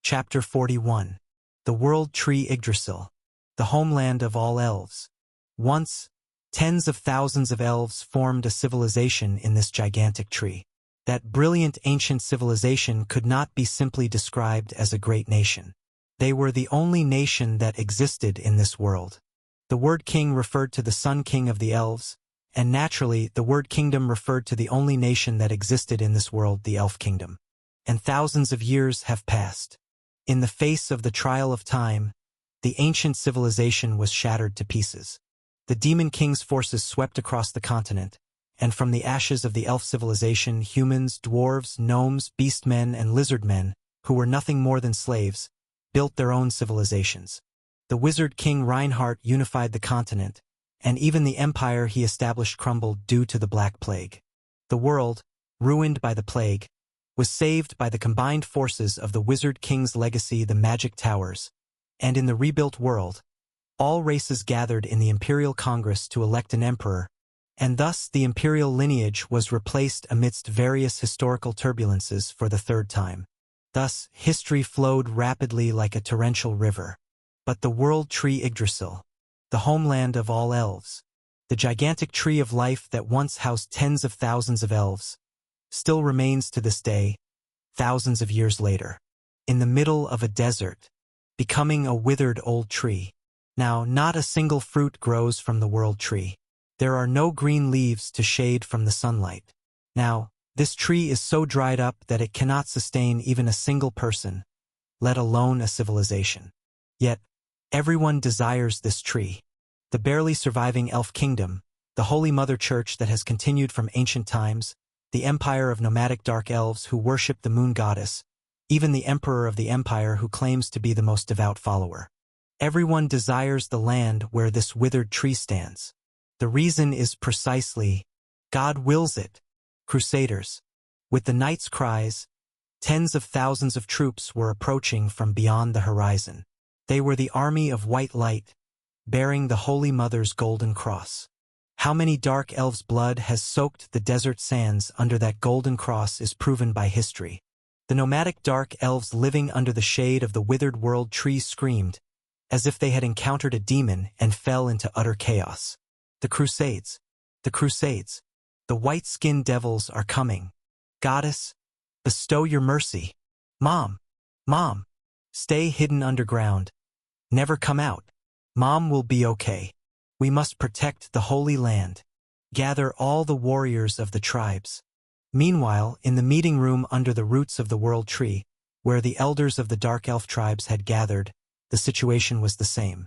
Chapter 41. The World Tree Yggdrasil, the homeland of all elves. Once, tens of thousands of elves formed a civilization in this gigantic tree. That brilliant ancient civilization could not be simply described as a great nation. They were the only nation that existed in this world. The word king referred to the Sun King of the elves, and naturally the word kingdom referred to the only nation that existed in this world, the Elf Kingdom. And thousands of years have passed. In the face of the trial of time, the ancient civilization was shattered to pieces. The Demon King's forces swept across the continent, and from the ashes of the elf civilization, humans, dwarves, gnomes, beastmen, and lizardmen, who were nothing more than slaves, built their own civilizations. The Wizard King Reinhardt unified the continent, and even the empire he established crumbled due to the Black Plague. The world, ruined by the plague, was saved by the combined forces of the Wizard King's legacy, the Magic Towers, and in the rebuilt world, all races gathered in the Imperial Congress to elect an emperor, and thus the imperial lineage was replaced amidst various historical turbulences for the third time. Thus, history flowed rapidly like a torrential river. But the World Tree Yggdrasil, the homeland of all elves, the gigantic tree of life that once housed tens of thousands of elves, still remains to this day, thousands of years later, in the middle of a desert, becoming a withered old tree. Now, not a single fruit grows from the World Tree. There are no green leaves to shade from the sunlight. Now, this tree is so dried up that it cannot sustain even a single person, let alone a civilization. Yet, everyone desires this tree. The barely surviving Elf Kingdom, the Holy Mother Church that has continued from ancient times, the empire of nomadic dark elves who worship the moon goddess, even the emperor of the empire who claims to be the most devout follower. Everyone desires the land where this withered tree stands. The reason is precisely, God wills it. Crusaders. With the knight's cries, tens of thousands of troops were approaching from beyond the horizon. They were the army of white light, bearing the Holy Mother's golden cross. How many dark elves' blood has soaked the desert sands under that golden cross is proven by history. The nomadic dark elves living under the shade of the withered world tree screamed, as if they had encountered a demon and fell into utter chaos. The Crusades. The Crusades. The white-skinned devils are coming. Goddess, bestow your mercy. Mom. Mom. Stay hidden underground. Never come out. Mom will be okay. We must protect the Holy Land. Gather all the warriors of the tribes. Meanwhile, in the meeting room under the roots of the World Tree, where the elders of the Dark Elf tribes had gathered, the situation was the same.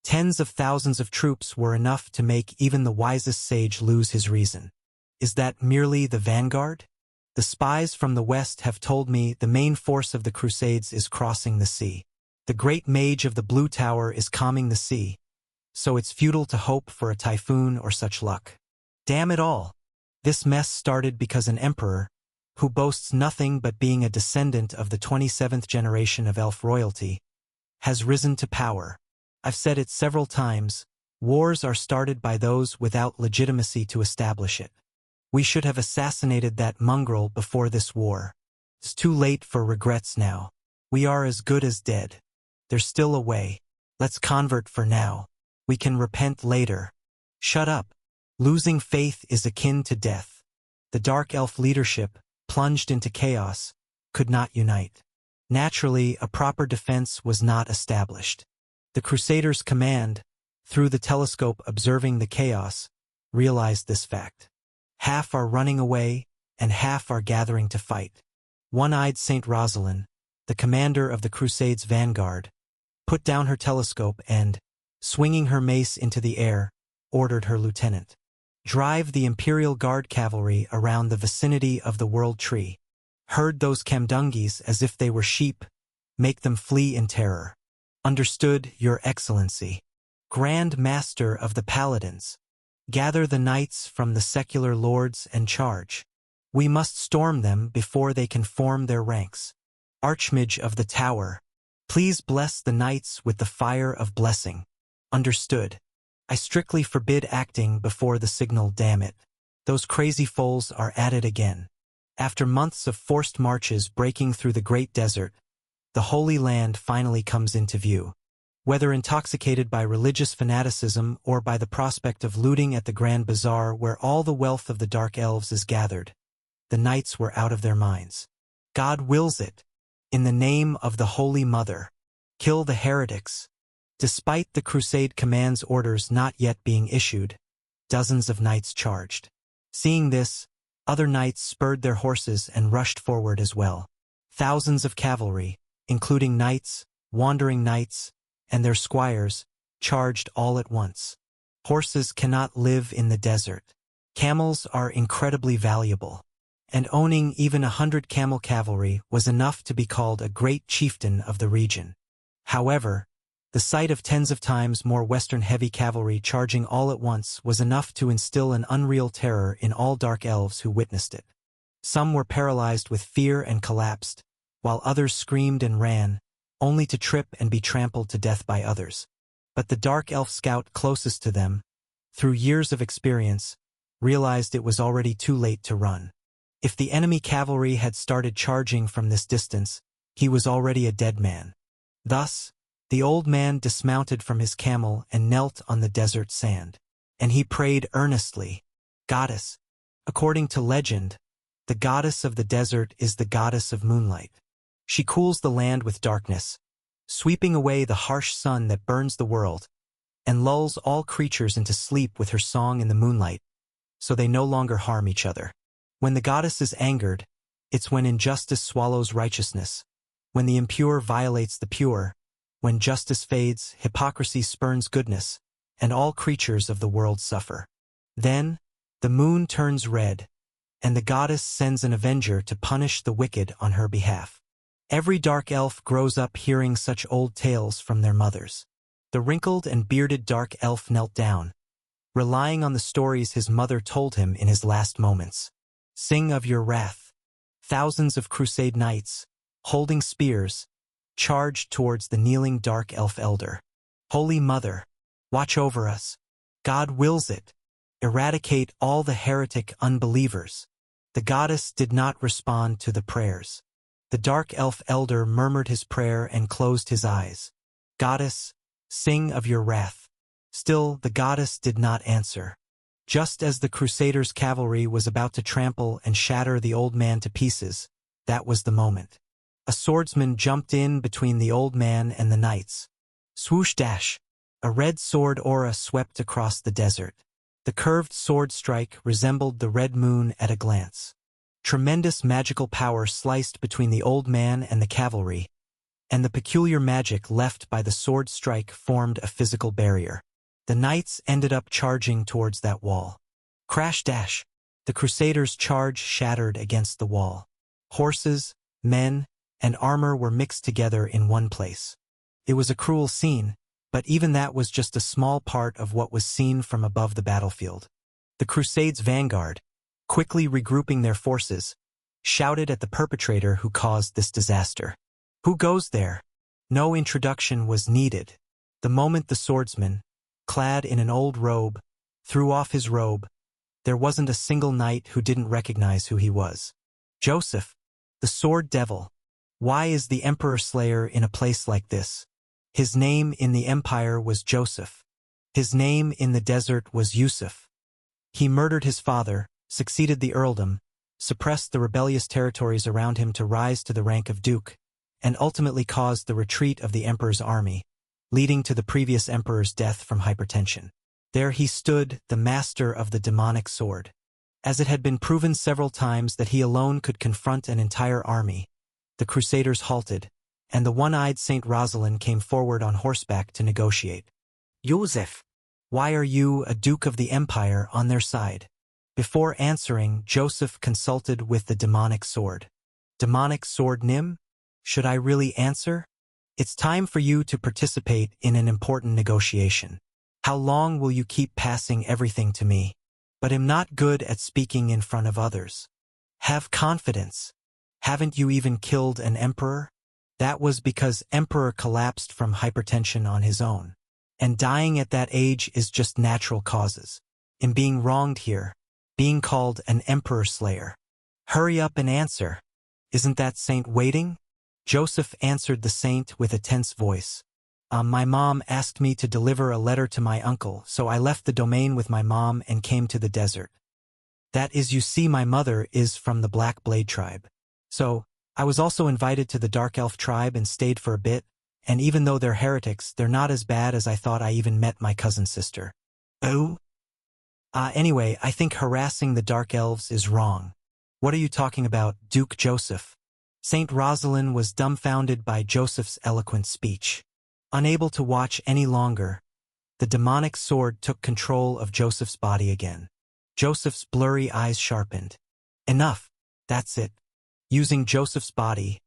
Tens of thousands of troops were enough to make even the wisest sage lose his reason. Is that merely the vanguard? The spies from the west have told me the main force of the Crusades is crossing the sea. The great mage of the Blue Tower is calming the sea, so it's futile to hope for a typhoon or such luck. Damn it all! This mess started because an emperor, who boasts nothing but being a descendant of the 27th generation of elf royalty, has risen to power. I've said it several times, wars are started by those without legitimacy to establish it. We should have assassinated that mongrel before this war. It's too late for regrets now. We are as good as dead. There's still a way. Let's convert for now. We can repent later. Shut up. Losing faith is akin to death. The Dark Elf leadership, plunged into chaos, could not unite. Naturally, a proper defense was not established. The Crusaders' command, through the telescope observing the chaos, realized this fact. Half are running away, and half are gathering to fight. One-eyed Saint Rosalind, the commander of the Crusades' vanguard, put down her telescope and, swinging her mace into the air, ordered her lieutenant. Drive the Imperial Guard cavalry around the vicinity of the World Tree. Herd those Kamdungis as if they were sheep. Make them flee in terror. Understood, Your Excellency. Grand Master of the Paladins. Gather the knights from the secular lords and charge. We must storm them before they can form their ranks. Archmage of the Tower. Please bless the knights with the fire of blessing. Understood. I strictly forbid acting before the signal, damn it. Those crazy foals are at it again. After months of forced marches breaking through the great desert, the Holy Land finally comes into view. Whether intoxicated by religious fanaticism or by the prospect of looting at the Grand Bazaar where all the wealth of the Dark Elves is gathered, the knights were out of their minds. God wills it. In the name of the Holy Mother, kill the heretics. Despite the crusade command's orders not yet being issued, dozens of knights charged. Seeing this, other knights spurred their horses and rushed forward as well. Thousands of cavalry, including knights, wandering knights, and their squires, charged all at once. Horses cannot live in the desert. Camels are incredibly valuable, and owning even 100 camel cavalry was enough to be called a great chieftain of the region. However, the sight of tens of times more Western heavy cavalry charging all at once was enough to instill an unreal terror in all Dark Elves who witnessed it. Some were paralyzed with fear and collapsed, while others screamed and ran, only to trip and be trampled to death by others. But the Dark Elf scout closest to them, through years of experience, realized it was already too late to run. If the enemy cavalry had started charging from this distance, he was already a dead man. Thus, the old man dismounted from his camel and knelt on the desert sand. And he prayed earnestly, "Goddess." According to legend, the goddess of the desert is the goddess of moonlight. She cools the land with darkness, sweeping away the harsh sun that burns the world, and lulls all creatures into sleep with her song in the moonlight, so they no longer harm each other. When the goddess is angered, it's when injustice swallows righteousness, when the impure violates the pure, when justice fades, hypocrisy spurns goodness, and all creatures of the world suffer. Then, the moon turns red, and the goddess sends an avenger to punish the wicked on her behalf. Every Dark Elf grows up hearing such old tales from their mothers. The wrinkled and bearded Dark Elf knelt down, relying on the stories his mother told him in his last moments. Sing of your wrath. Thousands of crusade knights, holding spears, charged towards the kneeling Dark Elf elder. Holy Mother, watch over us. God wills it. Eradicate all the heretic unbelievers. The goddess did not respond to the prayers. The Dark Elf elder murmured his prayer and closed his eyes. Goddess, sing of your wrath. Still, the goddess did not answer. Just as the Crusaders' cavalry was about to trample and shatter the old man to pieces, that was the moment. A swordsman jumped in between the old man and the knights. Swoosh dash! A red sword aura swept across the desert. The curved sword strike resembled the red moon at a glance. Tremendous magical power sliced between the old man and the cavalry, and the peculiar magic left by the sword strike formed a physical barrier. The knights ended up charging towards that wall. Crash dash! The Crusaders' charge shattered against the wall. Horses, men, and armor were mixed together in one place. It was a cruel scene, but even that was just a small part of what was seen from above the battlefield. The Crusades' vanguard, quickly regrouping their forces, shouted at the perpetrator who caused this disaster. Who goes there? No introduction was needed. The moment the swordsman, clad in an old robe, threw off his robe, there wasn't a single knight who didn't recognize who he was. Joseph, the Sword Devil. Why is the Emperor Slayer in a place like this? His name in the Empire was Joseph. His name in the desert was Yusuf. He murdered his father, succeeded the earldom, suppressed the rebellious territories around him to rise to the rank of duke, and ultimately caused the retreat of the emperor's army, leading to the previous emperor's death from hypertension. There he stood, the master of the demonic sword. As it had been proven several times that he alone could confront an entire army, the Crusaders halted, and the one-eyed Saint Rosalind came forward on horseback to negotiate. Joseph, why are you, a duke of the empire, on their side? Before answering, Joseph consulted with the demonic sword. Demonic sword Nim? Should I really answer? It's time for you to participate in an important negotiation. How long will you keep passing everything to me? But am not good at speaking in front of others. Have confidence. Haven't you even killed an emperor? That was because emperor collapsed from hypertension on his own. And dying at that age is just natural causes. In being wronged here, being called an emperor slayer. Hurry up and answer. Isn't that saint waiting? Joseph answered the saint with a tense voice. My mom asked me to deliver a letter to my uncle, so I left the domain with my mom and came to the desert. That is, you see, my mother is from the Black Blade tribe. So, I was also invited to the Dark Elf tribe and stayed for a bit, and even though they're heretics, they're not as bad as I thought. I even met my cousin's sister. Oh? Anyway, I think harassing the Dark Elves is wrong. What are you talking about, Duke Joseph? Saint Rosalind was dumbfounded by Joseph's eloquent speech. Unable to watch any longer, the demonic sword took control of Joseph's body again. Joseph's blurry eyes sharpened. Enough, that's it. Using Joseph's body,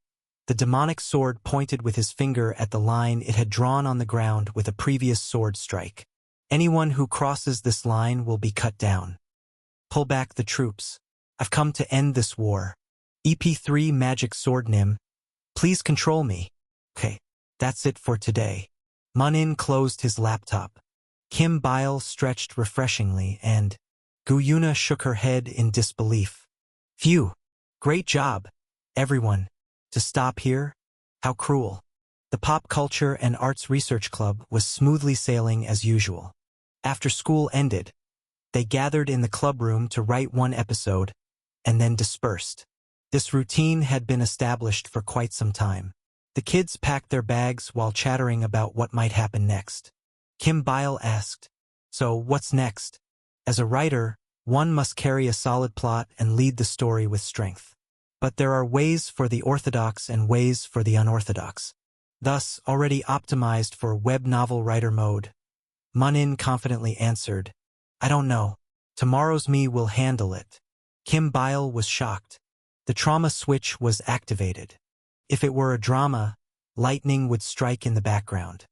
the demonic sword pointed with his finger at the line it had drawn on the ground with a previous sword strike. Anyone who crosses this line will be cut down. Pull back the troops. I've come to end this war. EP3 Magic Sword Nim, please control me. Okay, that's it for today. Munin closed his laptop. Kim Bile stretched refreshingly and Guyuna shook her head in disbelief. Phew, great job, everyone. To stop here? How cruel. The Pop Culture and Arts Research Club was smoothly sailing as usual. After school ended, they gathered in the club room to write one episode, and then dispersed. This routine had been established for quite some time. The kids packed their bags while chattering about what might happen next. Kim Bile asked, "So, what's next?" As a writer, one must carry a solid plot and lead the story with strength. But there are ways for the orthodox and ways for the unorthodox. Thus, already optimized for web novel writer mode. Munin confidently answered, "I don't know. Tomorrow's me will handle it." Kim Bile was shocked. The trauma switch was activated. If it were a drama, lightning would strike in the background.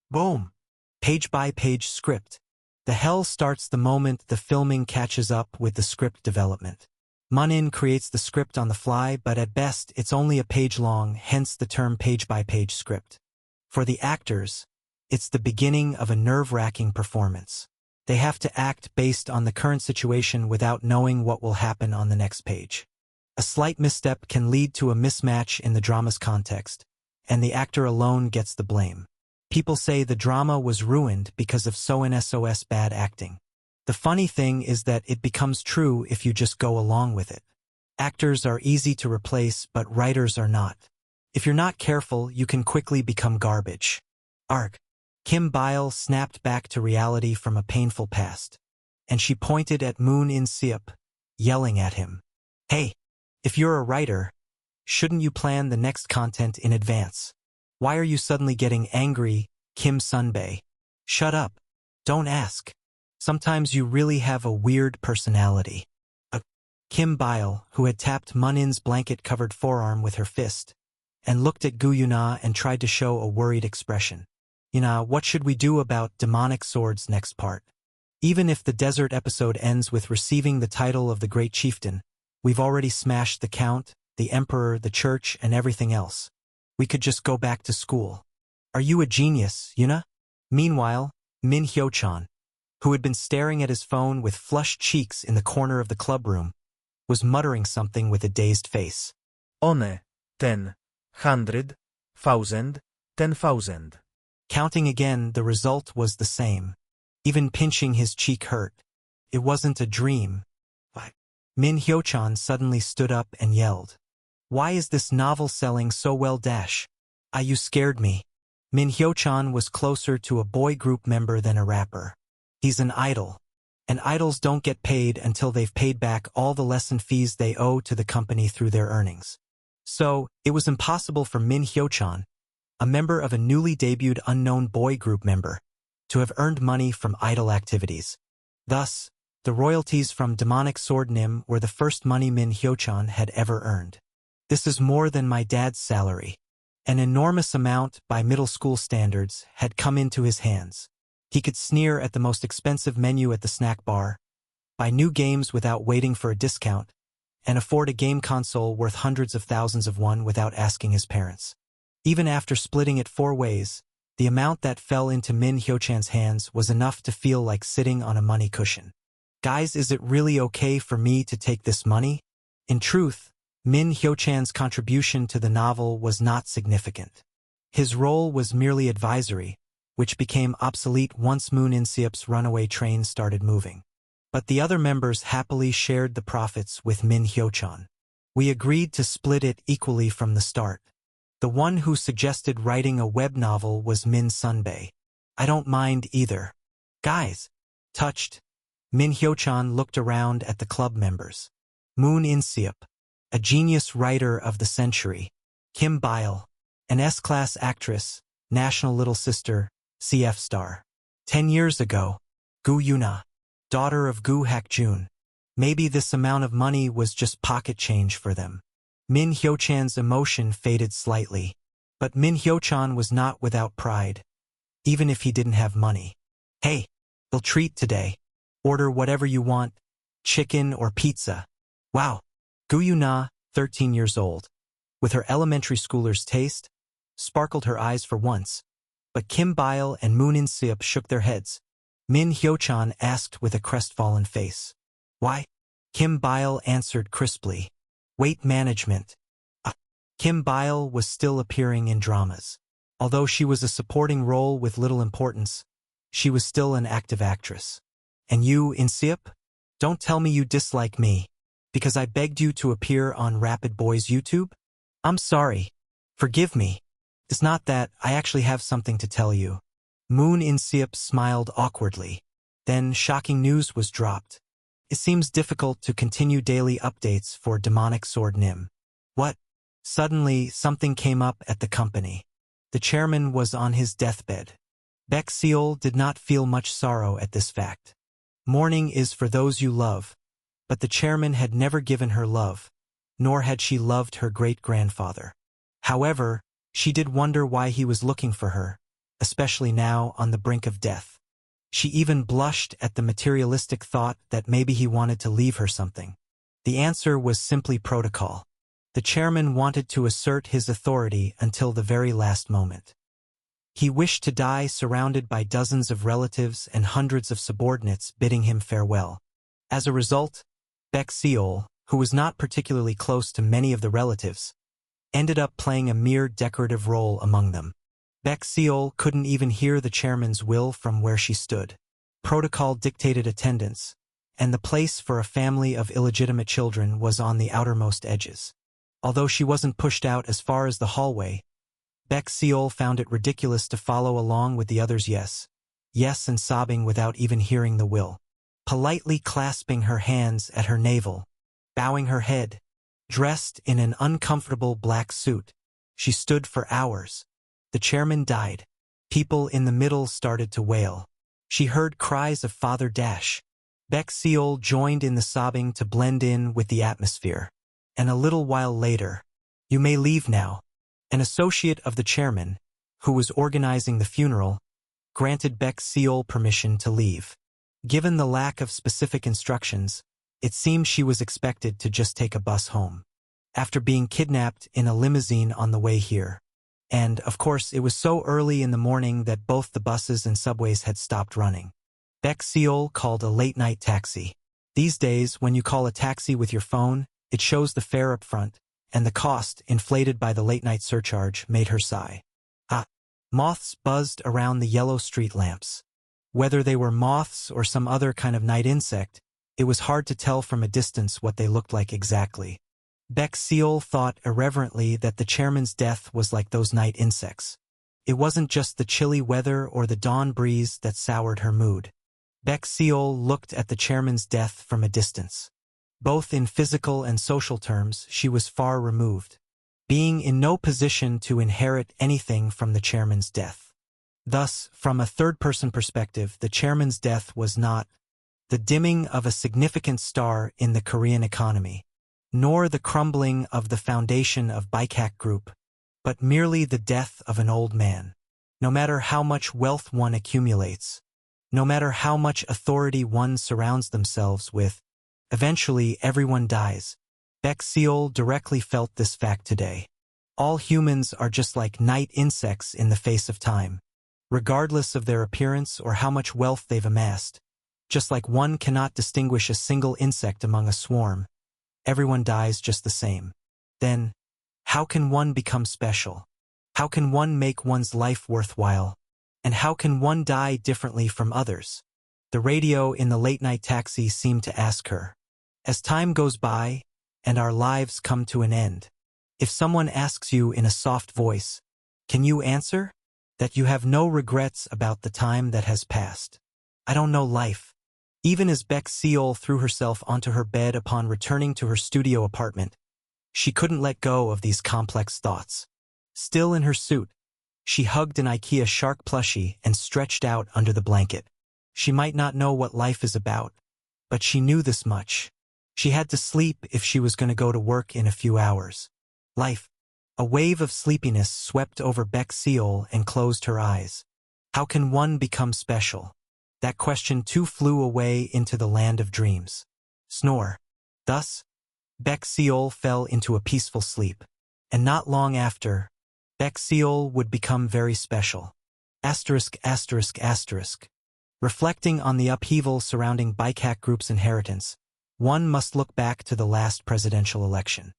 Boom! Page-by-page script. The hell starts the moment the filming catches up with the script development. Munin creates the script on the fly, but at best it's only a page long, hence the term page-by-page script. For the actors, it's the beginning of a nerve-wracking performance. They have to act based on the current situation without knowing what will happen on the next page. A slight misstep can lead to a mismatch in the drama's context, and the actor alone gets the blame. People say the drama was ruined because of so-and-so's bad acting. The funny thing is that it becomes true if you just go along with it. Actors are easy to replace, but writers are not. If you're not careful, you can quickly become garbage. Arg. Kim Bile snapped back to reality from a painful past, and she pointed at Moon-in Siop, yelling at him. Hey, if you're a writer, shouldn't you plan the next content in advance? Why are you suddenly getting angry, Kim Sunbae? Shut up. Don't ask. Sometimes you really have a weird personality. Kim Bile, who had tapped Munin's blanket-covered forearm with her fist, and looked at Guyuna and tried to show a worried expression. What should we do about Demonic Sword's next part? Even if the desert episode ends with receiving the title of the Great Chieftain, we've already smashed the Count, the Emperor, the Church, and everything else. We could just go back to school. Are you a genius, Yuna? Meanwhile, Min Hyo-chan, who had been staring at his phone with flushed cheeks in the corner of the clubroom, was muttering something with a dazed face. 10,000. Counting again, the result was the same. Even pinching his cheek hurt. It wasn't a dream. Min Hyo-chan suddenly stood up and yelled. Why is this novel selling so well? You scared me. Min Hyo-chan was closer to a boy group member than a rapper. He's an idol. And idols don't get paid until they've paid back all the lesson fees they owe to the company through their earnings. So, it was impossible for Min Hyo-chan, a member of a newly debuted unknown boy group member, to have earned money from idol activities. Thus, the royalties from Demonic Sword Nim were the first money Min Hyo-chan had ever earned. This is more than my dad's salary. An enormous amount, by middle school standards, had come into his hands. He could sneer at the most expensive menu at the snack bar, buy new games without waiting for a discount, and afford a game console worth hundreds of thousands of won without asking his parents. Even after splitting it 4 ways, the amount that fell into Min Hyo-chan's hands was enough to feel like sitting on a money cushion. Guys, is it really okay for me to take this money? In truth, Min Hyochan's contribution to the novel was not significant. His role was merely advisory, which became obsolete once Moon In-seop's runaway train started moving. But the other members happily shared the profits with Min Hyochan. We agreed to split it equally from the start. The one who suggested writing a web novel was Min Sunbae. I don't mind either. Guys. Touched. Min Hyochan looked around at the club members. Moon In-seop, a genius writer of the century. Kim Bile, an S-class actress, national little sister, CF star. 10 years ago, Gu Yuna, daughter of Gu Hakjun. Maybe this amount of money was just pocket change for them. Min Hyochan's emotion faded slightly. But Min Hyochan was not without pride, even if he didn't have money. Hey, we'll treat today. Order whatever you want, chicken or pizza. Wow. Gu Yuna, 13 years old, with her elementary schooler's taste, sparkled her eyes for once. But Kim Bile and Moon In-seop shook their heads. Min Hyochan asked with a crestfallen face. Why? Kim Bile answered crisply. Weight management. Kim Bile was still appearing in dramas. Although she was a supporting role with little importance, she was still an active actress. And you, In-seop? Don't tell me you dislike me, because I begged you to appear on Rapid Boys YouTube? I'm sorry. Forgive me. It's not that. I actually have something to tell you. Moon In-seop smiled awkwardly. Then shocking news was dropped. It seems difficult to continue daily updates for Demonic Sword Nim. What? Suddenly, something came up at the company. The chairman was on his deathbed. Baek Seol did not feel much sorrow at this fact. Mourning is for those you love, but the chairman had never given her love, nor had she loved her great-grandfather. However, she did wonder why he was looking for her, especially now on the brink of death. She even blushed at the materialistic thought that maybe he wanted to leave her something. The answer was simply protocol. The chairman wanted to assert his authority until the very last moment. He wished to die surrounded by dozens of relatives and hundreds of subordinates bidding him farewell. As a result, Baek Seol, who was not particularly close to many of the relatives, ended up playing a mere decorative role among them. Baek Seol couldn't even hear the chairman's will from where she stood. Protocol dictated attendance, and the place for a family of illegitimate children was on the outermost edges. Although she wasn't pushed out as far as the hallway, Baek Seol found it ridiculous to follow along with the others. Yes, and sobbing without even hearing the will. Politely clasping her hands at her navel, bowing her head, dressed in an uncomfortable black suit, she stood for hours. The chairman died. People in the middle started to wail. She heard cries of Father Dash. Baek Seol joined in the sobbing to blend in with the atmosphere. And a little while later, "You may leave now." An associate of the chairman, who was organizing the funeral, granted Baek Seol permission to leave. Given the lack of specific instructions, it seemed she was expected to just take a bus home. After being kidnapped in a limousine on the way here. And, of course, it was so early in the morning that both the buses and subways had stopped running. Baek Seol called a late-night taxi. These days, when you call a taxi with your phone, it shows the fare up front, and the cost, inflated by the late-night surcharge, made her sigh. Moths buzzed around the yellow street lamps. Whether they were moths or some other kind of night insect, it was hard to tell from a distance what they looked like exactly. Baek Seol thought irreverently that the chairman's death was like those night insects. It wasn't just the chilly weather or the dawn breeze that soured her mood. Baek Seol looked at the chairman's death from a distance. Both in physical and social terms, she was far removed, being in no position to inherit anything from the chairman's death. Thus, from a third-person perspective, the chairman's death was not the dimming of a significant star in the Korean economy, nor the crumbling of the foundation of Baikak Group, but merely the death of an old man. No matter how much wealth one accumulates, no matter how much authority one surrounds themselves with, eventually everyone dies. Baek Seol directly felt this fact today. All humans are just like night insects in the face of time, regardless of their appearance or how much wealth they've amassed. Just like one cannot distinguish a single insect among a swarm, everyone dies just the same. then how can one become special? How can one make one's life worthwhile? And how can one die differently from others? The radio in the late-night taxi seemed to ask her. As time goes by, and our lives come to an end, if someone asks you in a soft voice, can you answer? That you have no regrets about the time that has passed. I don't know life. Even as Beck Seol threw herself onto her bed upon returning to her studio apartment, she couldn't let go of these complex thoughts. Still in her suit, she hugged an IKEA shark plushie and stretched out under the blanket. She might not know what life is about, but she knew this much. She had to sleep if she was going to go to work in a few hours. Life. A wave of sleepiness swept over Beck Seol and closed her eyes. How can one become special? That question too flew away into the land of dreams. Snore. Thus, Beck Seol fell into a peaceful sleep. And not long after, Beck Seol would become very special. ****. Reflecting on the upheaval surrounding Baikak Group's inheritance, one must look back to the last presidential election.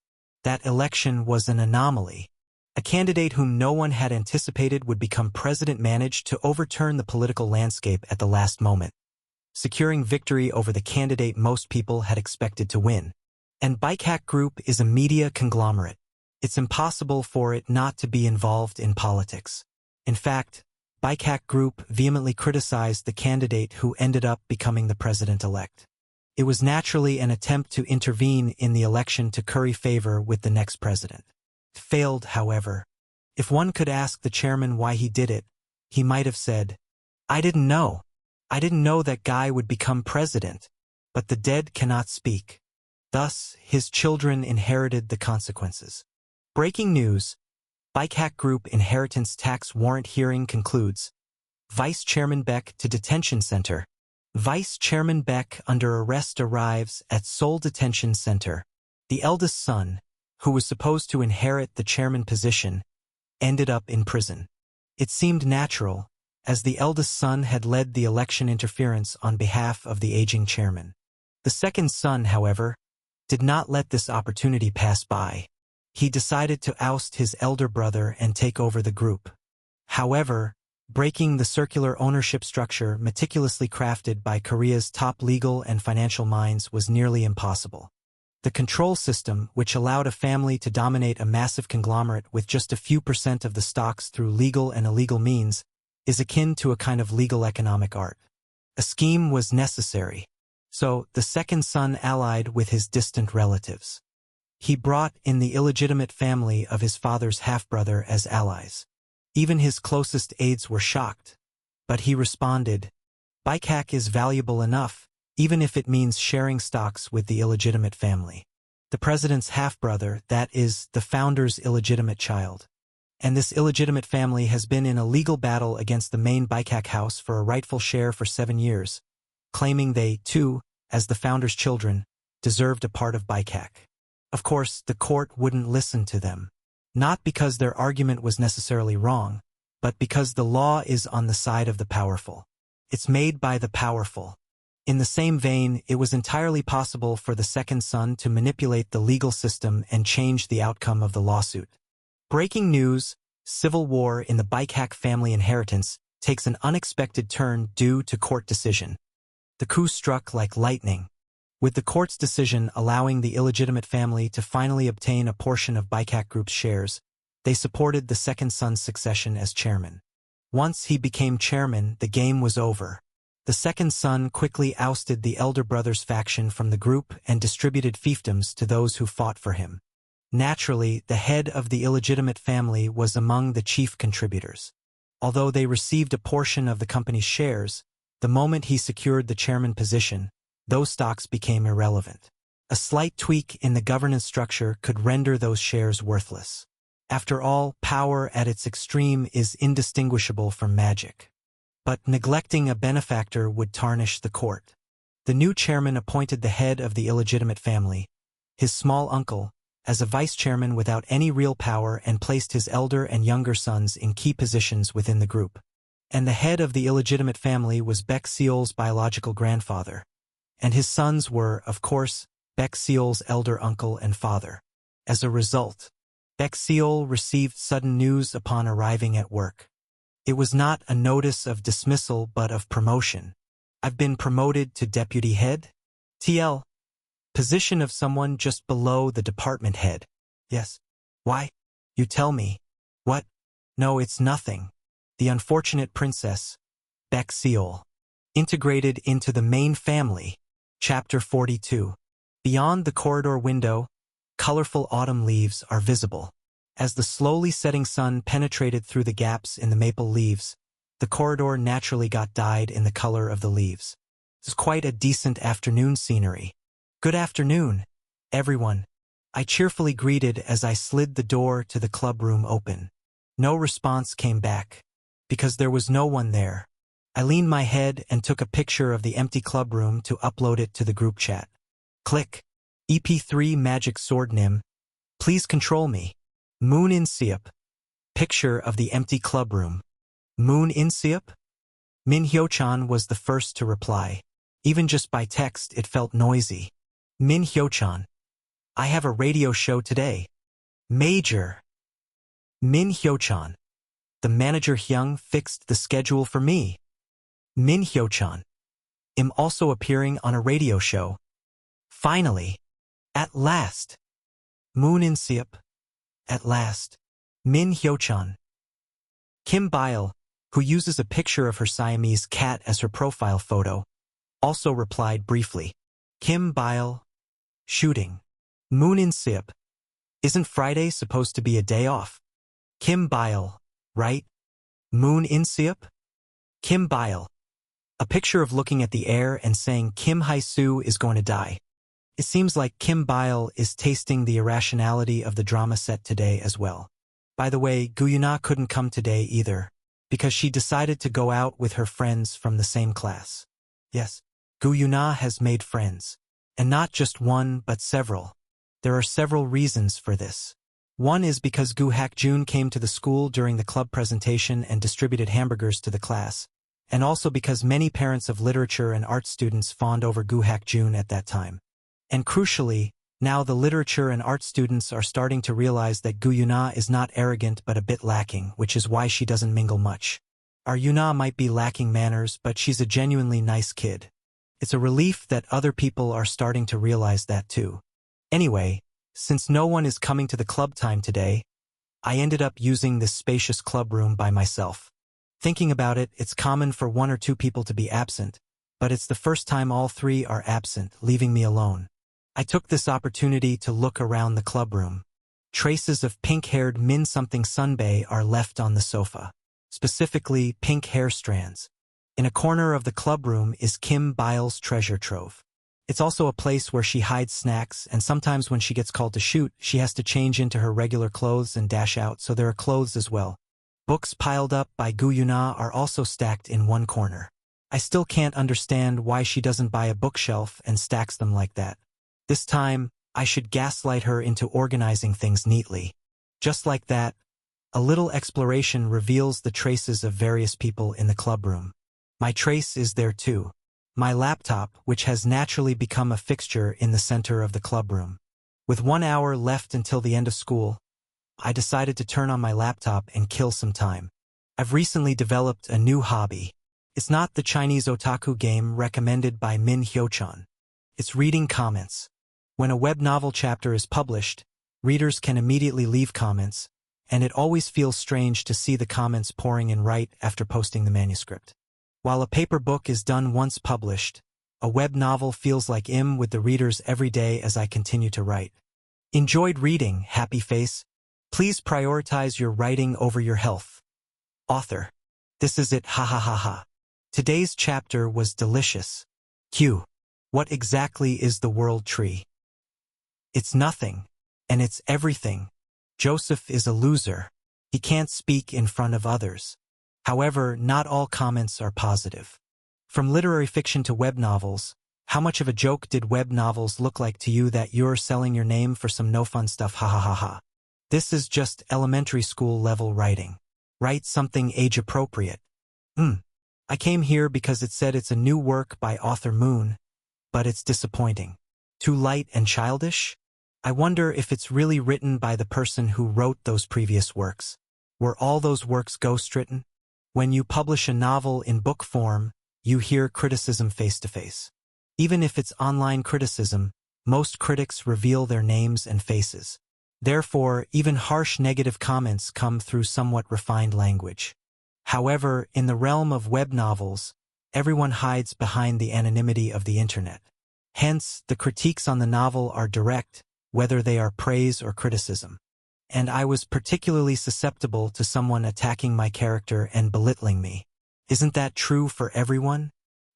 That election was an anomaly. A candidate whom no one had anticipated would become president managed to overturn the political landscape at the last moment, securing victory over the candidate most people had expected to win. And Baikak Group is a media conglomerate. It's impossible for it not to be involved in politics. In fact, Baikak Group vehemently criticized the candidate who ended up becoming the president-elect. It was naturally an attempt to intervene in the election to curry favor with the next president. It failed, however. If one could ask the chairman why he did it, he might have said, "I didn't know. I didn't know that guy would become president." But the dead cannot speak. Thus, his children inherited the consequences. Breaking news. Baikak Group inheritance tax warrant hearing concludes. Vice Chairman Beck to detention center. Vice Chairman Beck under arrest arrives at Seoul Detention Center. The eldest son, who was supposed to inherit the chairman position, ended up in prison. It seemed natural, as the eldest son had led the election interference on behalf of the aging chairman. The second son, however, did not let this opportunity pass by. He decided to oust his elder brother and take over the group. However, breaking the circular ownership structure meticulously crafted by Korea's top legal and financial minds was nearly impossible. The control system, which allowed a family to dominate a massive conglomerate with just a few % of the stocks through legal and illegal means, is akin to a kind of legal economic art. A scheme was necessary. So, the second son allied with his distant relatives. He brought in the illegitimate family of his father's half-brother as allies. Even his closest aides were shocked. But he responded, "Baikak is valuable enough, even if it means sharing stocks with the illegitimate family. The president's half-brother, that is, the founder's illegitimate child. And this illegitimate family has been in a legal battle against the main Baikak house for a rightful share for 7 years, claiming they, too, as the founder's children, deserved a part of Baikak. Of course, the court wouldn't listen to them. Not because their argument was necessarily wrong, but because the law is on the side of the powerful. It's made by the powerful. In the same vein, it was entirely possible for the second son to manipulate the legal system and change the outcome of the lawsuit. Breaking news, civil war in the Baikak family inheritance takes an unexpected turn due to court decision. The coup struck like lightning, with the court's decision allowing the illegitimate family to finally obtain a portion of Baikak Group's shares. They supported the second son's succession as chairman. Once he became chairman, the game was over. The second son quickly ousted the elder brother's faction from the group and distributed fiefdoms to those who fought for him. Naturally, the head of the illegitimate family was among the chief contributors. Although they received a portion of the company's shares, the moment he secured the chairman position, those stocks became irrelevant. A slight tweak in the governance structure could render those shares worthless. After all, power at its extreme is indistinguishable from magic. But neglecting a benefactor would tarnish the court. The new chairman appointed the head of the illegitimate family, his small uncle, as a vice chairman without any real power and placed his elder and younger sons in key positions within the group. And the head of the illegitimate family was Beck Seol's biological grandfather. And his sons were, of course, Beck Seol's elder uncle and father. As a result, Baek Seol received sudden news upon arriving at work. It was not a notice of dismissal but of promotion. I've been promoted to deputy head? TL. Position of someone just below the department head. Yes. Why? You tell me. What? No, it's nothing. The unfortunate princess, Baek Seol, integrated into the main family. Chapter 42. Beyond the corridor window, colorful autumn leaves are visible. As the slowly setting sun penetrated through the gaps in the maple leaves, the corridor naturally got dyed in the color of the leaves. It was quite a decent afternoon scenery. Good afternoon, everyone. I cheerfully greeted as I slid the door to the club room open. No response came back, because there was no one there. I leaned my head and took a picture of the empty club room to upload it to the group chat. Click. EP3 Magic Sword Nim. Please control me. Moon In-seop. Picture of the empty club room. Moon In-seop? Min Hyo-chan was the first to reply. Even just by text it felt noisy. Min Hyo-chan. I have a radio show today. Major. Min Hyo-chan. The manager Hyung fixed the schedule for me. Min Hyo-chan. I'm also appearing on a radio show. Finally. At last. Moon In-seop. At last. Min Hyo-chan. Kim Bile, who uses a picture of her Siamese cat as her profile photo, also replied briefly. Kim Bile. Shooting. Moon In-seop. Isn't Friday supposed to be a day off? Kim Bile. Right? Moon In-seop? Kim Bile. A picture of looking at the air and saying Kim Hae-soo is going to die. It seems like Kim Bile is tasting the irrationality of the drama set today as well. By the way, Gu Yuna couldn't come today either, because she decided to go out with her friends from the same class. Yes, Gu Yuna has made friends. And not just one, but several. There are several reasons for this. One is because Gu Hak-jun came to the school during the club presentation and distributed hamburgers to the class, and also because many parents of literature and art students fawned over Gu Hak-jun at that time. And crucially, now the literature and art students are starting to realize that Gu Yuna is not arrogant but a bit lacking, which is why she doesn't mingle much. Our Yuna might be lacking manners, but she's a genuinely nice kid. It's a relief that other people are starting to realize that too. Anyway, since no one is coming to the club time today, I ended up using this spacious club room by myself. Thinking about it, it's common for one or two people to be absent, but it's the first time all three are absent, leaving me alone. I took this opportunity to look around the club room. Traces of pink-haired Min something Sunbae are left on the sofa. Specifically, pink hair strands. In a corner of the club room is Kim Bile's treasure trove. It's also a place where she hides snacks, and sometimes when she gets called to shoot, she has to change into her regular clothes and dash out, so there are clothes as well. Books piled up by Gu Yuna are also stacked in one corner. I still can't understand why she doesn't buy a bookshelf and stacks them like that. This time, I should gaslight her into organizing things neatly. Just like that, a little exploration reveals the traces of various people in the club room. My trace is there too. My laptop, which has naturally become a fixture in the center of the club room. With 1 hour left until the end of school, I decided to turn on my laptop and kill some time. I've recently developed a new hobby. It's not the Chinese otaku game recommended by Min Hyo-chan. It's reading comments. When a web novel chapter is published, readers can immediately leave comments, and it always feels strange to see the comments pouring in right after posting the manuscript. While a paper book is done once published, a web novel feels like I'm with the readers every day as I continue to write. Enjoyed reading, happy face. Please prioritize your writing over your health. Author. This is it, ha ha ha ha. Today's chapter was delicious. Q. What exactly is the world tree? It's nothing, and it's everything. Joseph is a loser. He can't speak in front of others. However, not all comments are positive. From literary fiction to web novels, how much of a joke did web novels look like to you that you're selling your name for some no-fun stuff, ha ha ha ha. This is just elementary school level writing. Write something age-appropriate. I came here because it said it's a new work by author Moon, but it's disappointing. Too light and childish? I wonder if it's really written by the person who wrote those previous works. Were all those works ghostwritten? When you publish a novel in book form, you hear criticism face to face. Even if it's online criticism, most critics reveal their names and faces. Therefore, even harsh negative comments come through somewhat refined language. However, in the realm of web novels, everyone hides behind the anonymity of the internet. Hence, the critiques on the novel are direct, whether they are praise or criticism. And I was particularly susceptible to someone attacking my character and belittling me. Isn't that true for everyone?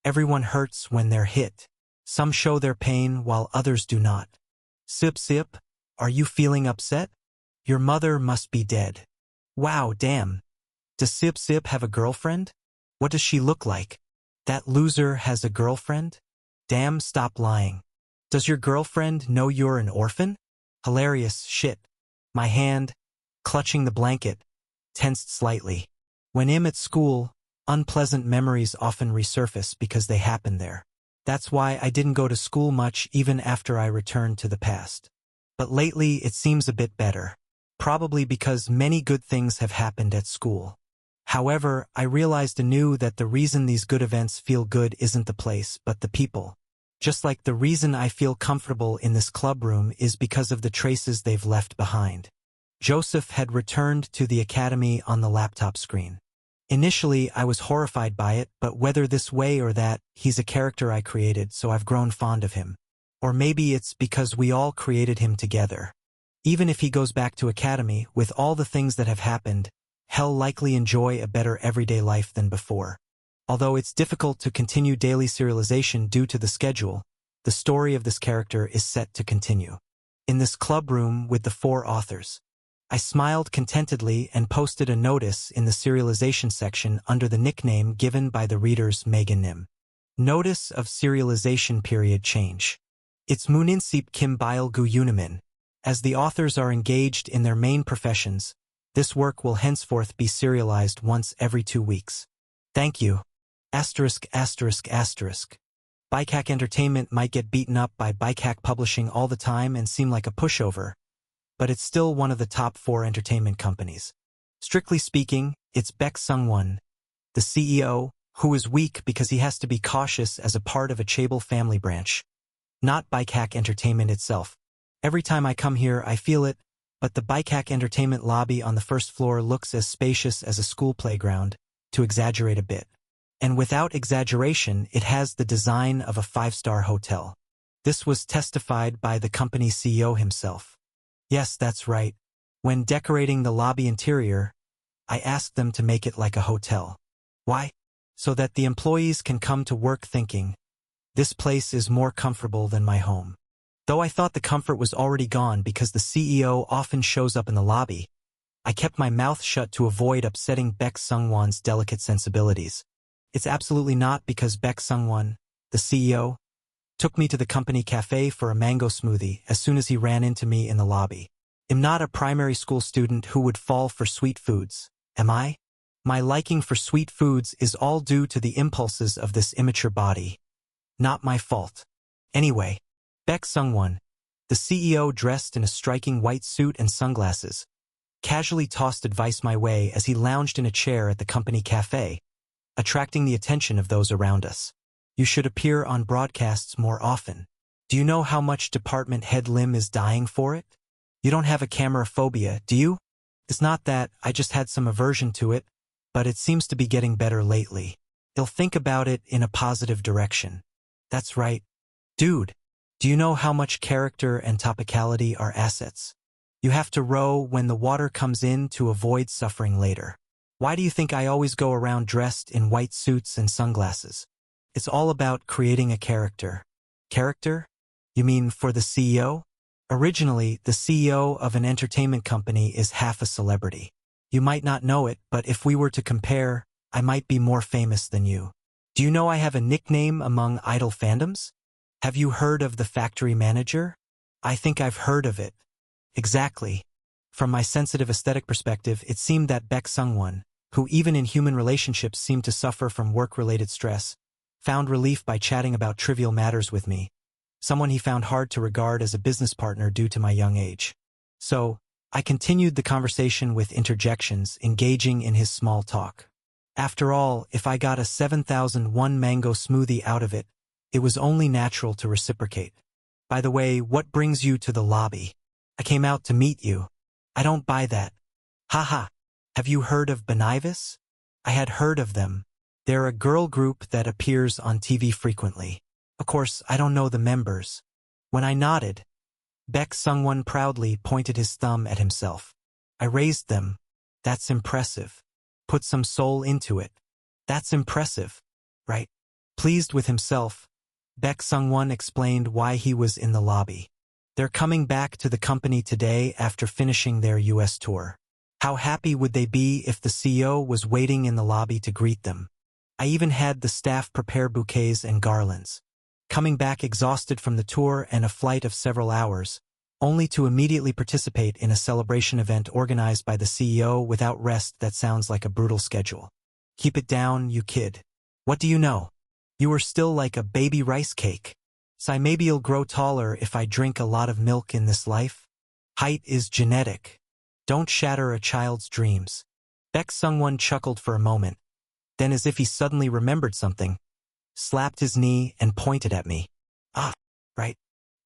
Everyone hurts when they're hit. Some show their pain while others do not. Sip sip, are you feeling upset? Your mother must be dead. Wow, damn. Does Sip Sip have a girlfriend? What does she look like? That loser has a girlfriend? Damn, stop lying. Does your girlfriend know you're an orphan? Hilarious shit. My hand, clutching the blanket, tensed slightly. When I'm at school, unpleasant memories often resurface because they happened there. That's why I didn't go to school much even after I returned to the past. But lately it seems a bit better. Probably because many good things have happened at school. However, I realized anew that the reason these good events feel good isn't the place, but the people. Just like the reason I feel comfortable in this club room is because of the traces they've left behind. Joseph had returned to the academy on the laptop screen. Initially, I was horrified by it, but whether this way or that, he's a character I created, so I've grown fond of him. Or maybe it's because we all created him together. Even if he goes back to academy, with all the things that have happened, he'll likely enjoy a better everyday life than before. Although it's difficult to continue daily serialization due to the schedule, the story of this character is set to continue. In this club room with the 4 authors, I smiled contentedly and posted a notice in the serialization section under the nickname given by the readers Megan Nim. Notice of serialization period change. It's Mooninsip Kim Bile Gu Unimin. As the authors are engaged in their main professions, this work will henceforth be serialized once every 2 weeks. Thank you. Asterisk. Bikehack Entertainment might get beaten up by Bikehack Publishing all the time and seem like a pushover, but it's still one of the top 4 entertainment companies. Strictly speaking, it's Baek Sung-won, the CEO, who is weak because he has to be cautious as a part of a Chaebol family branch. Not Bikehack Entertainment itself. Every time I come here, I feel it, but the Bikehack Entertainment lobby on the first floor looks as spacious as a school playground, to exaggerate a bit. And without exaggeration, it has the design of a 5-star hotel. This was testified by the company's CEO himself. Yes, that's right. When decorating the lobby interior, I asked them to make it like a hotel. Why? So that the employees can come to work thinking, this place is more comfortable than my home. Though I thought the comfort was already gone because the CEO often shows up in the lobby, I kept my mouth shut to avoid upsetting Baek Sung-won's delicate sensibilities. It's absolutely not because Baek Sung-won, the CEO, took me to the company cafe for a mango smoothie as soon as he ran into me in the lobby. I'm not a primary school student who would fall for sweet foods, am I? My liking for sweet foods is all due to the impulses of this immature body. Not my fault. Anyway, Baek Sung-won, the CEO dressed in a striking white suit and sunglasses, casually tossed advice my way as he lounged in a chair at the company cafe, attracting the attention of those around us. You should appear on broadcasts more often. Do you know how much department head Lim is dying for it? You don't have a camera phobia, do you? It's not that, I just had some aversion to it, but it seems to be getting better lately. He'll think about it in a positive direction. That's right. Dude, do you know how much character and topicality are assets? You have to row when the water comes in to avoid suffering later. Why do you think I always go around dressed in white suits and sunglasses? It's all about creating a character. Character? You mean for the CEO? Originally, the CEO of an entertainment company is half a celebrity. You might not know it, but if we were to compare, I might be more famous than you. Do you know I have a nickname among idol fandoms? Have you heard of the factory manager? I think I've heard of it. Exactly. From my sensitive aesthetic perspective, it seemed that Baek Sung-won, who even in human relationships seemed to suffer from work-related stress, found relief by chatting about trivial matters with me. someone he found hard to regard as a business partner due to my young age. So, I continued the conversation with interjections, engaging in his small talk. After all, if I got a 7001 mango smoothie out of it, it was only natural to reciprocate. By the way, what brings you to the lobby? I came out to meet you. I don't buy that. Haha. Have you heard of Benivis? I had heard of them. They're a girl group that appears on TV frequently. Of course, I don't know the members. When I nodded, Baek Sungwon proudly pointed his thumb at himself. I raised them. That's impressive. Put some soul into it. That's impressive, right? Pleased with himself, Baek Sungwon explained why he was in the lobby. They're coming back to the company today after finishing their US tour. How happy would they be if the CEO was waiting in the lobby to greet them? I even had the staff prepare bouquets and garlands. Coming back exhausted from the tour and a flight of several hours, only to immediately participate in a celebration event organized by the CEO without rest. That sounds like a brutal schedule. Keep it down, you kid. What do you know? You are still like a baby rice cake. So maybe you'll grow taller if I drink a lot of milk in this life? Height is genetic. Don't shatter a child's dreams. Baek Sungwon chuckled for a moment, then as if he suddenly remembered something, slapped his knee and pointed at me. Ah, right.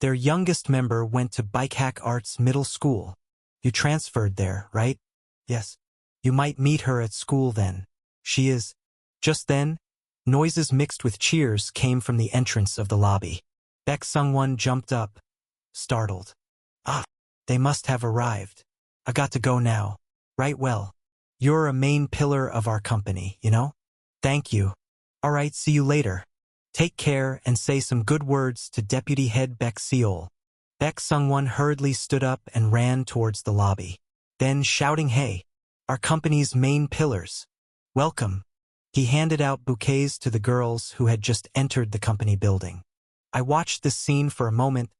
Their youngest member went to Bikehack Arts Middle School. You transferred there, right? Yes. You might meet her at school then. She is. Just then, noises mixed with cheers came from the entrance of the lobby. Baek Sungwon jumped up, startled. Ah, they must have arrived. I got to go now. Right, well. You're a main pillar of our company, you know? Thank you. All right, see you later. Take care and say some good words to Deputy Head Baek Seol. Baek Sungwon hurriedly stood up and ran towards the lobby. Then shouting, hey, our company's main pillars. Welcome. He handed out bouquets to the girls who had just entered the company building. I watched this scene for a moment,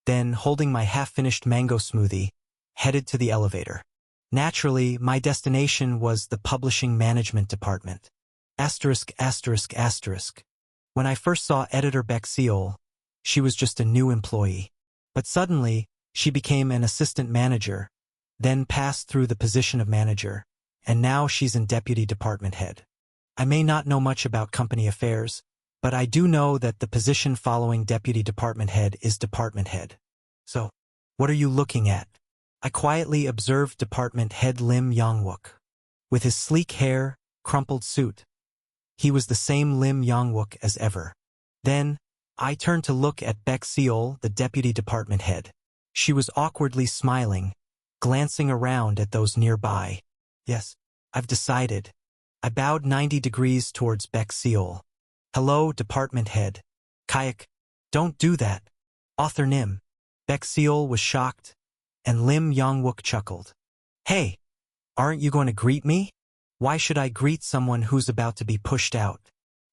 then, holding my half-finished mango smoothie, headed to the elevator. Naturally, my destination was the publishing management department. Asterisk, asterisk, asterisk. When I first saw editor Baek Seol, she was just a new employee. But suddenly, she became an assistant manager, then passed through the position of manager, and now she's in deputy department head. I may not know much about company affairs, but I do know that the position following deputy department head is department head. So, what are you looking at? I quietly observed department head Lim Yongwook. With his sleek hair, crumpled suit, he was the same Lim Yongwook as ever. Then, I turned to look at Baek Seol, the deputy department head. She was awkwardly smiling, glancing around at those nearby. Yes, I've decided. I bowed 90 degrees towards Baek Seol. Hello, department head. Kayak, don't do that. Author Nim. Baek Seol was shocked, and Lim Yongwook chuckled. Hey, aren't you going to greet me? Why should I greet someone who's about to be pushed out?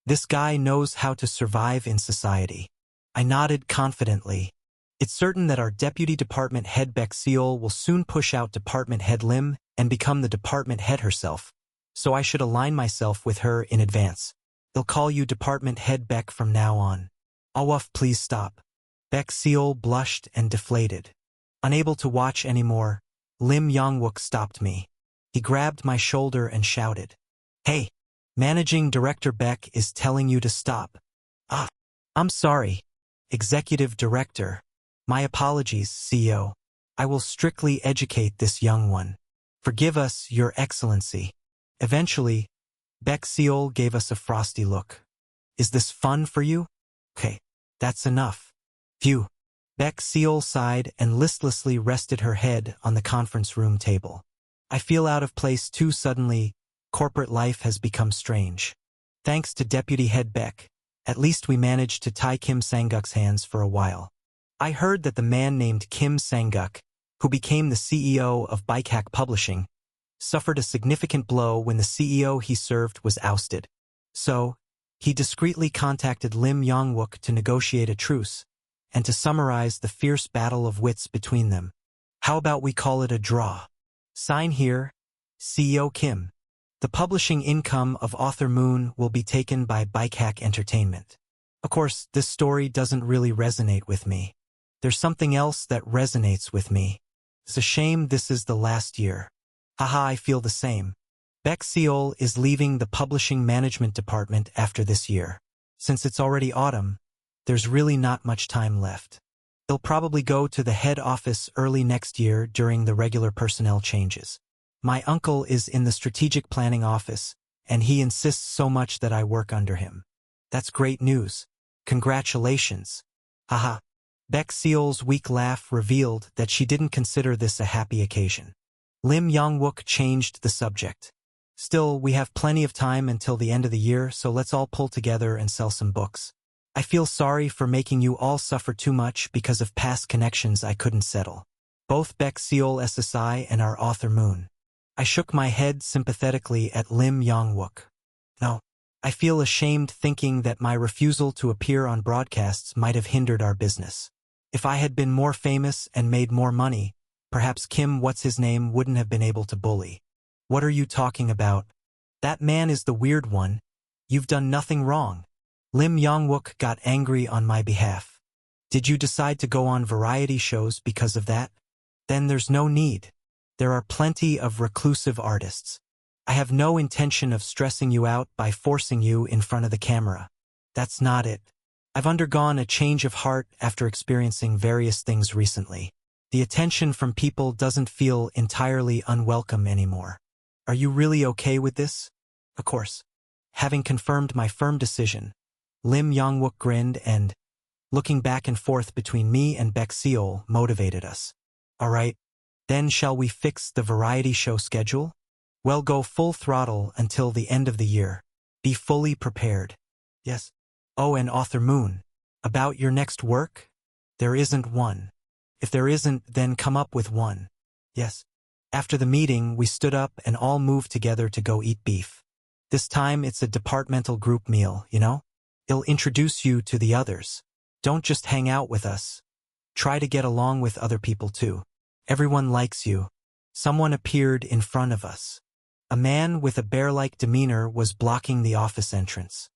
This guy knows how to survive in society. I nodded confidently. It's certain that our deputy department head Baek Seol will soon push out department head Lim and become the department head herself. So I should align myself with her in advance. They'll call you department head Baek from now on. Awuf, please stop. Baek Seol blushed and deflated. Unable to watch anymore, Lim Yongwook stopped me. He grabbed my shoulder and shouted, Hey, Managing Director Baek is telling you to stop. Ah, I'm sorry. Executive Director. My apologies, CEO. I will strictly educate this young one. Forgive us, Your Excellency. Eventually, Baek Seol gave us a frosty look. Is this fun for you? Okay, that's enough. Phew. Baek Seol sighed and listlessly rested her head on the conference room table. I feel out of place too suddenly. Corporate life has become strange. Thanks to Deputy Head Baek, at least we managed to tie Kim Sang-guk's hands for a while. I heard that the man named Kim Sang-guk, who became the CEO of Bikehack Publishing, suffered a significant blow when the CEO he served was ousted. So, he discreetly contacted Lim Yongwook to negotiate a truce, and to summarize the fierce battle of wits between them. How about we call it a draw? Sign here, CEO Kim. The publishing income of Author Moon will be taken by Bikehack Entertainment. Of course, this story doesn't really resonate with me. There's something else that resonates with me. It's a shame this is the last year. Haha, I feel the same. Beck Seol is leaving the publishing management department after this year. Since it's already autumn, there's really not much time left. He'll probably go to the head office early next year during the regular personnel changes. My uncle is in the strategic planning office, and he insists so much that I work under him. That's great news. Congratulations. Haha. Beck Seol's weak laugh revealed that she didn't consider this a happy occasion. Lim Yong-wook changed the subject. Still, we have plenty of time until the end of the year, so let's all pull together and sell some books. I feel sorry for making you all suffer too much because of past connections I couldn't settle. Both Beck Seol SSI and our author Moon. I shook my head sympathetically at Lim Yong-wook. No, I feel ashamed thinking that my refusal to appear on broadcasts might have hindered our business. If I had been more famous and made more money, perhaps Kim What's-His-Name wouldn't have been able to bully. What are you talking about? That man is the weird one. You've done nothing wrong. Lim Yong-wook got angry on my behalf. Did you decide to go on variety shows because of that? Then there's no need. There are plenty of reclusive artists. I have no intention of stressing you out by forcing you in front of the camera. That's not it. I've undergone a change of heart after experiencing various things recently. The attention from people doesn't feel entirely unwelcome anymore. Are you really okay with this? Of course. Having confirmed my firm decision, Lim Yong-wook grinned and, looking back and forth between me and Beck Seol, motivated us. All right, then shall we fix the variety show schedule? Well, go full throttle until the end of the year. Be fully prepared. Yes. Oh, and author Moon, about your next work? There isn't one. If there isn't, then come up with one. Yes. After the meeting, we stood up and all moved together to go eat beef. This time it's a departmental group meal, you know? It'll introduce you to the others. Don't just hang out with us. Try to get along with other people too. Everyone likes you. Someone appeared in front of us. A man with a bear-like demeanor was blocking the office entrance.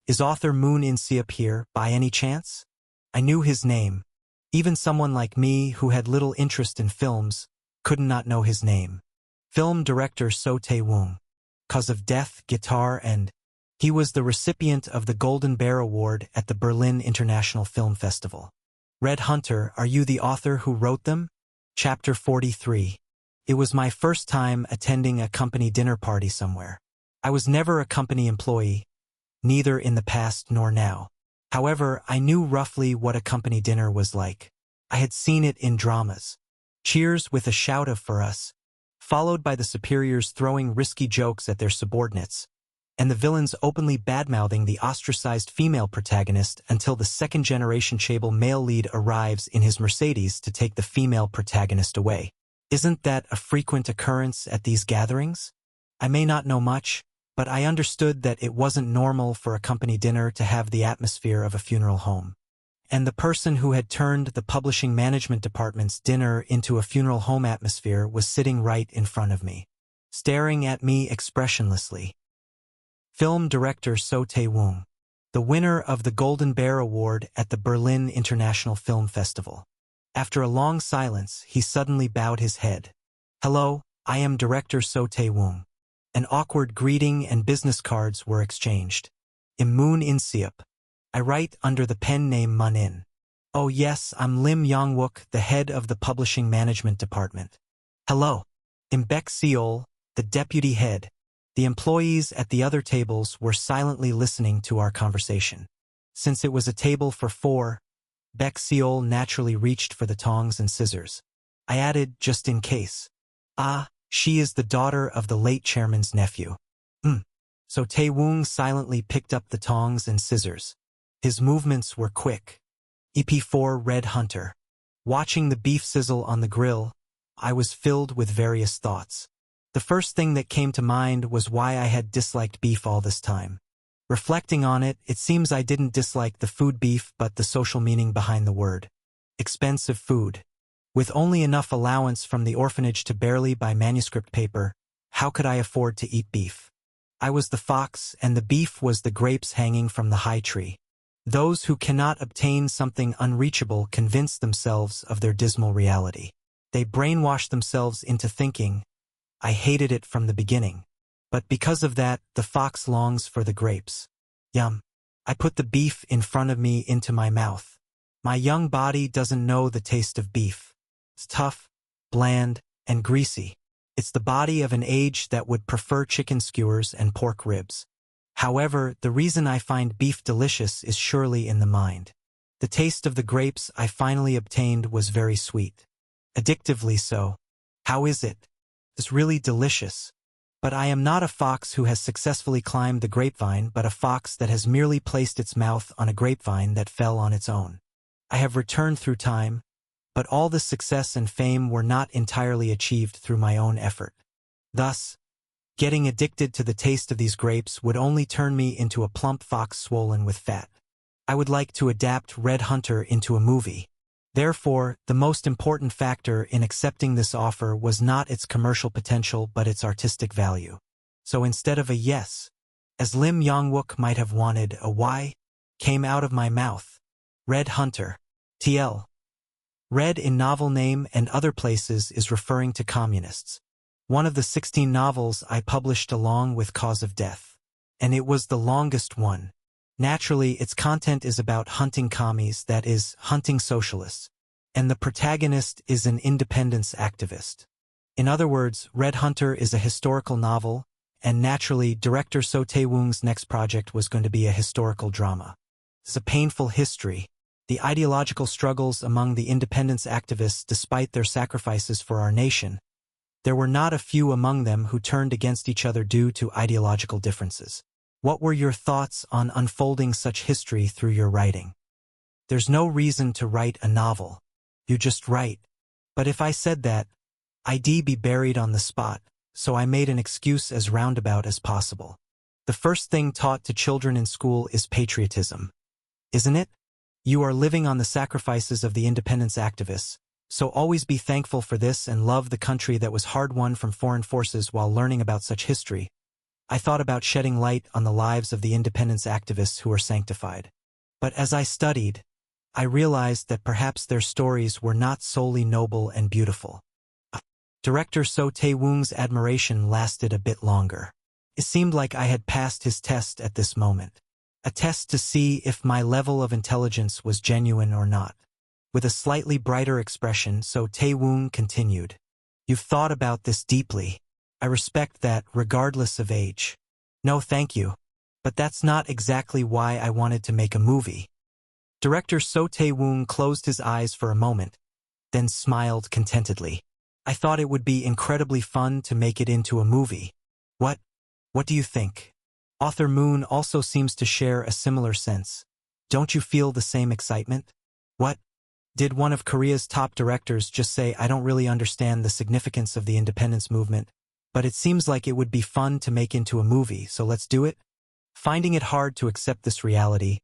Is author Moon In-seop here, by any chance? I knew his name. Even someone like me, who had little interest in films, could not know his name. Film director So Tae-woong. Cause of Death, Guitar, and... He was the recipient of the Golden Bear Award at the Berlin International Film Festival. Red Hunter, are you the author who wrote them? Chapter 43. It was my first time attending a company dinner party somewhere. I was never a company employee, neither in the past nor now. However, I knew roughly what a company dinner was like. I had seen it in dramas. Cheers with a shout of "for us," followed by the superiors throwing risky jokes at their subordinates, and the villains openly badmouthing the ostracized female protagonist until the second-generation chaebol male lead arrives in his Mercedes to take the female protagonist away. Isn't that a frequent occurrence at these gatherings? I may not know much, but I understood that it wasn't normal for a company dinner to have the atmosphere of a funeral home. And the person who had turned the publishing management department's dinner into a funeral home atmosphere was sitting right in front of me, staring at me expressionlessly. Film director So Tae-woong, the winner of the Golden Bear Award at the Berlin International Film Festival. After a long silence, he suddenly bowed his head. Hello, I am director So Tae-woong. An awkward greeting and business cards were exchanged. I'm Moon In-seop. I write under the pen name Moon In. Oh yes, I'm Lim Yong-wook, the head of the publishing management department. Hello. I'm Beck Seol, the deputy head. The employees at the other tables were silently listening to our conversation. Since it was a table for 4, Beck Seol naturally reached for the tongs and scissors. I added, just in case. Ah, she is the daughter of the late chairman's nephew. So Tae-woong silently picked up the tongs and scissors. His movements were quick. EP4 Red Hunter. Watching the beef sizzle on the grill, I was filled with various thoughts. The first thing that came to mind was why I had disliked beef all this time. Reflecting on it, it seems I didn't dislike the food beef but the social meaning behind the word. Expensive food. With only enough allowance from the orphanage to barely buy manuscript paper, how could I afford to eat beef? I was the fox and the beef was the grapes hanging from the high tree. Those who cannot obtain something unreachable convince themselves of their dismal reality. They brainwash themselves into thinking, I hated it from the beginning. But because of that, the fox longs for the grapes. Yum. I put the beef in front of me into my mouth. My young body doesn't know the taste of beef. It's tough, bland, and greasy. It's the body of an age that would prefer chicken skewers and pork ribs. However, the reason I find beef delicious is surely in the mind. The taste of the grapes I finally obtained was very sweet. Addictively so. How is it? It's really delicious. But I am not a fox who has successfully climbed the grapevine, but a fox that has merely placed its mouth on a grapevine that fell on its own. I have returned through time, but all the success and fame were not entirely achieved through my own effort. Thus, getting addicted to the taste of these grapes would only turn me into a plump fox swollen with fat. I would like to adapt Red Hunter into a movie. Therefore, the most important factor in accepting this offer was not its commercial potential but its artistic value. So instead of a yes, as Lim Yong-wook might have wanted, a why came out of my mouth. Red Hunter. TL. Red in novel name and other places is referring to communists. One of the 16 novels I published along with Cause of Death. And it was the longest one. Naturally, its content is about hunting commies, that is, hunting socialists. And the protagonist is an independence activist. In other words, Red Hunter is a historical novel, and naturally, director So Tae-woong's next project was going to be a historical drama. It's a painful history. The ideological struggles among the independence activists despite their sacrifices for our nation. There were not a few among them who turned against each other due to ideological differences. What were your thoughts on unfolding such history through your writing? There's no reason to write a novel. You just write. But if I said that, I'd be buried on the spot, so I made an excuse as roundabout as possible. The first thing taught to children in school is patriotism. Isn't it? You are living on the sacrifices of the independence activists, so always be thankful for this and love the country that was hard-won from foreign forces while learning about such history. I thought about shedding light on the lives of the independence activists who were sanctified. But as I studied, I realized that perhaps their stories were not solely noble and beautiful. Director So Tae-woong's admiration lasted a bit longer. It seemed like I had passed his test at this moment. A test to see if my level of intelligence was genuine or not. With a slightly brighter expression, So Tae-woong continued. You've thought about this deeply. I respect that, regardless of age. No, thank you. But that's not exactly why I wanted to make a movie. Director So Tae-woong closed his eyes for a moment, then smiled contentedly. I thought it would be incredibly fun to make it into a movie. What? What do you think? Author Moon also seems to share a similar sense. Don't you feel the same excitement? What? Did one of Korea's top directors just say, I don't really understand the significance of the independence movement, but it seems like it would be fun to make into a movie, so let's do it? Finding it hard to accept this reality,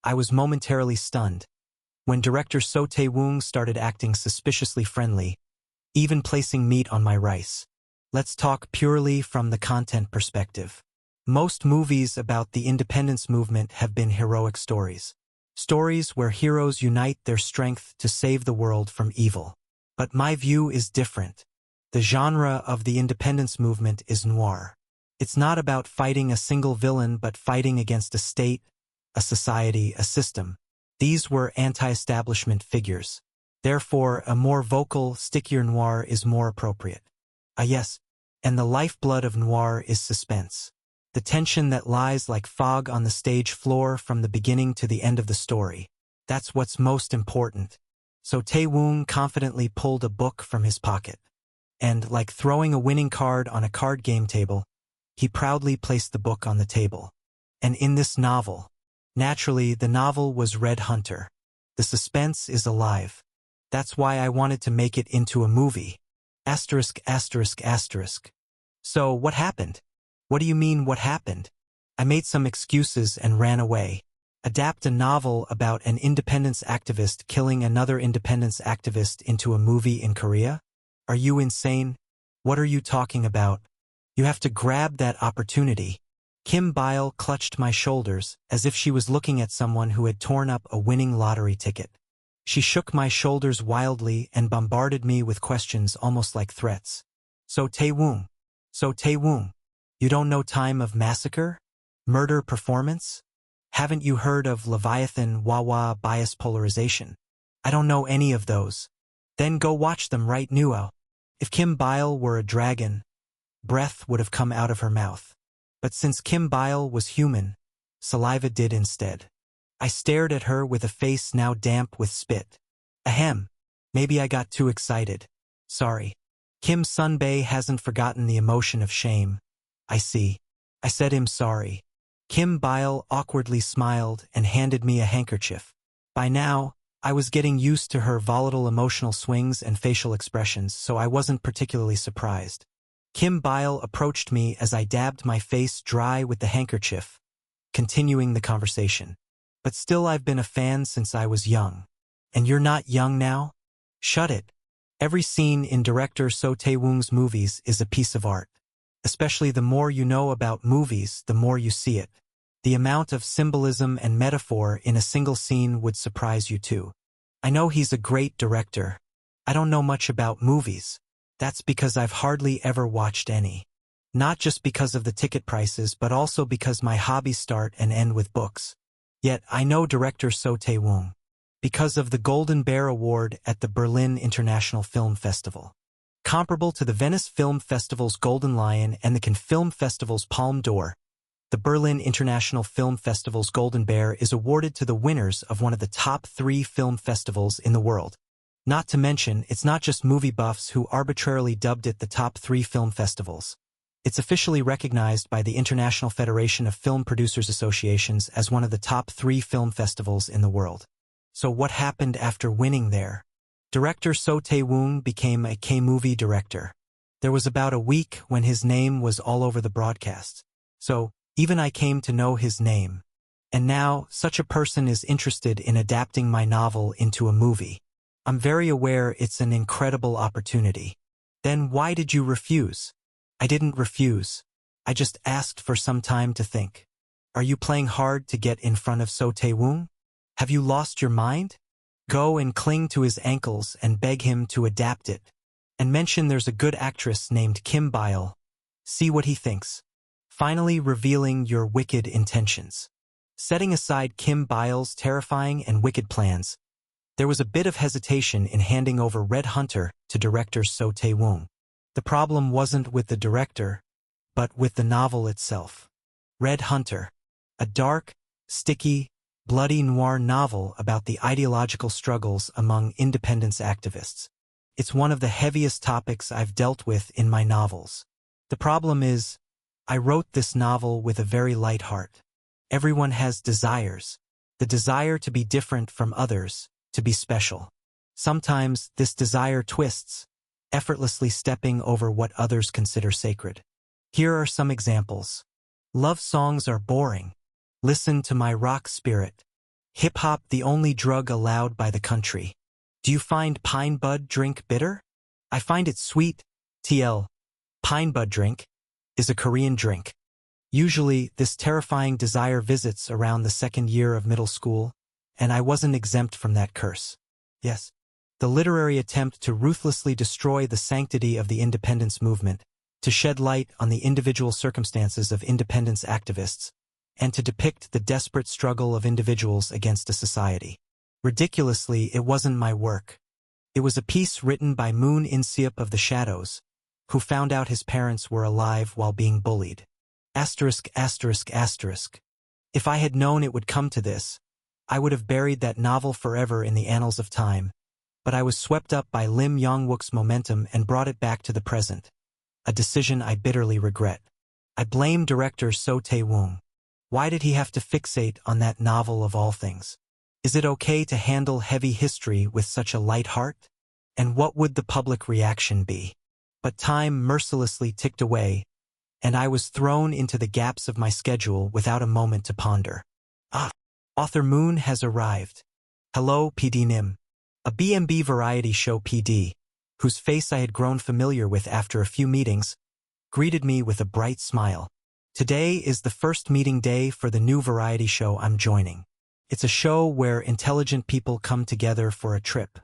I was momentarily stunned. When director So Tae-woong started acting suspiciously friendly, even placing meat on my rice. Let's talk purely from the content perspective. Most movies about the independence movement have been heroic stories. Stories where heroes unite their strength to save the world from evil. But my view is different. The genre of the independence movement is noir. It's not about fighting a single villain but fighting against a state, a society, a system. These were anti-establishment figures. Therefore, a more vocal, stickier noir is more appropriate. Yes, and the lifeblood of noir is suspense. The tension that lies like fog on the stage floor from the beginning to the end of the story. That's what's most important. So Tae-woong confidently pulled a book from his pocket. And, like throwing a winning card on a card game table, he proudly placed the book on the table. And in this novel, naturally, the novel was Red Hunter. The suspense is alive. That's why I wanted to make it into a movie. Asterisk, asterisk, asterisk. So, what happened? What do you mean, what happened? I made some excuses and ran away. Adapt a novel about an independence activist killing another independence activist into a movie in Korea? Are you insane? What are you talking about? You have to grab that opportunity. Kim Bile clutched my shoulders as if she was looking at someone who had torn up a winning lottery ticket. She shook my shoulders wildly and bombarded me with questions almost like threats. So Tae-woong. So Tae-woong. You don't know Time of Massacre? Murder Performance? Haven't you heard of Leviathan Wawa Bias Polarization? I don't know any of those. Then go watch them right now. If Kim Bile were a dragon, breath would have come out of her mouth. But since Kim Bile was human, saliva did instead. I stared at her with a face now damp with spit. Ahem. Maybe I got too excited. Sorry. Kim Sunbae hasn't forgotten the emotion of shame. I see. I said him sorry. Kim Bile awkwardly smiled and handed me a handkerchief. By now, I was getting used to her volatile emotional swings and facial expressions, so I wasn't particularly surprised. Kim Bile approached me as I dabbed my face dry with the handkerchief, continuing the conversation. But still, I've been a fan since I was young. And you're not young now? Shut it. Every scene in director So Tae-woong's movies is a piece of art. Especially the more you know about movies, the more you see it. The amount of symbolism and metaphor in a single scene would surprise you too. I know he's a great director. I don't know much about movies. That's because I've hardly ever watched any. Not just because of the ticket prices, but also because my hobbies start and end with books. Yet I know director So Tae-woong because of the Golden Bear Award at the Berlin International Film Festival. Comparable to the Venice Film Festival's Golden Lion and the Cannes Film Festival's Palme d'Or, the Berlin International Film Festival's Golden Bear is awarded to the winners of one of the top 3 film festivals in the world. Not to mention, it's not just movie buffs who arbitrarily dubbed it the top 3 film festivals. It's officially recognized by the International Federation of Film Producers Associations as one of the top 3 film festivals in the world. So what happened after winning there? Director So Tae-woong became a K-movie director. There was about a week when his name was all over the broadcasts. So, even I came to know his name. And now, such a person is interested in adapting my novel into a movie. I'm very aware it's an incredible opportunity. Then why did you refuse? I didn't refuse. I just asked for some time to think. Are you playing hard to get in front of So Tae-woong? Have you lost your mind? Go and cling to his ankles and beg him to adapt it. And mention there's a good actress named Kim Bile. See what he thinks. Finally revealing your wicked intentions. Setting aside Kim Bile's terrifying and wicked plans, there was a bit of hesitation in handing over Red Hunter to director So Tae-woong. The problem wasn't with the director, but with the novel itself. Red Hunter, a dark, sticky, bloody noir novel about the ideological struggles among independence activists. It's one of the heaviest topics I've dealt with in my novels. The problem is, I wrote this novel with a very light heart. Everyone has desires. The desire to be different from others, to be special. Sometimes this desire twists, effortlessly stepping over what others consider sacred. Here are some examples. Love songs are boring. Listen to my rock spirit. Hip-hop the only drug allowed by the country. Do you find pine bud drink bitter? I find it sweet. TL. Pine bud drink is a Korean drink. Usually, this terrifying desire visits around the 2nd year of middle school, and I wasn't exempt from that curse. Yes. The literary attempt to ruthlessly destroy the sanctity of the independence movement, to shed light on the individual circumstances of independence activists, and to depict the desperate struggle of individuals against a society. Ridiculously, it wasn't my work. It was a piece written by Moon In-seop of the Shadows, who found out his parents were alive while being bullied. Asterisk, asterisk, asterisk. If I had known it would come to this, I would have buried that novel forever in the annals of time, but I was swept up by Lim Yong-wook's momentum and brought it back to the present, a decision I bitterly regret. I blame director So Tae-woong. Why did he have to fixate on that novel of all things? Is it okay to handle heavy history with such a light heart? And what would the public reaction be? But time mercilessly ticked away, and I was thrown into the gaps of my schedule without a moment to ponder. Author Moon has arrived. Hello, PD Nim. A BMB variety show PD, whose face I had grown familiar with after a few meetings, greeted me with a bright smile. Today is the first meeting day for the new variety show I'm joining. It's a show where intelligent people come together for a trip.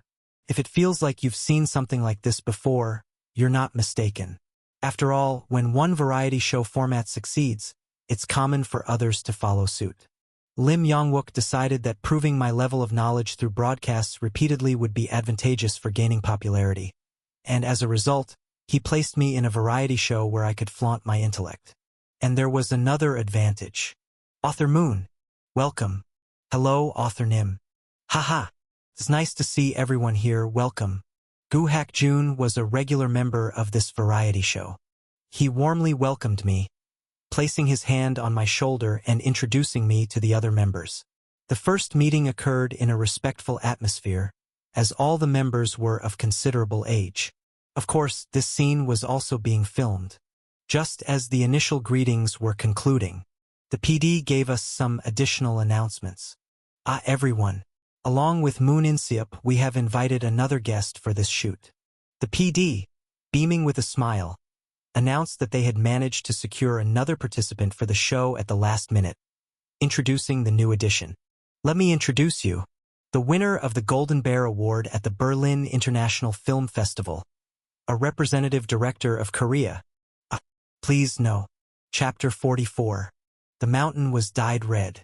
If it feels like you've seen something like this before, you're not mistaken. After all, when one variety show format succeeds, it's common for others to follow suit. Lim Yong-wook decided that proving my level of knowledge through broadcasts repeatedly would be advantageous for gaining popularity. And as a result, he placed me in a variety show where I could flaunt my intellect. And there was another advantage. Author Moon. Welcome. Hello, Author Nim. Haha. It's nice to see everyone here. Welcome. Gu Hak-jun was a regular member of this variety show. He warmly welcomed me, placing his hand on my shoulder and introducing me to the other members. The first meeting occurred in a respectful atmosphere, as all the members were of considerable age. Of course, this scene was also being filmed. Just as the initial greetings were concluding, the PD gave us some additional announcements. Everyone. Along with Moon In-seop, we have invited another guest for this shoot. The PD, beaming with a smile, announced that they had managed to secure another participant for the show at the last minute. Introducing the new addition. Let me introduce you. The winner of the Golden Bear Award at the Berlin International Film Festival. A representative director of Korea. Please no. Chapter 44. The mountain was dyed red.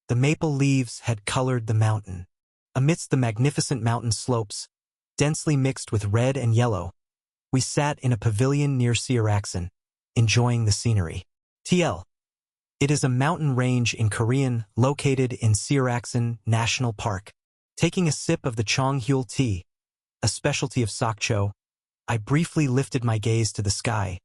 The maple leaves had colored the mountain. Amidst the magnificent mountain slopes, densely mixed with red and yellow, we sat in a pavilion near Seoraksan, enjoying the scenery. TL. It is a mountain range in Korean located in Seoraksan National Park. Taking a sip of the Chonghyul tea, a specialty of Sokcho, I briefly lifted my gaze to the sky,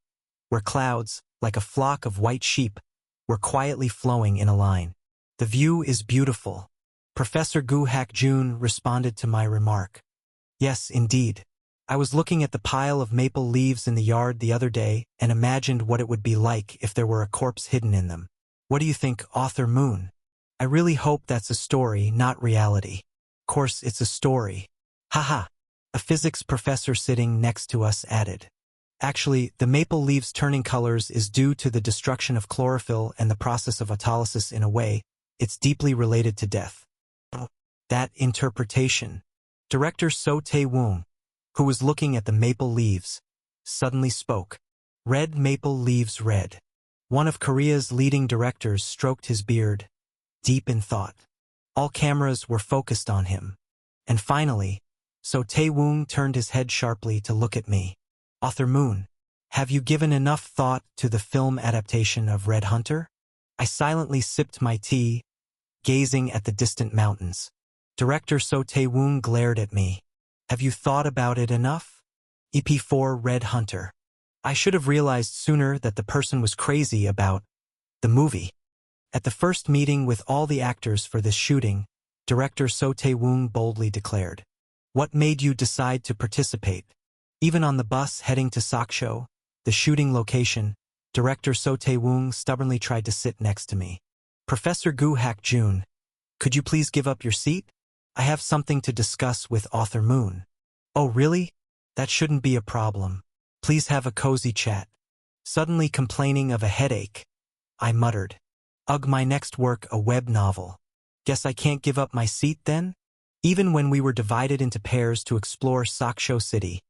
where clouds, like a flock of white sheep, were quietly flowing in a line. The view is beautiful. Professor Gu Hak-jun responded to my remark. Yes, indeed. I was looking at the pile of maple leaves in the yard the other day and imagined what it would be like if there were a corpse hidden in them. What do you think, Author Moon? I really hope that's a story, not reality. Of course, it's a story. Haha. A physics professor sitting next to us added. Actually, the maple leaves turning colors is due to the destruction of chlorophyll and the process of autolysis. In a way, it's deeply related to death. That interpretation. Director So Tae-woong, who was looking at the maple leaves, suddenly spoke. Red maple leaves red. One of Korea's leading directors stroked his beard, deep in thought. All cameras were focused on him. And finally, So Tae-woong turned his head sharply to look at me. Author Moon, have you given enough thought to the film adaptation of Red Hunter? I silently sipped my tea, gazing at the distant mountains. Director So Tae-woong glared at me. Have you thought about it enough? EP4 Red Hunter. I should have realized sooner that the person was crazy about the movie. At the first meeting with all the actors for this shooting, Director So Tae-woong boldly declared, "What made you decide to participate?" Even on the bus heading to Sokcho, the shooting location, Director So Tae-woong stubbornly tried to sit next to me. Professor Gu Hak-jun, could you please give up your seat? I have something to discuss with Author Moon. Oh, really? That shouldn't be a problem. Please have a cozy chat. Suddenly complaining of a headache, I muttered. Ugh, my next work, a web novel. Guess I can't give up my seat then? Even when we were divided into pairs to explore Sokcho City,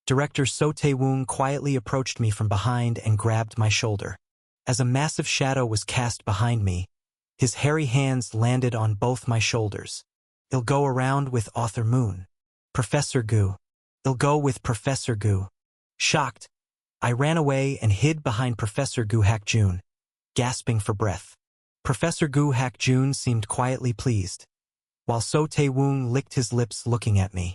Director So Tae-woong quietly approached me from behind and grabbed my shoulder. As a massive shadow was cast behind me, his hairy hands landed on both my shoulders. I'll go around with Author Moon. Professor Gu. I'll go with Professor Gu. Shocked, I ran away and hid behind Professor Gu Hak-jun, gasping for breath. Professor Gu Hak-jun seemed quietly pleased, while So Tae-woong licked his lips looking at me.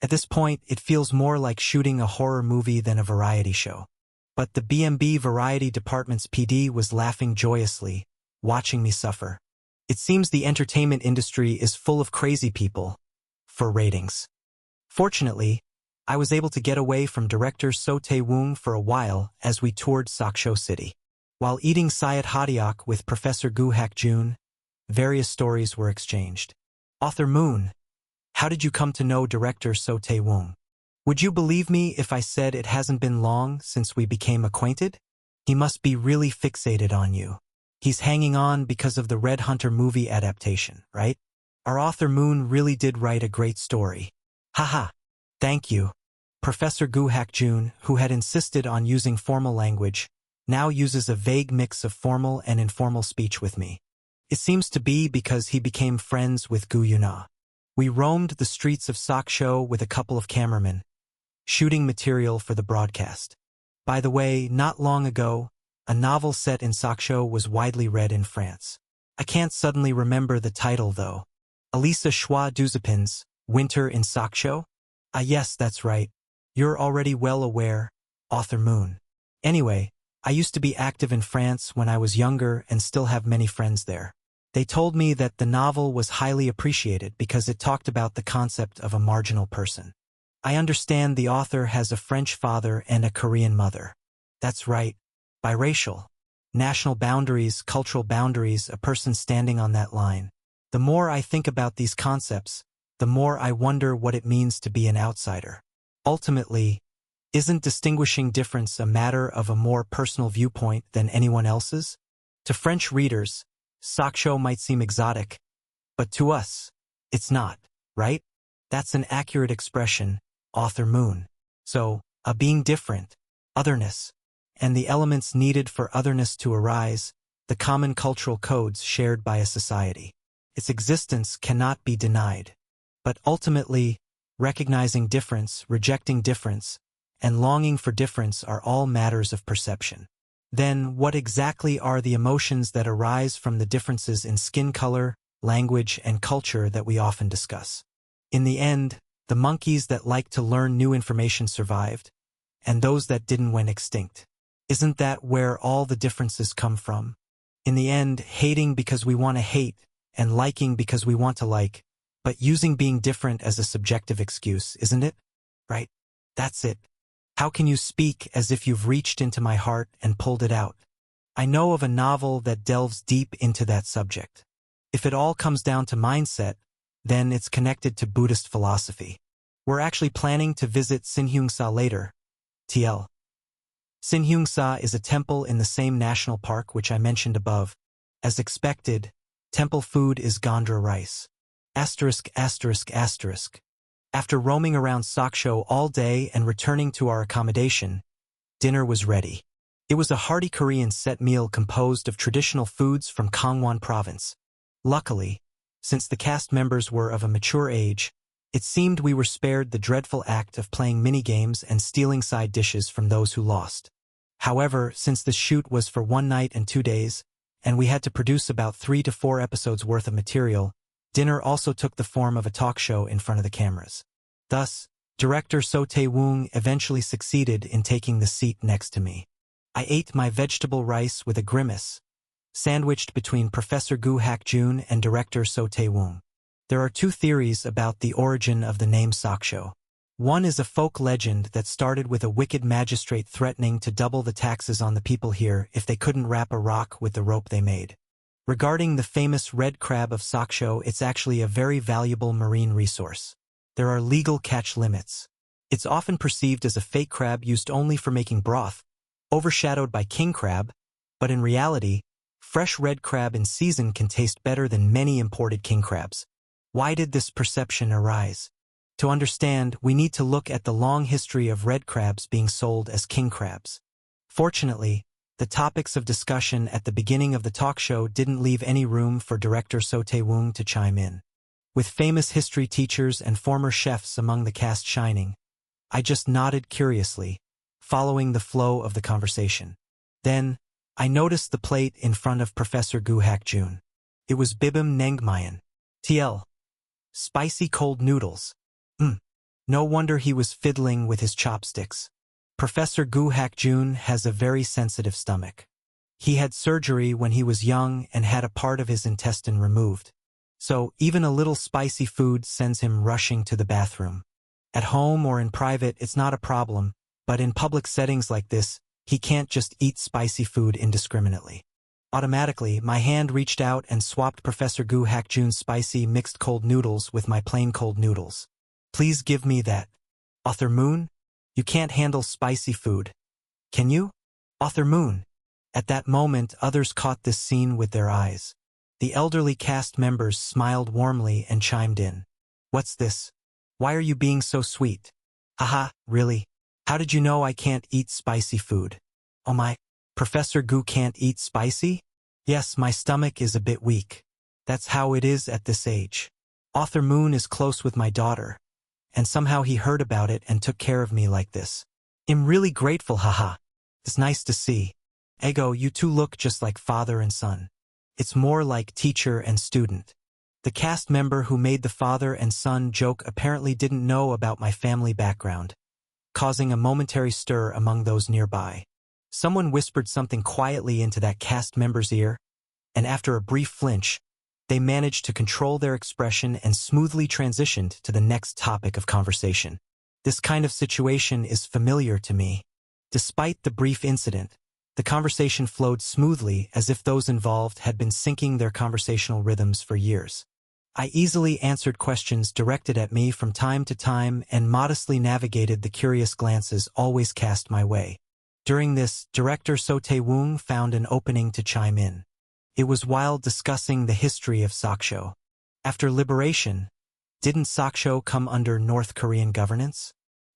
At this point, it feels more like shooting a horror movie than a variety show. But the BMB Variety Department's PD was laughing joyously, watching me suffer. It seems the entertainment industry is full of crazy people for ratings. Fortunately, I was able to get away from Director So Tae-woong for a while as we toured Sokcho City. While eating sayat hotteok with Professor Gu Hak-jun, various stories were exchanged. Author Moon, how did you come to know Director So Tae-woong? Would you believe me if I said it hasn't been long since we became acquainted? He must be really fixated on you. He's hanging on because of the Red Hunter movie adaptation, right? Our author Moon really did write a great story. Haha. Thank you. Professor Gu Hakjun, who had insisted on using formal language, now uses a vague mix of formal and informal speech with me. It seems to be because he became friends with Gu Yuna. We roamed the streets of Saksho with a couple of cameramen, shooting material for the broadcast. By the way, not long ago, a novel set in Saksho was widely read in France. I can't suddenly remember the title though. Elisa Schwa Duzepin's Winter in Saksho? Ah yes, that's right. You're already well aware, author Moon. Anyway, I used to be active in France when I was younger and still have many friends there. They told me that the novel was highly appreciated because it talked about the concept of a marginal person. I understand the author has a French father and a Korean mother. That's right. Biracial. National boundaries, cultural boundaries, a person standing on that line. The more I think about these concepts, the more I wonder what it means to be an outsider. Ultimately, isn't distinguishing difference a matter of a more personal viewpoint than anyone else's? To French readers, Saksho might seem exotic, but to us, it's not, right? That's an accurate expression, author Moon. So, a being different, otherness, and the elements needed for otherness to arise, the common cultural codes shared by a society. Its existence cannot be denied. But ultimately, recognizing difference, rejecting difference, and longing for difference are all matters of perception. Then, what exactly are the emotions that arise from the differences in skin color, language, and culture that we often discuss? In the end, the monkeys that like to learn new information survived, and those that didn't went extinct. Isn't that where all the differences come from? In the end, hating because we want to hate, and liking because we want to like, but using being different as a subjective excuse, isn't it? Right? That's it. How can you speak as if you've reached into my heart and pulled it out? I know of a novel that delves deep into that subject. If it all comes down to mindset, then it's connected to Buddhist philosophy. We're actually planning to visit Sinhyungsa later. TL. Sinhyungsa is a temple in the same national park which I mentioned above. As expected, temple food is Gondra rice. Asterisk, asterisk, asterisk. After roaming around Saksho all day and returning to our accommodation, dinner was ready. It was a hearty Korean set meal composed of traditional foods from Gangwon province. Luckily, since the cast members were of a mature age, it seemed we were spared the dreadful act of playing mini-games and stealing side dishes from those who lost. However, since the shoot was for 1 night and 2 days, and we had to produce about 3 to 4 episodes worth of material, dinner also took the form of a talk show in front of the cameras. Thus, director So Tae-woong eventually succeeded in taking the seat next to me. I ate my vegetable rice with a grimace, sandwiched between Professor Gu Hakjun and director So Tae-woong. There are 2 theories about the origin of the name Saksho. One is a folk legend that started with a wicked magistrate threatening to double the taxes on the people here if they couldn't wrap a rock with the rope they made. Regarding the famous red crab of Saksho, it's actually a very valuable marine resource. There are legal catch limits. It's often perceived as a fake crab used only for making broth, overshadowed by king crab, but in reality, fresh red crab in season can taste better than many imported king crabs. Why did this perception arise? To understand, we need to look at the long history of red crabs being sold as king crabs. Fortunately, the topics of discussion at the beginning of the talk show didn't leave any room for director So Tae-woong to chime in. With famous history teachers and former chefs among the cast shining, I just nodded curiously, following the flow of the conversation. Then, I noticed the plate in front of Professor Gu Hakjun. It was bibim naengmyeon. TL. Spicy cold noodles. No wonder he was fiddling with his chopsticks. Professor Gu Hakjun has a very sensitive stomach. He had surgery when he was young and had a part of his intestine removed. So even a little spicy food sends him rushing to the bathroom. At home or in private, it's not a problem, but in public settings like this, he can't just eat spicy food indiscriminately. Automatically, my hand reached out and swapped Professor Gu Hakjun's spicy mixed cold noodles with my plain cold noodles. Please give me that. Author Moon? You can't handle spicy food. Can you? Author Moon, At that moment, others caught this scene with their eyes. The elderly cast members smiled warmly and chimed in. What's this? Why are you being so sweet? Haha, really? How did you know I can't eat spicy food? Oh my, Professor Gu can't eat spicy? Yes, my stomach is a bit weak. That's how it is at this age. Author Moon is close with my daughter, and somehow he heard about it and took care of me like this. I'm really grateful, haha. It's nice to see. Ego, you two look just like father and son. It's more like teacher and student. The cast member who made the father and son joke apparently didn't know about my family background, causing a momentary stir among those nearby. Someone whispered something quietly into that cast member's ear, and after a brief flinch, they managed to control their expression and smoothly transitioned to the next topic of conversation. This kind of situation is familiar to me. Despite the brief incident, the conversation flowed smoothly as if those involved had been syncing their conversational rhythms for years. I easily answered questions directed at me from time to time and modestly navigated the curious glances always cast my way. During this, director So Tae-woong found an opening to chime in. It was while discussing the history of Saksho. After liberation, didn't Saksho come under North Korean governance?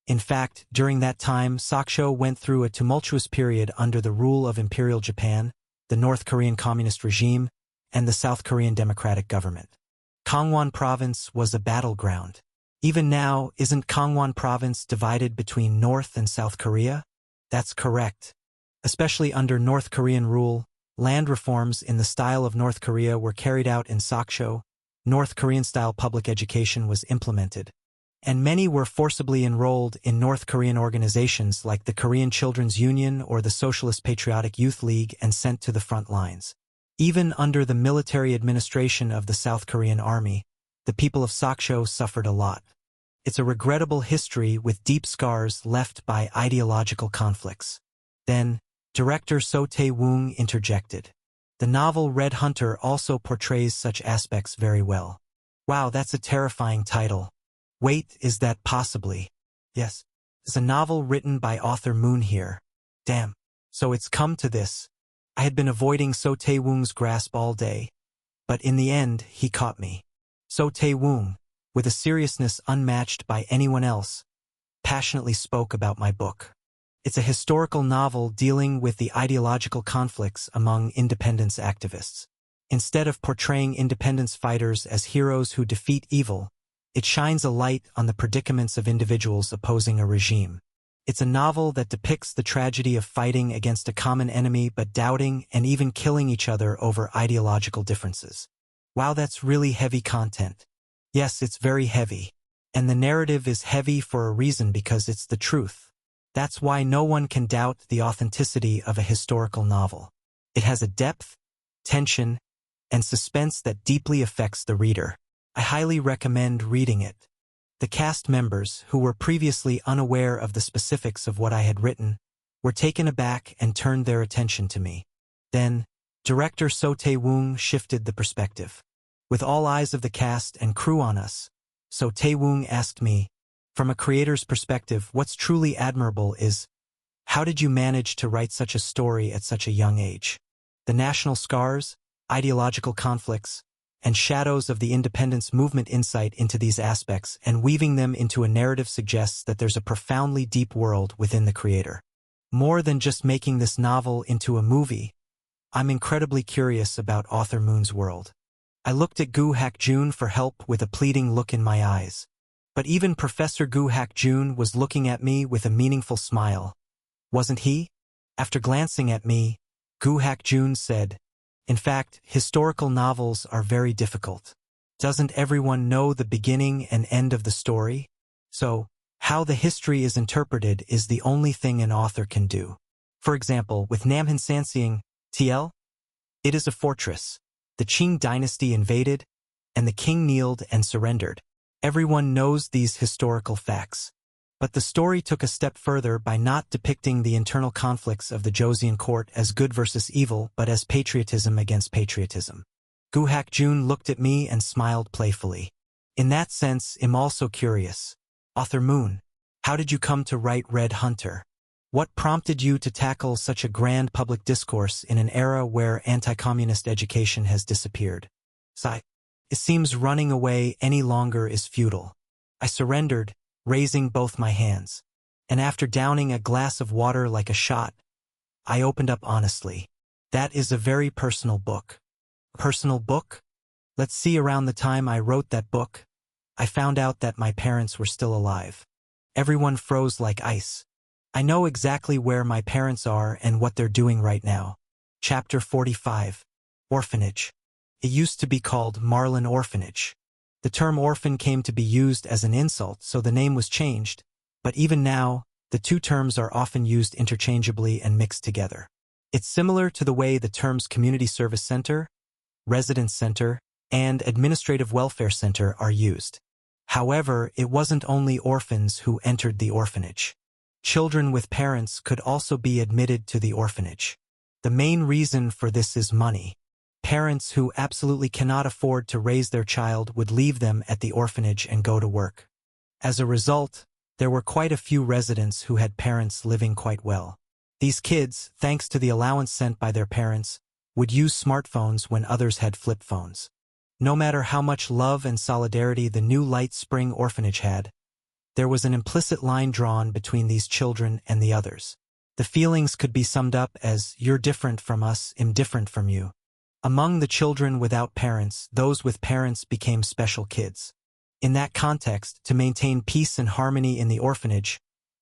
In fact, during that time, Saksho went through a tumultuous period under the rule of Imperial Japan, the North Korean Communist regime, and the South Korean Democratic government. Gangwon Province was a battleground. Even now, isn't Gangwon Province divided between North and South Korea? That's correct. Especially under North Korean rule, land reforms in the style of North Korea were carried out in Saksho. North Korean-style public education was implemented, and many were forcibly enrolled in North Korean organizations like the Korean Children's Union or the Socialist Patriotic Youth League and sent to the front lines. Even under the military administration of the South Korean Army, the people of Saksho suffered a lot. It's a regrettable history with deep scars left by ideological conflicts. Then, director So Tae-woong interjected. The novel Red Hunter also portrays such aspects very well. Wow, that's a terrifying title. Wait, is that possibly? Yes. It's a novel written by author Moon here. Damn. So it's come to this. I had been avoiding So Tae-woong's grasp all day, but in the end, he caught me. So Tae-woong, with a seriousness unmatched by anyone else, passionately spoke about my book. It's a historical novel dealing with the ideological conflicts among independence activists. Instead of portraying independence fighters as heroes who defeat evil, it shines a light on the predicaments of individuals opposing a regime. It's a novel that depicts the tragedy of fighting against a common enemy but doubting and even killing each other over ideological differences. Wow, that's really heavy content. Yes, it's very heavy. And the narrative is heavy for a reason because it's the truth. That's why no one can doubt the authenticity of a historical novel. It has a depth, tension, and suspense that deeply affects the reader. I highly recommend reading it. The cast members, who were previously unaware of the specifics of what I had written, were taken aback and turned their attention to me. Then, director So Tae-woong shifted the perspective. With all eyes of the cast and crew on us, So Tae-woong asked me, from a creator's perspective, what's truly admirable is, how did you manage to write such a story at such a young age? The national scars, ideological conflicts, and shadows of the independence movement insight into these aspects and weaving them into a narrative suggests that there's a profoundly deep world within the creator. More than just making this novel into a movie, I'm incredibly curious about author Moon's world. I looked at Gu Hak-jun for help with a pleading look in my eyes. But even Professor Gu Hak-jun was looking at me with a meaningful smile. Wasn't he? After glancing at me, Gu Hak-jun said, in fact, historical novels are very difficult. Doesn't everyone know the beginning and end of the story? So, how the history is interpreted is the only thing an author can do. For example, with Namhan Sanseong, TL? It is a fortress. The Qing dynasty invaded, and the king kneeled and surrendered. Everyone knows these historical facts. But the story took a step further by not depicting the internal conflicts of the Joseon court as good versus evil but as patriotism against patriotism. Gu Hak-jun looked at me and smiled playfully. In that sense, I'm also curious. Author Moon, how did you come to write Red Hunter? What prompted you to tackle such a grand public discourse in an era where anti-communist education has disappeared? Sigh. It seems running away any longer is futile. I surrendered, raising both my hands. And after downing a glass of water like a shot, I opened up honestly. That is a very personal book. Personal book? Let's see, around the time I wrote that book, I found out that my parents were still alive. Everyone froze like ice. I know exactly where my parents are and what they're doing right now. Chapter 45. Orphanage. It used to be called Marlin Orphanage. The term orphan came to be used as an insult, so the name was changed, but even now, the two terms are often used interchangeably and mixed together. It's similar to the way the terms community service center, residence center, and administrative welfare center are used. However, it wasn't only orphans who entered the orphanage. Children with parents could also be admitted to the orphanage. The main reason for this is money. Parents who absolutely cannot afford to raise their child would leave them at the orphanage and go to work. As a result, there were quite a few residents who had parents living quite well. These kids, thanks to the allowance sent by their parents, would use smartphones when others had flip phones. No matter how much love and solidarity the New Light Spring Orphanage had, there was an implicit line drawn between these children and the others. The feelings could be summed up as, "You're different from us, I'm different from you." Among the children without parents, those with parents became special kids. In that context, to maintain peace and harmony in the orphanage,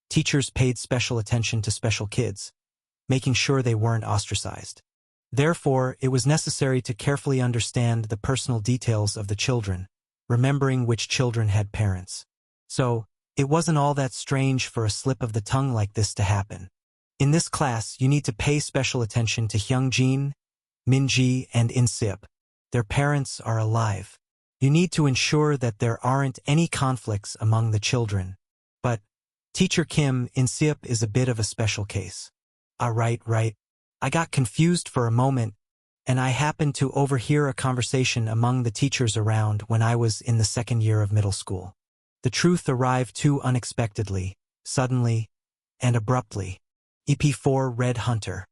teachers paid special attention to special kids, making sure they weren't ostracized. Therefore, it was necessary to carefully understand the personal details of the children, remembering which children had parents. So, it wasn't all that strange for a slip of the tongue like this to happen. In this class, you need to pay special attention to Hyungjin, Minji, and Insip. Their parents are alive. You need to ensure that there aren't any conflicts among the children. But Teacher Kim, Insip is a bit of a special case. Right. I got confused for a moment, and I happened to overhear a conversation among the teachers around when I was in the second year of middle school. The truth arrived too unexpectedly, suddenly, and abruptly. EP4 Red Hunter.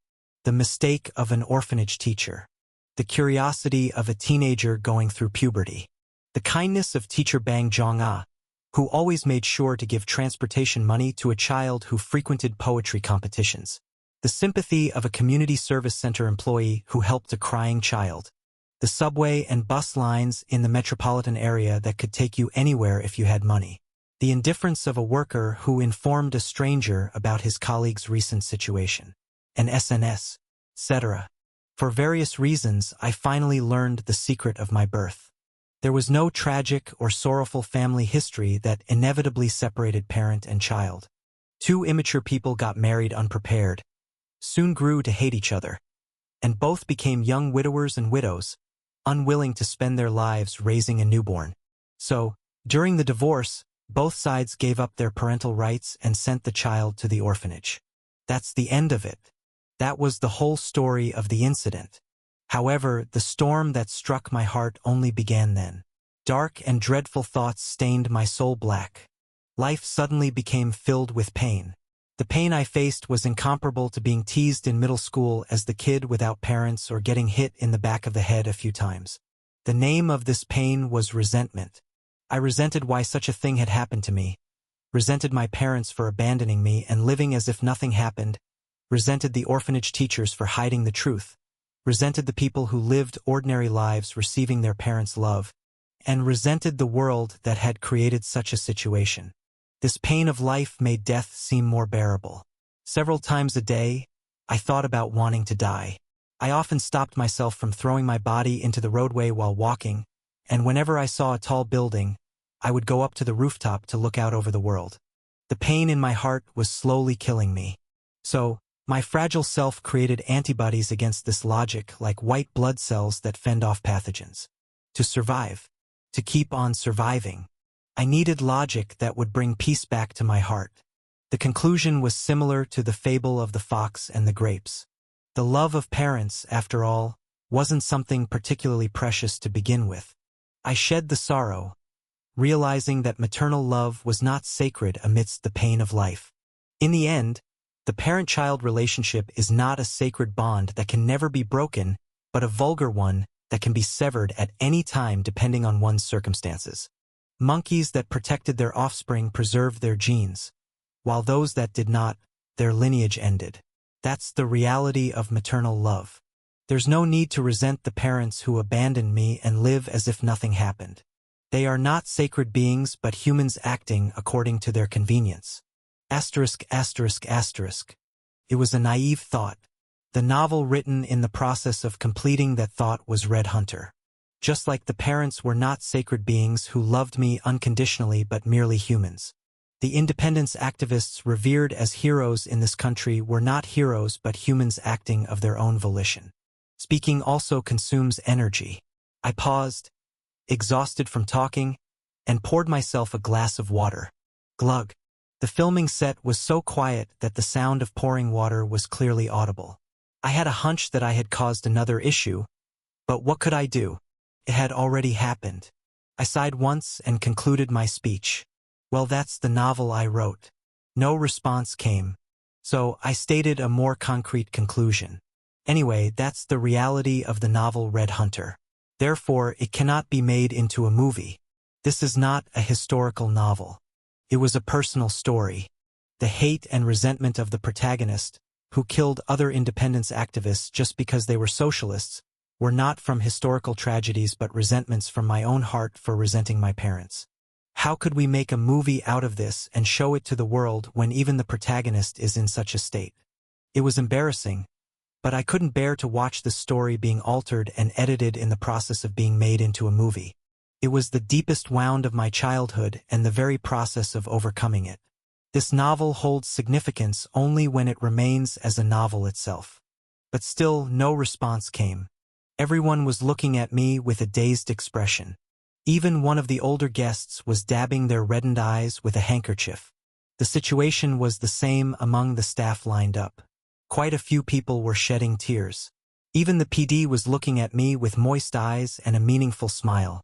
The mistake of an orphanage teacher. The curiosity of a teenager going through puberty. The kindness of teacher Bang Jong-ah, who always made sure to give transportation money to a child who frequented poetry competitions. The sympathy of a community service center employee who helped a crying child. The subway and bus lines in the metropolitan area that could take you anywhere if you had money. The indifference of a worker who informed a stranger about his colleague's recent situation. An SNS, etc. For various reasons, I finally learned the secret of my birth. There was no tragic or sorrowful family history that inevitably separated parent and child. Two immature people got married unprepared, soon grew to hate each other, and both became young widowers and widows, unwilling to spend their lives raising a newborn. So, during the divorce, both sides gave up their parental rights and sent the child to the orphanage. That's the end of it. That was the whole story of the incident. However, the storm that struck my heart only began then. Dark and dreadful thoughts stained my soul black. Life suddenly became filled with pain. The pain I faced was incomparable to being teased in middle school as the kid without parents or getting hit in the back of the head a few times. The name of this pain was resentment. I resented why such a thing had happened to me, resented my parents for abandoning me and living as if nothing happened, resented the orphanage teachers for hiding the truth, resented the people who lived ordinary lives receiving their parents' love, and resented the world that had created such a situation. This pain of life made death seem more bearable. Several times a day, I thought about wanting to die. I often stopped myself from throwing my body into the roadway while walking, and whenever I saw a tall building, I would go up to the rooftop to look out over the world. The pain in my heart was slowly killing me. So, my fragile self created antibodies against this logic like white blood cells that fend off pathogens. To survive, to keep on surviving, I needed logic that would bring peace back to my heart. The conclusion was similar to the fable of the fox and the grapes. The love of parents, after all, wasn't something particularly precious to begin with. I shed the sorrow, realizing that maternal love was not sacred amidst the pain of life. In the end, The parent-child relationship is not a sacred bond that can never be broken, but a vulgar one that can be severed at any time depending on one's circumstances. Monkeys that protected their offspring preserved their genes, while those that did not, their lineage ended. That's the reality of maternal love. There's no need to resent the parents who abandoned me and live as if nothing happened. They are not sacred beings but humans acting according to their convenience. Asterisk, asterisk, asterisk. It was a naive thought. The novel written in the process of completing that thought was Red Hunter. Just like the parents were not sacred beings who loved me unconditionally but merely humans. The independence activists revered as heroes in this country were not heroes but humans acting of their own volition. Speaking also consumes energy. I paused, exhausted from talking, and poured myself a glass of water. Glug. The filming set was so quiet that the sound of pouring water was clearly audible. I had a hunch that I had caused another issue, but what could I do? It had already happened. I sighed once and concluded my speech. Well, that's the novel I wrote. No response came, so I stated a more concrete conclusion. Anyway, that's the reality of the novel Red Hunter. Therefore, it cannot be made into a movie. This is not a historical novel. It was a personal story. The hate and resentment of the protagonist, who killed other independence activists just because they were socialists, were not from historical tragedies but resentments from my own heart for resenting my parents. How could we make a movie out of this and show it to the world when even the protagonist is in such a state? It was embarrassing, but I couldn't bear to watch the story being altered and edited in the process of being made into a movie. It was the deepest wound of my childhood and the very process of overcoming it. This novel holds significance only when it remains as a novel itself. But still, no response came. Everyone was looking at me with a dazed expression. Even one of the older guests was dabbing their reddened eyes with a handkerchief. The situation was the same among the staff lined up. Quite a few people were shedding tears. Even the PD was looking at me with moist eyes and a meaningful smile.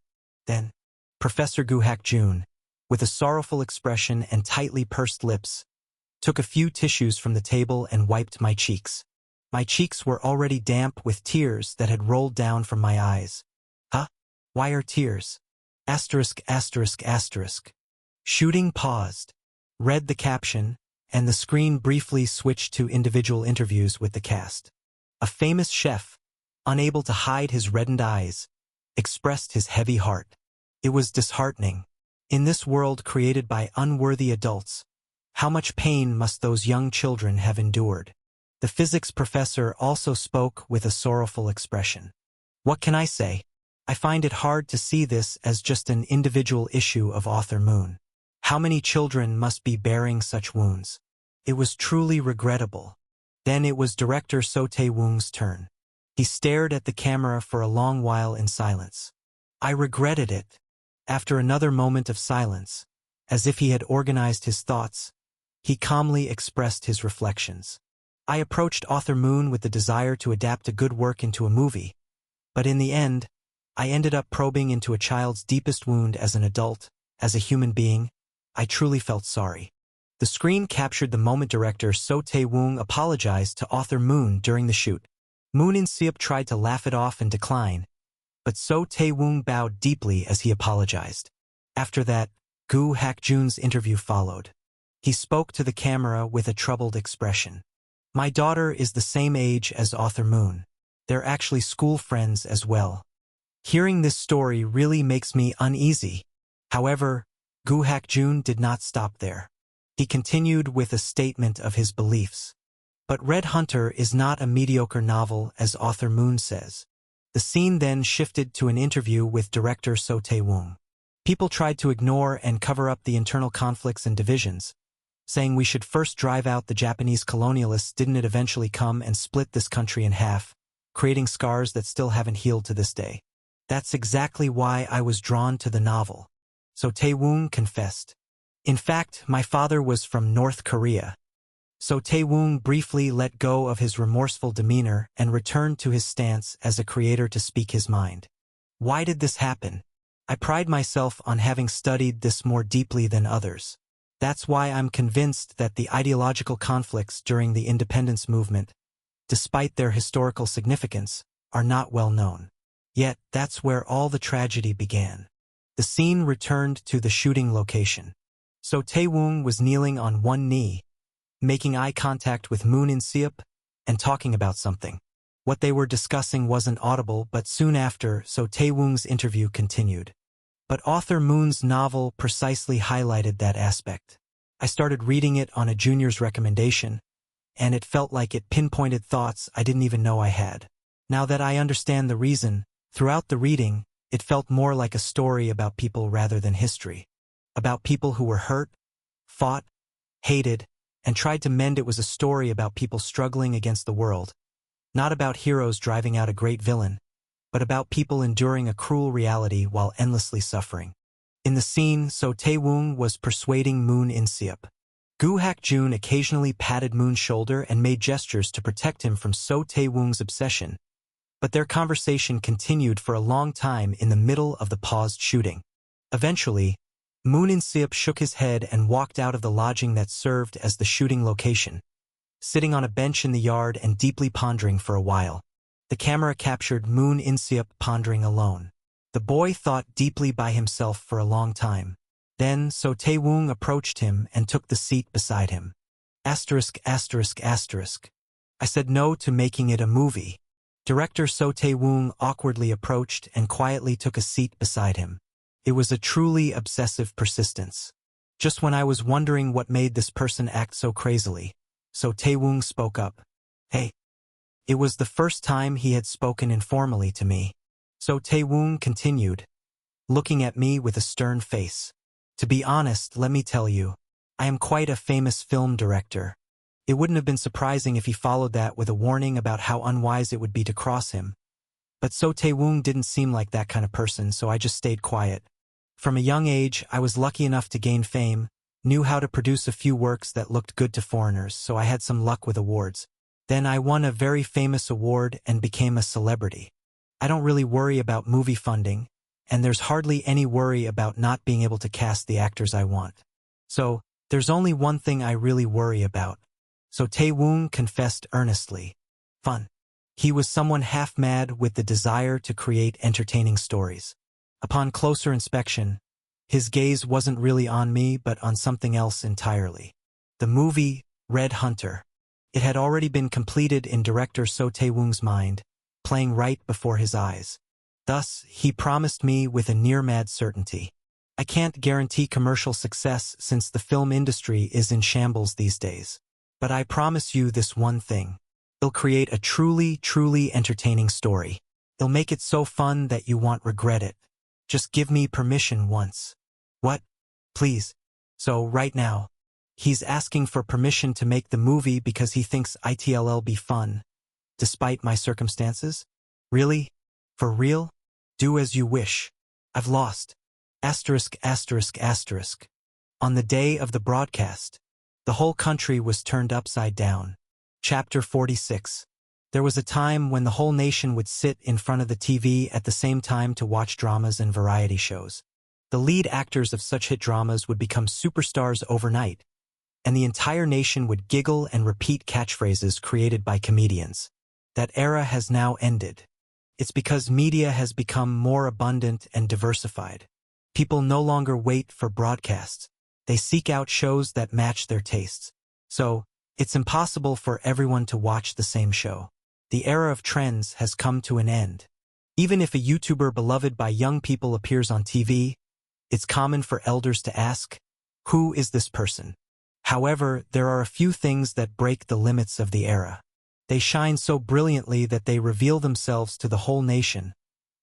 Then, Professor Gu Hak-jun, with a sorrowful expression and tightly pursed lips, took a few tissues from the table and wiped my cheeks. My cheeks were already damp with tears that had rolled down from my eyes. Huh? Why are tears? Asterisk, asterisk, asterisk. Shooting paused, read the caption, and the screen briefly switched to individual interviews with the cast. A famous chef, unable to hide his reddened eyes, expressed his heavy heart. It was disheartening. In this world created by unworthy adults, how much pain must those young children have endured? The physics professor also spoke with a sorrowful expression. What can I say? I find it hard to see this as just an individual issue of Author Moon. How many children must be bearing such wounds? It was truly regrettable. Then it was director So Tae-woong's turn. He stared at the camera for a long while in silence. I regretted it. After another moment of silence, as if he had organized his thoughts, he calmly expressed his reflections. I approached Author Moon with the desire to adapt a good work into a movie, but in the end, I ended up probing into a child's deepest wound as an adult, as a human being. I truly felt sorry. The screen captured the moment director So Tae-woong apologized to Author Moon during the shoot. Moon In-seop tried to laugh it off and decline, but So Tae-woong bowed deeply as he apologized. After that, Gu Hak-jun's interview followed. He spoke to the camera with a troubled expression. My daughter is the same age as Author Moon. They're actually school friends as well. Hearing this story really makes me uneasy. However, Gu Hak-jun did not stop there. He continued with a statement of his beliefs. But Red Hunter is not a mediocre novel, as Author Moon says. The scene then shifted to an interview with director So Tae-woong. People tried to ignore and cover up the internal conflicts and divisions, saying we should first drive out the Japanese colonialists. Didn't it eventually come and split this country in half, creating scars that still haven't healed to this day? That's exactly why I was drawn to the novel. So Tae-woong confessed. In fact, my father was from North Korea. So Tae-woong briefly let go of his remorseful demeanor and returned to his stance as a creator to speak his mind. Why did this happen? I pride myself on having studied this more deeply than others. That's why I'm convinced that the ideological conflicts during the independence movement, despite their historical significance, are not well known. Yet, that's where all the tragedy began. The scene returned to the shooting location. So Tae-woong was kneeling on one knee, making eye contact with Moon In-seop, and talking about something. What they were discussing wasn't audible, but soon after, So Tae-woong's interview continued. But author Moon's novel precisely highlighted that aspect. I started reading it on a junior's recommendation, and it felt like it pinpointed thoughts I didn't even know I had. Now that I understand the reason, throughout the reading, it felt more like a story about people rather than history. About people who were hurt, fought, hated, and tried to mend. It was a story about people struggling against the world. Not about heroes driving out a great villain, but about people enduring a cruel reality while endlessly suffering. In the scene, So Tae-woong was persuading Moon In-seop. Goo Hak-joon occasionally patted Moon's shoulder and made gestures to protect him from So Tae-woong's obsession. But their conversation continued for a long time in the middle of the paused shooting. Eventually, Moon In-seop shook his head and walked out of the lodging that served as the shooting location, sitting on a bench in the yard and deeply pondering for a while. The camera captured Moon In-seop pondering alone. The boy thought deeply by himself for a long time. Then So Tae-woong approached him and took the seat beside him. I said no to making it a movie. Director So Tae-woong awkwardly approached and quietly took a seat beside him. It was a truly obsessive persistence. Just when I was wondering what made this person act so crazily, So Tae-woong spoke up. Hey. It was the first time he had spoken informally to me. So Tae-woong continued, looking at me with a stern face. To be honest, let me tell you, I am quite a famous film director. It wouldn't have been surprising if he followed that with a warning about how unwise it would be to cross him. But So Tae-woong didn't seem like that kind of person, so I just stayed quiet. From a young age, I was lucky enough to gain fame, knew how to produce a few works that looked good to foreigners, so I had some luck with awards. Then I won a very famous award and became a celebrity. I don't really worry about movie funding, and there's hardly any worry about not being able to cast the actors I want. So, there's only one thing I really worry about. So Tae-woong confessed earnestly. Fun. He was someone half mad with the desire to create entertaining stories. Upon closer inspection, his gaze wasn't really on me but on something else entirely. The movie, Red Hunter. It had already been completed in director So Tae-woong's mind, playing right before his eyes. Thus, he promised me with a near-mad certainty. I can't guarantee commercial success since the film industry is in shambles these days. But I promise you this one thing. It'll create a truly, truly entertaining story. It'll make it so fun that you won't regret it. Just give me permission once. What? Please. So, right now, he's asking for permission to make the movie because he thinks it'll be fun. Despite my circumstances? Really? For real? Do as you wish. I've lost. On the day of the broadcast, the whole country was turned upside down. Chapter 46. There was a time when the whole nation would sit in front of the TV at the same time to watch dramas and variety shows. The lead actors of such hit dramas would become superstars overnight, and the entire nation would giggle and repeat catchphrases created by comedians. That era has now ended. It's because media has become more abundant and diversified. People no longer wait for broadcasts. They seek out shows that match their tastes. So, it's impossible for everyone to watch the same show. The era of trends has come to an end. Even if a YouTuber beloved by young people appears on TV, it's common for elders to ask, who is this person? However, there are a few things that break the limits of the era. They shine so brilliantly that they reveal themselves to the whole nation,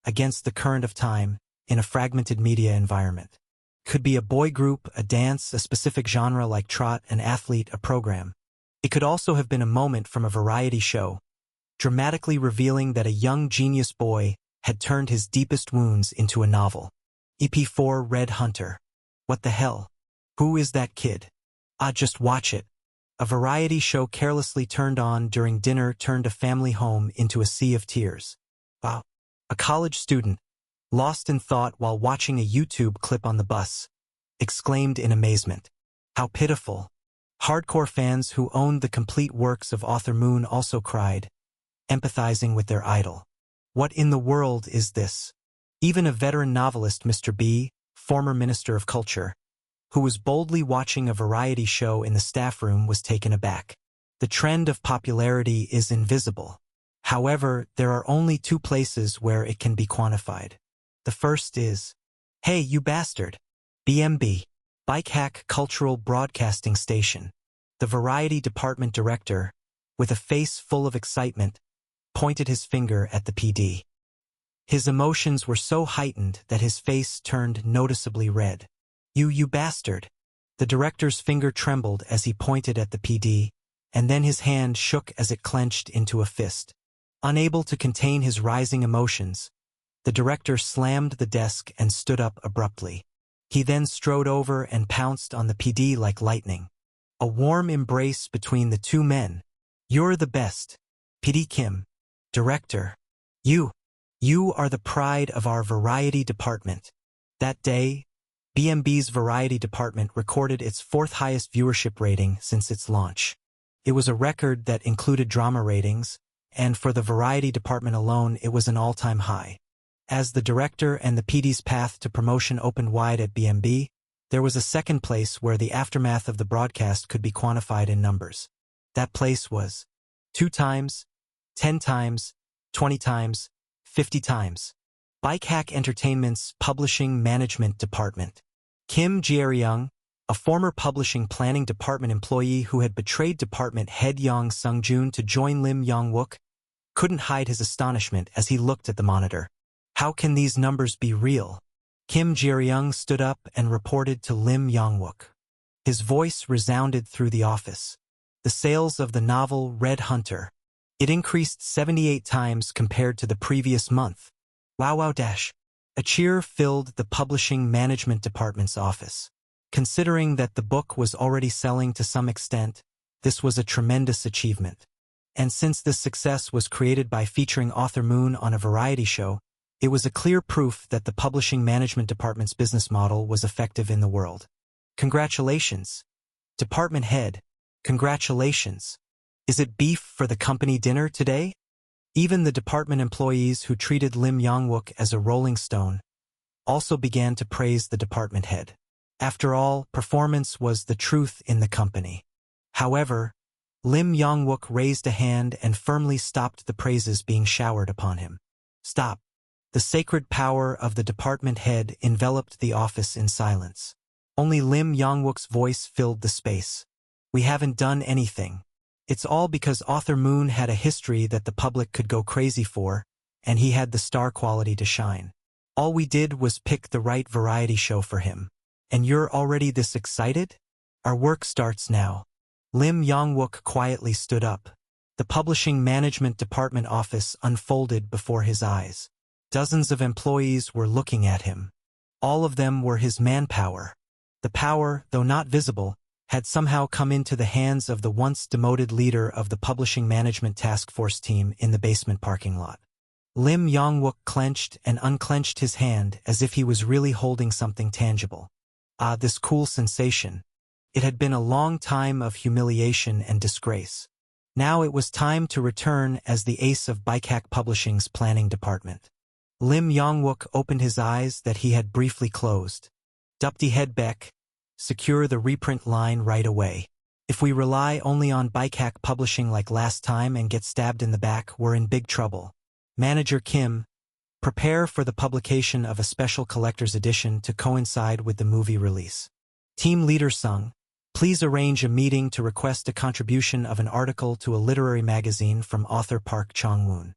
against the current of time, in a fragmented media environment. Could be a boy group, a dance, a specific genre like trot, an athlete, a program. It could also have been a moment from a variety show, dramatically revealing that a young genius boy had turned his deepest wounds into a novel. EP4 Red Hunter. What the hell? Who is that kid? Just watch it. A variety show carelessly turned on during dinner turned a family home into a sea of tears. Wow. A college student, lost in thought while watching a YouTube clip on the bus, exclaimed in amazement. How pitiful. Hardcore fans who owned the complete works of Author Moon also cried, empathizing with their idol. What in the world is this? Even a veteran novelist, Mr. B, former Minister of Culture, who was boldly watching a variety show in the staff room, was taken aback. The trend of popularity is invisible. However, there are only two places where it can be quantified. The first is, "Hey, you bastard!" BMB, Bike Hack Cultural Broadcasting Station. The variety department director, with a face full of excitement, pointed his finger at the PD. His emotions were so heightened that his face turned noticeably red. You bastard!" The director's finger trembled as he pointed at the PD, and then his hand shook as it clenched into a fist. Unable to contain his rising emotions, the director slammed the desk and stood up abruptly. He then strode over and pounced on the PD like lightning. A warm embrace between the two men. "You're the best, PD Kim. Director. You are the pride of our variety department." That day, BMB's variety department recorded its fourth highest viewership rating since its launch. It was a record that included drama ratings, and for the variety department alone, it was an all-time high. As the director and the PD's path to promotion opened wide at BMB, there was a second place where the aftermath of the broadcast could be quantified in numbers. That place was 2 times, 10 times, 20 times, 50 times. Bike Hack Entertainment's Publishing Management Department. Kim Jae-ryung, a former publishing planning department employee who had betrayed department head Yang Sung-jun to join Lim Yong-wook, couldn't hide his astonishment as he looked at the monitor. How can these numbers be real? Kim Jae-ryung stood up and reported to Lim Yong-wook. His voice resounded through the office. The sales of the novel Red Hunter. It increased 78 times compared to the previous month. Wow. A cheer filled the publishing management department's office. Considering that the book was already selling to some extent, this was a tremendous achievement. And since this success was created by featuring Author Moon on a variety show, it was a clear proof that the publishing management department's business model was effective in the world. Congratulations, department head. Congratulations. Is it beef for the company dinner today? Even the department employees who treated Lim Yong-wook as a rolling stone also began to praise the department head. After all, performance was the truth in the company. However, Lim Yong-wook raised a hand and firmly stopped the praises being showered upon him. Stop. The sacred power of the department head enveloped the office in silence. Only Lim Yong-wook's voice filled the space. We haven't done anything. It's all because Author Moon had a history that the public could go crazy for, and he had the star quality to shine. All we did was pick the right variety show for him. And you're already this excited? Our work starts now. Lim Yong-wook quietly stood up. The publishing management department office unfolded before his eyes. Dozens of employees were looking at him. All of them were his manpower. The power, though not visible, had somehow come into the hands of the once demoted leader of the publishing management task force team in the basement parking lot. Lim Yong-wook clenched and unclenched his hand as if he was really holding something tangible. Ah, this cool sensation. It had been a long time of humiliation and disgrace. Now it was time to return as the ace of Bike Hack Publishing's planning department. Lim Yong-wook opened his eyes that he had briefly closed. Dupty head Beck, secure the reprint line right away. If we rely only on Bike Hack Publishing like last time and get stabbed in the back, we're in big trouble. Manager Kim, prepare for the publication of a special collector's edition to coincide with the movie release. Team Leader Sung, please arrange a meeting to request a contribution of an article to a literary magazine from author Park Chong-woon.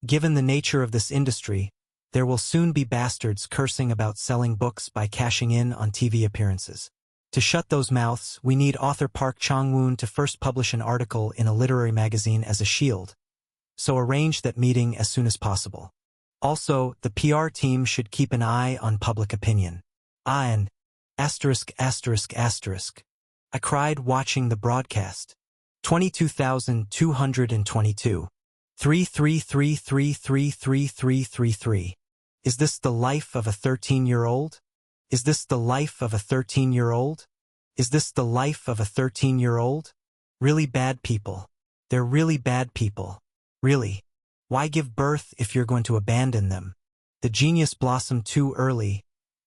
Given the nature of this industry, there will soon be bastards cursing about selling books by cashing in on TV appearances. To shut those mouths, we need author Park Chong-woon to first publish an article in a literary magazine as a shield. So arrange that meeting as soon as possible. Also, the PR team should keep an eye on public opinion. And I cried watching the broadcast. 22,222. 333333333. Is this the life of a 13-year-old? Is this the life of a 13-year-old? Is this the life of a 13-year-old? Really bad people. They're really bad people. Really. Why give birth if you're going to abandon them? The genius blossomed too early,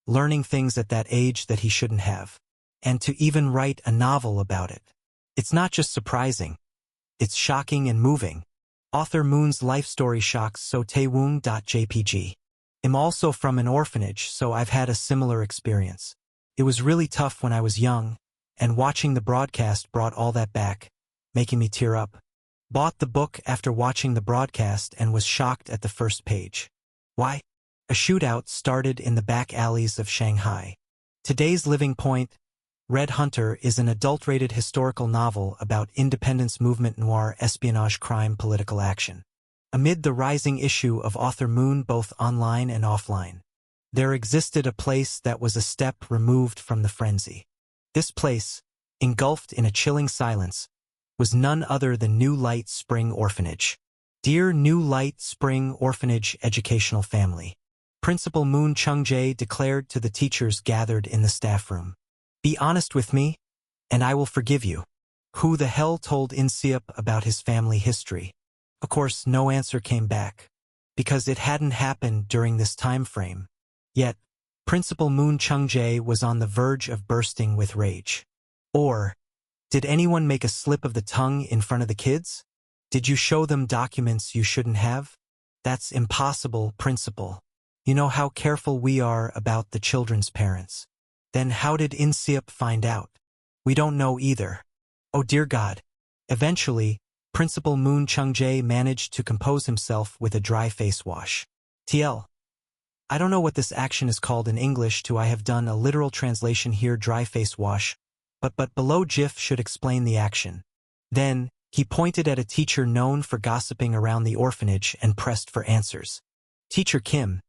learning things at that age that he shouldn't have. And to even write a novel about it. It's not just surprising. It's shocking and moving. Author Moon's life story shocks so Taewon.jpg. I'm also from an orphanage, so I've had a similar experience. It was really tough when I was young, and watching the broadcast brought all that back, making me tear up. Bought the book after watching the broadcast and was shocked at the first page. Why? A shootout started in the back alleys of Shanghai. Today's Living Point, Red Hunter is an adult-rated historical novel about independence movement noir espionage crime political action. Amid the rising issue of author Moon both online and offline, there existed a place that was a step removed from the frenzy. This place, engulfed in a chilling silence, was none other than New Light Spring Orphanage. Dear New Light Spring Orphanage educational family, Principal Moon Chung-jae declared to the teachers gathered in the staff room. Be honest with me, and I will forgive you. Who the hell told In-seop about his family history? Of course, no answer came back, because it hadn't happened during this time frame. Yet, Principal Moon Chung-jae was on the verge of bursting with rage. Or, did anyone make a slip of the tongue in front of the kids? Did you show them documents you shouldn't have? That's impossible, Principal. You know how careful we are about the children's parents. Then how did In-seop find out? We don't know either. Oh dear God. Eventually, Principal Moon Chung-jae managed to compose himself with a dry face wash. TL. I don't know what this action is called in English I have done a literal translation here dry face wash, but below GIF should explain the action. Then, he pointed at a teacher known for gossiping around the orphanage and pressed for answers. Teacher Kim,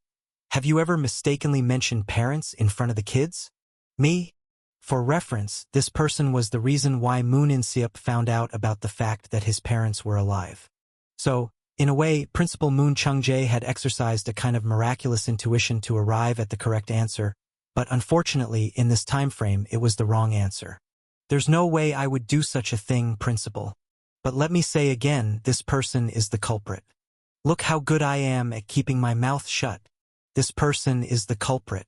have you ever mistakenly mentioned parents in front of the kids? Me? For reference, this person was the reason why Moon In-seop found out about the fact that his parents were alive. So, in a way, Principal Moon Chung-jae had exercised a kind of miraculous intuition to arrive at the correct answer, but unfortunately, in this time frame, it was the wrong answer. There's no way I would do such a thing, Principal. But let me say again, this person is the culprit. Look how good I am at keeping my mouth shut. This person is the culprit.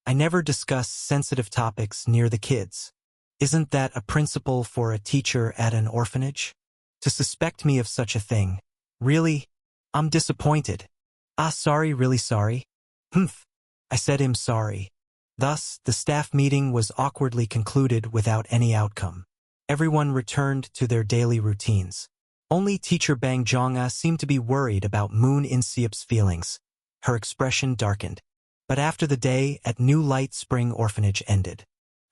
I never discuss sensitive topics near the kids. Isn't that a principle for a teacher at an orphanage? To suspect me of such a thing. Really? I'm disappointed. Sorry, really sorry. Humph. I said I'm sorry. Thus, the staff meeting was awkwardly concluded without any outcome. Everyone returned to their daily routines. Only teacher Bang Jong-ah seemed to be worried about Moon In-seop's feelings. Her expression darkened. But after the day at New Light Spring Orphanage ended.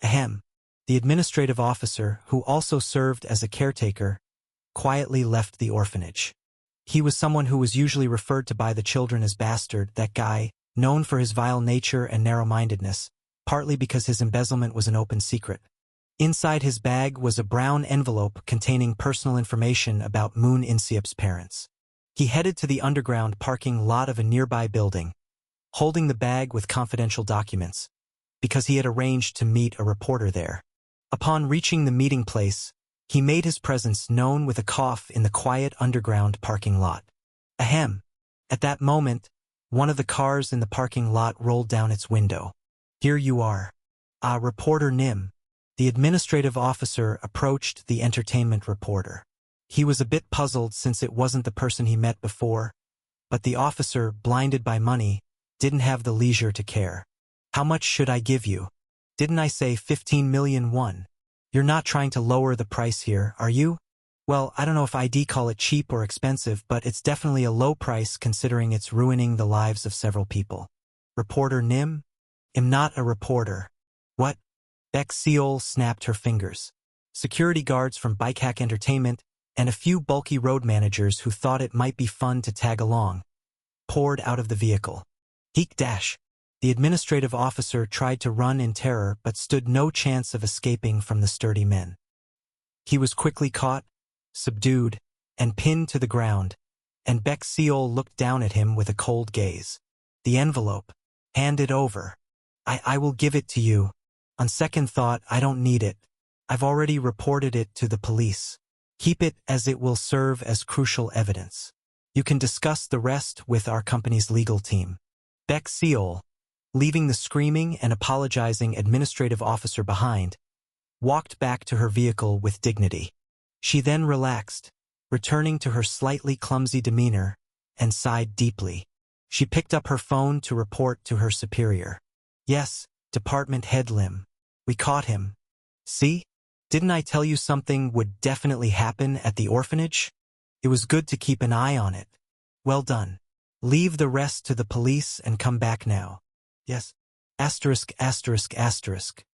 Ahem. The administrative officer, who also served as a caretaker, quietly left the orphanage. He was someone who was usually referred to by the children as Bastard, that guy, known for his vile nature and narrow-mindedness, partly because his embezzlement was an open secret. Inside his bag was a brown envelope containing personal information about Moon In-seop's parents. He headed to the underground parking lot of a nearby building, holding the bag with confidential documents, because he had arranged to meet a reporter there. Upon reaching the meeting place, he made his presence known with a cough in the quiet underground parking lot. Ahem. At that moment, one of the cars in the parking lot rolled down its window. Here you are. Reporter Nim. The administrative officer approached the entertainment reporter. He was a bit puzzled since it wasn't the person he met before, but the officer, blinded by money, didn't have the leisure to care. How much should I give you? Didn't I say 15 million won? You're not trying to lower the price here, are you? Well, I don't know if I'd call it cheap or expensive, but it's definitely a low price considering it's ruining the lives of several people. Reporter Nim? I'm not a reporter. What? Baek Seol snapped her fingers. Security guards from Bikehack Entertainment and a few bulky road managers who thought it might be fun to tag along poured out of the vehicle. Heek dash. The administrative officer tried to run in terror but stood no chance of escaping from the sturdy men. He was quickly caught, subdued, and pinned to the ground, and Baek Seol looked down at him with a cold gaze. The envelope. Hand it over. I will give it to you. On second thought, I don't need it. I've already reported it to the police. Keep it as it will serve as crucial evidence. You can discuss the rest with our company's legal team. Baek Seol, leaving the screaming and apologizing administrative officer behind, walked back to her vehicle with dignity. She then relaxed, returning to her slightly clumsy demeanor, and sighed deeply. She picked up her phone to report to her superior. Yes, Department Head Lim. We caught him. See? Didn't I tell you something would definitely happen at the orphanage? It was good to keep an eye on it. Well done. Leave the rest to the police and come back now. Yes. Asterisk, asterisk, asterisk.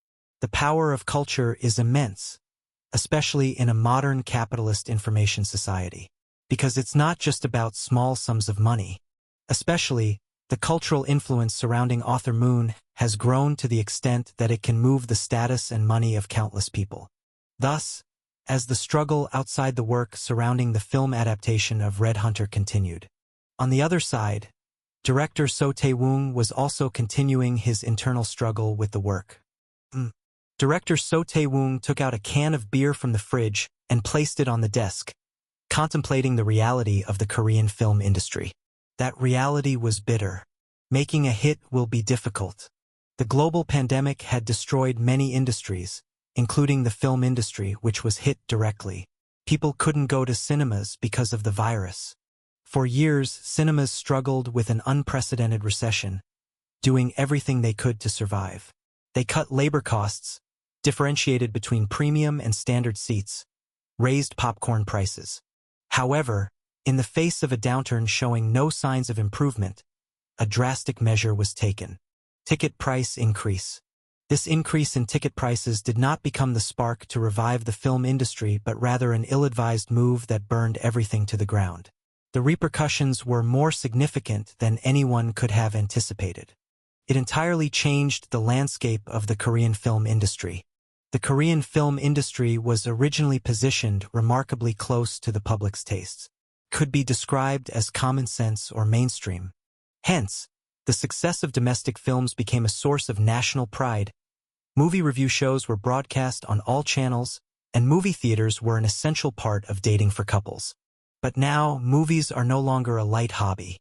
The power of culture is immense, especially in a modern capitalist information society, because it's not just about small sums of money. Especially, the cultural influence surrounding Author Moon has grown to the extent that it can move the status and money of countless people. Thus, as the struggle outside the work surrounding the film adaptation of Red Hunter continued. On the other side, director So Tae-woong was also continuing his internal struggle with the work. Director So Tae-woong took out a can of beer from the fridge and placed it on the desk, contemplating the reality of the Korean film industry. That reality was bitter. Making a hit will be difficult. The global pandemic had destroyed many industries, including the film industry, which was hit directly. People couldn't go to cinemas because of the virus. For years, cinemas struggled with an unprecedented recession, doing everything they could to survive. They cut labor costs, differentiated between premium and standard seats, raised popcorn prices. However, in the face of a downturn showing no signs of improvement, a drastic measure was taken. Ticket price increase. This increase in ticket prices did not become the spark to revive the film industry, but rather an ill-advised move that burned everything to the ground. The repercussions were more significant than anyone could have anticipated. It entirely changed the landscape of the Korean film industry. The Korean film industry was originally positioned remarkably close to the public's tastes. Could be described as common sense or mainstream. Hence, the success of domestic films became a source of national pride. Movie review shows were broadcast on all channels, and movie theaters were an essential part of dating for couples. But now, movies are no longer a light hobby.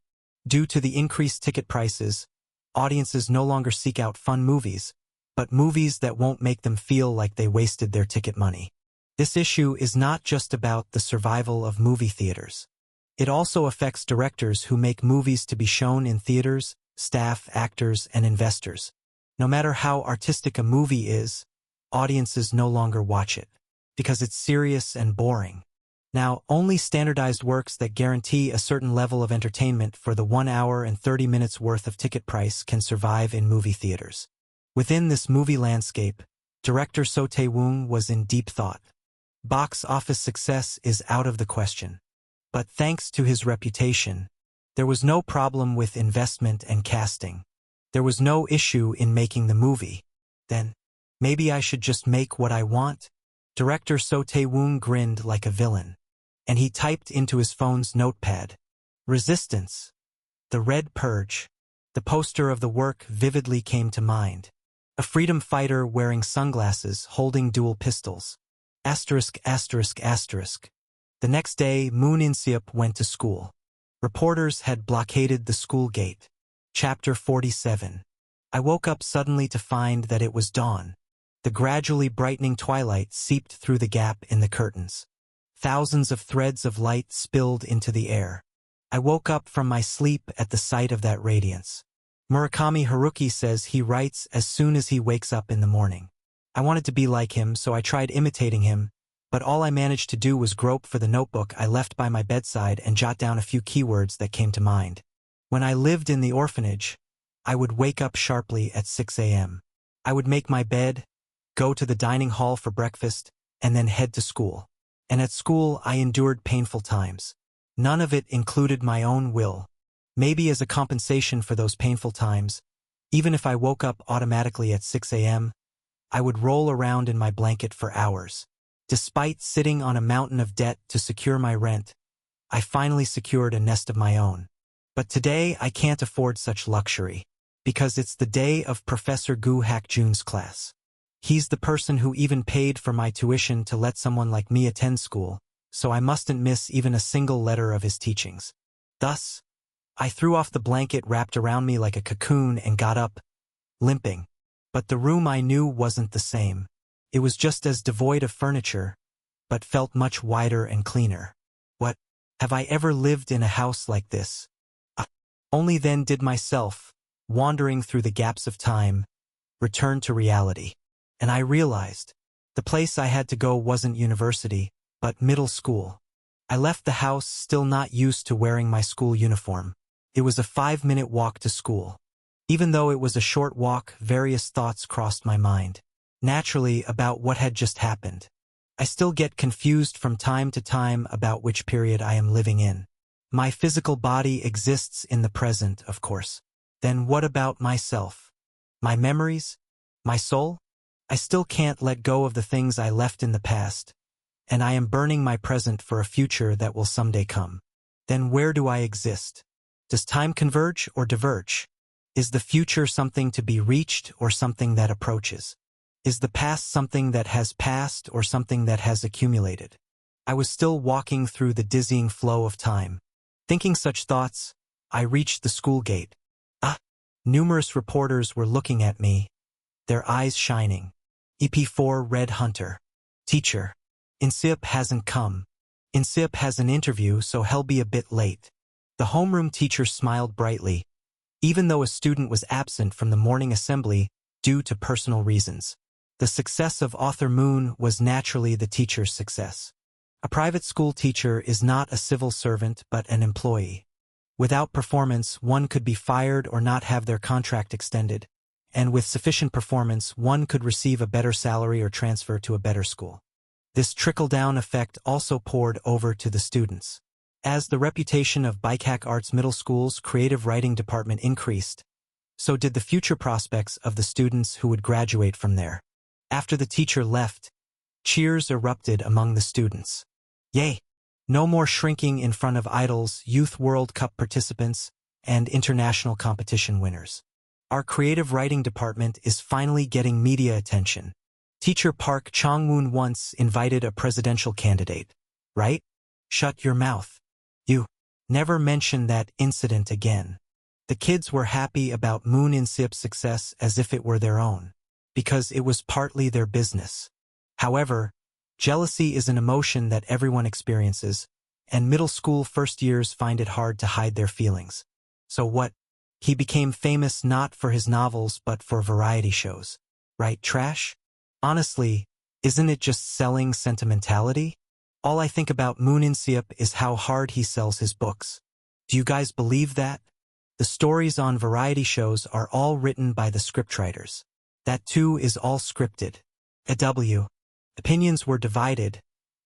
Due to the increased ticket prices, audiences no longer seek out fun movies, but movies that won't make them feel like they wasted their ticket money. This issue is not just about the survival of movie theaters. It also affects directors who make movies to be shown in theaters, staff, actors, and investors. No matter how artistic a movie is, audiences no longer watch it, because it's serious and boring. Now, only standardized works that guarantee a certain level of entertainment for the 1 hour and 30 minutes worth of ticket price can survive in movie theaters. Within this movie landscape, director So Tae-woong was in deep thought. Box office success is out of the question. But thanks to his reputation, there was no problem with investment and casting. There was no issue in making the movie. Then, maybe I should just make what I want? Director So Tae-woong grinned like a villain, and he typed into his phone's notepad, "Resistance. The Red Purge." The poster of the work vividly came to mind. A freedom fighter wearing sunglasses, holding dual pistols. Asterisk, asterisk, asterisk. The next day, Moon In-seop went to school. Reporters had blockaded the school gate. Chapter 47. I woke up suddenly to find that it was dawn. The gradually brightening twilight seeped through the gap in the curtains. Thousands of threads of light spilled into the air. I woke up from my sleep at the sight of that radiance. Murakami Haruki says he writes as soon as he wakes up in the morning. I wanted to be like him, so I tried imitating him, but all I managed to do was grope for the notebook I left by my bedside and jot down a few keywords that came to mind. When I lived in the orphanage, I would wake up sharply at 6 a.m. I would make my bed, go to the dining hall for breakfast, and then head to school. And at school, I endured painful times. None of it included my own will. Maybe as a compensation for those painful times, even if I woke up automatically at 6 a.m., I would roll around in my blanket for hours. Despite sitting on a mountain of debt to secure my rent, I finally secured a nest of my own. But today I can't afford such luxury, because it's the day of Professor Gu Hak-jun's class. He's the person who even paid for my tuition to let someone like me attend school, so I mustn't miss even a single letter of his teachings. Thus, I threw off the blanket wrapped around me like a cocoon and got up, limping. But the room I knew wasn't the same. It was just as devoid of furniture, but felt much wider and cleaner. What? Have I ever lived in a house like this? Only then did myself, wandering through the gaps of time, return to reality. And I realized, the place I had to go wasn't university, but middle school. I left the house still not used to wearing my school uniform. It was a 5-minute walk to school. Even though it was a short walk, various thoughts crossed my mind. Naturally, about what had just happened. I still get confused from time to time about which period I am living in. My physical body exists in the present, of course. Then what about myself? My memories? My soul? I still can't let go of the things I left in the past, and I am burning my present for a future that will someday come. Then where do I exist? Does time converge or diverge? Is the future something to be reached or something that approaches? Is the past something that has passed or something that has accumulated? I was still walking through the dizzying flow of time. Thinking such thoughts, I reached the school gate. Numerous reporters were looking at me, their eyes shining. EP4 Red Hunter. Teacher. Insip hasn't come. Insip has an interview, so he'll be a bit late. The homeroom teacher smiled brightly, even though a student was absent from the morning assembly due to personal reasons. The success of Author Moon was naturally the teacher's success. A private school teacher is not a civil servant but an employee. Without performance, one could be fired or not have their contract extended, and with sufficient performance, one could receive a better salary or transfer to a better school. This trickle-down effect also poured over to the students. As the reputation of Bikak Arts Middle School's creative writing department increased, so did the future prospects of the students who would graduate from there. After the teacher left, cheers erupted among the students. Yay! No more shrinking in front of idols, Youth World Cup participants, and international competition winners. Our creative writing department is finally getting media attention. Teacher Park Chong-woon once invited a presidential candidate. Right? Shut your mouth. You. Never mention that incident again. The kids were happy about Moon In-sip's success as if it were their own, because it was partly their business. However, jealousy is an emotion that everyone experiences, and middle school first years find it hard to hide their feelings. So what? He became famous not for his novels but for variety shows. Right, trash? Honestly, isn't it just selling sentimentality? All I think about Moon In-sip is how hard he sells his books. Do you guys believe that? The stories on variety shows are all written by the scriptwriters. That too is all scripted. Opinions were divided,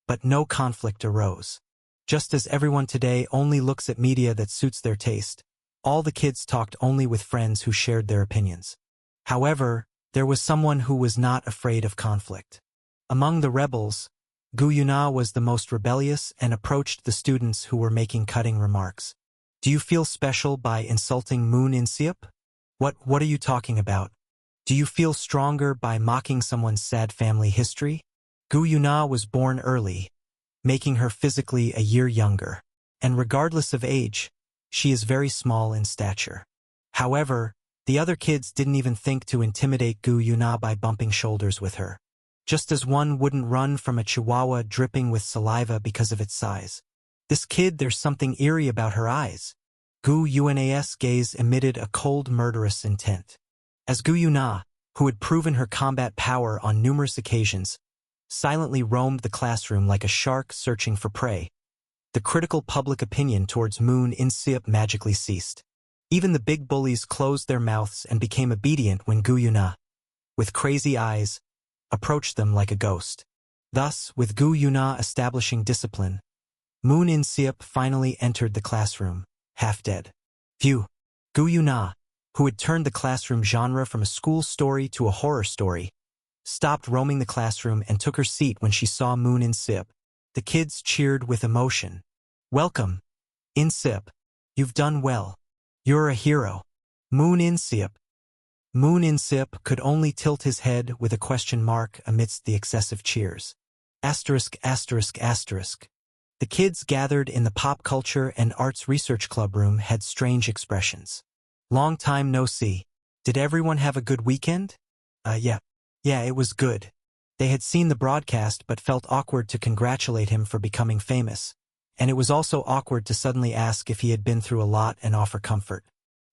but no conflict arose. Just as everyone today only looks at media that suits their taste, all the kids talked only with friends who shared their opinions. However, there was someone who was not afraid of conflict. Among the rebels, Gu Yuna was the most rebellious and approached the students who were making cutting remarks. Do you feel special by insulting Moon In-sip? What are you talking about? Do you feel stronger by mocking someone's sad family history? Gu Yuna was born early, making her physically a year younger, and regardless of age, she is very small in stature. However, the other kids didn't even think to intimidate Gu Yuna by bumping shoulders with her. Just as one wouldn't run from a chihuahua dripping with saliva because of its size. This kid, there's something eerie about her eyes. Gu Yuna's gaze emitted a cold, murderous intent. As Gu Yuna, who had proven her combat power on numerous occasions, silently roamed the classroom like a shark searching for prey, the critical public opinion towards Moon In-sip magically ceased. Even the big bullies closed their mouths and became obedient when Gu Yuna, with crazy eyes, approached them like a ghost. Thus, with Gu Yuna establishing discipline, Moon In-sip finally entered the classroom, half dead. Phew! Gu Yuna, who had turned the classroom genre from a school story to a horror story, stopped roaming the classroom and took her seat when she saw Moon In-sip. The kids cheered with emotion. Welcome, In-sip. You've done well. You're a hero. Moon In-sip. Moon In-sip could only tilt his head with a question mark amidst the excessive cheers. Asterisk, asterisk, asterisk. The kids gathered in the Pop Culture and Arts Research Club room had strange expressions. Long time no see. Did everyone have a good weekend? Yeah. Yeah, it was good. They had seen the broadcast but felt awkward to congratulate him for becoming famous. And it was also awkward to suddenly ask if he had been through a lot and offer comfort.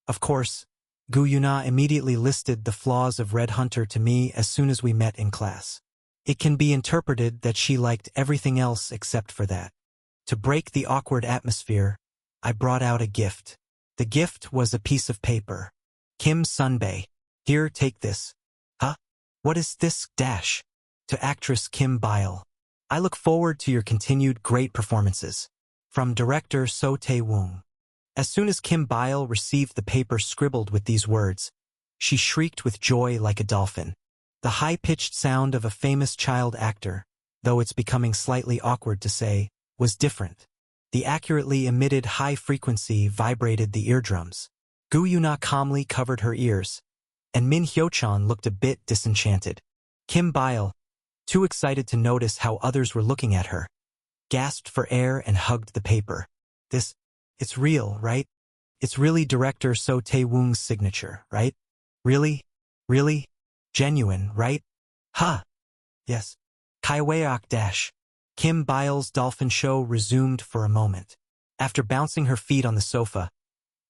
Of course, Gu Yuna immediately listed the flaws of Red Hunter to me as soon as we met in class. It can be interpreted that she liked everything else except for that. To break the awkward atmosphere, I brought out a gift. The gift was a piece of paper. Kim Sunbae. Here, take this. Huh? What is this? Dash. To actress Kim Bile. I look forward to your continued great performances. From director So Tae-woong. As soon as Kim Bile received the paper scribbled with these words, she shrieked with joy like a dolphin. The high-pitched sound of a famous child actor, though it's becoming slightly awkward to say, was different. The accurately emitted high frequency vibrated the eardrums. Gu Yuna calmly covered her ears, and Min Hyo-chan looked a bit disenchanted. Kim Bile, too excited to notice how others were looking at her, gasped for air and hugged the paper. It's real, right? It's really director So Tae-woong's signature, right? Really? Really? Genuine, right? Ha! Yes. Kaiweok dash. Kim Bile's dolphin show resumed for a moment. After bouncing her feet on the sofa,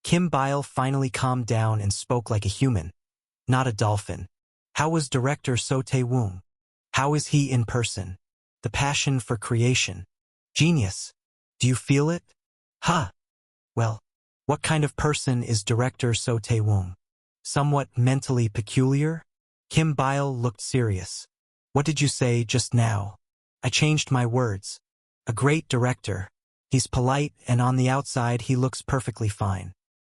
Kim Bile finally calmed down and spoke like a human, not a dolphin. How was director So Tae-woong? How is he in person? The passion for creation. Genius. Do you feel it? Ha! Well, what kind of person is director So Tae-woong? Somewhat mentally peculiar? Kim Bile looked serious. What did you say just now? I changed my words. A great director. He's polite and on the outside he looks perfectly fine.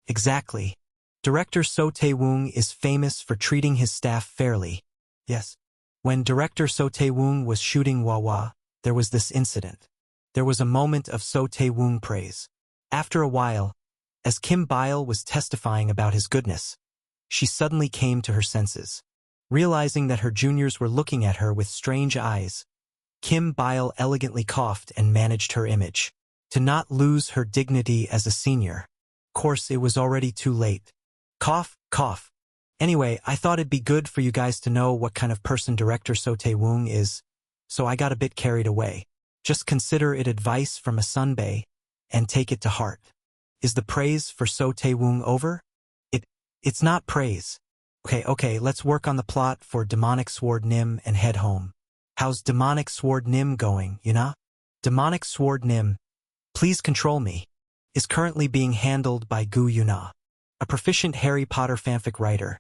Exactly. Director So Tae-woong is famous for treating his staff fairly. Yes. When director So Tae-woong was shooting Wawa, there was this incident. There was a moment of So Tae-woong praise. After a while, as Kim Bile was testifying about his goodness, she suddenly came to her senses. Realizing that her juniors were looking at her with strange eyes, Kim Bile elegantly coughed and managed her image. To not lose her dignity as a senior. Of course, it was already too late. Cough, cough. Anyway, I thought it'd be good for you guys to know what kind of person director So Tae-woong is, so I got a bit carried away. Just consider it advice from a Sunbae, and take it to heart. Is the praise for So Tae-woong over? It's not praise. Okay, let's work on the plot for Demonic Sword Nim and head home. How's Demonic Sword Nim going, Yuna? Demonic Sword Nim, Please Control Me, is currently being handled by Gu Yuna, a proficient Harry Potter fanfic writer.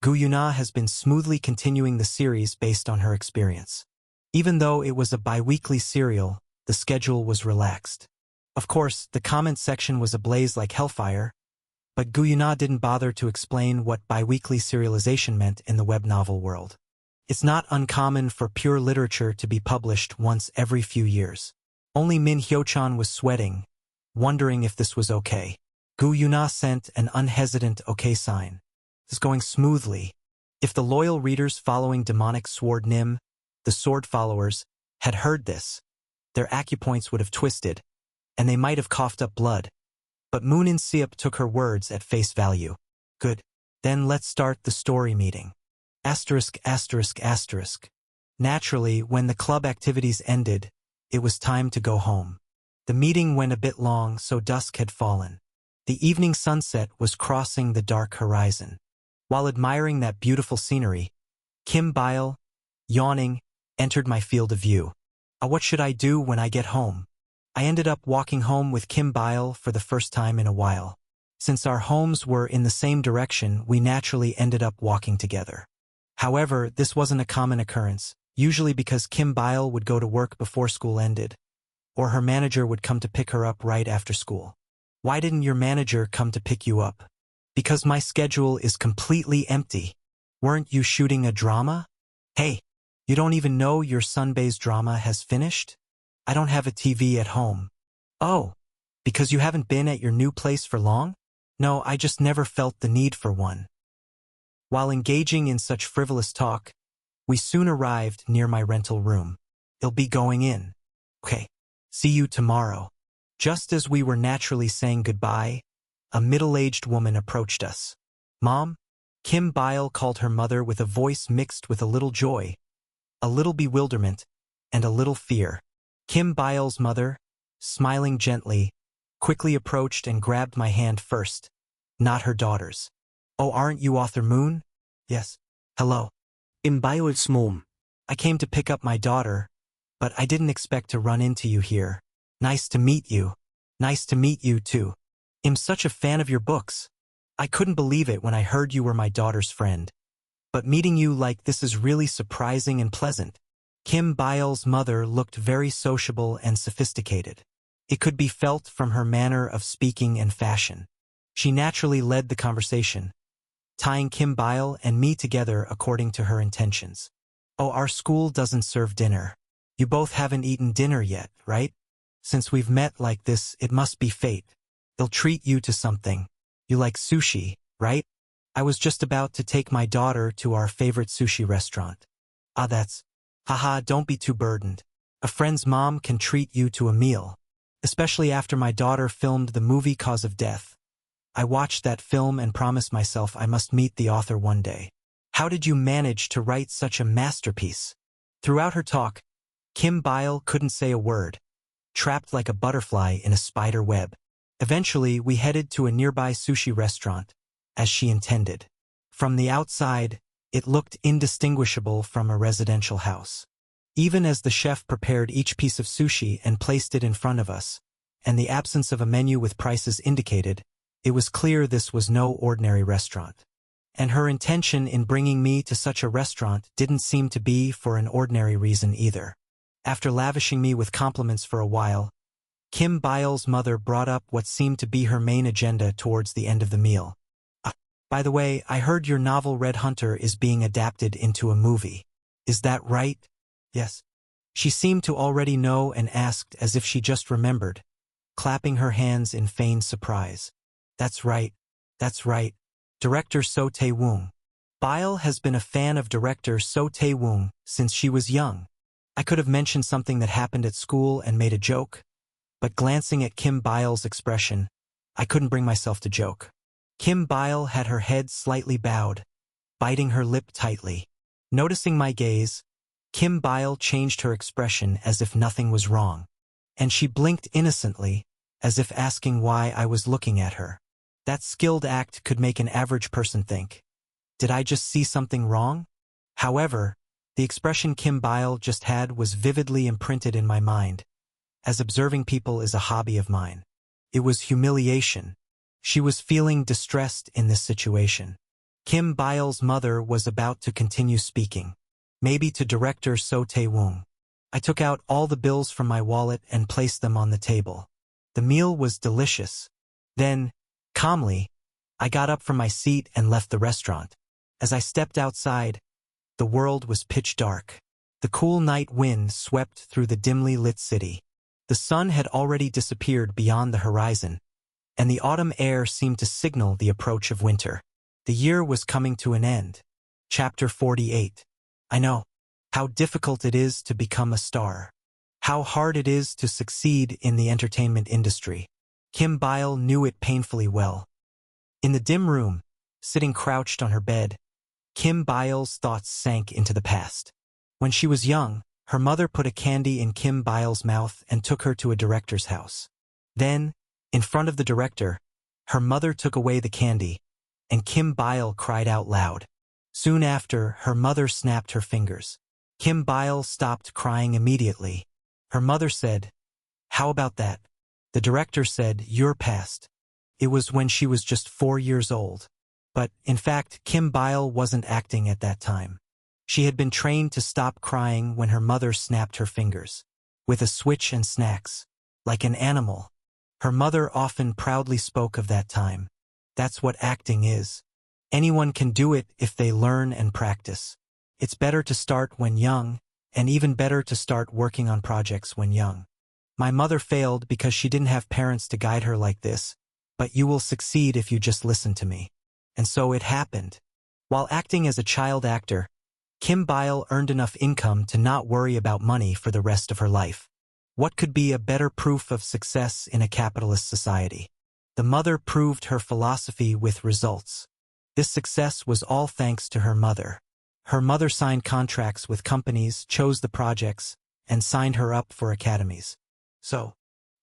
Gu Yuna has been smoothly continuing the series based on her experience. Even though it was a bi-weekly serial, the schedule was relaxed. Of course, the comment section was ablaze like hellfire, but Gu Yuna didn't bother to explain what bi-weekly serialization meant in the web novel world. It's not uncommon for pure literature to be published once every few years. Only Min Hyo-chan was sweating, wondering if this was okay. Gu Yuna sent an unhesitant okay sign. It's going smoothly. If the loyal readers following Demonic Sword Nim, the sword followers, had heard this, their acupoints would have twisted, and they might have coughed up blood. But Moon In-sip took her words at face value. Good. Then let's start the story meeting. Asterisk, asterisk, asterisk. Naturally, when the club activities ended, it was time to go home. The meeting went a bit long, so dusk had fallen. The evening sunset was crossing the dark horizon. While admiring that beautiful scenery, Kim Bile, yawning, entered my field of view. What should I do when I get home? I ended up walking home with Kim Bile for the first time in a while. Since our homes were in the same direction, we naturally ended up walking together. However, this wasn't a common occurrence, usually because Kim Bile would go to work before school ended, or her manager would come to pick her up right after school. Why didn't your manager come to pick you up? Because my schedule is completely empty. Weren't you shooting a drama? Hey, you don't even know your Sunbae's drama has finished? I don't have a TV at home. Oh, because you haven't been at your new place for long? No, I just never felt the need for one. While engaging in such frivolous talk, we soon arrived near my rental room. "It'll be going in. Okay. See you tomorrow." Just as we were naturally saying goodbye, a middle-aged woman approached us. "Mom?" Kim Bile called her mother with a voice mixed with a little joy, a little bewilderment, and a little fear. Kim Bile's mother, smiling gently, quickly approached and grabbed my hand first, not her daughter's. "Oh, aren't you Author Moon?" "Yes." "Hello." Kim Bile's mom. "I came to pick up my daughter, but I didn't expect to run into you here. Nice to meet you." "Nice to meet you too. I'm such a fan of your books. I couldn't believe it when I heard you were my daughter's friend. But meeting you like this is really surprising and pleasant." Kim Bile's mother looked very sociable and sophisticated. It could be felt from her manner of speaking and fashion. She naturally led the conversation, tying Kim Bile and me together according to her intentions. "Oh, our school doesn't serve dinner. You both haven't eaten dinner yet, right? Since we've met like this, it must be fate. They'll treat you to something. You like sushi, right? I was just about to take my daughter to our favorite sushi restaurant." "Ah, that's... Haha, don't be too burdened. A friend's mom can treat you to a meal. Especially after my daughter filmed the movie Cause of Death. I watched that film and promised myself I must meet the author one day. How did you manage to write such a masterpiece?" Throughout her talk, Kim Bile couldn't say a word, trapped like a butterfly in a spider web. Eventually, we headed to a nearby sushi restaurant, as she intended. From the outside, it looked indistinguishable from a residential house. Even as the chef prepared each piece of sushi and placed it in front of us, and the absence of a menu with prices indicated, it was clear this was no ordinary restaurant. And her intention in bringing me to such a restaurant didn't seem to be for an ordinary reason either. After lavishing me with compliments for a while, Kim Bile's mother brought up what seemed to be her main agenda towards the end of the meal. By the way, I heard your novel Red Hunter is being adapted into a movie. Is that right?" "Yes." She seemed to already know and asked as if she just remembered, clapping her hands in feigned surprise. "That's right. That's right. Director So Tae-woong." Bile has been a fan of director So Tae-woong since she was young. I could have mentioned something that happened at school and made a joke, but glancing at Kim Bile's expression, I couldn't bring myself to joke. Kim Bile had her head slightly bowed, biting her lip tightly. Noticing my gaze, Kim Bile changed her expression as if nothing was wrong, and she blinked innocently, as if asking why I was looking at her. That skilled act could make an average person think, did I just see something wrong? However, the expression Kim Bile just had was vividly imprinted in my mind, as observing people is a hobby of mine. It was humiliation. She was feeling distressed in this situation. Kim Bile's mother was about to continue speaking, maybe to director So Tae-woong. I took out all the bills from my wallet and placed them on the table. The meal was delicious. Then, calmly, I got up from my seat and left the restaurant. As I stepped outside, the world was pitch dark. The cool night wind swept through the dimly lit city. The sun had already disappeared beyond the horizon, and the autumn air seemed to signal the approach of winter. The year was coming to an end. Chapter 48. I know how difficult it is to become a star. How hard it is to succeed in the entertainment industry. Kim Bile knew it painfully well. In the dim room, sitting crouched on her bed, Kim Bile's thoughts sank into the past. When she was young, her mother put a candy in Kim Bile's mouth and took her to a director's house. Then, in front of the director, her mother took away the candy, and Kim Bile cried out loud. Soon after, her mother snapped her fingers. Kim Bile stopped crying immediately. Her mother said, "How about that?" The director said, "You're past." It was when she was just 4 years old. But, in fact, Kim Bile wasn't acting at that time. She had been trained to stop crying when her mother snapped her fingers, with a switch and snacks, like an animal. Her mother often proudly spoke of that time. That's what acting is. Anyone can do it if they learn and practice. It's better to start when young, and even better to start working on projects when young. My mother failed because she didn't have parents to guide her like this, but you will succeed if you just listen to me. And so it happened. While acting as a child actor, Kim Bile earned enough income to not worry about money for the rest of her life. What could be a better proof of success in a capitalist society? The mother proved her philosophy with results. This success was all thanks to her mother. Her mother signed contracts with companies, chose the projects, and signed her up for academies. So,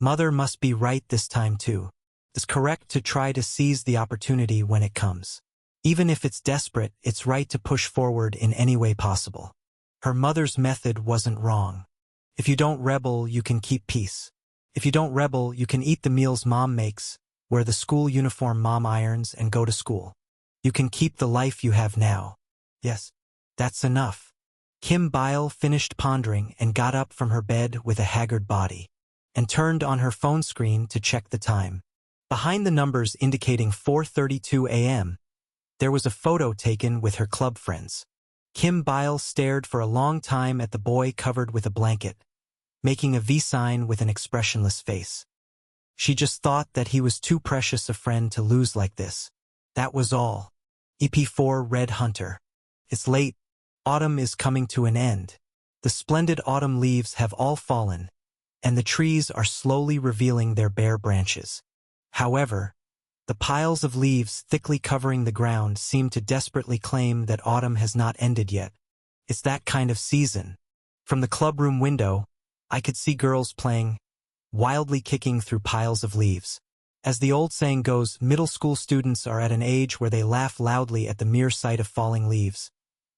mother must be right this time too. It's correct to try to seize the opportunity when it comes. Even if it's desperate, it's right to push forward in any way possible. Her mother's method wasn't wrong. If you don't rebel, you can keep peace. If you don't rebel, you can eat the meals mom makes, wear the school uniform mom irons, and go to school. You can keep the life you have now. Yes, that's enough. Kim Bile finished pondering and got up from her bed with a haggard body, and turned on her phone screen to check the time. Behind the numbers indicating 4:32 a.m., there was a photo taken with her club friends. Kim Bile stared for a long time at the boy covered with a blanket, making a V sign with an expressionless face. She just thought that he was too precious a friend to lose like this. That was all. EP4 Red Hunter. It's late. Autumn is coming to an end. The splendid autumn leaves have all fallen, and the trees are slowly revealing their bare branches. However, the piles of leaves thickly covering the ground seem to desperately claim that autumn has not ended yet. It's that kind of season. From the clubroom window, I could see girls playing, wildly kicking through piles of leaves. As the old saying goes, middle school students are at an age where they laugh loudly at the mere sight of falling leaves.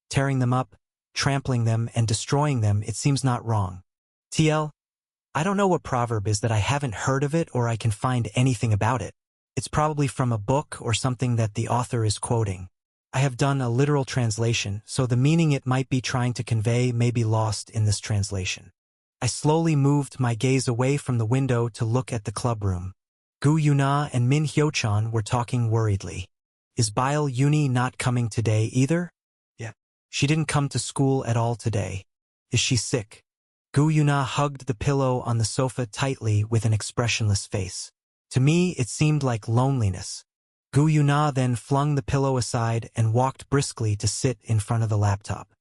Tearing them up, trampling them, and destroying them, it seems not wrong. TL, I don't know what proverb is that I haven't heard of it or I can find anything about it. It's probably from a book or something that the author is quoting. I have done a literal translation, so the meaning it might be trying to convey may be lost in this translation. I slowly moved my gaze away from the window to look at the clubroom. Gu Yuna and Min Hyo-chan were talking worriedly. Is Bile Uni not coming today either? Yeah. She didn't come to school at all today. Is she sick? Gu Yuna hugged the pillow on the sofa tightly with an expressionless face. To me, it seemed like loneliness. Gu Yuna then flung the pillow aside and walked briskly to sit in front of the laptop.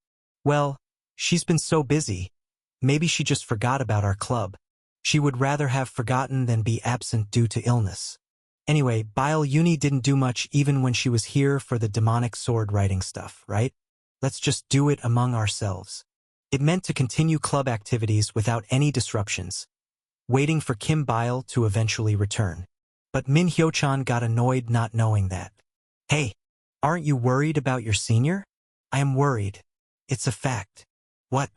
Well, she's been so busy. Maybe she just forgot about our club. She would rather have forgotten than be absent due to illness. Anyway, Bile Uni didn't do much even when she was here for the demonic sword writing stuff, right? Let's just do it among ourselves. It meant to continue club activities without any disruptions, waiting for Kim Bile to eventually return. But Min Hyo-chan got annoyed not knowing that. Hey, aren't you worried about your senior? I am worried. It's a fact. What?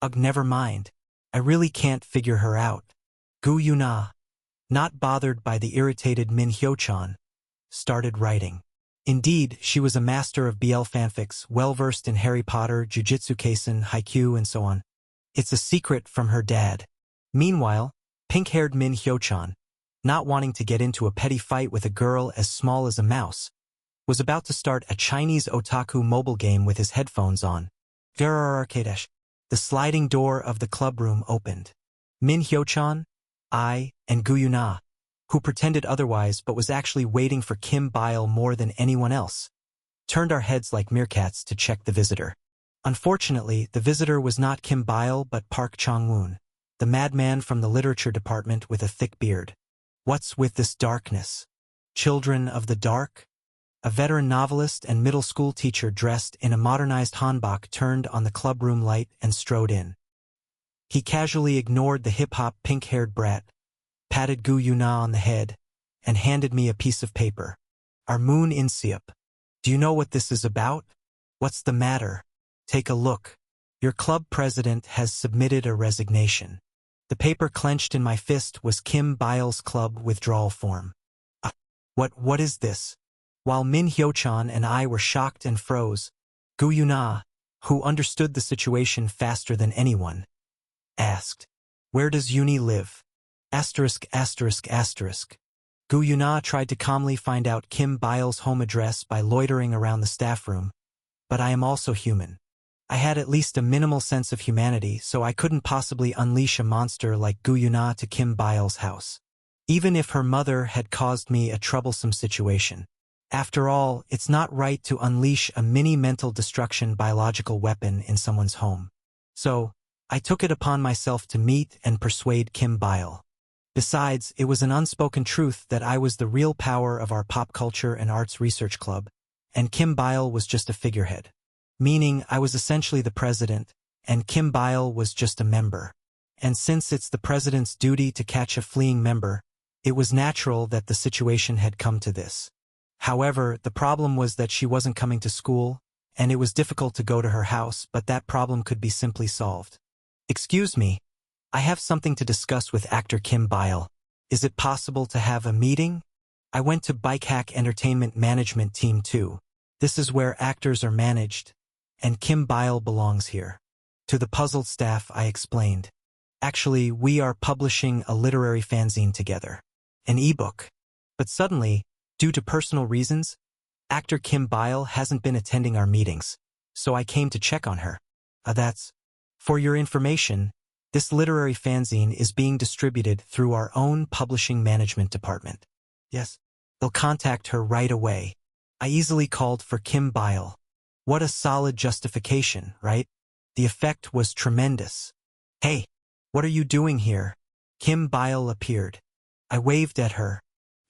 Ugh, never mind. I really can't figure her out. Gu Yuna, not bothered by the irritated Min Hyo-chan, started writing. Indeed, she was a master of BL fanfics, well-versed in Harry Potter, Jujutsu Kaisen, Haikyuu, and so on. It's a secret from her dad. Meanwhile, pink-haired Min Hyo-chan, not wanting to get into a petty fight with a girl as small as a mouse, was about to start a Chinese otaku mobile game with his headphones on. Arcade. The sliding door of the clubroom opened. Min Hyo-chan, I, and Gu Yuna, who pretended otherwise but was actually waiting for Kim Bile more than anyone else, turned our heads like meerkats to check the visitor. Unfortunately, the visitor was not Kim Bile but Park Chong-woon, the madman from the literature department with a thick beard. What's with this darkness? Children of the dark? A veteran novelist and middle school teacher dressed in a modernized hanbok turned on the clubroom light and strode in. He casually ignored the hip-hop pink-haired brat, patted Gu Yuna on the head, and handed me a piece of paper. Our moon Inseop. Do you know what this is about? What's the matter? Take a look. Your club president has submitted a resignation. The paper clenched in my fist was Kim Bile's club withdrawal form. What is this? While Min Hyo-chan and I were shocked and froze, Gu Yuna, who understood the situation faster than anyone, asked, "Where does Uni live?" ******. Gu Yuna tried to calmly find out Kim Bile's home address by loitering around the staff room, but I am also human. I had at least a minimal sense of humanity, so I couldn't possibly unleash a monster like Gu Yuna to Kim Bile's house. Even if her mother had caused me a troublesome situation, After all, it's not right to unleash a mini mental destruction biological weapon in someone's home. So, I took it upon myself to meet and persuade Kim Bile. Besides, it was an unspoken truth that I was the real power of our pop culture and arts research club, and Kim Bile was just a figurehead. Meaning, I was essentially the president, and Kim Bile was just a member. And since it's the president's duty to catch a fleeing member, it was natural that the situation had come to this. However, the problem was that she wasn't coming to school, and it was difficult to go to her house, but that problem could be simply solved. Excuse me, I have something to discuss with actor Kim Bile. Is it possible to have a meeting? I went to Bike Hack Entertainment Management Team 2. This is where actors are managed, and Kim Bile belongs here. To the puzzled staff, I explained. Actually, we are publishing a literary fanzine together. An ebook. But suddenly, due to personal reasons, actor Kim Bile hasn't been attending our meetings, so I came to check on her. That's. For your information, this literary fanzine is being distributed through our own publishing management department. Yes, they'll contact her right away. I easily called for Kim Bile. What a solid justification, right? The effect was tremendous. Hey, what are you doing here? Kim Bile appeared. I waved at her.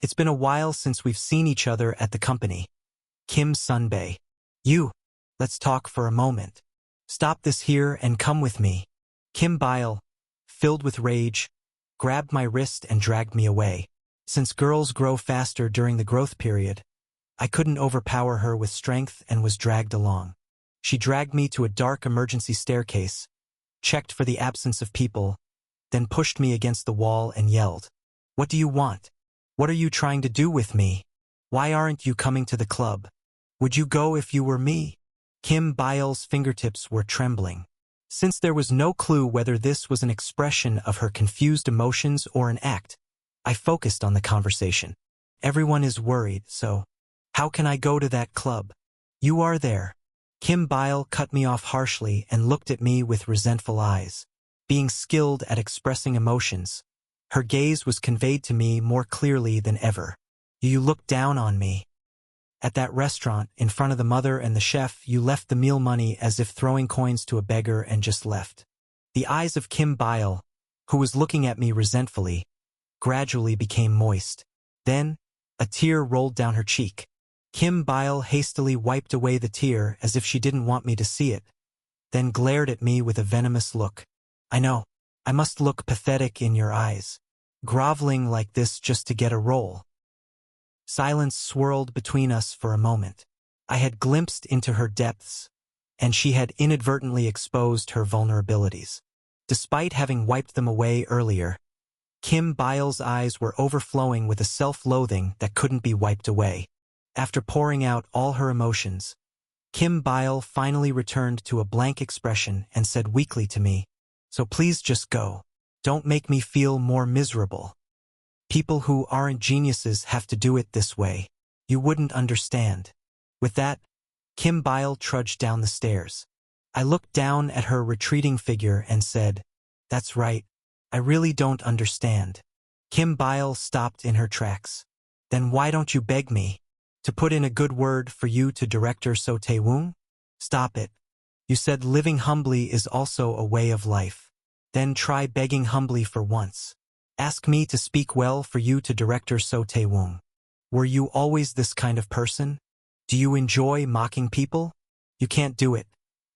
It's been a while since we've seen each other at the company. Kim Sunbae. You. Let's talk for a moment. Stop this here and come with me. Kim Bile, filled with rage, grabbed my wrist and dragged me away. Since girls grow faster during the growth period, I couldn't overpower her with strength and was dragged along. She dragged me to a dark emergency staircase, checked for the absence of people, then pushed me against the wall and yelled, "What do you want? What are you trying to do with me? Why aren't you coming to the club? Would you go if you were me?" Kim Bile's fingertips were trembling. Since there was no clue whether this was an expression of her confused emotions or an act, I focused on the conversation. Everyone is worried, so how can I go to that club? You are there. Kim Bile cut me off harshly and looked at me with resentful eyes. Being skilled at expressing emotions, her gaze was conveyed to me more clearly than ever. You looked down on me. At that restaurant, in front of the mother and the chef, you left the meal money as if throwing coins to a beggar and just left. The eyes of Kim Bile, who was looking at me resentfully, gradually became moist. Then, a tear rolled down her cheek. Kim Bile hastily wiped away the tear as if she didn't want me to see it, then glared at me with a venomous look. I know, I must look pathetic in your eyes, groveling like this just to get a role. Silence swirled between us for a moment. I had glimpsed into her depths, and she had inadvertently exposed her vulnerabilities. Despite having wiped them away earlier, Kim Bile's eyes were overflowing with a self-loathing that couldn't be wiped away. After pouring out all her emotions, Kim Bile finally returned to a blank expression and said weakly to me, "So please just go. Don't make me feel more miserable. People who aren't geniuses have to do it this way. You wouldn't understand." With that, Kim Bile trudged down the stairs. I looked down at her retreating figure and said, "That's right. I really don't understand." Kim Bile stopped in her tracks. "Then why don't you beg me to put in a good word for you to Director So Tae-woong? Stop it. You said living humbly is also a way of life. Then try begging humbly for once. Ask me to speak well for you to Director So Tae-woong. Were you always this kind of person? Do you enjoy mocking people? You can't do it.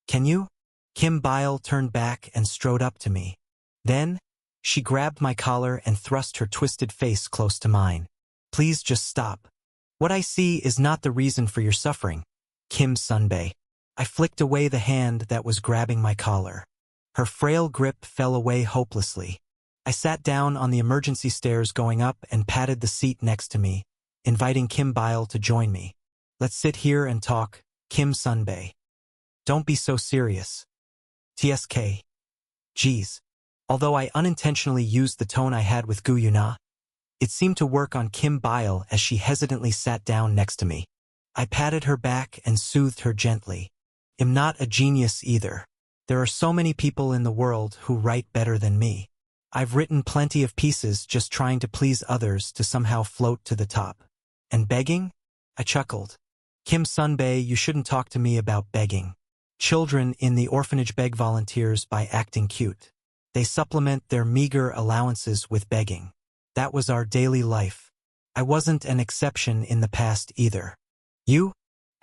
Can you?" Kim Bile turned back and strode up to me. Then, she grabbed my collar and thrust her twisted face close to mine. "Please just stop. What I see is not the reason for your suffering, Kim Sunbae." I flicked away the hand that was grabbing my collar. Her frail grip fell away hopelessly. I sat down on the emergency stairs going up and patted the seat next to me, inviting Kim Bile to join me. "Let's sit here and talk, Kim Sunbae. Don't be so serious. TSK. Geez." Although I unintentionally used the tone I had with Gu Yuna, it seemed to work on Kim Bile as she hesitantly sat down next to me. I patted her back and soothed her gently. "I'm not a genius either. There are so many people in the world who write better than me. I've written plenty of pieces just trying to please others to somehow float to the top. And begging? I chuckled. Kim Sunbae, you shouldn't talk to me about begging. Children in the orphanage beg volunteers by acting cute. They supplement their meager allowances with begging. That was our daily life. I wasn't an exception in the past either. You?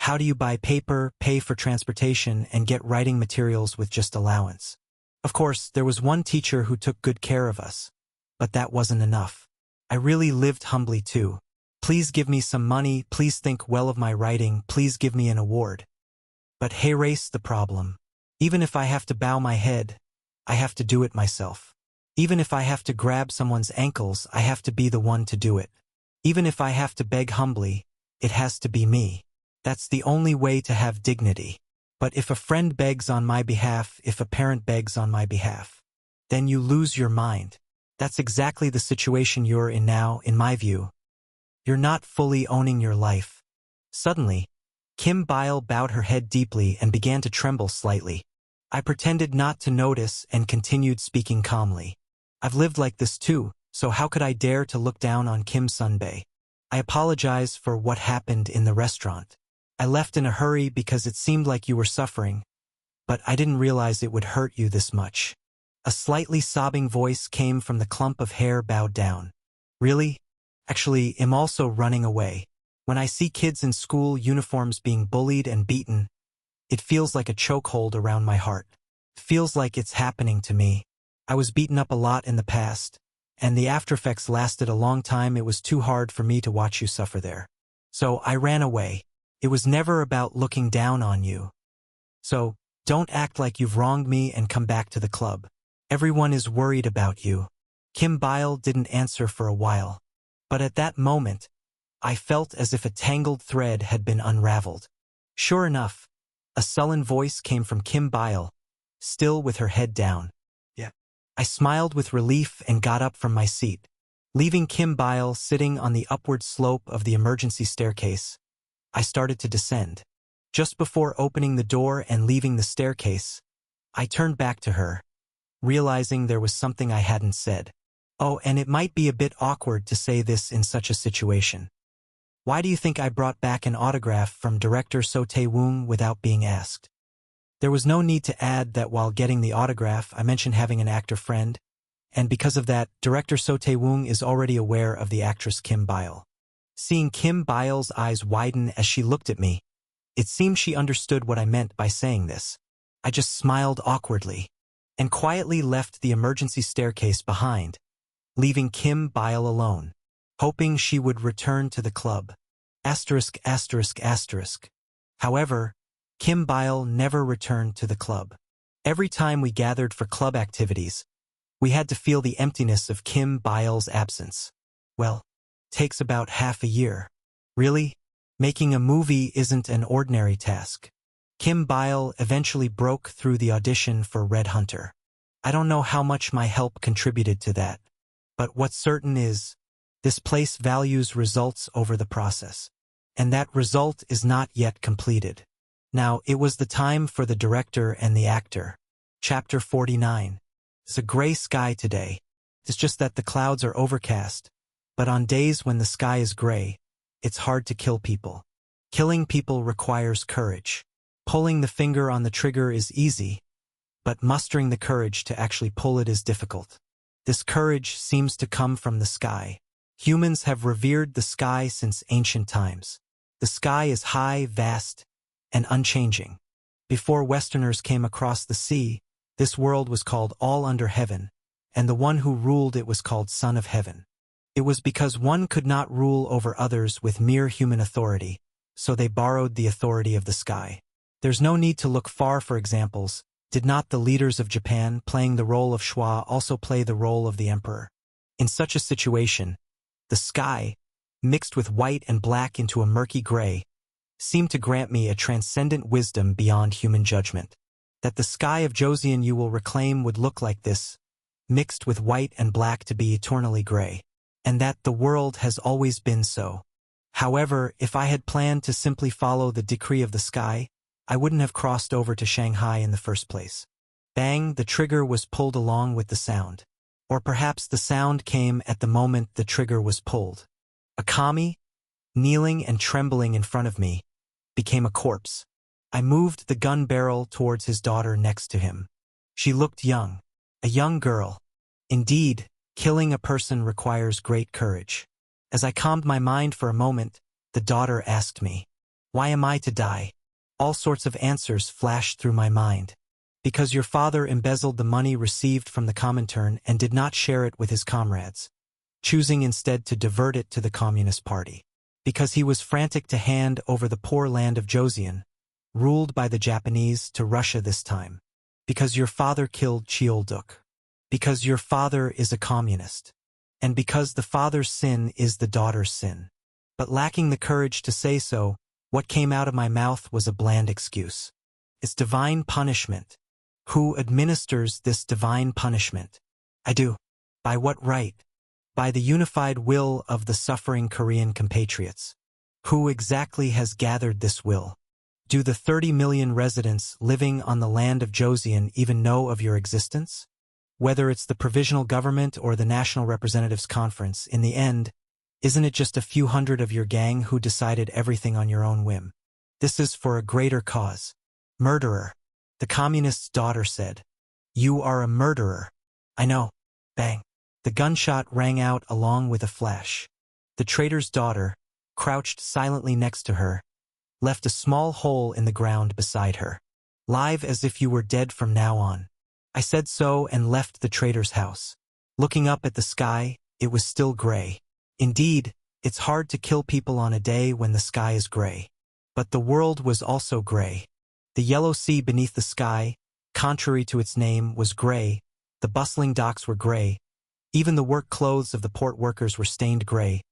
How do you buy paper, pay for transportation, and get writing materials with just allowance? Of course, there was one teacher who took good care of us. But that wasn't enough. I really lived humbly too. Please give me some money, please think well of my writing, please give me an award. But hey, race the problem. Even if I have to bow my head, I have to do it myself. Even if I have to grab someone's ankles, I have to be the one to do it. Even if I have to beg humbly, it has to be me. That's the only way to have dignity. But if a friend begs on my behalf, if a parent begs on my behalf, then you lose your mind. That's exactly the situation you're in now, in my view. You're not fully owning your life. Suddenly, Kim Bile bowed her head deeply and began to tremble slightly. I pretended not to notice and continued speaking calmly. I've lived like this too, so how could I dare to look down on Kim Sunbae? I apologize for what happened in the restaurant. I left in a hurry because it seemed like you were suffering, but I didn't realize it would hurt you this much. A slightly sobbing voice came from the clump of hair bowed down. Really? Actually, I'm also running away. When I see kids in school uniforms being bullied and beaten, it feels like a chokehold around my heart. It feels like it's happening to me. I was beaten up a lot in the past, and the aftereffects lasted a long time. It was too hard for me to watch you suffer there. So I ran away. It was never about looking down on you. So, don't act like you've wronged me and come back to the club. Everyone is worried about you. Kim Bile didn't answer for a while. But at that moment, I felt as if a tangled thread had been unraveled. Sure enough, a sullen voice came from Kim Bile, still with her head down. Yeah. I smiled with relief and got up from my seat. Leaving Kim Bile sitting on the upward slope of the emergency staircase, I started to descend. Just before opening the door and leaving the staircase, I turned back to her, realizing there was something I hadn't said. Oh, and it might be a bit awkward to say this in such a situation. Why do you think I brought back an autograph from director So Tae-woong without being asked? There was no need to add that while getting the autograph, I mentioned having an actor friend, and because of that, director So Tae-woong is already aware of the actress Kim Bile. Seeing Kim Bile's eyes widen as she looked at me, it seemed she understood what I meant by saying this. I just smiled awkwardly and quietly left the emergency staircase behind, leaving Kim Bile alone, hoping she would return to the club. Asterisk, asterisk, asterisk. However, Kim Bile never returned to the club. Every time we gathered for club activities, we had to feel the emptiness of Kim Bile's absence. Well, takes about half a year. Really? Making a movie isn't an ordinary task. Kim Bile eventually broke through the audition for Red Hunter. I don't know how much my help contributed to that. But what's certain is, this place values results over the process. And that result is not yet completed. Now, it was the time for the director and the actor. Chapter 49. It's a gray sky today. It's just that the clouds are overcast. But on days when the sky is gray, it's hard to kill people. Killing people requires courage. Pulling the finger on the trigger is easy, but mustering the courage to actually pull it is difficult. This courage seems to come from the sky. Humans have revered the sky since ancient times. The sky is high, vast, and unchanging. Before Westerners came across the sea, this world was called All Under Heaven, and the one who ruled it was called Son of Heaven. It was because one could not rule over others with mere human authority, so they borrowed the authority of the sky. There's no need to look far for examples. Did not the leaders of Japan, playing the role of Shwa, also play the role of the emperor? In such a situation, the sky, mixed with white and black into a murky gray, seemed to grant me a transcendent wisdom beyond human judgment. That the sky of Joseon you will reclaim would look like this, mixed with white and black to be eternally gray. And that the world has always been so. However, if I had planned to simply follow the decree of the sky, I wouldn't have crossed over to Shanghai in the first place. Bang, the trigger was pulled along with the sound. Or perhaps the sound came at the moment the trigger was pulled. A kami? kneeling and trembling in front of me, became a corpse. I moved the gun barrel towards his daughter next to him. She looked young, a young girl. Indeed, killing a person requires great courage. As I calmed my mind for a moment, the daughter asked me, "Why am I to die?" All sorts of answers flashed through my mind. Because your father embezzled the money received from the Comintern and did not share it with his comrades, choosing instead to divert it to the Communist Party. Because he was frantic to hand over the poor land of Joseon, ruled by the Japanese, to Russia this time. Because your father killed Cheolduk. Because your father is a communist. And because the father's sin is the daughter's sin. But lacking the courage to say so, what came out of my mouth was a bland excuse. It's divine punishment. Who administers this divine punishment? I do. By what right? By the unified will of the suffering Korean compatriots. Who exactly has gathered this will? Do the 30 million residents living on the land of Joseon even know of your existence? Whether it's the provisional government or the National Representatives Conference, in the end, isn't it just a few hundred of your gang who decided everything on your own whim? This is for a greater cause. Murderer. The communist's daughter said. You are a murderer. I know. Bang. The gunshot rang out along with a flash. The traitor's daughter, crouched silently next to her, left a small hole in the ground beside her. Live as if you were dead from now on. I said so and left the traitor's house. Looking up at the sky, it was still gray. Indeed, it's hard to kill people on a day when the sky is gray. But the world was also gray. The yellow sea beneath the sky, contrary to its name, was gray. The bustling docks were gray. Even the work clothes of the port workers were stained gray.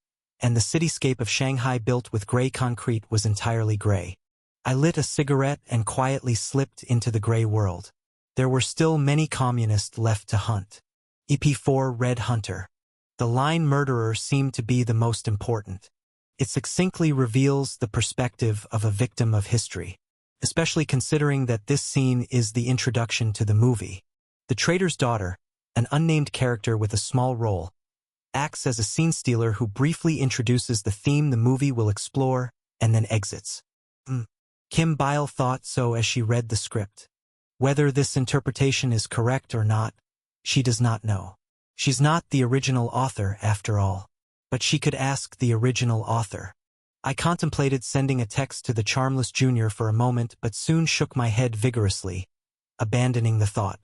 And the cityscape of Shanghai built with gray concrete was entirely gray. I lit a cigarette and quietly slipped into the gray world. There were still many communists left to hunt. EP4 Red Hunter. The line murderer seemed to be the most important. It succinctly reveals the perspective of a victim of history, especially considering that this scene is the introduction to the movie. The traitor's daughter, an unnamed character with a small role, acts as a scene stealer who briefly introduces the theme the movie will explore and then exits. Kim Bile thought so as she read the script. Whether this interpretation is correct or not, she does not know. She's not the original author, after all. But she could ask the original author. I contemplated sending a text to the Charmless Jr. for a moment but soon shook my head vigorously, abandoning the thought.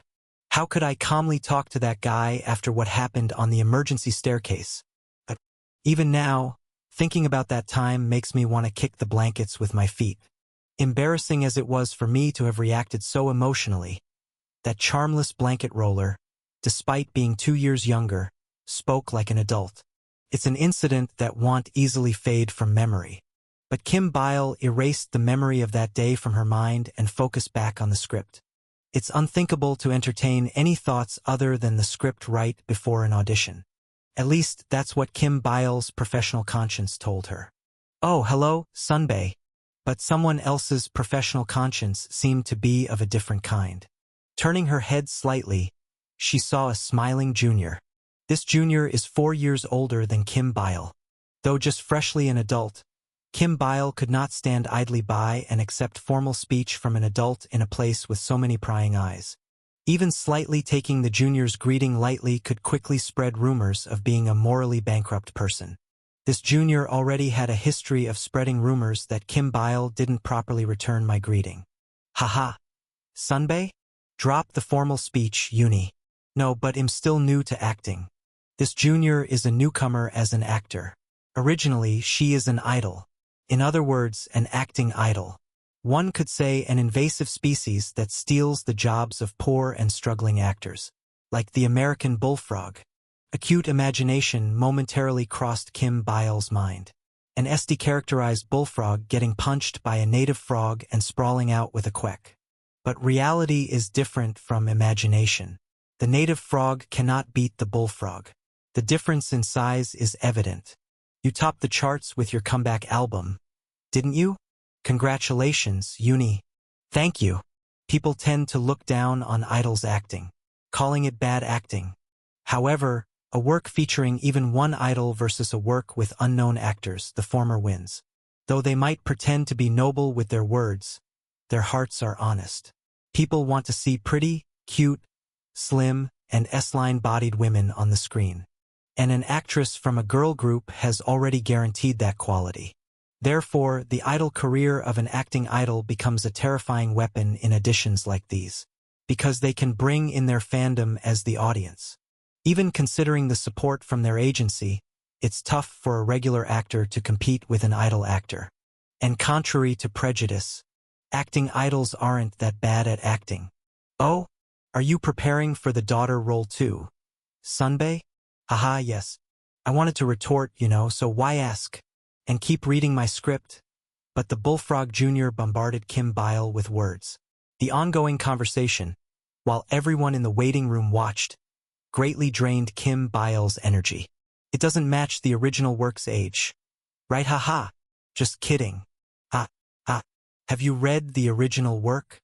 How could I calmly talk to that guy after what happened on the emergency staircase? But even now, thinking about that time makes me want to kick the blankets with my feet. Embarrassing as it was for me to have reacted so emotionally, that charmless blanket roller, despite being 2 years younger, spoke like an adult. It's an incident that won't easily fade from memory. But Kim Bile erased the memory of that day from her mind and focused back on the script. It's unthinkable to entertain any thoughts other than the script right before an audition. At least that's what Kim Bile's professional conscience told her. Oh, hello, Sunbae. But someone else's professional conscience seemed to be of a different kind. Turning her head slightly, she saw a smiling junior. This junior is 4 years older than Kim Bile. Though just freshly an adult, Kim Bile could not stand idly by and accept formal speech from an adult in a place with so many prying eyes. Even slightly taking the junior's greeting lightly could quickly spread rumors of being a morally bankrupt person. This junior already had a history of spreading rumors that Kim Bile didn't properly return my greeting. Haha. Sunbae? Drop the formal speech, Uni. No, but I'm still new to acting. This junior is a newcomer as an actor. Originally, she is an idol. In other words, an acting idol. One could say an invasive species that steals the jobs of poor and struggling actors. Like the American bullfrog. Acute imagination momentarily crossed Kim Bile's mind. An SD-characterized bullfrog getting punched by a native frog and sprawling out with a quack. But reality is different from imagination. The native frog cannot beat the bullfrog. The difference in size is evident. You topped the charts with your comeback album, didn't you? Congratulations, Uni. Thank you. People tend to look down on idols' acting, calling it bad acting. However, A work featuring even one idol versus a work with unknown actors, the former wins. Though they might pretend to be noble with their words, their hearts are honest. People want to see pretty, cute, slim, and S-line-bodied women on the screen. And an actress from a girl group has already guaranteed that quality. Therefore, the idol career of an acting idol becomes a terrifying weapon in auditions like these, because they can bring in their fandom as the audience. Even considering the support from their agency, it's tough for a regular actor to compete with an idol actor. And contrary to prejudice, acting idols aren't that bad at acting. Oh, are you preparing for the daughter role too? Sunbae? Haha, yes. I wanted to retort, so why ask? And keep reading my script. But the Bullfrog Jr. bombarded Kim Bile with words. The ongoing conversation, while everyone in the waiting room watched, greatly drained Kim Bile's energy. It doesn't match the original work's age. Right, haha. Just kidding. Ha. Have you read the original work?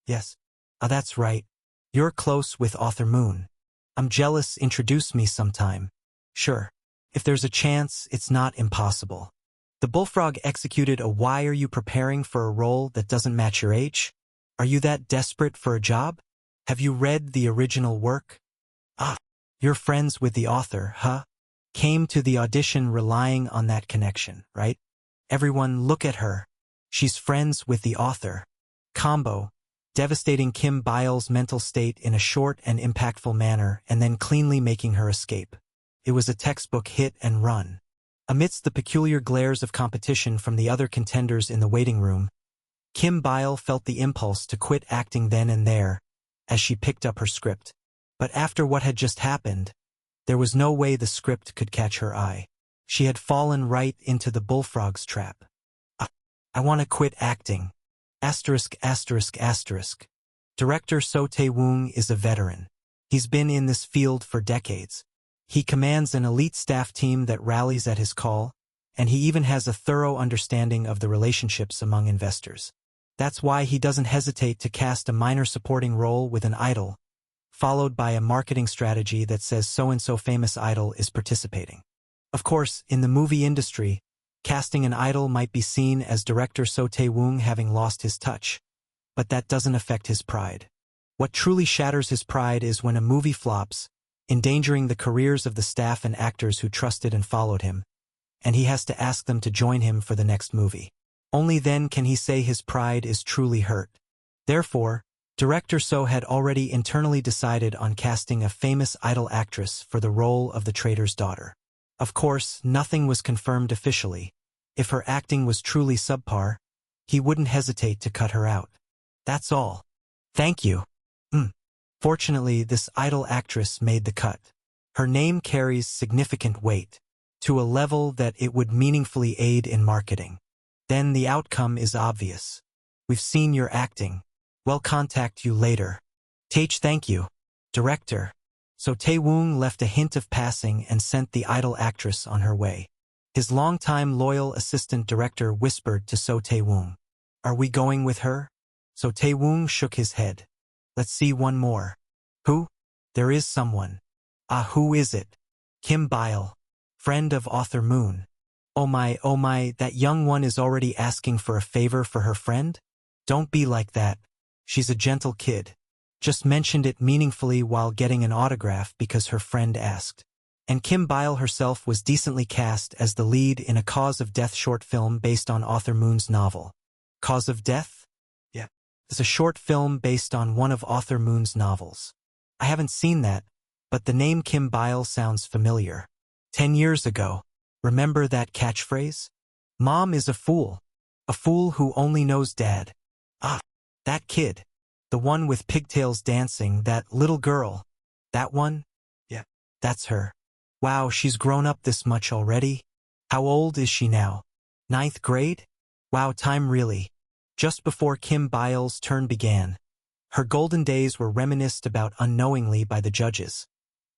Yes. That's right. You're close with author Moon. I'm jealous, introduce me sometime. Sure. If there's a chance, it's not impossible. The Bullfrog executed a "Why are you preparing for a role that doesn't match your age? Are you that desperate for a job? Have you read the original work? You're friends with the author, huh? Came to the audition relying on that connection, right? Everyone look at her. She's friends with the author. Combo, devastating Kim Bile's mental state in a short and impactful manner and then cleanly making her escape. It was a textbook hit and run. Amidst the peculiar glares of competition from the other contenders in the waiting room, Kim Bile felt the impulse to quit acting then and there as she picked up her script. But after what had just happened, there was no way the script could catch her eye. She had fallen right into the Bullfrog's trap. I want to quit acting. Asterisk. Director So Tae-woong is a veteran. He's been in this field for decades. He commands an elite staff team that rallies at his call, and he even has a thorough understanding of the relationships among investors. That's why he doesn't hesitate to cast a minor supporting role with an idol, followed by a marketing strategy that says so-and-so famous idol is participating. Of course, in the movie industry, casting an idol might be seen as director So Tae-woong having lost his touch, but that doesn't affect his pride. What truly shatters his pride is when a movie flops, endangering the careers of the staff and actors who trusted and followed him, and he has to ask them to join him for the next movie. Only then can he say his pride is truly hurt. Therefore, Director So had already internally decided on casting a famous idol actress for the role of the trader's daughter. Of course, nothing was confirmed officially. If her acting was truly subpar, he wouldn't hesitate to cut her out. That's all. Thank you. Fortunately, this idol actress made the cut. Her name carries significant weight, to a level that it would meaningfully aid in marketing. Then the outcome is obvious. We've seen your acting. We'll contact you later. Tae, thank you. Director. So Tae-woong left a hint of passing and sent the idol actress on her way. His longtime loyal assistant director whispered to So Tae-woong, "Are we going with her?" So Tae-woong shook his head. "Let's see one more." "Who?" "There is someone." Who is it?" "Kim Bile. Friend of author Moon." Oh my, that young one is already asking for a favor for her friend? Don't be like that. She's a gentle kid. Just mentioned it meaningfully while getting an autograph because her friend asked. And Kim Bile herself was decently cast as the lead in a Cause of Death short film based on author Moon's novel. Cause of Death? Yeah. It's a short film based on one of author Moon's novels. I haven't seen that, but the name Kim Bile sounds familiar. 10 years ago. Remember that catchphrase? Mom is a fool who only knows dad. That kid. The one with pigtails dancing, that little girl. That one? Yeah, that's her. Wow, she's grown up this much already. How old is she now? 9th grade? Wow, time really. Just before Kim Bile's turn began, her golden days were reminisced about unknowingly by the judges,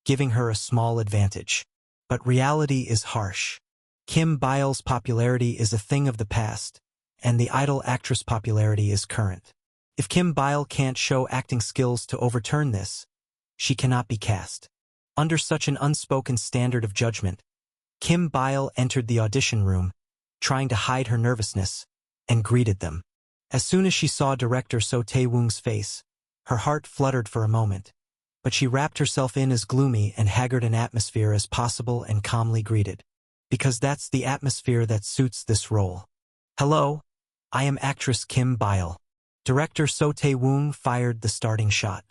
giving her a small advantage. But reality is harsh. Kim Bile's popularity is a thing of the past, and the idol actress popularity is current. If Kim Bile can't show acting skills to overturn this, she cannot be cast. Under such an unspoken standard of judgment, Kim Bile entered the audition room, trying to hide her nervousness, and greeted them. As soon as she saw director So Tae-woong's face, her heart fluttered for a moment, but she wrapped herself in as gloomy and haggard an atmosphere as possible and calmly greeted. Because that's the atmosphere that suits this role. Hello, I am actress Kim Bile. Director So Tae-woong fired the starting shot.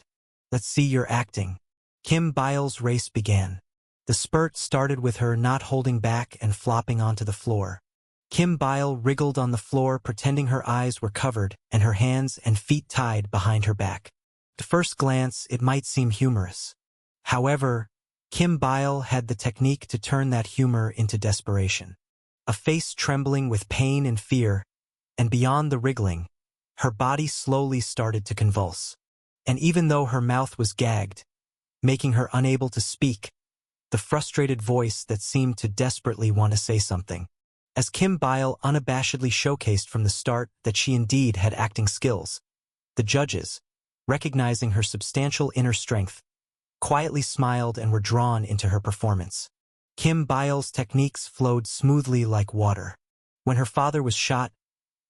Let's see your acting. Kim Bile's race began. The spurt started with her not holding back and flopping onto the floor. Kim Bile wriggled on the floor pretending her eyes were covered and her hands and feet tied behind her back. At first glance, it might seem humorous. However, Kim Bile had the technique to turn that humor into desperation. A face trembling with pain and fear, and beyond the wriggling, her body slowly started to convulse. And even though her mouth was gagged, making her unable to speak, the frustrated voice that seemed to desperately want to say something. As Kim Bile unabashedly showcased from the start that she indeed had acting skills, the judges, recognizing her substantial inner strength, quietly smiled and were drawn into her performance. Kim Bile's techniques flowed smoothly like water. When her father was shot,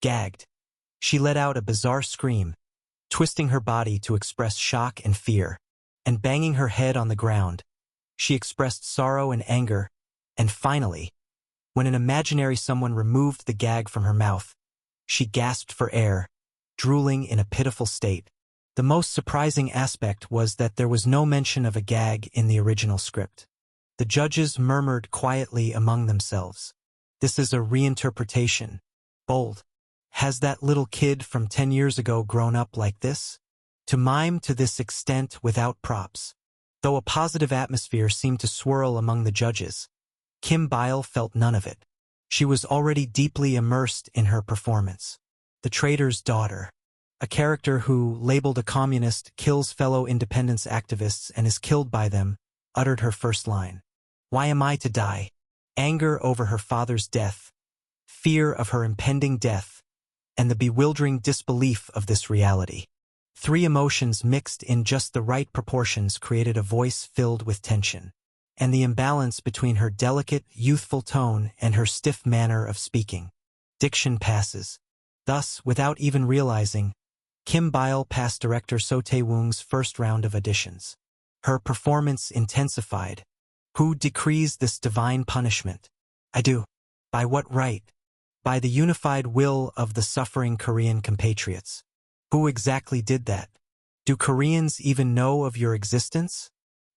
gagged, she let out a bizarre scream, twisting her body to express shock and fear, and banging her head on the ground. She expressed sorrow and anger, and finally, when an imaginary someone removed the gag from her mouth, she gasped for air, drooling in a pitiful state. The most surprising aspect was that there was no mention of a gag in the original script. The judges murmured quietly among themselves. This is a reinterpretation. Bold. Has that little kid from 10 years ago grown up like this? To mime to this extent without props. Though a positive atmosphere seemed to swirl among the judges, Kim Bile felt none of it. She was already deeply immersed in her performance. The Traitor's Daughter. A character who, labeled a communist, kills fellow independence activists and is killed by them, uttered her first line. Why am I to die? Anger over her father's death, fear of her impending death, and the bewildering disbelief of this reality. Three emotions mixed in just the right proportions created a voice filled with tension, and the imbalance between her delicate, youthful tone and her stiff manner of speaking. Diction passes. Thus, without even realizing, Kim Bile passed director So Tae-woong's first round of auditions. Her performance intensified. Who decrees this divine punishment? I do. By what right? By the unified will of the suffering Korean compatriots. Who exactly did that? Do Koreans even know of your existence?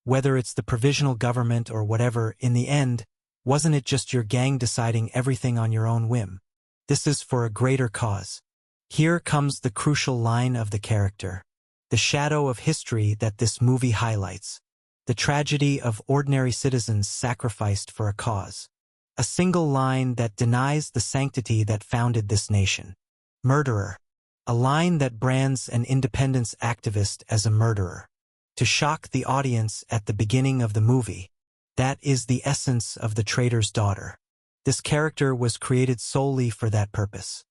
Whether it's the provisional government or whatever, in the end, wasn't it just your gang deciding everything on your own whim? This is for a greater cause. Here comes the crucial line of the character. The shadow of history that this movie highlights. The tragedy of ordinary citizens sacrificed for a cause. A single line that denies the sanctity that founded this nation. Murderer. A line that brands an independence activist as a murderer. To shock the audience at the beginning of the movie. That is the essence of The Traitor's Daughter. This character was created solely for that purpose.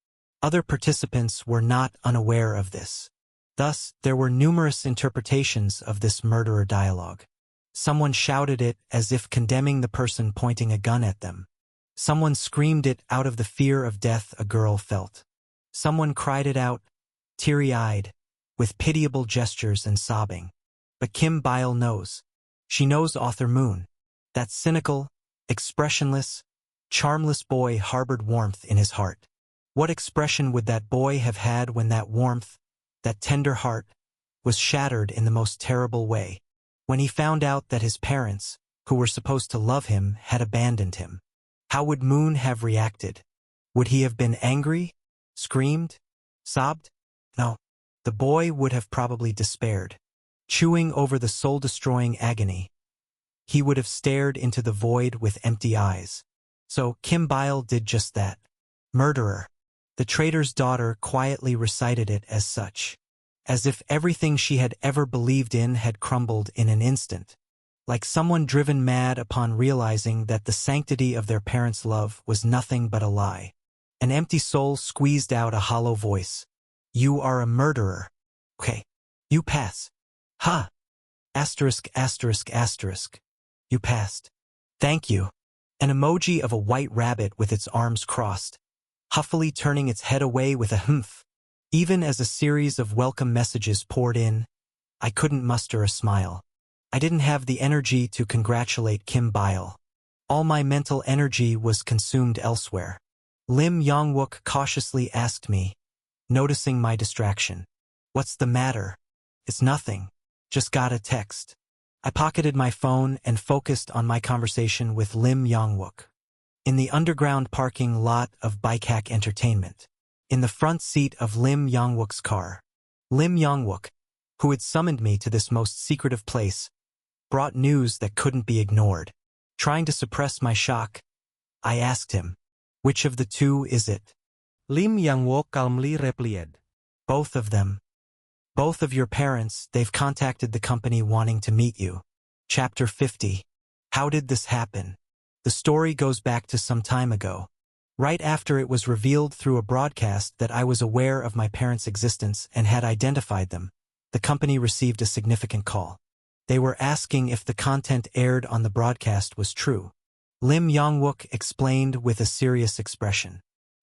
Other participants were not unaware of this. Thus, there were numerous interpretations of this murderer dialogue. Someone shouted it as if condemning the person pointing a gun at them. Someone screamed it out of the fear of death a girl felt. Someone cried it out, teary-eyed, with pitiable gestures and sobbing. But Kim Bile knows. She knows Arthur Moon. That cynical, expressionless, charmless boy harbored warmth in his heart. What expression would that boy have had when that warmth, that tender heart, was shattered in the most terrible way? When he found out that his parents, who were supposed to love him, had abandoned him. How would Moon have reacted? Would he have been angry? Screamed? Sobbed? No. The boy would have probably despaired. Chewing over the soul-destroying agony. He would have stared into the void with empty eyes. So Kim Bile did just that. Murderer. The Traitor's Daughter quietly recited it as such. As if everything she had ever believed in had crumbled in an instant. Like someone driven mad upon realizing that the sanctity of their parents' love was nothing but a lie. An empty soul squeezed out a hollow voice. You are a murderer. Okay. You pass. Ha! Asterisk, asterisk, asterisk. You passed. Thank you. An emoji of a white rabbit with its arms crossed, huffily turning its head away with a humph. Even as a series of welcome messages poured in, I couldn't muster a smile. I didn't have the energy to congratulate Kim Bile. All my mental energy was consumed elsewhere. Lim Yongwook cautiously asked me, noticing my distraction. What's the matter? It's nothing. Just got a text. I pocketed my phone and focused on my conversation with Lim Yongwook. In the underground parking lot of Bikehack Entertainment, in the front seat of Lim Yongwook's car, Lim Yongwook, who had summoned me to this most secretive place, brought news that couldn't be ignored. Trying to suppress my shock, I asked him, which of the two is it? Lim Yongwook calmly replied. Both of them. Both of your parents, they've contacted the company wanting to meet you. Chapter 50. How did this happen? The story goes back to some time ago. Right after it was revealed through a broadcast that I was aware of my parents' existence and had identified them, the company received a significant call. They were asking if the content aired on the broadcast was true. Lim Yongwook explained with a serious expression.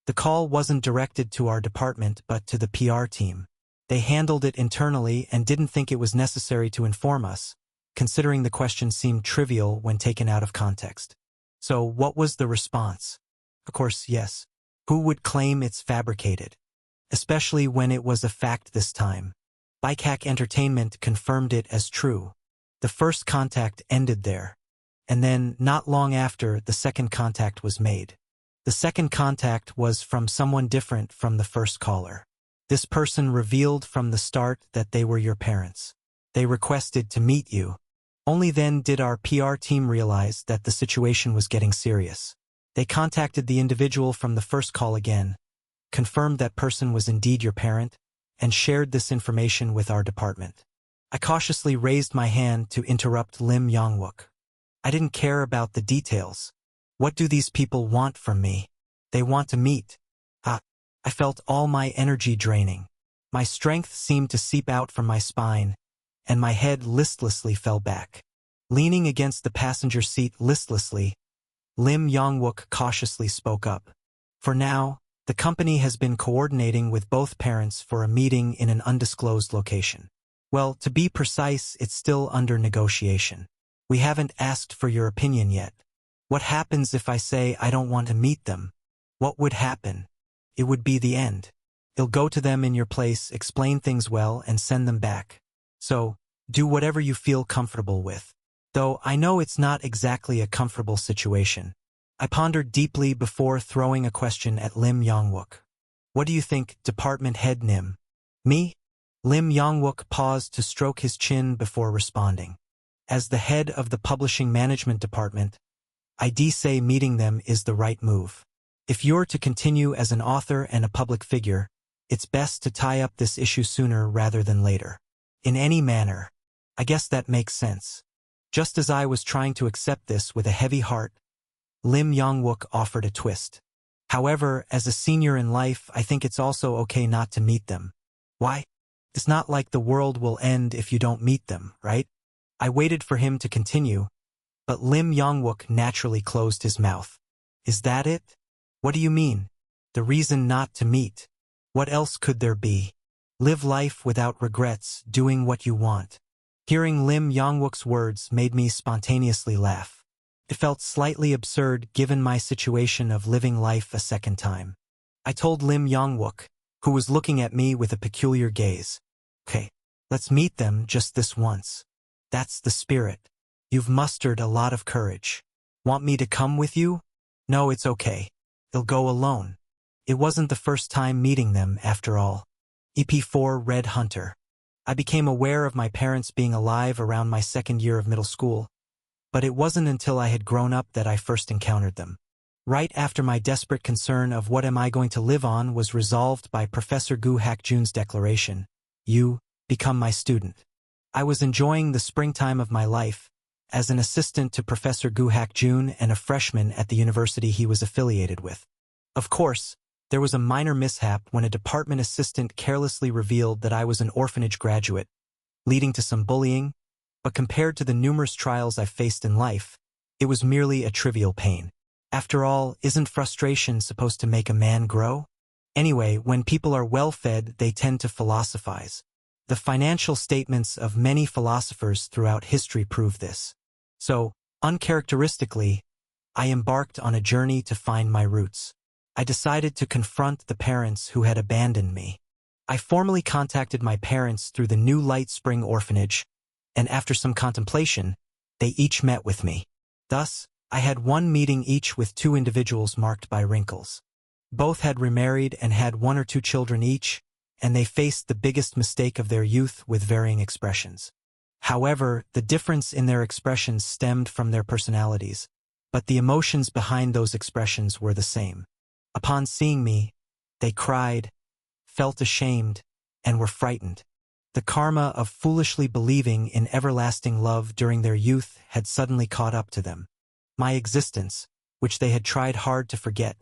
The call wasn't directed to our department but to the PR team. They handled it internally and didn't think it was necessary to inform us, considering the question seemed trivial when taken out of context. So what was the response? Of course, yes. Who would claim it's fabricated? Especially when it was a fact this time. Bikehack Entertainment confirmed it as true. The first contact ended there. And then, not long after, the second contact was made. The second contact was from someone different from the first caller. This person revealed from the start that they were your parents. They requested to meet you. Only then did our PR team realize that the situation was getting serious. They contacted the individual from the first call again, confirmed that person was indeed your parent, and shared this information with our department. I cautiously raised my hand to interrupt Lim Yongwook. I didn't care about the details. What do these people want from me? They want to meet. I felt all my energy draining. My strength seemed to seep out from my spine, and my head listlessly fell back. Leaning against the passenger seat listlessly, Lim Yongwook cautiously spoke up. For now, the company has been coordinating with both parents for a meeting in an undisclosed location. Well, to be precise, it's still under negotiation. We haven't asked for your opinion yet. What happens if I say I don't want to meet them? What would happen? It would be the end. You'll go to them in your place, explain things well, and send them back. So, do whatever you feel comfortable with. Though I know it's not exactly a comfortable situation. I pondered deeply before throwing a question at Lim Yongwook. What do you think, Department Head Nim? Me? Lim Yongwook paused to stroke his chin before responding. As the head of the publishing management department, I'd say meeting them is the right move. If you're to continue as an author and a public figure, it's best to tie up this issue sooner rather than later. In any manner. I guess that makes sense. Just as I was trying to accept this with a heavy heart, Lim Yongwook offered a twist. However, as a senior in life, I think it's also okay not to meet them. Why? It's not like the world will end if you don't meet them, right? I waited for him to continue, but Lim Yongwook naturally closed his mouth. Is that it? What do you mean? The reason not to meet? What else could there be? Live life without regrets, doing what you want. Hearing Lim Yongwook's words made me spontaneously laugh. It felt slightly absurd given my situation of living life a second time. I told Lim Yongwook, who was looking at me with a peculiar gaze. Okay, let's meet them just this once. That's the spirit. You've mustered a lot of courage. Want me to come with you? No, it's okay. They'll go alone. It wasn't the first time meeting them, after all. EP4 Red Hunter. I became aware of my parents being alive around my second year of middle school, but it wasn't until I had grown up that I first encountered them. Right after my desperate concern of what am I going to live on was resolved by Professor Gu Hakjun's declaration, "You become my student." I was enjoying the springtime of my life, as an assistant to Professor Gu Hakjun and a freshman at the university he was affiliated with. Of course, there was a minor mishap when a department assistant carelessly revealed that I was an orphanage graduate, leading to some bullying, but compared to the numerous trials I've faced in life, It was merely a trivial pain. After all, isn't frustration supposed to make a man grow? Anyway, when people are well-fed, they tend to philosophize. The financial statements of many philosophers throughout history prove this. So, uncharacteristically, I embarked on a journey to find my roots. I decided to confront the parents who had abandoned me. I formally contacted my parents through the New Light Spring Orphanage, and after some contemplation, they each met with me. Thus, I had one meeting each with two individuals marked by wrinkles. Both had remarried and had 1 or 2 children each, and they faced the biggest mistake of their youth with varying expressions. However, the difference in their expressions stemmed from their personalities, but the emotions behind those expressions were the same. Upon seeing me, they cried, felt ashamed, and were frightened. The karma of foolishly believing in everlasting love during their youth had suddenly caught up to them. My existence, which they had tried hard to forget,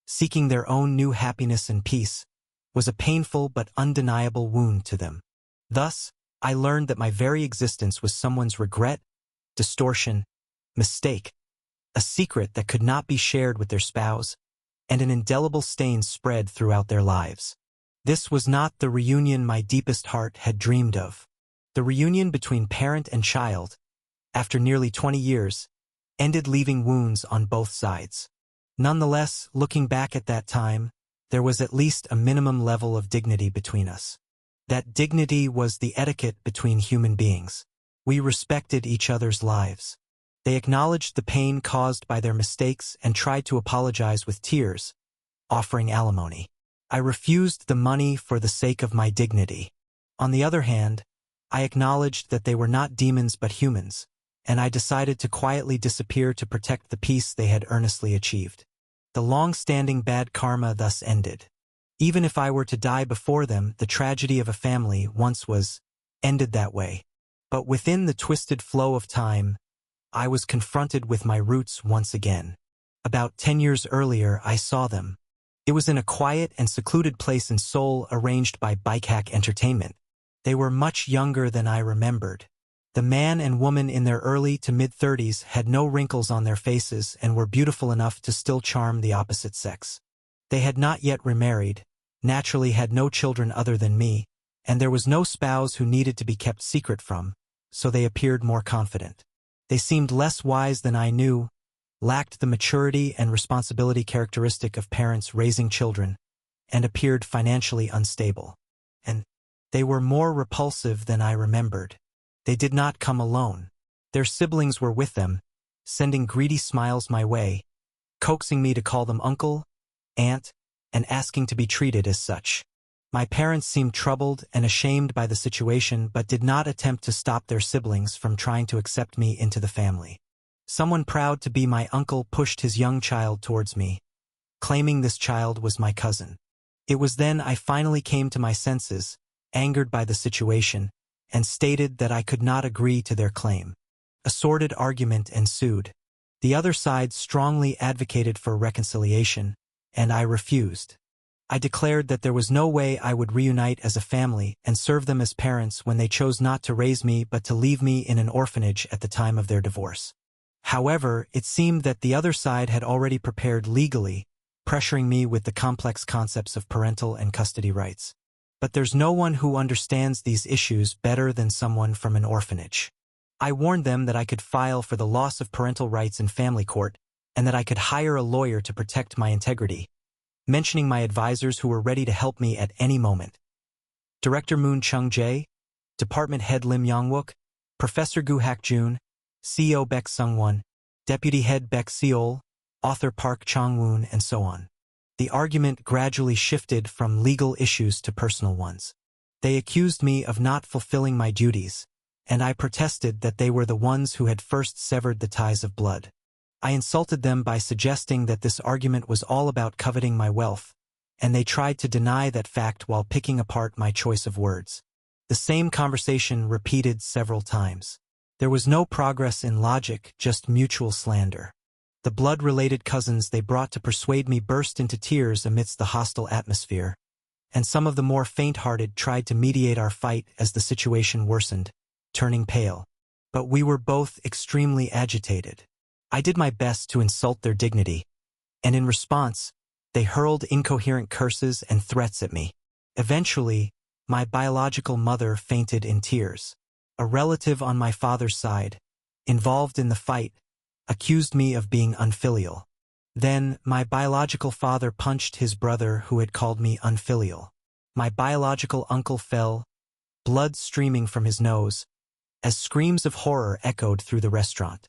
seeking their own new happiness and peace, was a painful but undeniable wound to them. Thus, I learned that my very existence was someone's regret, distortion, mistake, a secret that could not be shared with their spouse, and an indelible stain spread throughout their lives. This was not the reunion my deepest heart had dreamed of. The reunion between parent and child, after nearly 20 years, ended leaving wounds on both sides. Nonetheless, looking back at that time, there was at least a minimum level of dignity between us. That dignity was the etiquette between human beings. We respected each other's lives. They acknowledged the pain caused by their mistakes and tried to apologize with tears, offering alimony. I refused the money for the sake of my dignity. On the other hand, I acknowledged that they were not demons but humans, and I decided to quietly disappear to protect the peace they had earnestly achieved. The long-standing bad karma thus ended. Even if I were to die before them, the tragedy of a family once was ended that way. But within the twisted flow of time, I was confronted with my roots once again. About 10 years earlier, I saw them. It was in a quiet and secluded place in Seoul arranged by Bikehack Entertainment. They were much younger than I remembered. The man and woman in their early to mid-30s had no wrinkles on their faces and were beautiful enough to still charm the opposite sex. They had not yet remarried, naturally had no children other than me, and there was no spouse who needed to be kept secret from, so they appeared more confident. They seemed less wise than I knew, lacked the maturity and responsibility characteristic of parents raising children, and appeared financially unstable. And they were more repulsive than I remembered. They did not come alone. Their siblings were with them, sending greedy smiles my way, coaxing me to call them uncle, aunt, and asking to be treated as such. My parents seemed troubled and ashamed by the situation but did not attempt to stop their siblings from trying to accept me into the family. Someone proud to be my uncle pushed his young child towards me, claiming this child was my cousin. It was then I finally came to my senses, angered by the situation, and stated that I could not agree to their claim. A sordid argument ensued. The other side strongly advocated for reconciliation, and I refused. I declared that there was no way I would reunite as a family and serve them as parents when they chose not to raise me but to leave me in an orphanage at the time of their divorce. However, it seemed that the other side had already prepared legally, pressuring me with the complex concepts of parental and custody rights. But there's no one who understands these issues better than someone from an orphanage. I warned them that I could file for the loss of parental rights in family court and that I could hire a lawyer to protect my integrity, mentioning my advisors who were ready to help me at any moment. Director Moon Chung-jae, Department Head Lim Yong-wook, Professor Gu Hak-jun, CEO Baek Sung-won, Deputy Head Baek Seol, Author Park Chong-woon, and so on. The argument gradually shifted from legal issues to personal ones. They accused me of not fulfilling my duties, and I protested that they were the ones who had first severed the ties of blood. I insulted them by suggesting that this argument was all about coveting my wealth, and they tried to deny that fact while picking apart my choice of words. The same conversation repeated several times. There was no progress in logic, just mutual slander. The blood-related cousins they brought to persuade me burst into tears amidst the hostile atmosphere, and some of the more faint-hearted tried to mediate our fight as the situation worsened, turning pale. But we were both extremely agitated. I did my best to insult their dignity, and in response, they hurled incoherent curses and threats at me. Eventually, my biological mother fainted in tears. A relative on my father's side, involved in the fight, accused me of being unfilial. Then, my biological father punched his brother who had called me unfilial. My biological uncle fell, blood streaming from his nose, as screams of horror echoed through the restaurant.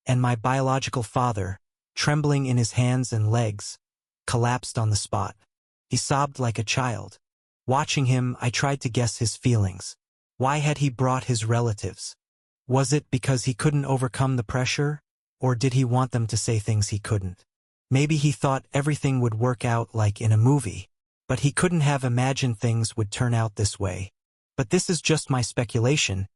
And my biological father, trembling in his hands and legs, collapsed on the spot. He sobbed like a child. Watching him, I tried to guess his feelings. Why had he brought his relatives? Was it because he couldn't overcome the pressure, or did he want them to say things he couldn't? Maybe he thought everything would work out like in a movie, but he couldn't have imagined things would turn out this way. But this is just my speculation.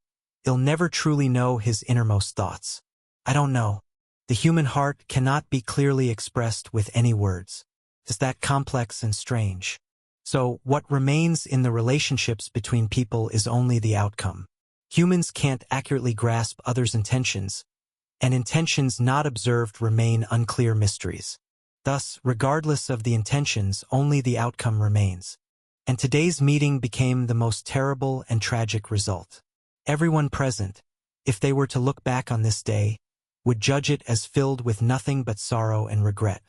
He'll never truly know his innermost thoughts. I don't know. The human heart cannot be clearly expressed with any words. It's that complex and strange. So, what remains in the relationships between people is only the outcome. Humans can't accurately grasp others' intentions, and intentions not observed remain unclear mysteries. Thus, regardless of the intentions, only the outcome remains. And today's meeting became the most terrible and tragic result. Everyone present, if they were to look back on this day, would judge it as filled with nothing but sorrow and regret.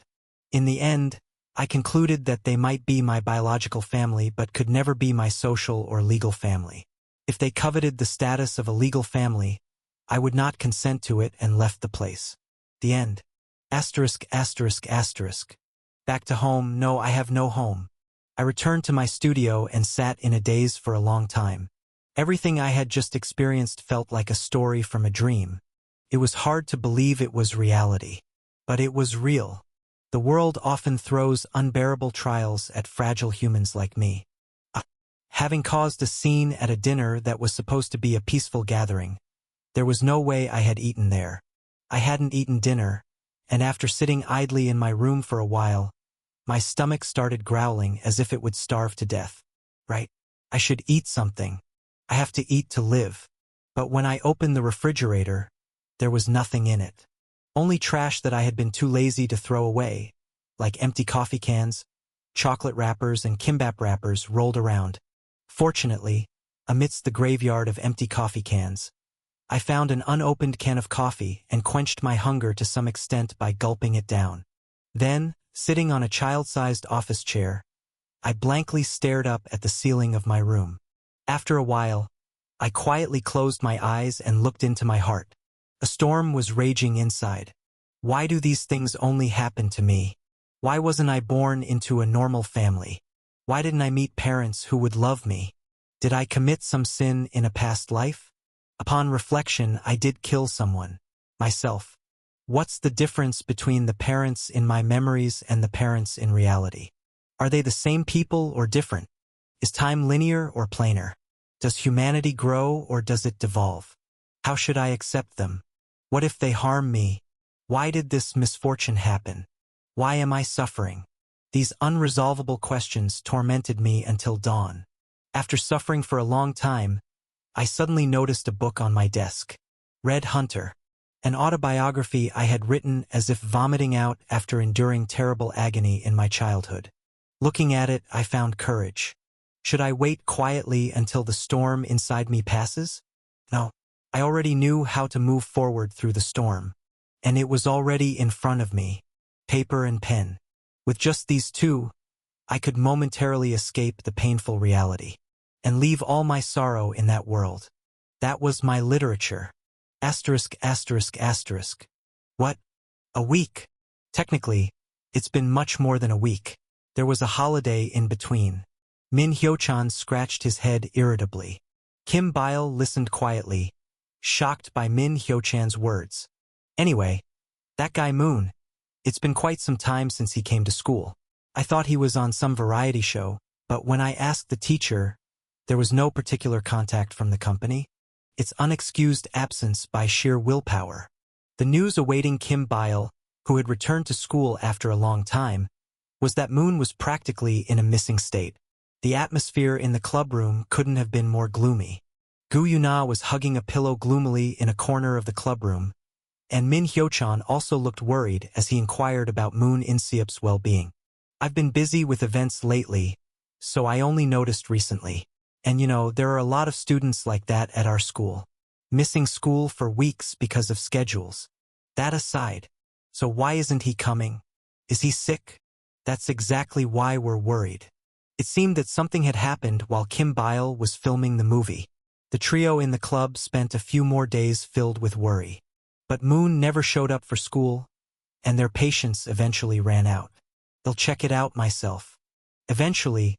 In the end, I concluded that they might be my biological family but could never be my social or legal family. If they coveted the status of a legal family, I would not consent to it and left the place. The end. Asterisk, asterisk, asterisk. Back to home. No, I have no home. I returned to my studio and sat in a daze for a long time. Everything I had just experienced felt like a story from a dream. It was hard to believe it was reality. But it was real. The world often throws unbearable trials at fragile humans like me. Having caused a scene at a dinner that was supposed to be a peaceful gathering, there was no way I had eaten there. I hadn't eaten dinner, and after sitting idly in my room for a while, my stomach started growling as if it would starve to death. Right? I should eat something. I have to eat to live. But when I opened the refrigerator, there was nothing in it. Only trash that I had been too lazy to throw away, like empty coffee cans, chocolate wrappers, and kimbap wrappers rolled around. Fortunately, amidst the graveyard of empty coffee cans, I found an unopened can of coffee and quenched my hunger to some extent by gulping it down. Then, sitting on a child-sized office chair, I blankly stared up at the ceiling of my room. After a while, I quietly closed my eyes and looked into my heart. A storm was raging inside. Why do these things only happen to me? Why wasn't I born into a normal family? Why didn't I meet parents who would love me? Did I commit some sin in a past life? Upon reflection, I did kill someone. Myself. What's the difference between the parents in my memories and the parents in reality? Are they the same people or different? Is time linear or planar? Does humanity grow or does it devolve? How should I accept them? What if they harm me? Why did this misfortune happen? Why am I suffering? These unresolvable questions tormented me until dawn. After suffering for a long time, I suddenly noticed a book on my desk. Red Hunter. An autobiography I had written as if vomiting out after enduring terrible agony in my childhood. Looking at it, I found courage. Should I wait quietly until the storm inside me passes? No. I already knew how to move forward through the storm. And it was already in front of me. Paper and pen. With just these two, I could momentarily escape the painful reality. And leave all my sorrow in that world. That was my literature. Asterisk, asterisk, asterisk. What? A week? Technically, it's been much more than a week. There was a holiday in between. Min Hyo-chan scratched his head irritably. Kim Bile listened quietly, shocked by Min Hyo-chan's words. Anyway, that guy Moon. It's been quite some time since he came to school. I thought he was on some variety show, but when I asked the teacher, there was no particular contact from the company. Its unexcused absence by sheer willpower. The news awaiting Kim Bile, who had returned to school after a long time, was that Moon was practically in a missing state. The atmosphere in the clubroom couldn't have been more gloomy. Gu Yuna was hugging a pillow gloomily in a corner of the clubroom, and Min Hyo-chan also looked worried as he inquired about Moon In-seop's well-being. I've been busy with events lately, so I only noticed recently. And there are a lot of students like that at our school. Missing school for weeks because of schedules. That aside, so why isn't he coming? Is he sick? That's exactly why we're worried. It seemed that something had happened while Kim Bile was filming the movie. The trio in the club spent a few more days filled with worry. But Moon never showed up for school, and their patience eventually ran out. They'll check it out myself. Eventually,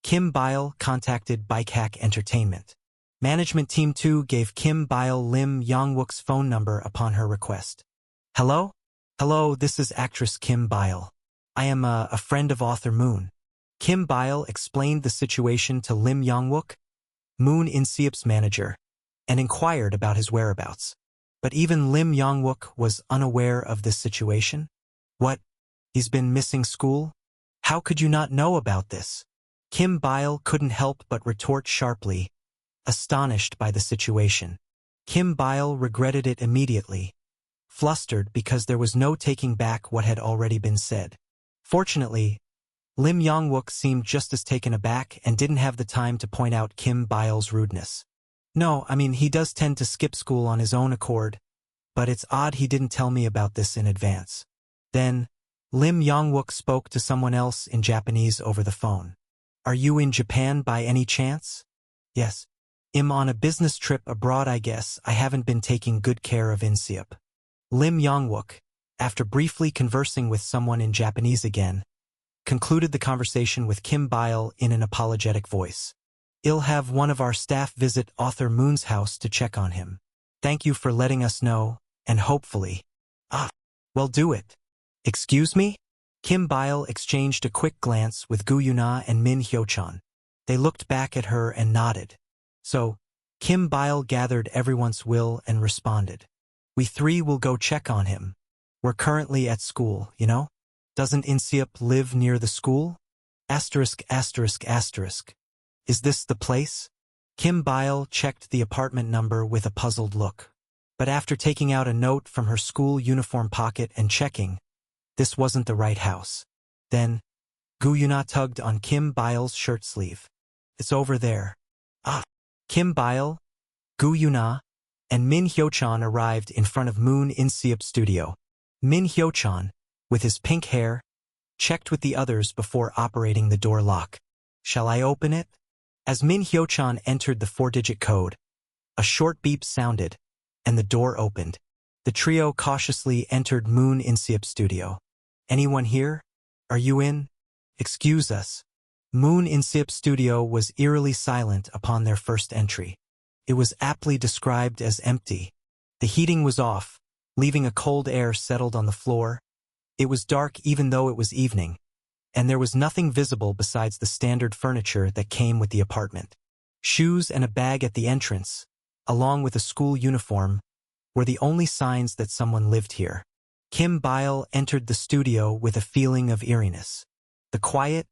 Kim Bile contacted Bike Hack Entertainment. Management Team 2 gave Kim Bile Lim Yong-wook's phone number upon her request. Hello? Hello, this is actress Kim Bile. I am a friend of author Moon. Kim Bile explained the situation to Lim Yong-wook, Moon In-seop's manager, and inquired about his whereabouts. But even Lim Yong-wook was unaware of this situation. What? He's been missing school? How could you not know about this? Kim Bile couldn't help but retort sharply, astonished by the situation. Kim Bile regretted it immediately, flustered because there was no taking back what had already been said. Fortunately, Lim Yong-wook seemed just as taken aback and didn't have the time to point out Kim Bile's rudeness. No, I mean, he does tend to skip school on his own accord, but it's odd he didn't tell me about this in advance. Then, Lim Yong-wook spoke to someone else in Japanese over the phone. Are you in Japan by any chance? Yes. I'm on a business trip abroad. I guess I haven't been taking good care of In-seop. Lim Yong-wook, after briefly conversing with someone in Japanese again, concluded the conversation with Kim Bile in an apologetic voice. I'll have one of our staff visit author Moon's house to check on him. Thank you for letting us know, and hopefully... well, do it. Excuse me? Kim Bile exchanged a quick glance with Gu Yuna and Min Hyo-chan. They looked back at her and nodded. So, Kim Bile gathered everyone's will and responded. We three will go check on him. We're currently at school, Doesn't In-seop live near the school? Is this the place? Kim Bile checked the apartment number with a puzzled look. But after taking out a note from her school uniform pocket and checking, this wasn't the right house. Then, Gu Yuna tugged on Kim Bile's shirt sleeve. It's over there. Kim Bile, Gu Yuna, and Min Hyo-chan arrived in front of Moon In-seop's studio. Min Hyo-chan, with his pink hair, checked with the others before operating the door lock. Shall I open it? As Min Hyo-chan entered the 4-digit code, a short beep sounded, and the door opened. The trio cautiously entered Moon In-seop's studio. Anyone here? Are you in? Excuse us. Moon In-seop's studio was eerily silent upon their first entry. It was aptly described as empty. The heating was off, leaving a cold air settled on the floor. It was dark even though it was evening, and there was nothing visible besides the standard furniture that came with the apartment. Shoes and a bag at the entrance, along with a school uniform, were the only signs that someone lived here. Kim Bile entered the studio with a feeling of eeriness. The quiet,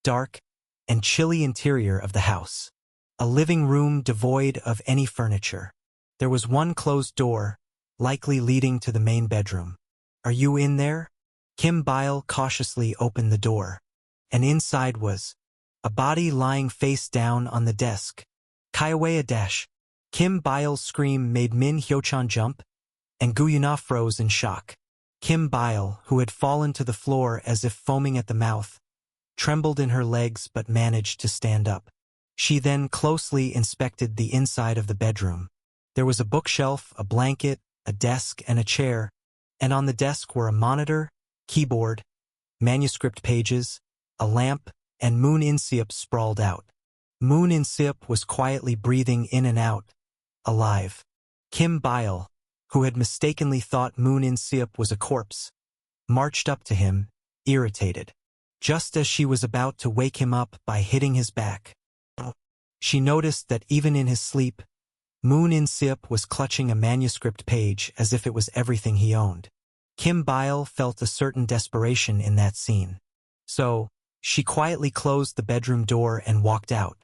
dark, and chilly interior of the house. A living room devoid of any furniture. There was one closed door, likely leading to the main bedroom. Are you in there? Kim Bile cautiously opened the door. And inside was a body lying face down on the desk. Kaiwea-dash. Kim Bile's scream made Min Hyo-chan jump, and Gu Yuna froze in shock. Kim Bile, who had fallen to the floor as if foaming at the mouth, trembled in her legs but managed to stand up. She then closely inspected the inside of the bedroom. There was a bookshelf, a blanket, a desk, and a chair, and on the desk were a monitor, keyboard, manuscript pages, a lamp, and Moon In-seop sprawled out. Moon In-seop was quietly breathing in and out, alive. Kim Bile, who had mistakenly thought Moon In-seop was a corpse, marched up to him, irritated. Just as she was about to wake him up by hitting his back, she noticed that even in his sleep, Moon In-seop was clutching a manuscript page as if it was everything he owned. Kim Bile felt a certain desperation in that scene. So, she quietly closed the bedroom door and walked out.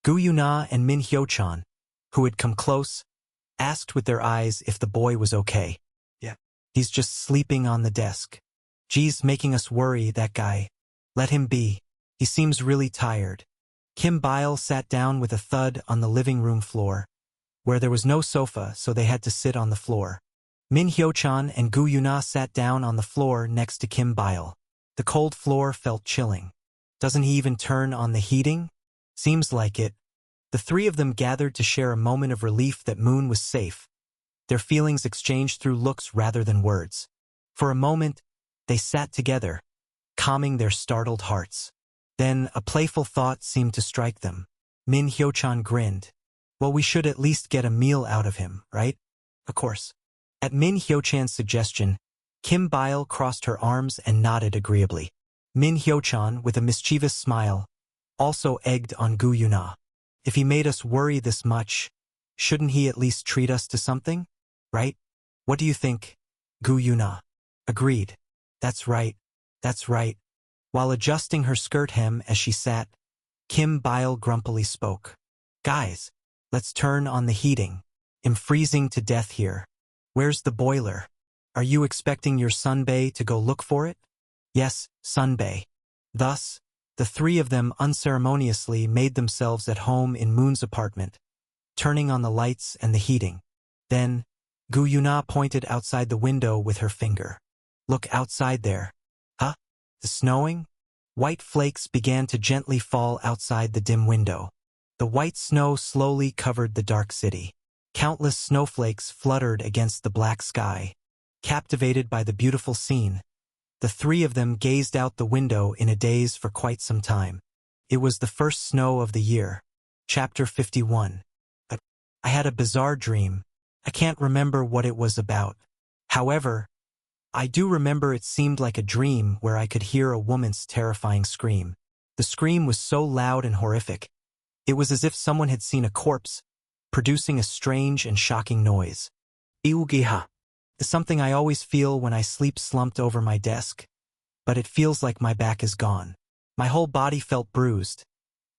Gu Yuna and Min Hyo-chan, who had come close, asked with their eyes if the boy was okay. Yeah. He's just sleeping on the desk. Geez, making us worry, that guy. Let him be. He seems really tired. Kim Bile sat down with a thud on the living room floor, where there was no sofa, so they had to sit on the floor. Min Hyo-chan and Gu Yuna sat down on the floor next to Kim Bile. The cold floor felt chilling. Doesn't he even turn on the heating? Seems like it. The three of them gathered to share a moment of relief that Moon was safe. Their feelings exchanged through looks rather than words. For a moment, they sat together, calming their startled hearts. Then a playful thought seemed to strike them. Min Hyo-chan grinned. Well, we should at least get a meal out of him, right? Of course. At Min Hyo-chan's suggestion, Kim Bile crossed her arms and nodded agreeably. Min Hyo-chan, with a mischievous smile, also egged on Gu Yuna. If he made us worry this much, shouldn't he at least treat us to something? Right? What do you think? Gu Yuna agreed. That's right. That's right. While adjusting her skirt hem as she sat, Kim Bile grumpily spoke. Guys, let's turn on the heating. I'm freezing to death here. Where's the boiler? Are you expecting your Sunbae to go look for it? Yes, Sunbae. Thus, the three of them unceremoniously made themselves at home in Moon's apartment, turning on the lights and the heating. Then, Gu Yuna pointed outside the window with her finger. Look outside there. Huh? The snowing? White flakes began to gently fall outside the dim window. The white snow slowly covered the dark city. Countless snowflakes fluttered against the black sky. Captivated by the beautiful scene, the three of them gazed out the window in a daze for quite some time. It was the first snow of the year. Chapter 51. But I had a bizarre dream. I can't remember what it was about. However, I do remember it seemed like a dream where I could hear a woman's terrifying scream. The scream was so loud and horrific. It was as if someone had seen a corpse, producing a strange and shocking noise. Iugiha is something I always feel when I sleep slumped over my desk, but it feels like my back is gone. My whole body felt bruised,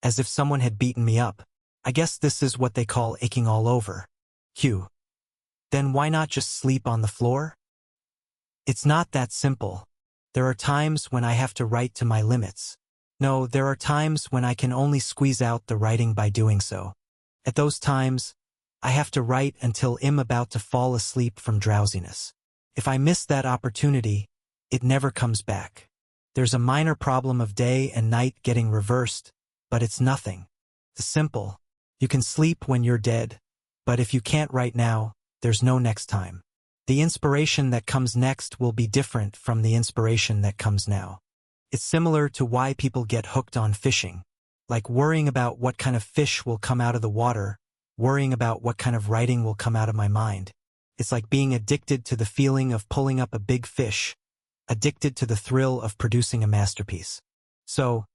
as if someone had beaten me up. I guess this is what they call aching all over. Phew. Then why not just sleep on the floor? It's not that simple. There are times when I have to write to my limits. No, there are times when I can only squeeze out the writing by doing so. At those times, I have to write until I'm about to fall asleep from drowsiness. If I miss that opportunity, it never comes back. There's a minor problem of day and night getting reversed, but it's nothing. The simple. You can sleep when you're dead, but if you can't right now, there's no next time. The inspiration that comes next will be different from the inspiration that comes now. It's similar to why people get hooked on fishing, like worrying about what kind of fish will come out of the water, worrying about what kind of writing will come out of my mind. It's like being addicted to the feeling of pulling up a big fish, addicted to the thrill of producing a masterpiece. So,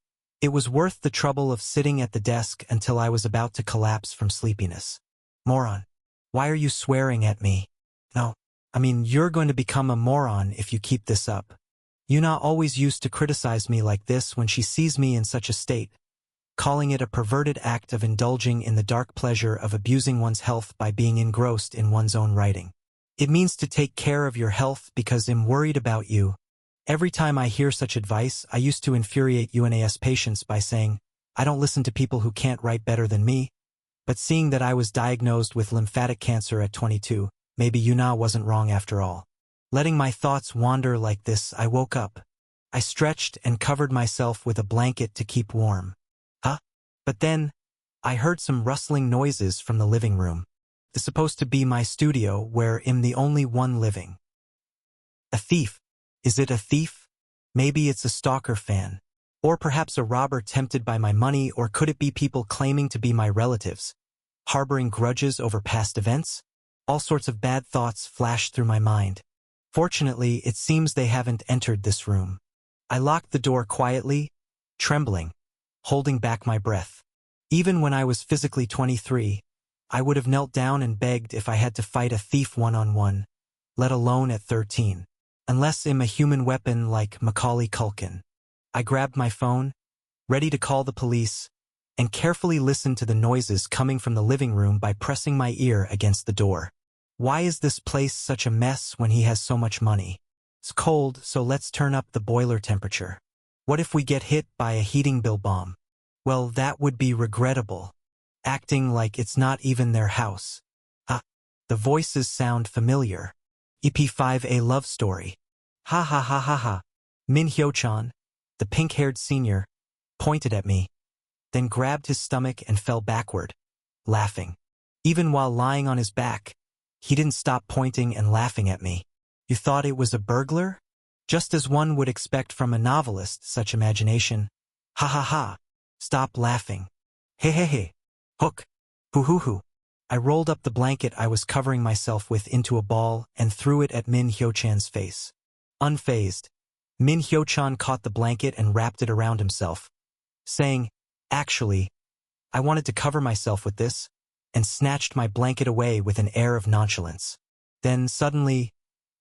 it was worth the trouble of sitting at the desk until I was about to collapse from sleepiness. Moron. Why are you swearing at me? No, I mean, you're going to become a moron if you keep this up. Yuna always used to criticize me like this when she sees me in such a state, calling it a perverted act of indulging in the dark pleasure of abusing one's health by being engrossed in one's own writing. It means to take care of your health because I'm worried about you. Every time I hear such advice, I used to infuriate UNAS patients by saying, I don't listen to people who can't write better than me. But seeing that I was diagnosed with lymphatic cancer at 22, maybe Yuna wasn't wrong after all. Letting my thoughts wander like this, I woke up. I stretched and covered myself with a blanket to keep warm. But then, I heard some rustling noises from the living room. It's supposed to be my studio where I'm the only one living. A thief. Is it a thief? Maybe it's a stalker fan. Or perhaps a robber tempted by my money, or could it be people claiming to be my relatives, harboring grudges over past events? All sorts of bad thoughts flashed through my mind. Fortunately, it seems they haven't entered this room. I locked the door quietly, trembling, holding back my breath. Even when I was physically 23, I would have knelt down and begged if I had to fight a thief one-on-one, let alone at 13. Unless I'm a human weapon like Macaulay Culkin. I grabbed my phone, ready to call the police, and carefully listened to the noises coming from the living room by pressing my ear against the door. Why is this place such a mess when he has so much money? It's cold, so let's turn up the boiler temperature. What if we get hit by a heating bill bomb? Well, that would be regrettable. Acting like it's not even their house. Ah, the voices sound familiar. EP5A love story. Ha ha ha ha ha. Min Hyo-chan, the pink-haired senior, pointed at me, then grabbed his stomach and fell backward, laughing. Even while lying on his back, he didn't stop pointing and laughing at me. You thought it was a burglar? Just as one would expect from a novelist, such imagination. Ha ha ha. Stop laughing. He he he. Hook. Hoo hoo hoo. I rolled up the blanket I was covering myself with into a ball and threw it at Min Hyo-chan's face. Unfazed, Min Hyo-chan caught the blanket and wrapped it around himself, saying, "Actually, I wanted to cover myself with this," and snatched my blanket away with an air of nonchalance. Then, suddenly,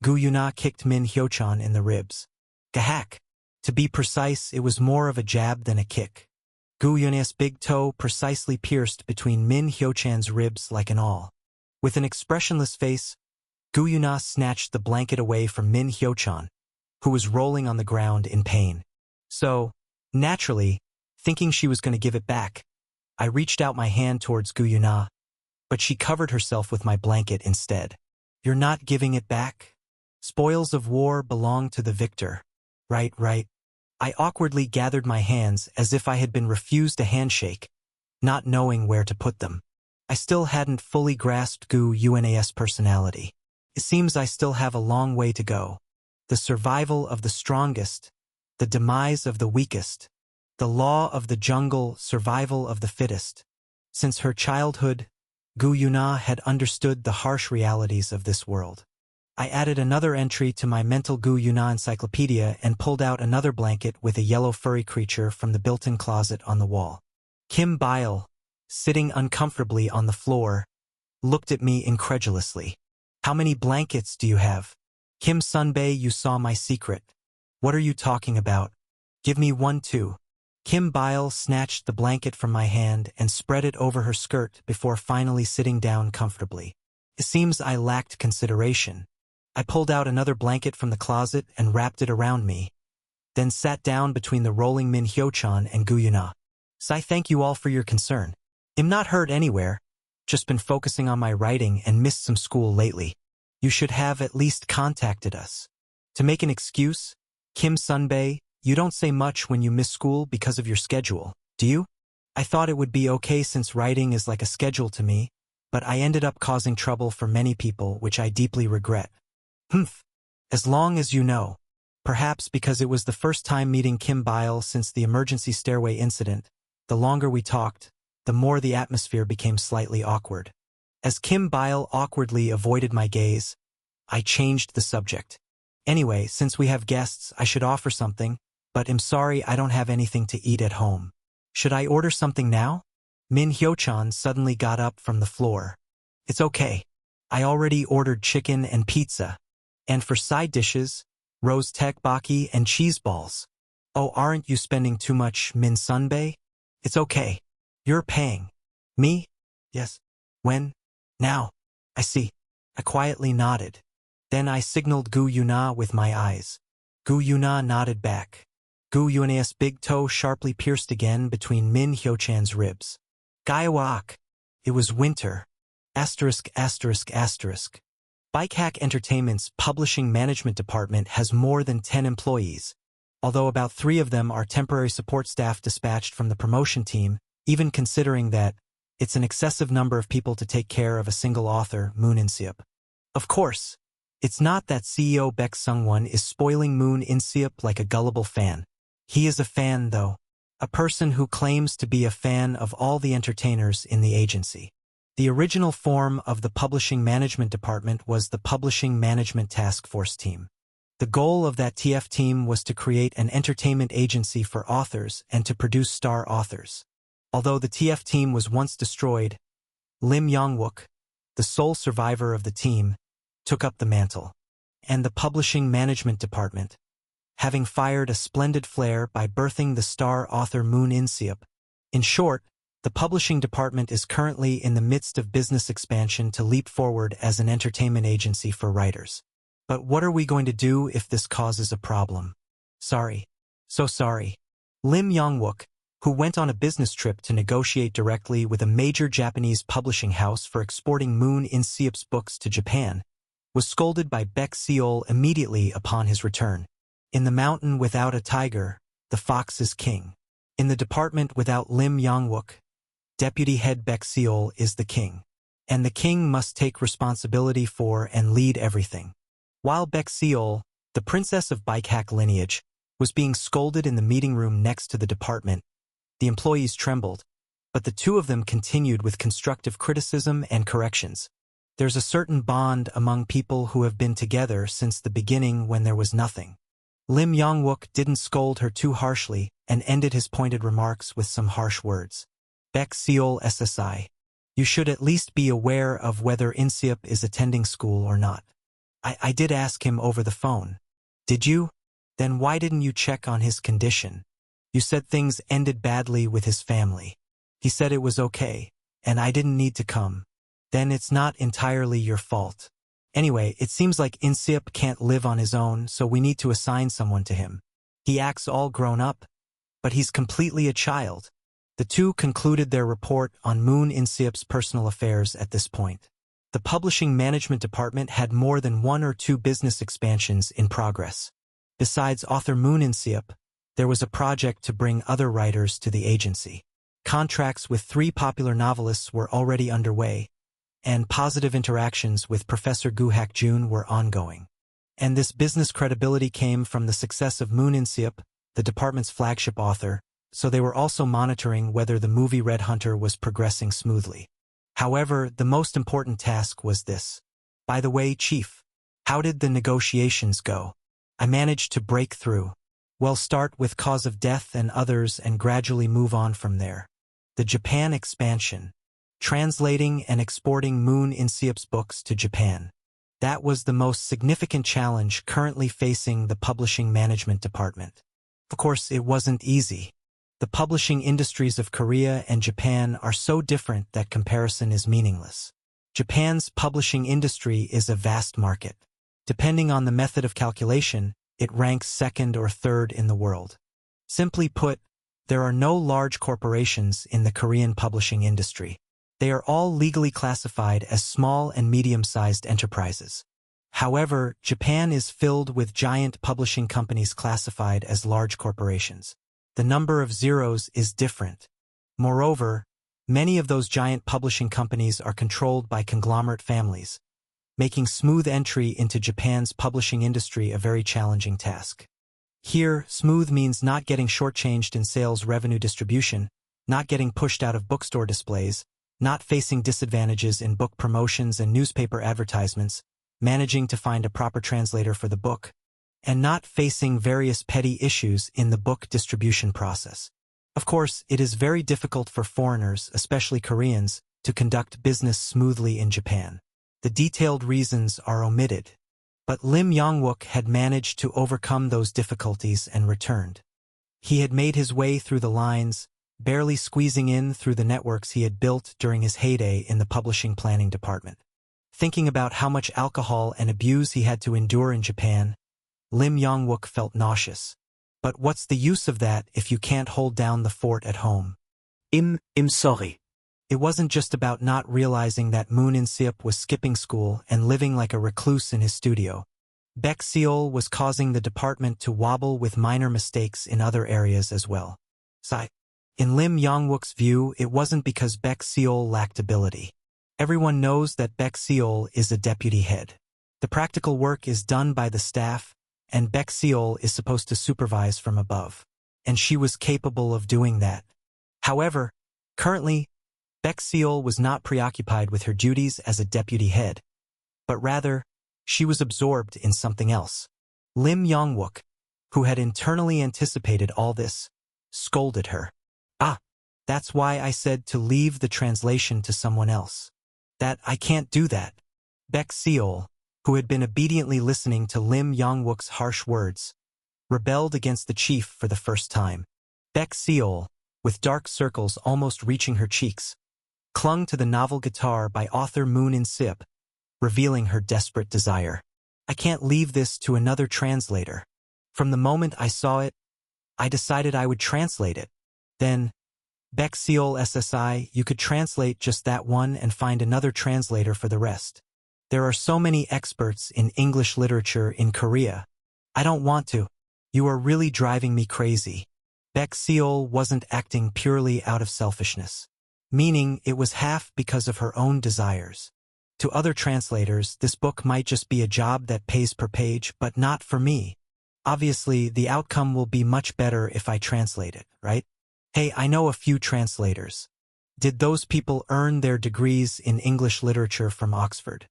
Gu Yuna kicked Min Hyo-chan in the ribs. Gahak! To be precise, it was more of a jab than a kick. Gu Yuna's big toe precisely pierced between Min Hyo-chan's ribs like an awl. With an expressionless face, Gu Yuna snatched the blanket away from Min Hyo-chan, who was rolling on the ground in pain. So, naturally, thinking she was going to give it back, I reached out my hand towards Gu Yuna, but she covered herself with my blanket instead. You're not giving it back? Spoils of war belong to the victor. Right. I awkwardly gathered my hands as if I had been refused a handshake, not knowing where to put them. I still hadn't fully grasped Gu Yuna's personality. It seems I still have a long way to go. The survival of the strongest, the demise of the weakest, the law of the jungle, survival of the fittest. Since her childhood, Gu Yuna had understood the harsh realities of this world. I added another entry to my mental Gu Yuna encyclopedia and pulled out another blanket with a yellow furry creature from the built-in closet on the wall. Kim Bile, sitting uncomfortably on the floor, looked at me incredulously. How many blankets do you have? Kim Sunbae, you saw my secret. What are you talking about? Give me one too. Kim Bile snatched the blanket from my hand and spread it over her skirt before finally sitting down comfortably. It seems I lacked consideration. I pulled out another blanket from the closet and wrapped it around me, then sat down between the rolling Min Hyo-chan and Gu Yuna. So I thank you all for your concern. I'm not hurt anywhere, just been focusing on my writing and missed some school lately. You should have at least contacted us. To make an excuse, Kim Sunbae, you don't say much when you miss school because of your schedule, do you? I thought it would be okay since writing is like a schedule to me, but I ended up causing trouble for many people, which I deeply regret. As long as you know. Perhaps because it was the first time meeting Kim Bile since the emergency stairway incident, the longer we talked, the more the atmosphere became slightly awkward. As Kim Bile awkwardly avoided my gaze, I changed the subject. Anyway, since we have guests, I should offer something, but I'm sorry I don't have anything to eat at home. Should I order something now? Min Hyo-chan suddenly got up from the floor. It's okay. I already ordered chicken and pizza. And for side dishes, roast tteokbokki and cheese balls. Oh, aren't you spending too much, Min Sunbae? It's okay. You're paying. Me? Yes. When? Now. I see. I quietly nodded. Then I signaled Gu Yuna with my eyes. Gu Yuna nodded back. Gu Yuna's big toe sharply pierced again between Min Hyo-chan's ribs. Gaiwaak. It was winter. Asterisk. Bikehack Entertainment's publishing management department has more than 10 employees, although about 3 of them are temporary support staff dispatched from the promotion team, even considering that it's an excessive number of people to take care of a single author, Moon In-seop. Of course, it's not that CEO Baek Sung-won is spoiling Moon In-seop like a gullible fan. He is a fan, though, a person who claims to be a fan of all the entertainers in the agency. The original form of the Publishing Management Department was the Publishing Management Task Force Team. The goal of that TF team was to create an entertainment agency for authors and to produce star authors. Although the TF team was once destroyed, Lim Yong-wook, the sole survivor of the team, took up the mantle. And the Publishing Management Department, having fired a splendid flare by birthing the star author Moon In-seop. In short, The publishing department is currently in the midst of business expansion to leap forward as an entertainment agency for writers. But what are we going to do if this causes a problem? Sorry. So sorry. Lim Yong-wook, who went on a business trip to negotiate directly with a major Japanese publishing house for exporting Moon In-seop's books to Japan, was scolded by Baek Seol immediately upon his return. In the mountain without a tiger, the fox is king. In the department without Lim Yong-wook, deputy head Baek Seol is the king. And the king must take responsibility for and lead everything. While Baek Seol, the princess of Baekak lineage, was being scolded in the meeting room next to the department, the employees trembled, but the two of them continued with constructive criticism and corrections. There's a certain bond among people who have been together since the beginning when there was nothing. Lim Yong-wook didn't scold her too harshly and ended his pointed remarks with some harsh words. Baek Seol SSI. You should at least be aware of whether In-seop is attending school or not. I did ask him over the phone. Did you? Then why didn't you check on his condition? You said things ended badly with his family. He said it was okay, and I didn't need to come. Then it's not entirely your fault. Anyway, it seems like In-seop can't live on his own, so we need to assign someone to him. He acts all grown up, but he's completely a child. The two concluded their report on Moon In-seop's personal affairs at this point. The publishing management department had more than 1 or 2 business expansions in progress. Besides author Moon In-seop, there was a project to bring other writers to the agency. Contracts with 3 popular novelists were already underway, and positive interactions with Professor Gu Hak-jun were ongoing. And this business credibility came from the success of Moon In-seop, the department's flagship author, so they were also monitoring whether the movie Red Hunter was progressing smoothly. However, the most important task was this. By the way, Chief, how did the negotiations go? I managed to break through. Well, start with cause of death and others and gradually move on from there. The Japan expansion. Translating and exporting Moon In-seop's books to Japan. That was the most significant challenge currently facing the publishing management department. Of course, it wasn't easy. The publishing industries of Korea and Japan are so different that comparison is meaningless. Japan's publishing industry is a vast market. Depending on the method of calculation, it ranks 2nd or 3rd in the world. Simply put, there are no large corporations in the Korean publishing industry. They are all legally classified as small and medium-sized enterprises. However, Japan is filled with giant publishing companies classified as large corporations. The number of zeros is different. Moreover, many of those giant publishing companies are controlled by conglomerate families, making smooth entry into Japan's publishing industry a very challenging task. Here, smooth means not getting shortchanged in sales revenue distribution, not getting pushed out of bookstore displays, not facing disadvantages in book promotions and newspaper advertisements, managing to find a proper translator for the book, and not facing various petty issues in the book distribution process. Of course, it is very difficult for foreigners, especially Koreans, to conduct business smoothly in Japan. The detailed reasons are omitted. But Lim Yong-wook had managed to overcome those difficulties and returned. He had made his way through the lines, barely squeezing in through the networks he had built during his heyday in the publishing planning department. Thinking about how much alcohol and abuse he had to endure in Japan, Lim Yong-wook felt nauseous. But what's the use of that if you can't hold down the fort at home? I'm sorry. It wasn't just about not realizing that Moon In-seop was skipping school and living like a recluse in his studio. Baek Seol was causing the department to wobble with minor mistakes in other areas as well. In Lim Yong-wook's view, it wasn't because Baek Seol lacked ability. Everyone knows that Baek Seol is a deputy head. The practical work is done by the staff, and Baek Seol is supposed to supervise from above. And she was capable of doing that. However, currently, Baek Seol was not preoccupied with her duties as a deputy head, but rather, she was absorbed in something else. Lim Yong-wook, who had internally anticipated all this, scolded her. That's why I said to leave the translation to someone else. That I can't do that. Baek Seol, who had been obediently listening to Lim Yong-wook's harsh words, rebelled against the chief for the first time. Baek Seol, with dark circles almost reaching her cheeks, clung to the novel Guitar by author Moon In Sip, revealing her desperate desire. I can't leave this to another translator. From the moment I saw it, I decided I would translate it. Then, Baek Seol SSI, you could translate just that one and find another translator for the rest. There are so many experts in English literature in Korea. I don't want to. You are really driving me crazy. Baek Seol wasn't acting purely out of selfishness, meaning it was half because of her own desires. To other translators, this book might just be a job that pays per page, but not for me. Obviously, the outcome will be much better if I translate it, right? Hey, I know a few translators. Did those people earn their degrees in English literature from Oxford?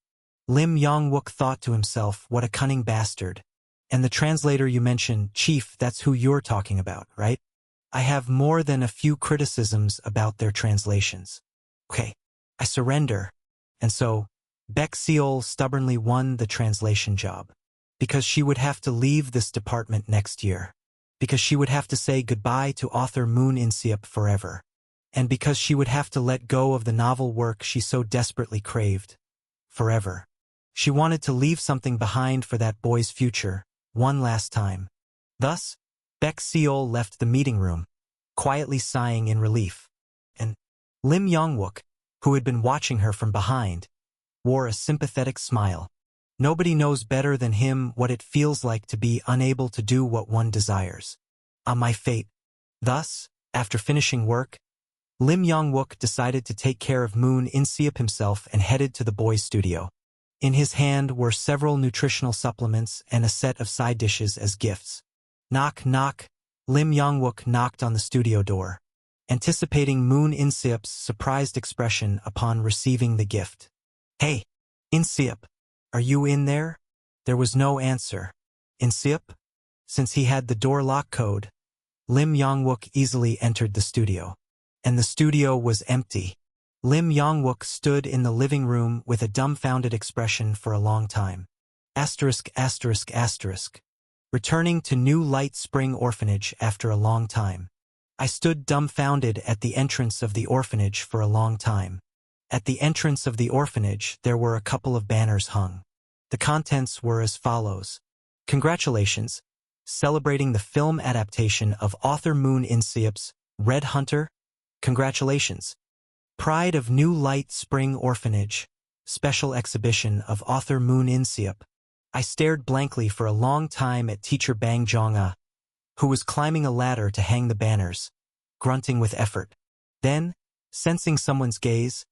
Lim Yong-wook thought to himself, what a cunning bastard. And the translator you mentioned, Chief, that's who you're talking about, right? I have more than a few criticisms about their translations. Okay, I surrender. And so, Baek Seol stubbornly won the translation job. Because she would have to leave this department next year. Because she would have to say goodbye to author Moon In Sip forever. And because she would have to let go of the novel work she so desperately craved. Forever. She wanted to leave something behind for that boy's future, one last time. Thus, Baek Seol left the meeting room, quietly sighing in relief. And Lim Yong-wook, who had been watching her from behind, wore a sympathetic smile. Nobody knows better than him what it feels like to be unable to do what one desires. On my fate. Thus, after finishing work, Lim Yong-wook decided to take care of Moon In Sip himself and headed to the boys' studio. In his hand were several nutritional supplements and a set of side dishes as gifts. Knock, knock. Lim Yong-wook knocked on the studio door, anticipating Moon In Sip's surprised expression upon receiving the gift. Hey, In Sip. Are you in there? There was no answer. In Sip? Since he had the door lock code, Lim Yong-wook easily entered the studio. And the studio was empty. Lim Yong-wook stood in the living room with a dumbfounded expression for a long time. Asterisk, asterisk, asterisk. Returning to New Light Spring Orphanage after a long time. I stood dumbfounded at the entrance of the orphanage for a long time. At the entrance of the orphanage, there were a couple of banners hung. The contents were as follows. Congratulations, celebrating the film adaptation of author Moon In Sip's Red Hunter. Congratulations. Pride of New Light Spring Orphanage, special exhibition of author Moon In Sip. I stared blankly for a long time at teacher Bang Jong-ah, who was climbing a ladder to hang the banners, grunting with effort. Then, sensing someone's gaze,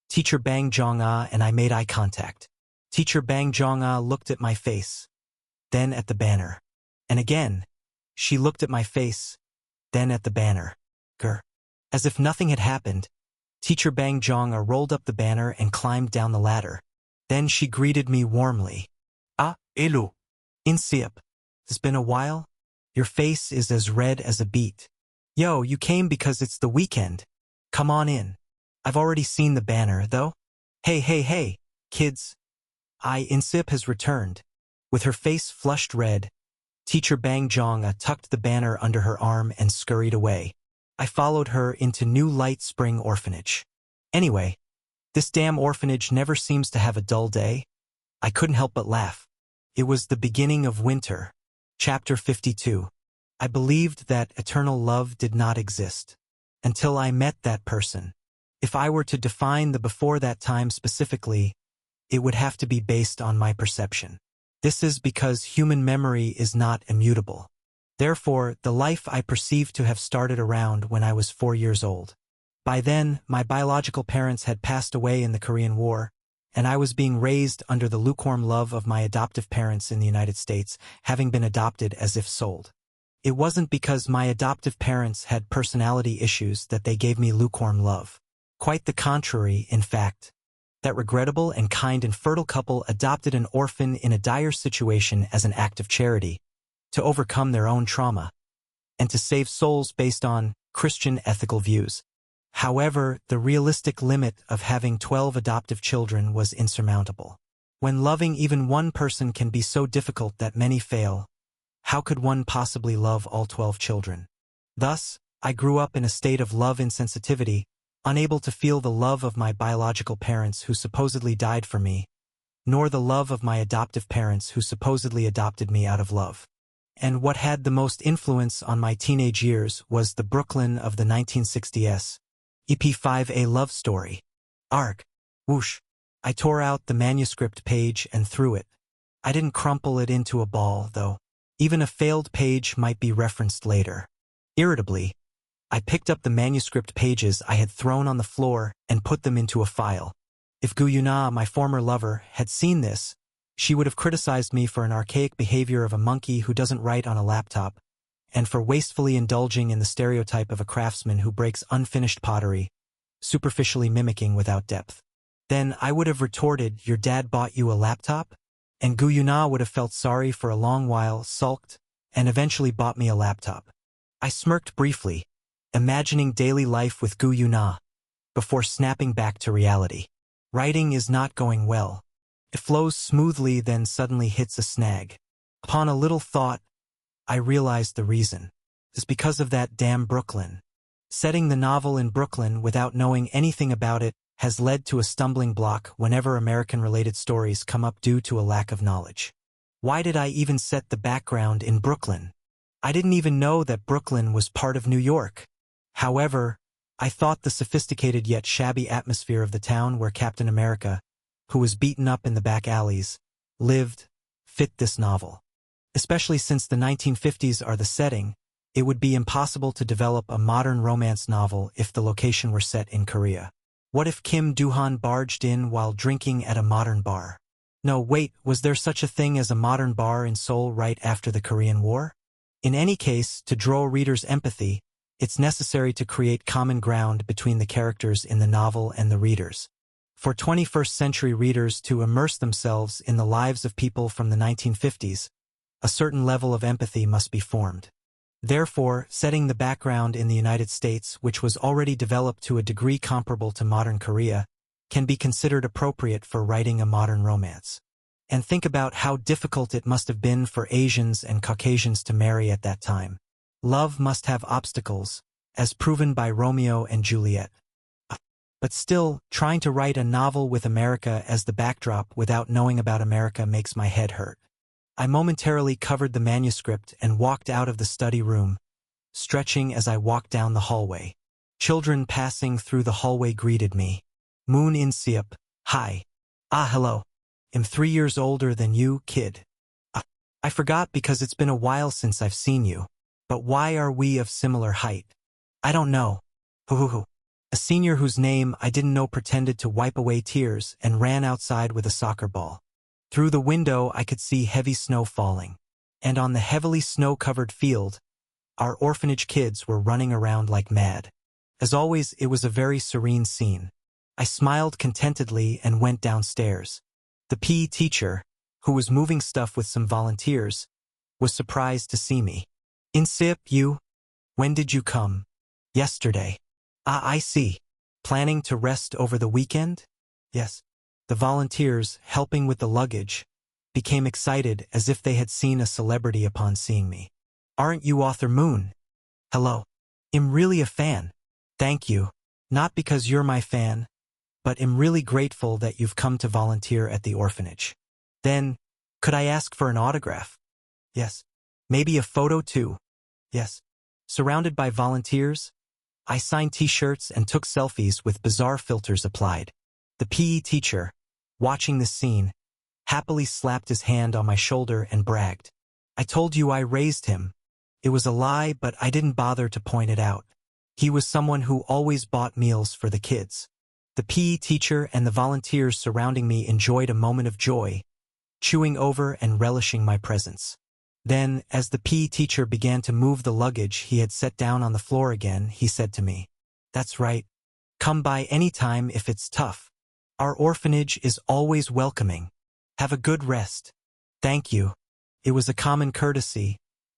Teacher Bang Jong-ah and I made eye contact. Teacher Bang Jong-ah looked at my face, then at the banner. And again, she looked at my face, then at the banner. Grr. As if nothing had happened, Teacher Bang Jong-ah rolled up the banner and climbed down the ladder. Then she greeted me warmly. Ah, hello. In Sip. It's been a while? Your face is as red as a beet. Yo, you came because it's the weekend. Come on in. I've already seen the banner, though. Hey, kids. In Sip has returned. With her face flushed red, Teacher Bang Jong-ah tucked the banner under her arm and scurried away. I followed her into New Light Spring Orphanage. Anyway, this damn orphanage never seems to have a dull day. I couldn't help but laugh. It was the beginning of winter. Chapter 52. I believed that eternal love did not exist. Until I met that person. If I were to define the before that time specifically, it would have to be based on my perception. This is because human memory is not immutable. Therefore, the life I perceived to have started around when I was 4 years old. By then, my biological parents had passed away in the Korean War, and I was being raised under the lukewarm love of my adoptive parents in the United States, having been adopted as if sold. It wasn't because my adoptive parents had personality issues that they gave me lukewarm love. Quite the contrary, in fact. That regrettable and kind and fertile couple adopted an orphan in a dire situation as an act of charity, to overcome their own trauma, and to save souls based on Christian ethical views. However, the realistic limit of having 12 adoptive children was insurmountable. When loving even one person can be so difficult that many fail, how could one possibly love all 12 children? Thus, I grew up in a state of love insensitivity, unable to feel the love of my biological parents who supposedly died for me, nor the love of my adoptive parents who supposedly adopted me out of love. And what had the most influence on my teenage years was the Brooklyn of the 1960s. EP5A love story. Arg. Whoosh. I tore out the manuscript page and threw it. I didn't crumple it into a ball, though. Even a failed page might be referenced later. Irritably, I picked up the manuscript pages I had thrown on the floor and put them into a file. If Gu Yuna, my former lover, had seen this, she would have criticized me for an archaic behavior of a monkey who doesn't write on a laptop, and for wastefully indulging in the stereotype of a craftsman who breaks unfinished pottery, superficially mimicking without depth. Then I would have retorted, "Your dad bought you a laptop?" And Gu Yuna would have felt sorry for a long while, sulked, and eventually bought me a laptop. I smirked briefly, imagining daily life with Gu Yuna, before snapping back to reality. Writing is not going well. It flows smoothly, then suddenly hits a snag. Upon a little thought, I realized the reason. It's because of that damn Brooklyn. Setting the novel in Brooklyn without knowing anything about it has led to a stumbling block whenever American-related stories come up due to a lack of knowledge. Why did I even set the background in Brooklyn? I didn't even know that Brooklyn was part of New York. However, I thought the sophisticated yet shabby atmosphere of the town where Captain America, who was beaten up in the back alleys, lived, fit this novel. Especially since the 1950s are the setting, it would be impossible to develop a modern romance novel if the location were set in Korea. What if Kim Do-han barged in while drinking at a modern bar? No, wait, was there such a thing as a modern bar in Seoul right after the Korean War? In any case, to draw readers' empathy, it's necessary to create common ground between the characters in the novel and the readers. For 21st century readers to immerse themselves in the lives of people from the 1950s, a certain level of empathy must be formed. Therefore, setting the background in the United States, which was already developed to a degree comparable to modern Korea, can be considered appropriate for writing a modern romance. And think about how difficult it must have been for Asians and Caucasians to marry at that time. Love must have obstacles, as proven by Romeo and Juliet. But still, trying to write a novel with America as the backdrop without knowing about America makes my head hurt. I momentarily covered the manuscript and walked out of the study room, stretching as I walked down the hallway. Children passing through the hallway greeted me. Moon In Seop, hi. Ah, hello. I'm 3 years older than you, kid. I forgot because it's been a while since I've seen you. But why are we of similar height? I don't know. Hoo. A senior whose name I didn't know pretended to wipe away tears and ran outside with a soccer ball. Through the window I could see heavy snow falling, and on the heavily snow-covered field, our orphanage kids were running around like mad. As always, it was a very serene scene. I smiled contentedly and went downstairs. The PE teacher, who was moving stuff with some volunteers, was surprised to see me. In Seop, you? When did you come? Yesterday. Ah, I see. Planning to rest over the weekend? Yes. The volunteers, helping with the luggage, became excited as if they had seen a celebrity upon seeing me. Aren't you author Moon? Hello. I'm really a fan. Thank you. Not because you're my fan, but I'm really grateful that you've come to volunteer at the orphanage. Then, could I ask for an autograph? Yes. Maybe a photo too? Yes. Surrounded by volunteers, I signed t-shirts and took selfies with bizarre filters applied. The PE teacher, watching this scene, happily slapped his hand on my shoulder and bragged. I told you I raised him. It was a lie, but I didn't bother to point it out. He was someone who always bought meals for the kids. The PE teacher and the volunteers surrounding me enjoyed a moment of joy, chewing over and relishing my presence. Then, as the PE teacher began to move the luggage he had set down on the floor again, he said to me, "That's right. Come by any time if it's tough. Our orphanage is always welcoming. Have a good rest." Thank you. It was a common courtesy,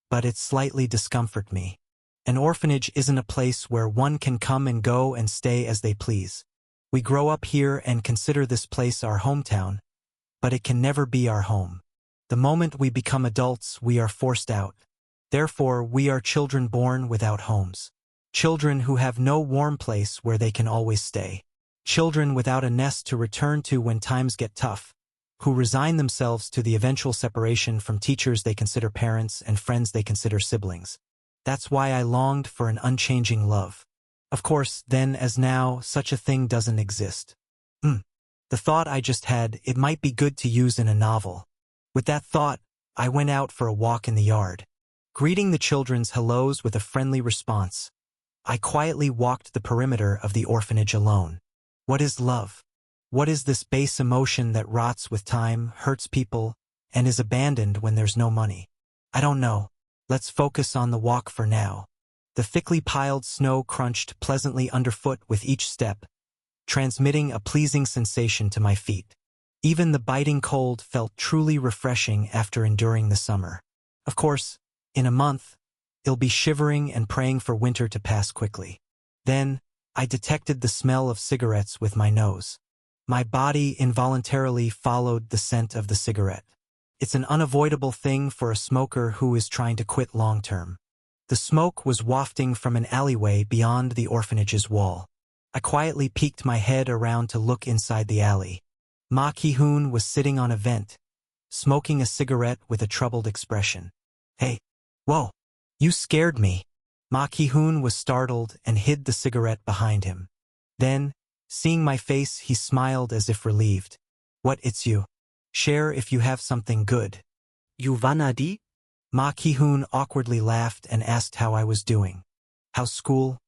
but it slightly discomforted me. An orphanage isn't a place where one can come and go and stay as they please. We grow up here and consider this place our hometown, but it can never be our home. The moment we become adults, we are forced out. Therefore, we are children born without homes. Children who have no warm place where they can always stay. Children without a nest to return to when times get tough, who resign themselves to the eventual separation from teachers they consider parents and friends they consider siblings. That's why I longed for an unchanging love. Of course, then as now, such a thing doesn't exist. The thought I just had, it might be good to use in a novel. With that thought, I went out for a walk in the yard. Greeting the children's hellos with a friendly response, I quietly walked the perimeter of the orphanage alone. What is love? What is this base emotion that rots with time, hurts people, and is abandoned when there's no money? I don't know. Let's focus on the walk for now. The thickly piled snow crunched pleasantly underfoot with each step, transmitting a pleasing sensation to my feet. Even the biting cold felt truly refreshing after enduring the summer. Of course, in a month, I'll be shivering and praying for winter to pass quickly. Then, I detected the smell of cigarettes with my nose. My body involuntarily followed the scent of the cigarette. It's an unavoidable thing for a smoker who is trying to quit long-term. The smoke was wafting from an alleyway beyond the orphanage's wall. I quietly peeked my head around to look inside the alley. Ma Ki-hoon was sitting on a vent, smoking a cigarette with a troubled expression. Hey, whoa, you scared me. Ma Ki-hoon was startled and hid the cigarette behind him. Then, seeing my face, he smiled as if relieved. What, it's you. Share if you have something good. You wanna die? Ma Ki-hoon awkwardly laughed and asked how I was doing. How's school?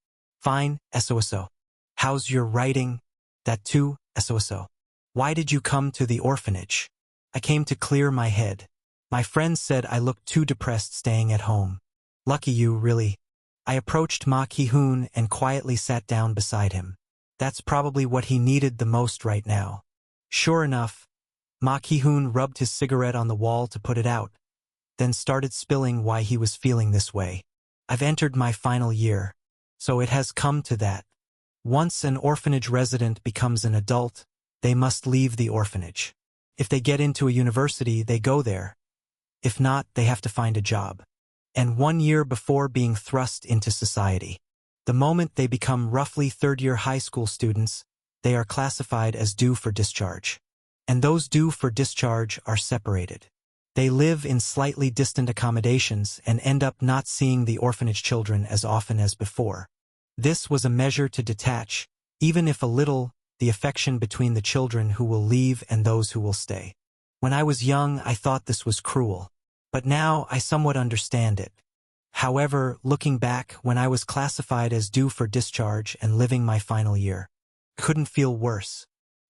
Fine, SOSO. How's your writing? That too, SOSO. Why did you come to the orphanage? I came to clear my head. My friends said I looked too depressed staying at home. Lucky you, really. I approached Ma Ki-hoon and quietly sat down beside him. That's probably what he needed the most right now. Sure enough, Ma Ki-hoon rubbed his cigarette on the wall to put it out, then started spilling why he was feeling this way. I've entered my final year, so it has come to that. Once an orphanage resident becomes an adult, they must leave the orphanage. If they get into a university, they go there. If not, they have to find a job. And 1 year before being thrust into society. The moment they become roughly third-year high school students, they are classified as due for discharge. And those due for discharge are separated. They live in slightly distant accommodations and end up not seeing the orphanage children as often as before. This was a measure to detach, even if a little, the affection between the children who will leave and those who will stay. When I was young, I thought this was cruel. But now I somewhat understand it. However, looking back, when I was classified as due for discharge and living my final year, couldn't feel worse.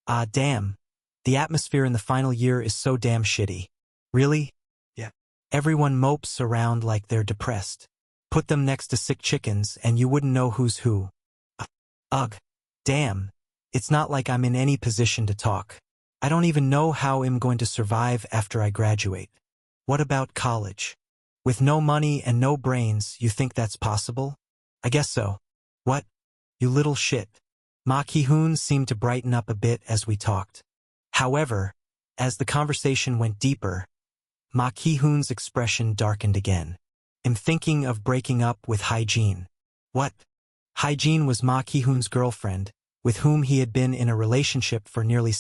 Ah, damn. The atmosphere in the final year is so damn shitty. Really? Yeah. Everyone mopes around like they're depressed. Put them next to sick chickens and you wouldn't know who's who. Ugh. Damn. It's not like I'm in any position to talk. I don't even know how I'm going to survive after I graduate. What about college? With no money and no brains, you think that's possible? I guess so. What? You little shit. Ma Ki-hoon seemed to brighten up a bit as we talked. However, as the conversation went deeper, Ma Ki-hoon's expression darkened again. I'm thinking of breaking up with Hyejin. What? Hyejin was Ma Ki-hoon's girlfriend, with whom he had been in a relationship for nearly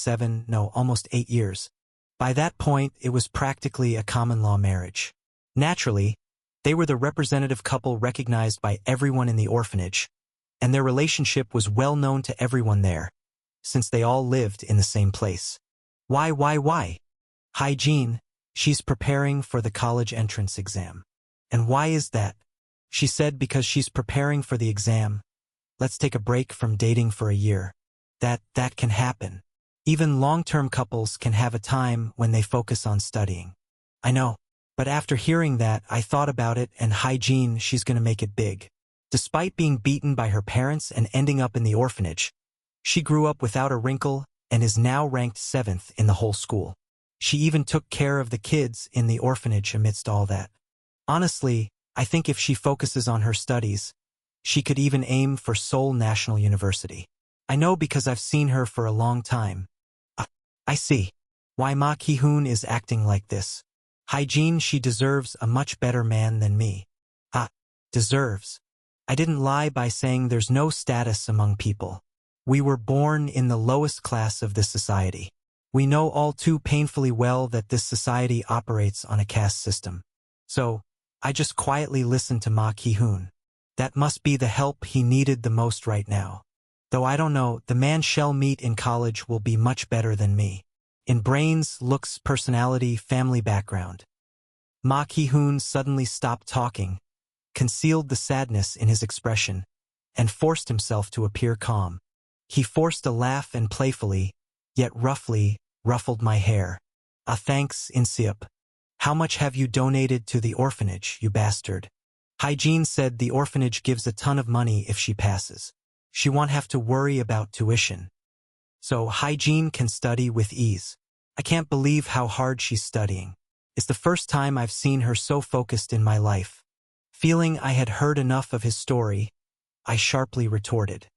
almost 8 years. By that point, it was practically a common-law marriage. Naturally, they were the representative couple recognized by everyone in the orphanage, and their relationship was well known to everyone there, since they all lived in the same place. Why? Hyejin, she's preparing for the college entrance exam. And why is that? She said because she's preparing for the exam. Let's take a break from dating for a year. That can happen. Even long-term couples can have a time when they focus on studying. I know, but after hearing that, I thought about it, and Hyejin, she's gonna make it big. Despite being beaten by her parents and ending up in the orphanage, she grew up without a wrinkle and is now ranked 7th in the whole school. She even took care of the kids in the orphanage amidst all that. Honestly, I think if she focuses on her studies, she could even aim for Seoul National University. I know because I've seen her for a long time. I see why Ma Ki-hoon is acting like this. Hyejin, she deserves a much better man than me. Deserves. I didn't lie by saying there's no status among people. We were born in the lowest class of this society. We know all too painfully well that this society operates on a caste system. So, I just quietly listened to Ma Ki-hoon. That must be the help he needed the most right now. Though I don't know, the man she'll meet in college will be much better than me. In brains, looks, personality, family background. Ma Ki-hoon suddenly stopped talking, concealed the sadness in his expression, and forced himself to appear calm. He forced a laugh and playfully, yet roughly, ruffled my hair. "Ah, thanks, Inseop. How much have you donated to the orphanage, you bastard?" Hygiene said the orphanage gives a ton of money if she passes. She won't have to worry about tuition. So Hygiene can study with ease. I can't believe how hard she's studying. It's the first time I've seen her so focused in my life. Feeling I had heard enough of his story, I sharply retorted.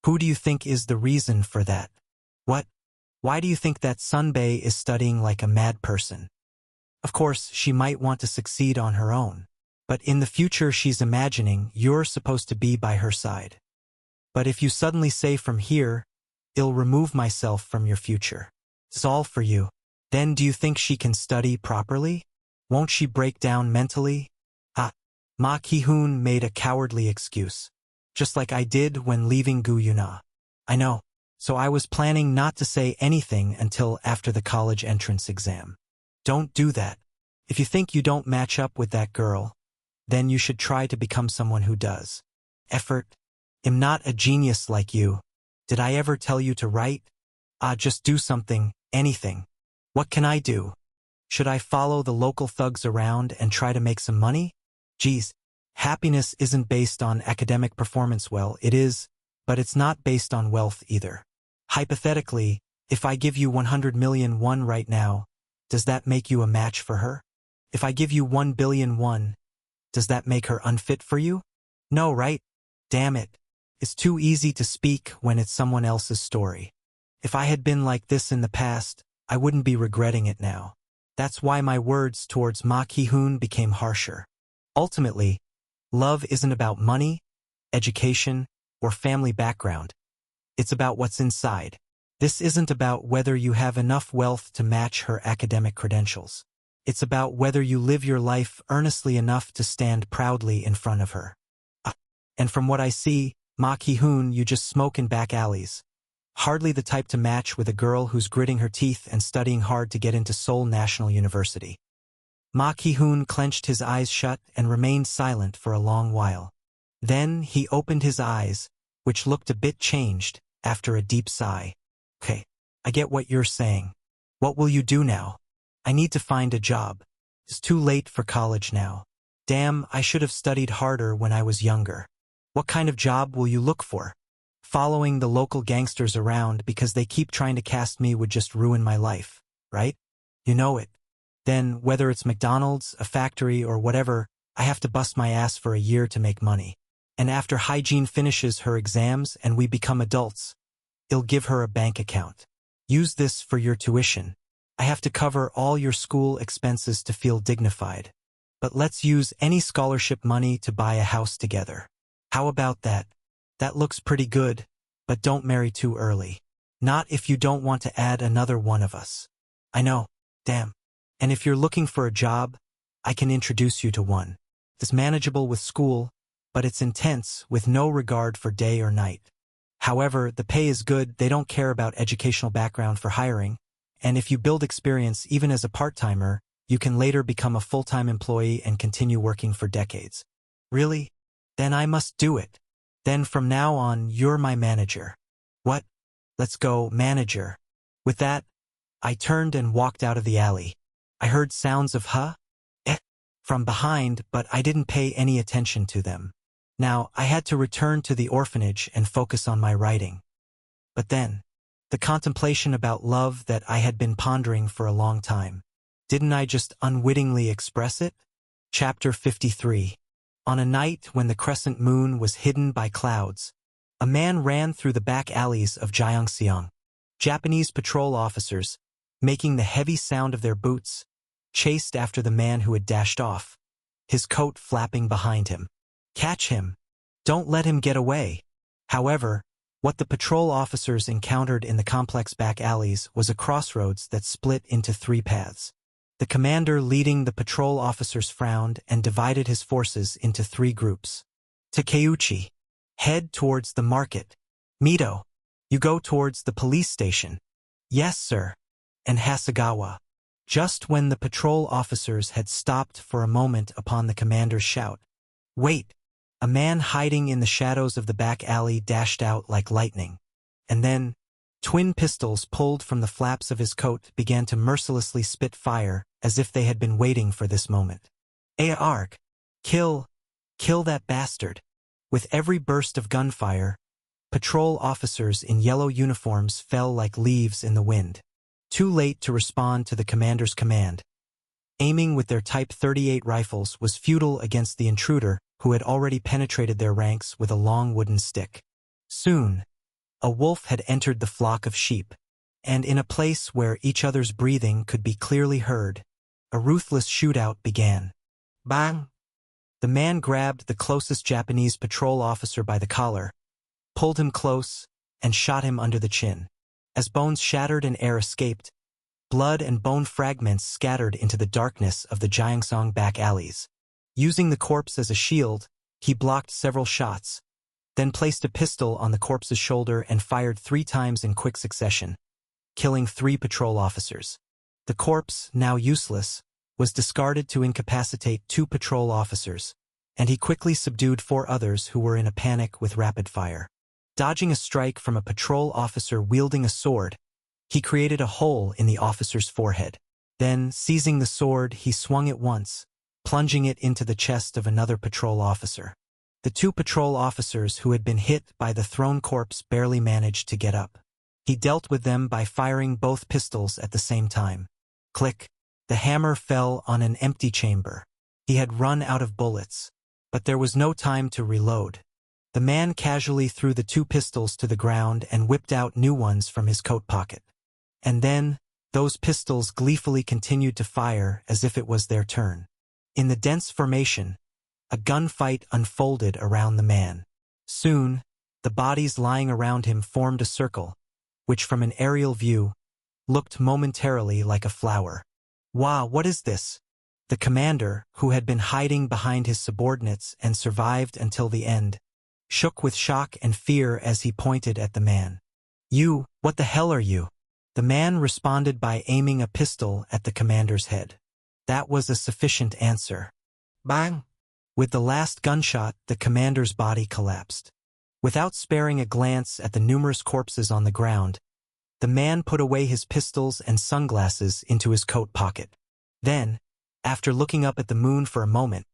"Who do you think is the reason for that? What? Why do you think that Sunbae is studying like a mad person? Of course, she might want to succeed on her own. But in the future she's imagining you're supposed to be by her side. But if you suddenly say from here, I'll remove myself from your future. It's all for you. Then do you think she can study properly? Won't she break down mentally?" Ma Ki-hoon made a cowardly excuse. "Just like I did when leaving Guyuna." "I know. So I was planning not to say anything until after the college entrance exam." "Don't do that. If you think you don't match up with that girl, then you should try to become someone who does. Effort. I'm not a genius like you. Did I ever tell you to write? Just do something, anything. What can I do? Should I follow the local thugs around and try to make some money? Geez, happiness isn't based on academic performance. Well, it is, but it's not based on wealth either. Hypothetically, if I give you 100 million won right now, does that make you a match for her? If I give you 1 billion won, does that make her unfit for you? No, right? Damn it. It's too easy to speak when it's someone else's story. If I had been like this in the past, I wouldn't be regretting it now. That's why my words towards Ma Ki-hoon became harsher. Ultimately, love isn't about money, education, or family background. It's about what's inside. This isn't about whether you have enough wealth to match her academic credentials. It's about whether you live your life earnestly enough to stand proudly in front of her. And from what I see, Ma Ki-hoon, you just smoke in back alleys. Hardly the type to match with a girl who's gritting her teeth and studying hard to get into Seoul National University. Ma Ki-hoon clenched his eyes shut and remained silent for a long while. Then he opened his eyes, which looked a bit changed, after a deep sigh. "Okay, I get what you're saying. What will you do now?" "I need to find a job. It's too late for college now. Damn, I should have studied harder when I was younger." "What kind of job will you look for?" "Following the local gangsters around because they keep trying to cast me would just ruin my life, right? You know it. Then, whether it's McDonald's, a factory, or whatever, I have to bust my ass for a year to make money. And after Hygiene finishes her exams and we become adults, I'll give her a bank account. Use this for your tuition. I have to cover all your school expenses to feel dignified. But let's use any scholarship money to buy a house together. How about that? That looks pretty good, but don't marry too early. Not if you don't want to add another one of us." "I know, damn. And if you're looking for a job, I can introduce you to one. It's manageable with school, but it's intense with no regard for day or night. However, the pay is good, they don't care about educational background for hiring, and if you build experience even as a part-timer, you can later become a full-time employee and continue working for decades." "Really? Then I must do it. Then from now on, you're my manager." "What? Let's go, manager." With that, I turned and walked out of the alley. I heard sounds of from behind, but I didn't pay any attention to them. Now, I had to return to the orphanage and focus on my writing. But then, the contemplation about love that I had been pondering for a long time. Didn't I just unwittingly express it? Chapter 53. On a night when the crescent moon was hidden by clouds, a man ran through the back alleys of Gyeongseong. Japanese patrol officers, making the heavy sound of their boots, chased after the man who had dashed off, his coat flapping behind him. "Catch him! Don't let him get away. However, what the patrol officers encountered in the complex back alleys was a crossroads that split into 3 paths. The commander leading the patrol officers frowned and divided his forces into 3 groups. Takeuchi, head towards the market. Mito, you go towards the police station. Yes, sir. And Hasegawa. Just when the patrol officers had stopped for a moment upon the commander's shout, "Wait!" a man hiding in the shadows of the back alley dashed out like lightning. And then, twin pistols pulled from the flaps of his coat began to mercilessly spit fire as if they had been waiting for this moment. Arg! Kill that bastard. With every burst of gunfire, patrol officers in yellow uniforms fell like leaves in the wind. Too late to respond to the commander's command. Aiming with their Type 38 rifles was futile against the intruder who had already penetrated their ranks with a long wooden stick. Soon, a wolf had entered the flock of sheep, and in a place where each other's breathing could be clearly heard, a ruthless shootout began. Bang! The man grabbed the closest Japanese patrol officer by the collar, pulled him close, and shot him under the chin. As bones shattered and air escaped, blood and bone fragments scattered into the darkness of the Gyeongsang back alleys. Using the corpse as a shield, he blocked several shots, then placed a pistol on the corpse's shoulder and fired 3 times in quick succession, killing 3 patrol officers. The corpse, now useless, was discarded to incapacitate 2 patrol officers, and he quickly subdued 4 others who were in a panic with rapid fire. Dodging a strike from a patrol officer wielding a sword, he created a hole in the officer's forehead. Then, seizing the sword, he swung it once, plunging it into the chest of another patrol officer. The 2 patrol officers who had been hit by the thrown corpse barely managed to get up. He dealt with them by firing both pistols at the same time. Click! The hammer fell on an empty chamber. He had run out of bullets, but there was no time to reload. The man casually threw the 2 pistols to the ground and whipped out new ones from his coat pocket. And then, those pistols gleefully continued to fire as if it was their turn. In the dense formation, a gunfight unfolded around the man. Soon, the bodies lying around him formed a circle, which from an aerial view, looked momentarily like a flower. Wow, what is this? The commander, who had been hiding behind his subordinates and survived until the end, shook with shock and fear as he pointed at the man. "You, what the hell are you?" The man responded by aiming a pistol at the commander's head. That was a sufficient answer. Bang! With the last gunshot, the commander's body collapsed. Without sparing a glance at the numerous corpses on the ground, the man put away his pistols and sunglasses into his coat pocket. Then, after looking up at the moon for a moment,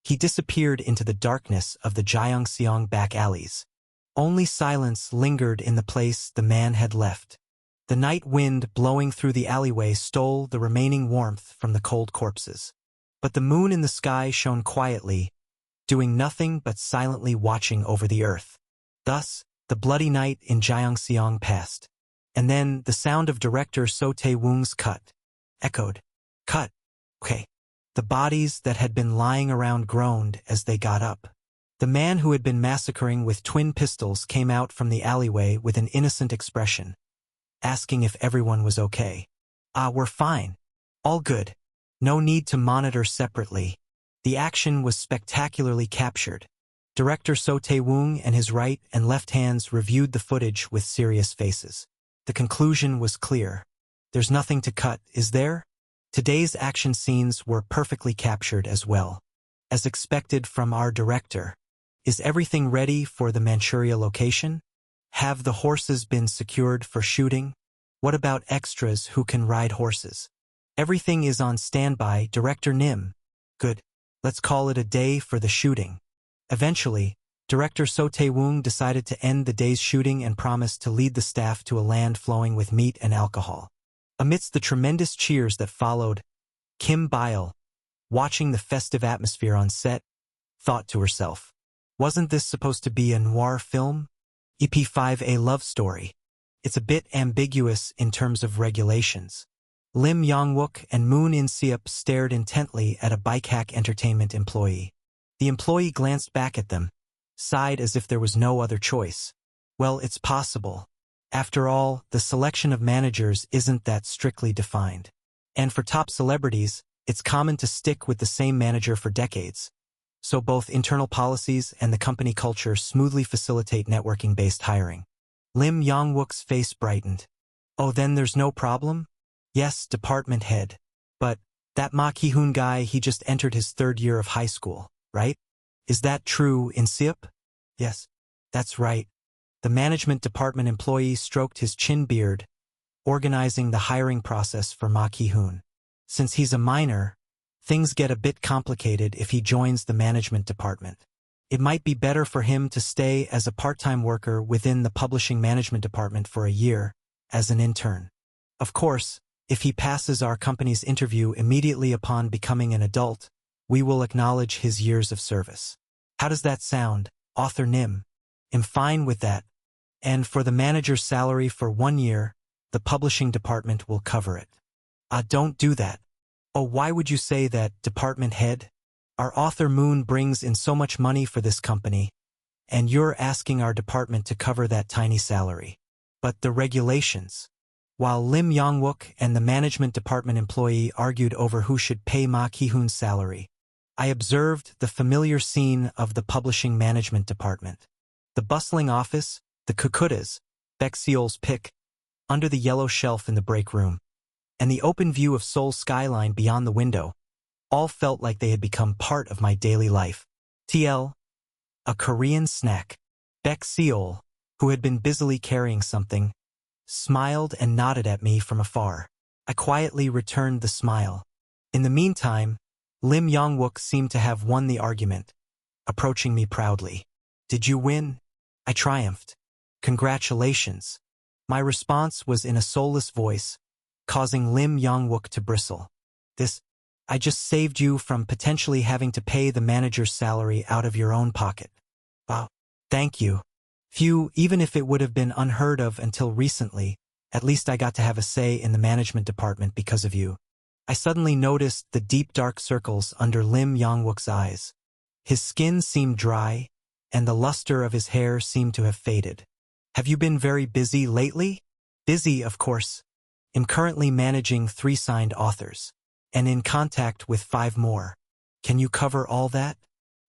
he disappeared into the darkness of the Gyeongsang back alleys. Only silence lingered in the place the man had left. The night wind blowing through the alleyway stole the remaining warmth from the cold corpses. But the moon in the sky shone quietly, doing nothing but silently watching over the earth. Thus, the bloody night in Gyeongsang passed. And then the sound of director So Tae-woong's cut echoed. Cut. Okay. The bodies that had been lying around groaned as they got up. The man who had been massacring with twin pistols came out from the alleyway with an innocent expression, asking if everyone was okay. We're fine. All good. No need to monitor separately. The action was spectacularly captured. Director So Tae-woong and his right and left hands reviewed the footage with serious faces. The conclusion was clear. There's nothing to cut, is there? Today's action scenes were perfectly captured as well. As expected from our director. Is everything ready for the Manchuria location? Have the horses been secured for shooting? What about extras who can ride horses? Everything is on standby, Director Nim. Good. Let's call it a day for the shooting. Eventually, Director So Tae-woong decided to end the day's shooting and promised to lead the staff to a land flowing with meat and alcohol. Amidst the tremendous cheers that followed, Kim Byle, watching the festive atmosphere on set, thought to herself, wasn't this supposed to be a noir film? EP5A love story. It's a bit ambiguous in terms of regulations. Lim Yong-wook and Moon In-seop stared intently at a Bikehack Entertainment employee. The employee glanced back at them, sighed as if there was no other choice. Well, it's possible. After all, the selection of managers isn't that strictly defined. And for top celebrities, it's common to stick with the same manager for decades. So both internal policies and the company culture smoothly facilitate networking-based hiring. Lim Yong-wook's face brightened. Oh, then there's no problem? Yes, department head. But that Ma Ki-hoon guy, he just entered his 3rd year of high school, right? Is that true in SIP? Yes, that's right. The management department employee stroked his chin beard, organizing the hiring process for Ma Ki-hoon. Since he's a minor, things get a bit complicated if he joins the management department. It might be better for him to stay as a part-time worker within the publishing management department for a year, as an intern. Of course, if he passes our company's interview immediately upon becoming an adult, we will acknowledge his years of service. How does that sound, author Nim? I'm fine with that. And for the manager's salary for 1 year, the publishing department will cover it. Don't do that. Oh, why would you say that, department head? Our author Moon brings in so much money for this company, and you're asking our department to cover that tiny salary. But the regulations. While Lim Yong-wook and the management department employee argued over who should pay Ma Ki-hoon's salary, I observed the familiar scene of the publishing management department. The bustling office, the Kukutas, Baek Seol's pick, under the yellow shelf in the break room, and the open view of Seoul's skyline beyond the window, all felt like they had become part of my daily life. TL, a Korean snack. Baek Seol, who had been busily carrying something, smiled and nodded at me from afar. I quietly returned the smile. In the meantime, Lim Yong-wook seemed to have won the argument, approaching me proudly. Did you win? I triumphed. Congratulations. My response was in a soulless voice, causing Lim Yong-wook to bristle. I just saved you from potentially having to pay the manager's salary out of your own pocket. Wow. Thank you. Phew, even if it would have been unheard of until recently, at least I got to have a say in the management department because of you. I suddenly noticed the deep dark circles under Lim Yong-wook's eyes. His skin seemed dry, and the luster of his hair seemed to have faded. Have you been very busy lately? Busy, of course. I'm currently managing 3 signed authors, and in contact with 5 more. Can you cover all that?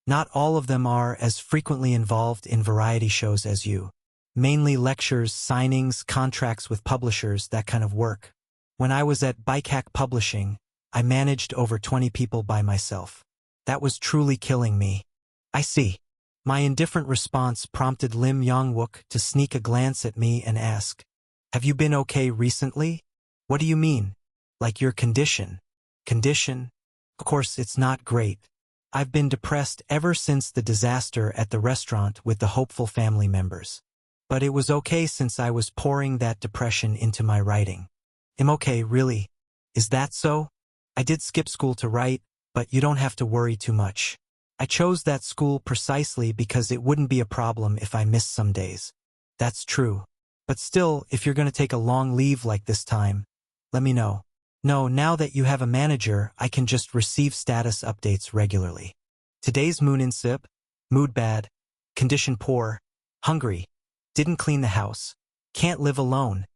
Not all of them are as frequently involved in variety shows as you. Mainly lectures, signings, contracts with publishers, that kind of work. When I was at Baikak Publishing, I managed over 20 people by myself. That was truly killing me. I see. My indifferent response prompted Lim Yong-wook to sneak a glance at me and ask, have you been okay recently? What do you mean? Like your condition? Condition? Of course, it's not great. I've been depressed ever since the disaster at the restaurant with the hopeful family members. But it was okay since I was pouring that depression into my writing. I'm okay, really. Is that so? I did skip school to write, but you don't have to worry too much. I chose that school precisely because it wouldn't be a problem if I missed some days. That's true. But still, if you're going to take a long leave like this time, let me know. No, now that you have a manager, I can just receive status updates regularly. Today's moon in SIP, mood bad, condition poor, hungry, didn't clean the house, can't live alone.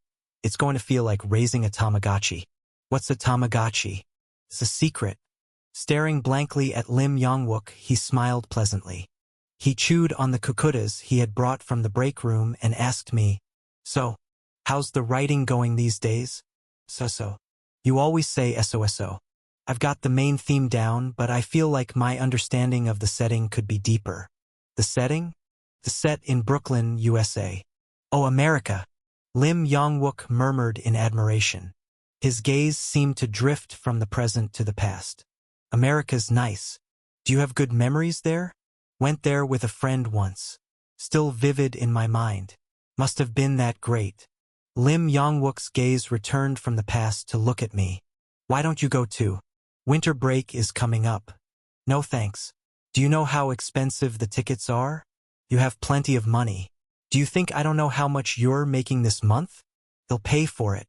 It's going to feel like raising a Tamagotchi. What's a Tamagotchi? It's a secret. Staring blankly at Lim Yong-wook, he smiled pleasantly. He chewed on the kukutas he had brought from the break room and asked me, so, how's the writing going these days? So. You always say SOSO. I've got the main theme down, but I feel like my understanding of the setting could be deeper. The setting? The set in Brooklyn, USA. Oh, America! Lim Yong-wook murmured in admiration. His gaze seemed to drift from the present to the past. America's nice. Do you have good memories there? Went there with a friend once. Still vivid in my mind. Must have been that great. Lim Yong-wook's gaze returned from the past to look at me. Why don't you go too? Winter break is coming up. No thanks. Do you know how expensive the tickets are? You have plenty of money. Do you think I don't know how much you're making this month? They'll pay for it.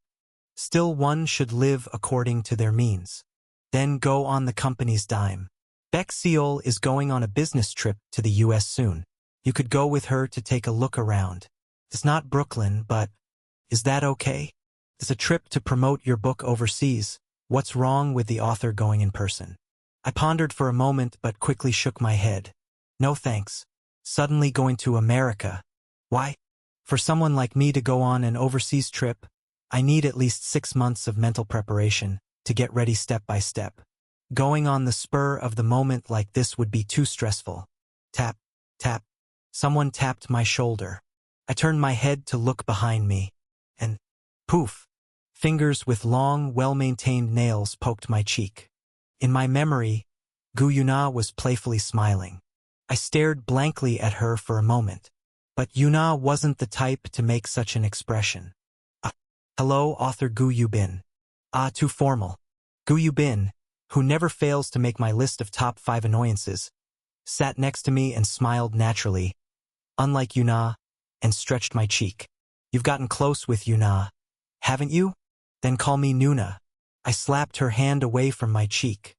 Still, one should live according to their means. Then go on the company's dime. Baek Seol is going on a business trip to the US soon. You could go with her to take a look around. It's not Brooklyn, but is that okay? It's a trip to promote your book overseas. What's wrong with the author going in person? I pondered for a moment but quickly shook my head. No thanks. Suddenly going to America. Why? For someone like me to go on an overseas trip, I need at least 6 months of mental preparation to get ready step by step. Going on the spur of the moment like this would be too stressful. Tap, tap. Someone tapped my shoulder. I turned my head to look behind me, and poof! Fingers with long, well-maintained nails poked my cheek. In my memory, Gu Yuna was playfully smiling. I stared blankly at her for a moment, but Yuna wasn't the type to make such an expression. Hello, author Gu Yubin. Too formal. Gu Yubin, who never fails to make my list of top 5 annoyances, sat next to me and smiled naturally, unlike Yuna, and stretched my cheek. You've gotten close with Yuna, haven't you? Then call me Nuna. I slapped her hand away from my cheek.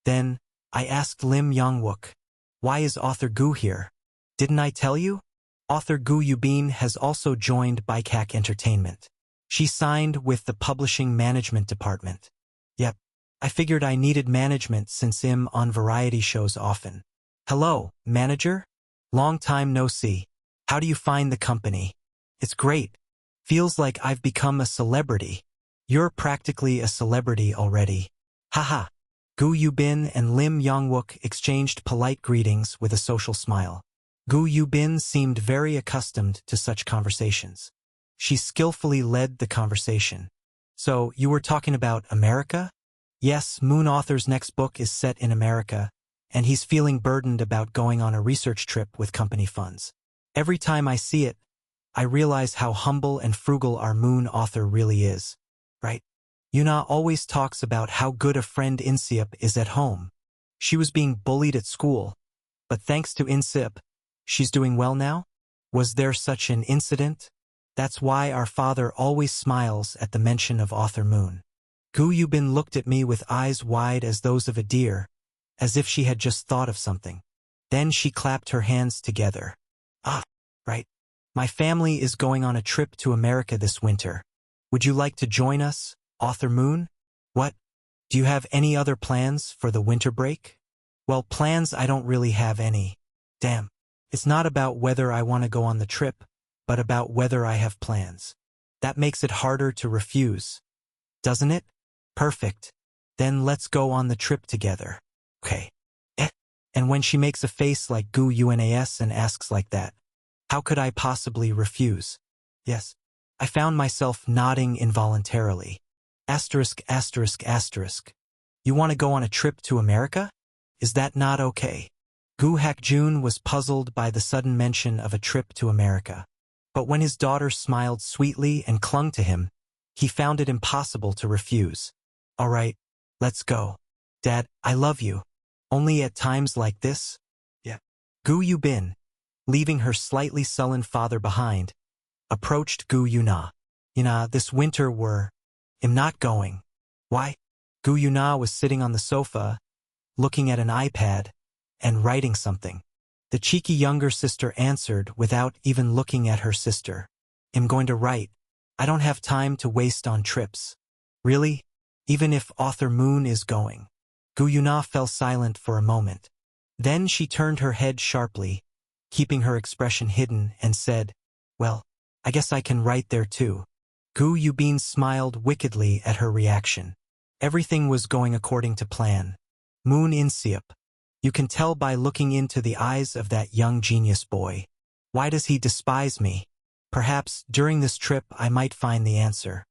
Then, I asked Lim Yongwook, why is author Gu here? Didn't I tell you? Author Gu Yubin has also joined Bikak Entertainment. She signed with the publishing management department. Yep, I figured I needed management since I'm on variety shows often. Hello, manager? Long time no see. How do you find the company? It's great. Feels like I've become a celebrity. You're practically a celebrity already. Haha. Gu Yubin and Lim Yongwook exchanged polite greetings with a social smile. Gu Yubin seemed very accustomed to such conversations. She skillfully led the conversation. So, you were talking about America? Yes, Moon Author's next book is set in America, and he's feeling burdened about going on a research trip with company funds. Every time I see it, I realize how humble and frugal our Moon Author really is. Right? Yuna always talks about how good a friend Inseop is at home. She was being bullied at school, but thanks to Inseop, she's doing well now? Was there such an incident? That's why our father always smiles at the mention of author Moon. Gu Yubin looked at me with eyes wide as those of a deer, as if she had just thought of something. Then she clapped her hands together. Right. My family is going on a trip to America this winter. Would you like to join us, author Moon? What? Do you have any other plans for the winter break? Well, plans I don't really have any. Damn. It's not about whether I want to go on the trip, but about whether I have plans. That makes it harder to refuse. Doesn't it? Perfect. Then let's go on the trip together. Okay. And when she makes a face like Gu Yunas and asks like that, how could I possibly refuse? Yes. I found myself nodding involuntarily. Asterisk, asterisk, asterisk. You want to go on a trip to America? Is that not okay? Gu Hakjun was puzzled by the sudden mention of a trip to America. But when his daughter smiled sweetly and clung to him, he found it impossible to refuse. All right, let's go. Dad, I love you. Only at times like this? Yeah. Gu Yubin, leaving her slightly sullen father behind, approached Gu Yuna. Yuna, this winter I'm not going. Why? Gu Yuna was sitting on the sofa, looking at an iPad, and writing something. The cheeky younger sister answered without even looking at her sister. I'm going to write. I don't have time to waste on trips. Really? Even if author Moon is going? Gu Yuna fell silent for a moment. Then she turned her head sharply, keeping her expression hidden, and said, well, I guess I can write there too. Gu Yubin smiled wickedly at her reaction. Everything was going according to plan. Moon Inseop. You can tell by looking into the eyes of that young genius boy. Why does he despise me? Perhaps during this trip I might find the answer.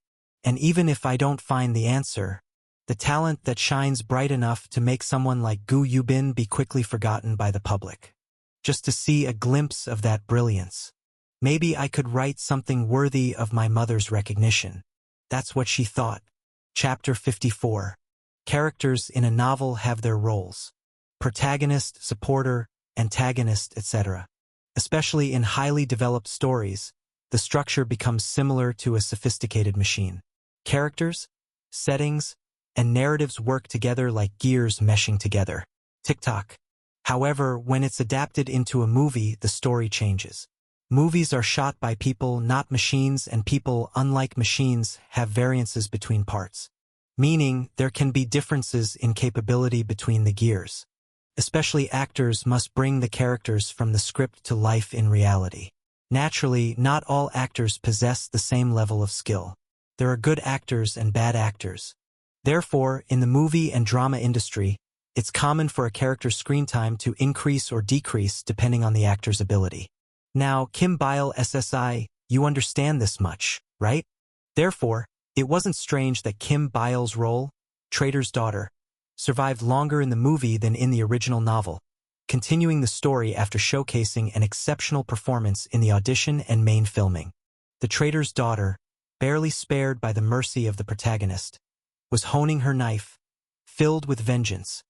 And even if I don't find the answer, the talent that shines bright enough to make someone like Gu Yubin be quickly forgotten by the public. Just to see a glimpse of that brilliance. Maybe I could write something worthy of my mother's recognition. That's what she thought. Chapter 54. Characters in a novel have their roles. Protagonist, supporter, antagonist, etc. Especially in highly developed stories, the structure becomes similar to a sophisticated machine. Characters, settings, and narratives work together like gears meshing together. Tick-tock. However, when it's adapted into a movie, the story changes. Movies are shot by people, not machines, and people, unlike machines, have variances between parts. Meaning, there can be differences in capability between the gears. Especially actors must bring the characters from the script to life in reality. Naturally, not all actors possess the same level of skill. There are good actors and bad actors. Therefore, in the movie and drama industry, it's common for a character's screen time to increase or decrease depending on the actor's ability. Now, Kim Bile SSI, you understand this much, right? Therefore, it wasn't strange that Kim Bile's role, Trader's daughter, survived longer in the movie than in the original novel, continuing the story after showcasing an exceptional performance in the audition and main filming. The Trader's daughter, barely spared by the mercy of the protagonist, was honing her knife, filled with vengeance,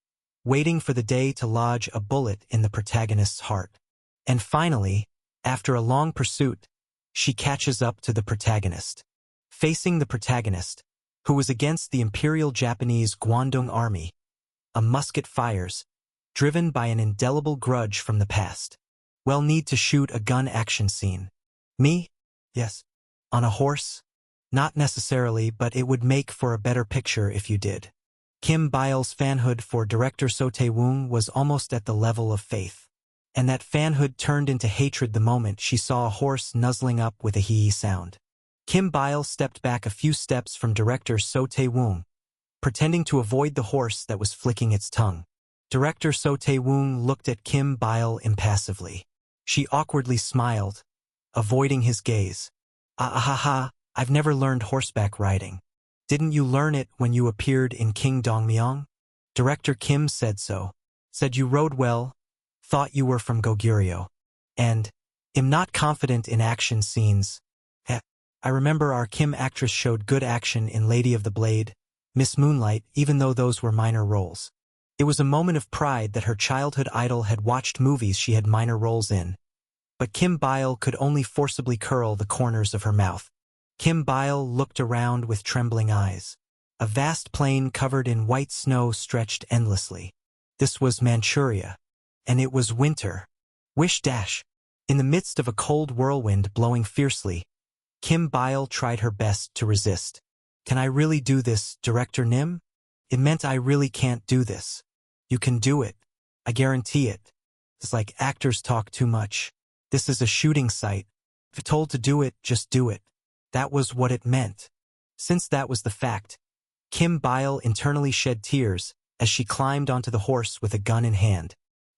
waiting for the day to lodge a bullet in the protagonist's heart. And finally, after a long pursuit, she catches up to the protagonist. Facing the protagonist, who was against the Imperial Japanese Guandong Army, a musket fires, driven by an indelible grudge from the past. Well, need to shoot a gun action scene. Me? Yes. On a horse? Not necessarily, but it would make for a better picture if you did. Kim Bile's fanhood for director So Tae-woong was almost at the level of faith. And that fanhood turned into hatred the moment she saw a horse nuzzling up with a hee-hee sound. Kim Bile stepped back a few steps from director So Tae-woong, pretending to avoid the horse that was flicking its tongue. Director So Tae-woong looked at Kim Bile impassively. She awkwardly smiled, avoiding his gaze. Ah, I've never learned horseback riding. Didn't you learn it when you appeared in King Dongmyeong? Director Kim said so. Said you rode well, thought you were from Goguryeo. And, am not confident in action scenes. I remember our Kim actress showed good action in Lady of the Blade, Miss Moonlight, even though those were minor roles. It was a moment of pride that her childhood idol had watched movies she had minor roles in. But Kim Bile could only forcibly curl the corners of her mouth. Kim Bile looked around with trembling eyes. A vast plain covered in white snow stretched endlessly. This was Manchuria. And it was winter. Wish dash. In the midst of a cold whirlwind blowing fiercely, Kim Bile tried her best to resist. Can I really do this, Director Nim? It meant I really can't do this. You can do it. I guarantee it. It's like actors talk too much. This is a shooting site. If told to do it, just do it. That was what it meant. Since that was the fact, Kim Bile internally shed tears as she climbed onto the horse with a gun in hand.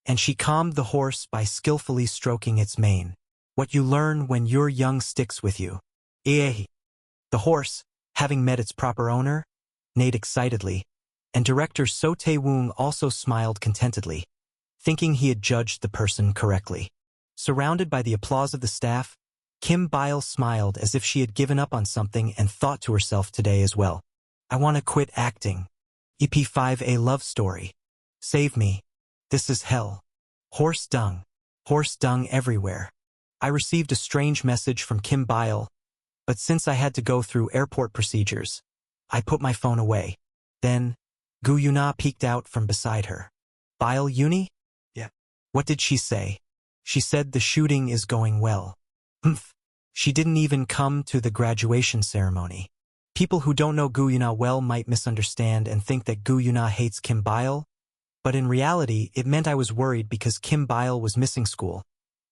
And she calmed the horse by skillfully stroking its mane. What you learn when you're young sticks with you. The horse, having met its proper owner, neighed excitedly, and director So Tae-woong also smiled contentedly, thinking he had judged the person correctly. Surrounded by the applause of the staff, Kim Bile smiled as if she had given up on something and thought to herself today as well. I want to quit acting. EP5A love story. Save me. This is hell. Horse dung everywhere. I received a strange message from Kim Bile, but since I had to go through airport procedures, I put my phone away. Then, Gu Yuna peeked out from beside her. Bile Uni? Yeah. What did she say? She said the shooting is going well. Humph. She didn't even come to the graduation ceremony. People who don't know Gu Yuna well might misunderstand and think that Gu Yuna hates Kim Bile, but in reality, it meant I was worried because Kim Bile was missing school,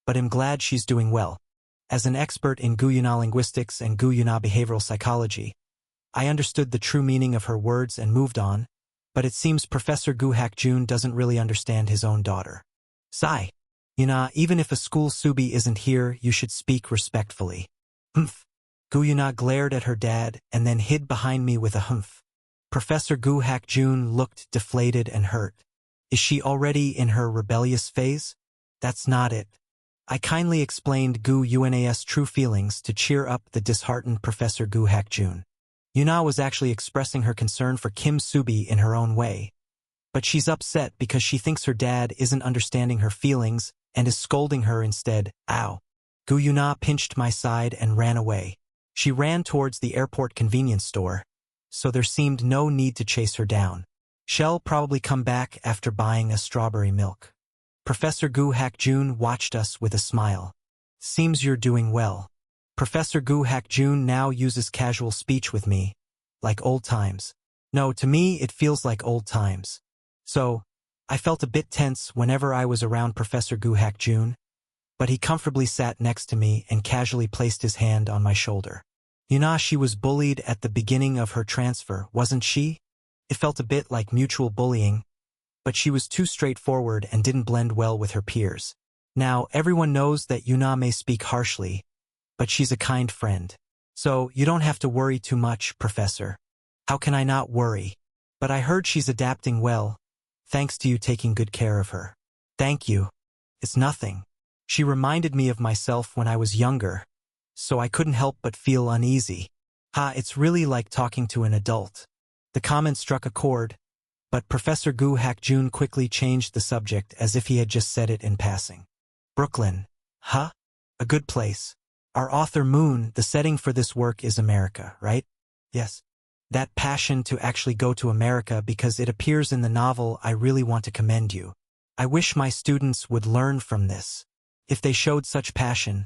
but am glad she's doing well. As an expert in Gu Yuna linguistics and Gu Yuna behavioral psychology, I understood the true meaning of her words and moved on, but it seems Professor Gu Hak-jun doesn't really understand his own daughter. Sigh. Yuna, even if a school Subi isn't here, you should speak respectfully. Humph. Gu Yuna glared at her dad and then hid behind me with a humph. Professor Gu Hak-jun looked deflated and hurt. Is she already in her rebellious phase? That's not it. I kindly explained Gu Yuna's true feelings to cheer up the disheartened Professor Gu Hak-jun. Yuna was actually expressing her concern for Kim Subi in her own way. But she's upset because she thinks her dad isn't understanding her feelings and is scolding her instead. Ow. Gu Yuna pinched my side and ran away. She ran towards the airport convenience store, so there seemed no need to chase her down. She'll probably come back after buying a strawberry milk. Professor Gu Hakjun watched us with a smile. Seems you're doing well. Professor Gu Hakjun now uses casual speech with me, like old times. No, to me it feels like old times. So, I felt a bit tense whenever I was around Professor Gu Hakjun, but he comfortably sat next to me and casually placed his hand on my shoulder. Yuna, she was bullied at the beginning of her transfer, wasn't she? It felt a bit like mutual bullying, but she was too straightforward and didn't blend well with her peers. Now, everyone knows that Yuna may speak harshly, but she's a kind friend. So, you don't have to worry too much, Professor. How can I not worry? But I heard she's adapting well, thanks to you taking good care of her. Thank you. It's nothing. She reminded me of myself when I was younger, so I couldn't help but feel uneasy. It's really like talking to an adult. The comment struck a chord, but Professor Gu Hakjun quickly changed the subject as if he had just said it in passing. Brooklyn. A good place. Our author Moon, the setting for this work is America, right? Yes. That passion to actually go to America because it appears in the novel, I really want to commend you. I wish my students would learn from this. If they showed such passion,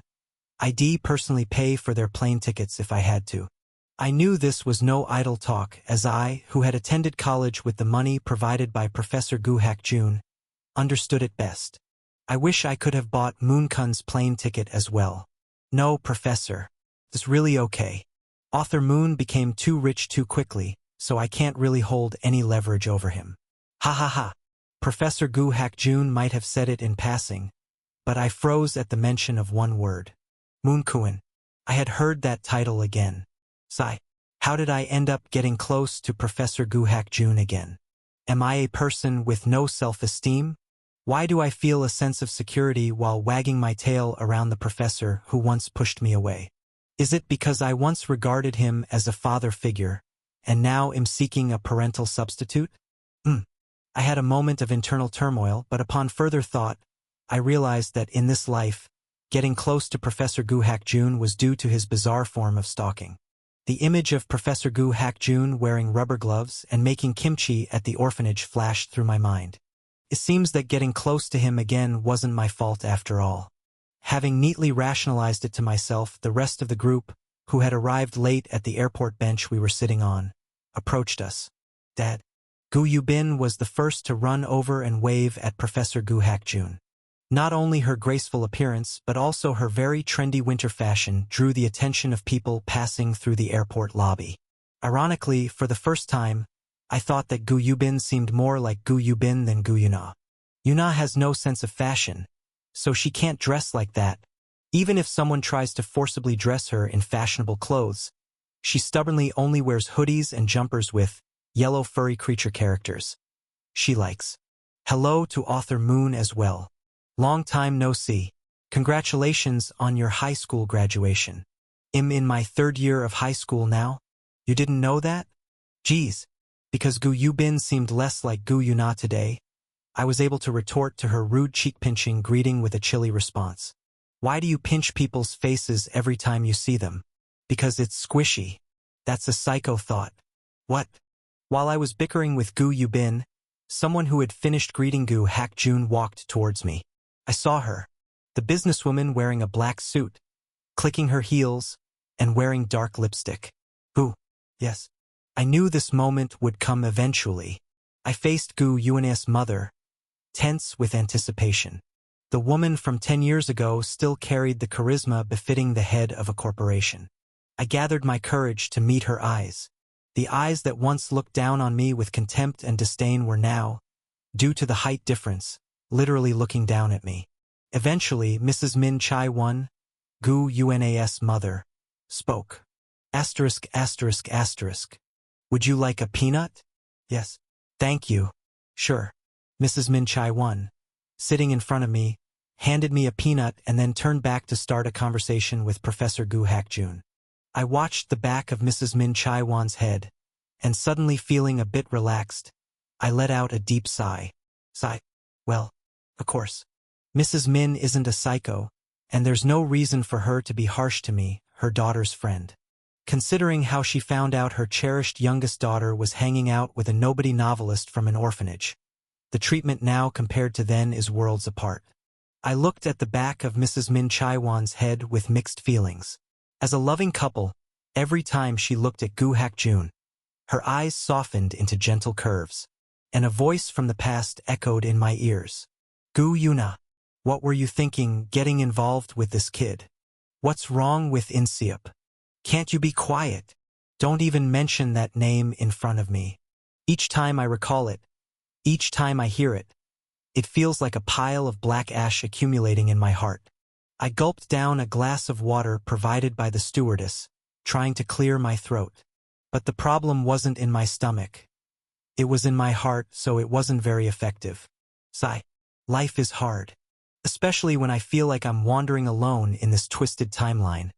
I'd personally pay for their plane tickets if I had to. I knew this was no idle talk, as I, who had attended college with the money provided by Professor Gu Hakjun, understood it best. I wish I could have bought Moon-kun's plane ticket as well. No, Professor. It's really okay. Author Moon became too rich too quickly, so I can't really hold any leverage over him. Professor Gu Hakjun might have said it in passing, but I froze at the mention of one word. Moon-kun. I had heard that title again. Sigh. How did I end up getting close to Professor Gu Hakjun again? Am I a person with no self-esteem? Why do I feel a sense of security while wagging my tail around the professor who once pushed me away? Is it because I once regarded him as a father figure, and now am seeking a parental substitute? I had a moment of internal turmoil, but upon further thought, I realized that in this life, getting close to Professor Gu Hakjun was due to his bizarre form of stalking. The image of Professor Gu Hakjun wearing rubber gloves and making kimchi at the orphanage flashed through my mind. It seems that getting close to him again wasn't my fault after all. Having neatly rationalized it to myself, the rest of the group, who had arrived late at the airport bench we were sitting on, approached us. Dad. Gu Yubin was the first to run over and wave at Professor Gu Hakjun. Not only her graceful appearance, but also her very trendy winter fashion drew the attention of people passing through the airport lobby. Ironically, for the first time, I thought that Gu Yubin seemed more like Gu Yubin than Gu Yuna. Yuna has no sense of fashion, so she can't dress like that. Even if someone tries to forcibly dress her in fashionable clothes, she stubbornly only wears hoodies and jumpers with yellow furry creature characters she likes. Hello to author Moon as well. Long time no see. Congratulations on your high school graduation. I'm in my 3rd year of high school now. You didn't know that? Geez. Because Gu Yubin seemed less like Gu Yuna today, I was able to retort to her rude cheek-pinching greeting with a chilly response. Why do you pinch people's faces every time you see them? Because it's squishy. That's a psycho thought. What? While I was bickering with Gu Yubin, someone who had finished greeting Gu Hakjun walked towards me. I saw her, the businesswoman wearing a black suit, clicking her heels, and wearing dark lipstick. Who? Yes. I knew this moment would come eventually. I faced Gu Yuna's mother, tense with anticipation. The woman from 10 years ago still carried the charisma befitting the head of a corporation. I gathered my courage to meet her eyes. The eyes that once looked down on me with contempt and disdain were now, due to the height difference, literally looking down at me. Eventually, Mrs. Min Chai-won, Gu Yuna's mother, spoke. Asterisk. Would you like a peanut? Yes. Thank you. Sure. Mrs. Min Chai-won, sitting in front of me, handed me a peanut and then turned back to start a conversation with Professor Gu Hakjun. I watched the back of Mrs. Min Chai-won's head, and suddenly feeling a bit relaxed, I let out a deep sigh. Well, of course. Mrs. Min isn't a psycho, and there's no reason for her to be harsh to me, her daughter's friend. Considering how she found out her cherished youngest daughter was hanging out with a nobody novelist from an orphanage. The treatment now compared to then is worlds apart. I looked at the back of Mrs. Min Chaiwan's head with mixed feelings. As a loving couple, every time she looked at Gu Hakjun, her eyes softened into gentle curves, and a voice from the past echoed in my ears. Gu Yuna, what were you thinking getting involved with this kid? What's wrong with Inseop? Can't you be quiet? Don't even mention that name in front of me. Each time I recall it, each time I hear it, it feels like a pile of black ash accumulating in my heart. I gulped down a glass of water provided by the stewardess, trying to clear my throat. But the problem wasn't in my stomach. It was in my heart, so it wasn't very effective. Sigh. Life is hard. Especially when I feel like I'm wandering alone in this twisted timeline.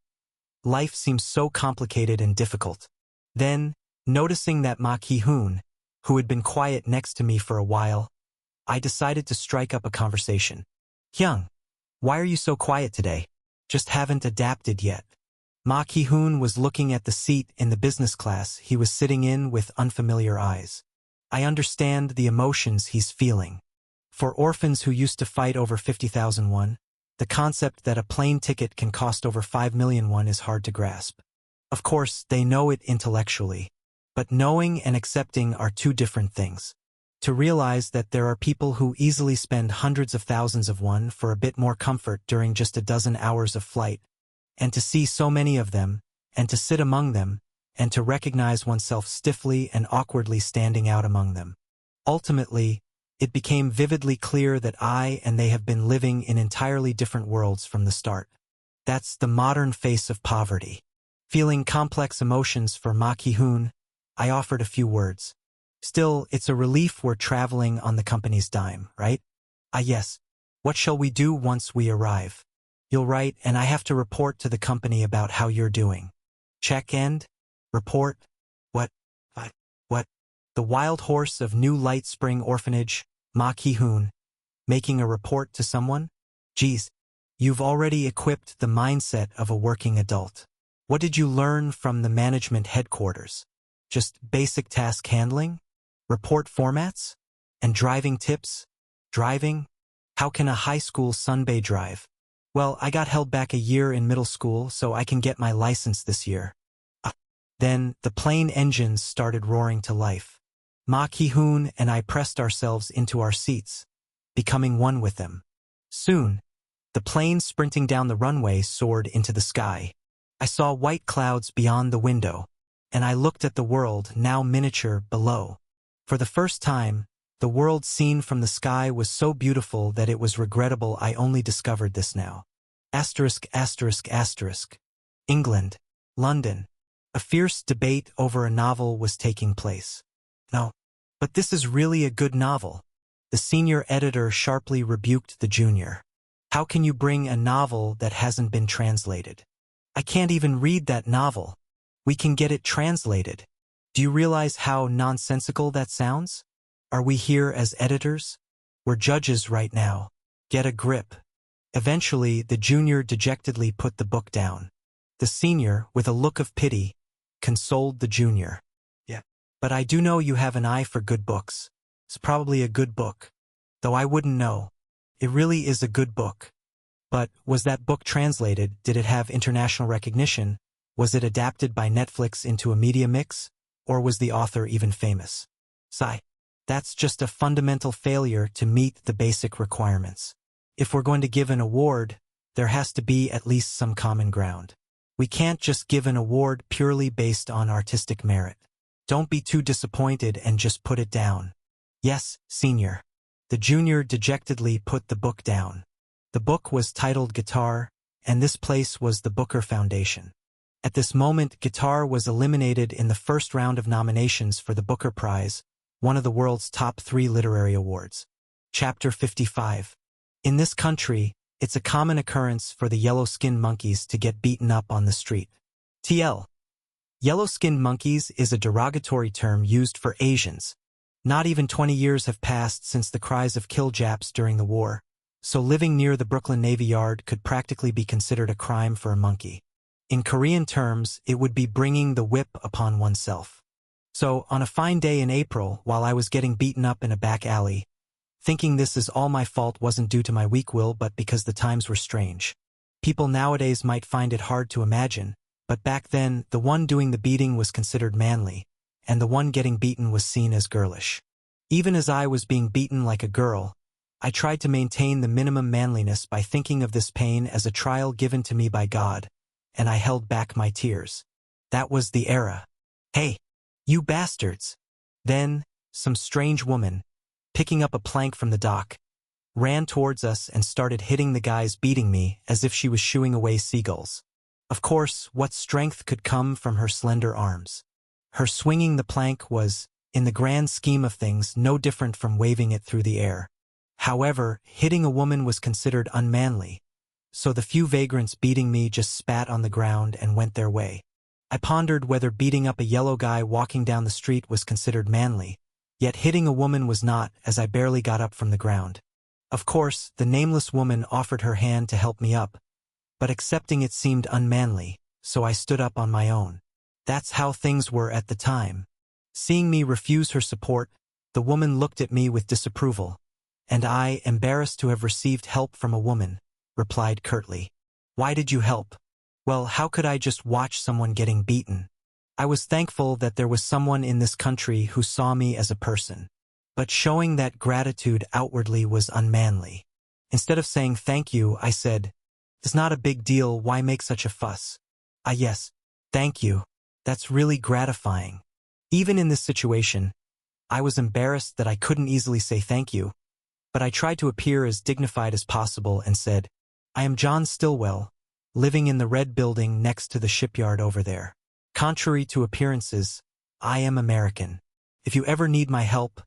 Life seems so complicated and difficult. Then, noticing that Ma Ki-hoon, who had been quiet next to me for a while, I decided to strike up a conversation. Hyung, why are you so quiet today? Just haven't adapted yet. Ma Ki-hoon was looking at the seat in the business class he was sitting in with unfamiliar eyes. I understand the emotions he's feeling. For orphans who used to fight over 50,000 won, the concept that a plane ticket can cost over 5 million won is hard to grasp. Of course, they know it intellectually, but knowing and accepting are two different things. To realize that there are people who easily spend hundreds of thousands of won for a bit more comfort during just a dozen hours of flight, and to see so many of them, and to sit among them, and to recognize oneself stiffly and awkwardly standing out among them. Ultimately, it became vividly clear that I and they have been living in entirely different worlds from the start. That's the modern face of poverty. Feeling complex emotions for Ma Ki-hoon, I offered a few words. Still, it's a relief we're traveling on the company's dime, right? Ah yes. What shall we do once we arrive? You'll write, and I have to report to the company about how you're doing. Check end? Report? What? The wild horse of New Light Spring Orphanage, Ma Ki-hoon, making a report to someone? Geez, you've already equipped the mindset of a working adult. What did you learn from the management headquarters? Just basic task handling? Report formats? And driving tips? Driving? How can a high school sunbae drive? Well, I got held back a year in middle school, so I can get my license this year. Then, the plane engines started roaring to life. Ma Ki-hoon and I pressed ourselves into our seats, becoming one with them. Soon, the plane sprinting down the runway soared into the sky. I saw white clouds beyond the window, and I looked at the world, now miniature, below. For the first time, the world seen from the sky was so beautiful that it was regrettable I only discovered this now. Asterisk, asterisk, asterisk. England. London. A fierce debate over a novel was taking place. No, but this is really a good novel. The senior editor sharply rebuked the junior. How can you bring a novel that hasn't been translated? I can't even read that novel. We can get it translated. Do you realize how nonsensical that sounds? Are we here as editors? We're judges right now. Get a grip. Eventually, the junior dejectedly put the book down. The senior, with a look of pity, consoled the junior. Yeah, but I do know you have an eye for good books. It's probably a good book. Though I wouldn't know. It really is a good book. But, was that book translated? Did it have international recognition? Was it adapted by Netflix into a media mix? Or was the author even famous? Sigh. That's just a fundamental failure to meet the basic requirements. If we're going to give an award, there has to be at least some common ground. We can't just give an award purely based on artistic merit. Don't be too disappointed and just put it down. Yes, senior. The junior dejectedly put the book down. The book was titled Guitar, and this place was the Booker Foundation. At this moment, Guitar was eliminated in the first round of nominations for the Booker Prize, one of the world's top 3 literary awards. Chapter 55. In this country, it's a common occurrence for the yellow-skinned monkeys to get beaten up on the street. TL. Yellow-skinned monkeys is a derogatory term used for Asians. Not even 20 years have passed since the cries of kill Japs during the war, so living near the Brooklyn Navy Yard could practically be considered a crime for a monkey. In Korean terms, it would be bringing the whip upon oneself. So, on a fine day in April, while I was getting beaten up in a back alley, thinking this is all my fault wasn't due to my weak will but because the times were strange. People nowadays might find it hard to imagine, but back then, the one doing the beating was considered manly, and the one getting beaten was seen as girlish. Even as I was being beaten like a girl, I tried to maintain the minimum manliness by thinking of this pain as a trial given to me by God, and I held back my tears. That was the era. Hey, you bastards! Then, some strange woman, picking up a plank from the dock, ran towards us and started hitting the guys beating me as if she was shooing away seagulls. Of course, what strength could come from her slender arms? Her swinging the plank was, in the grand scheme of things, no different from waving it through the air. However, hitting a woman was considered unmanly, so the few vagrants beating me just spat on the ground and went their way. I pondered whether beating up a yellow guy walking down the street was considered manly, yet hitting a woman was not, as I barely got up from the ground. Of course, the nameless woman offered her hand to help me up, but accepting it seemed unmanly, so I stood up on my own. That's how things were at the time. Seeing me refuse her support, the woman looked at me with disapproval, and I, embarrassed to have received help from a woman, replied curtly, "Why did you help?" Well, how could I just watch someone getting beaten? I was thankful that there was someone in this country who saw me as a person. But showing that gratitude outwardly was unmanly. Instead of saying thank you, I said, "It's not a big deal, why make such a fuss?" "Ah yes, thank you. That's really gratifying." Even in this situation, I was embarrassed that I couldn't easily say thank you, but I tried to appear as dignified as possible and said, "I am John Stillwell, living in the red building next to the shipyard over there. Contrary to appearances, I am American. If you ever need my help,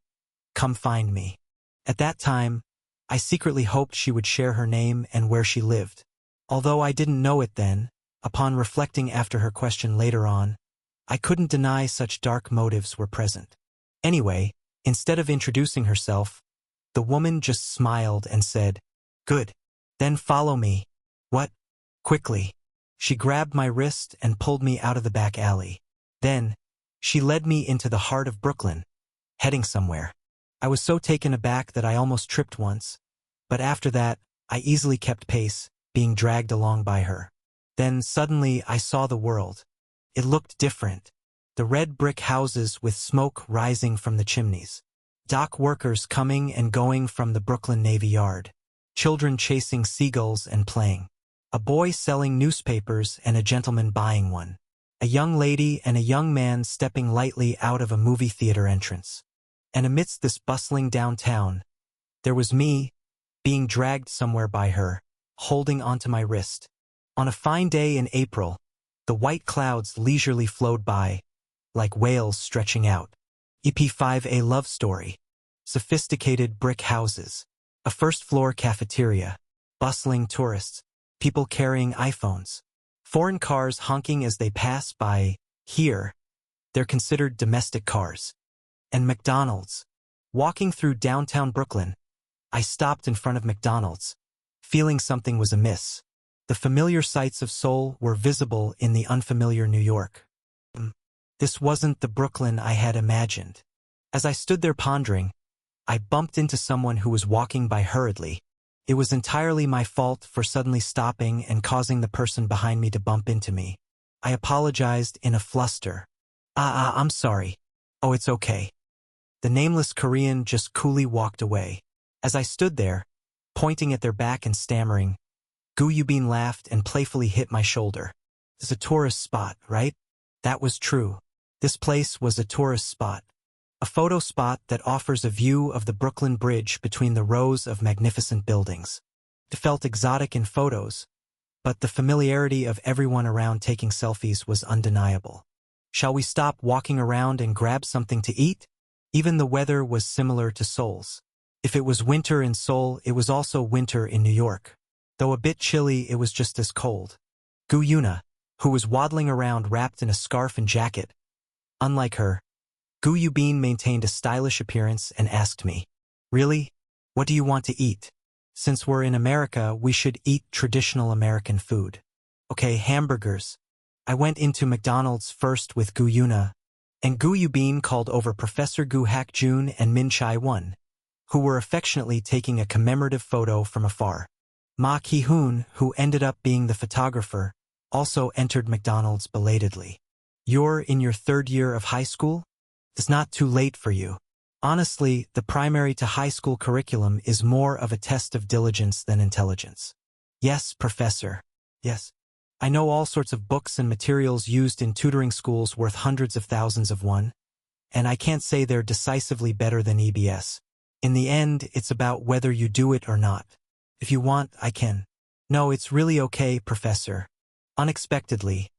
come find me." At that time, I secretly hoped she would share her name and where she lived. Although I didn't know it then, upon reflecting after her question later on, I couldn't deny such dark motives were present. Anyway, instead of introducing herself, the woman just smiled and said, "Good. Then follow me." "What?" "Quickly." She grabbed my wrist and pulled me out of the back alley. Then, she led me into the heart of Brooklyn, heading somewhere. I was so taken aback that I almost tripped once, but after that, I easily kept pace, being dragged along by her. Then suddenly I saw the world. It looked different. The red brick houses with smoke rising from the chimneys. Dock workers coming and going from the Brooklyn Navy Yard. Children chasing seagulls and playing. A boy selling newspapers and a gentleman buying one. A young lady and a young man stepping lightly out of a movie theater entrance. And amidst this bustling downtown, there was me, being dragged somewhere by her, holding onto my wrist. On a fine day in April, the white clouds leisurely flowed by, like whales stretching out. EP5A love story. Sophisticated brick houses. A first-floor cafeteria. Bustling tourists. People carrying iPhones. Foreign cars honking as they pass by. Here, they're considered domestic cars. And McDonald's. Walking through downtown Brooklyn, I stopped in front of McDonald's, feeling something was amiss. The familiar sights of Seoul were visible in the unfamiliar New York. This wasn't the Brooklyn I had imagined. As I stood there pondering, I bumped into someone who was walking by hurriedly. It was entirely my fault for suddenly stopping and causing the person behind me to bump into me. I apologized in a fluster. I'm sorry. Oh, it's okay." The nameless Korean just coolly walked away. As I stood there, pointing at their back and stammering, Gu Yubin laughed and playfully hit my shoulder. "It's a tourist spot, right?" That was true. This place was a tourist spot. A photo spot that offers a view of the Brooklyn Bridge between the rows of magnificent buildings. It felt exotic in photos, but the familiarity of everyone around taking selfies was undeniable. Shall we stop walking around and grab something to eat? Even the weather was similar to Seoul's. If it was winter in Seoul, it was also winter in New York. Though a bit chilly, it was just as cold. Gu Yuna, who was waddling around wrapped in a scarf and jacket. Unlike her, Gu Yubin maintained a stylish appearance and asked me, "Really? What do you want to eat? Since we're in America, we should eat traditional American food." "Okay, hamburgers." I went into McDonald's first with Gu Yuna, and Gu Yubin called over Professor Gu Hak Jun and Min Chai Won. who were affectionately taking a commemorative photo from afar. Ma Ki-hoon, who ended up being the photographer, also entered McDonald's belatedly. You're in your third year of high school? It's not too late for you. Honestly, the primary to high school curriculum is more of a test of diligence than intelligence. Yes, professor. Yes. I know all sorts of books and materials used in tutoring schools worth hundreds of thousands of won, and I can't say they're decisively better than EBS. In the end, it's about whether you do it or not. If you want, I can. No, it's really okay, professor. Unexpectedly,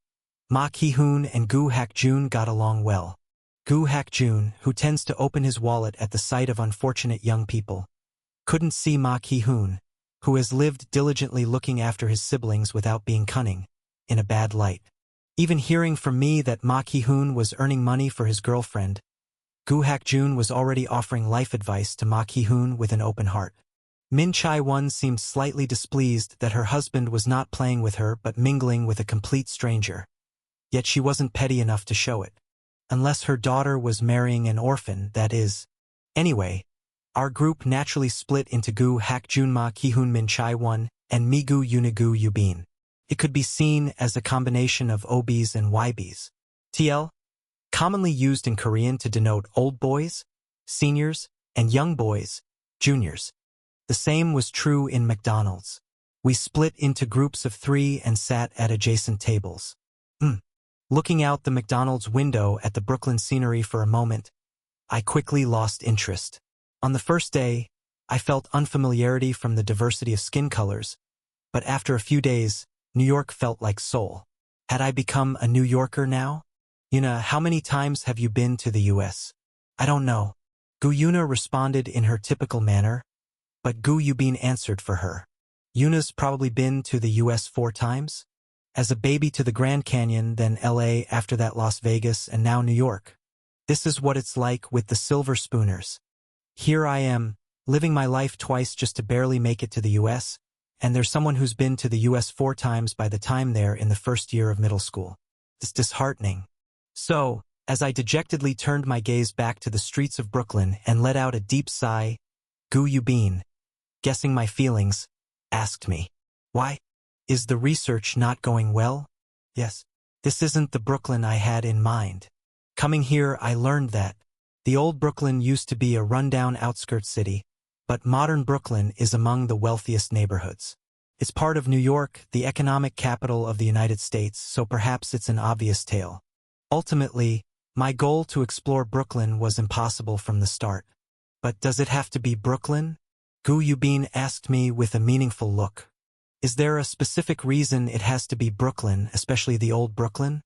Ma Ki-hoon and Gu Hak-jun got along well. Gu Hak-jun, who tends to open his wallet at the sight of unfortunate young people, couldn't see Ma Ki-hoon, who has lived diligently looking after his siblings without being cunning, in a bad light. Even hearing from me that Ma Ki-hoon was earning money for his girlfriend, Gu Hak-jun was already offering life advice to Ma Ki-hoon with an open heart. Min Chai-won seemed slightly displeased that her husband was not playing with her but mingling with a complete stranger. Yet she wasn't petty enough to show it. Unless her daughter was marrying an orphan, that is. Anyway, our group naturally split into Gu Hak-jun, Ma Ki-hoon, Min Chai-won, and Migu Unigu Yubin. It could be seen as a combination of OBs and YBs. TL, commonly used in Korean to denote old boys, seniors, and young boys, juniors. The same was true in McDonald's. We split into groups of 3 and sat at adjacent tables. Looking out the McDonald's window at the Brooklyn scenery for a moment, I quickly lost interest. On the first day, I felt unfamiliarity from the diversity of skin colors, but after a few days, New York felt like Seoul. Had I become a New Yorker now? Yuna, how many times have you been to the U.S.? I don't know. Gu Yuna responded in her typical manner, but Gu Yubin answered for her. Yuna's probably been to the U.S. 4 times? As a baby to the Grand Canyon, then L.A., after that Las Vegas, and now New York. This is what it's like with the Silver Spooners. Here I am, living my life twice just to barely make it to the U.S., and there's someone who's been to the U.S. 4 times by the time they're in the first year of middle school. It's disheartening. So, as I dejectedly turned my gaze back to the streets of Brooklyn and let out a deep sigh, Gu Yubin, guessing my feelings, asked me, "Why? Is the research not going well?" Yes. This isn't the Brooklyn I had in mind. Coming here, I learned that the old Brooklyn used to be a rundown outskirt city, but modern Brooklyn is among the wealthiest neighborhoods. It's part of New York, the economic capital of the United States, so perhaps it's an obvious tale. Ultimately, my goal to explore Brooklyn was impossible from the start. But does it have to be Brooklyn? Gu Yubin asked me with a meaningful look. Is there a specific reason it has to be Brooklyn, especially the old Brooklyn?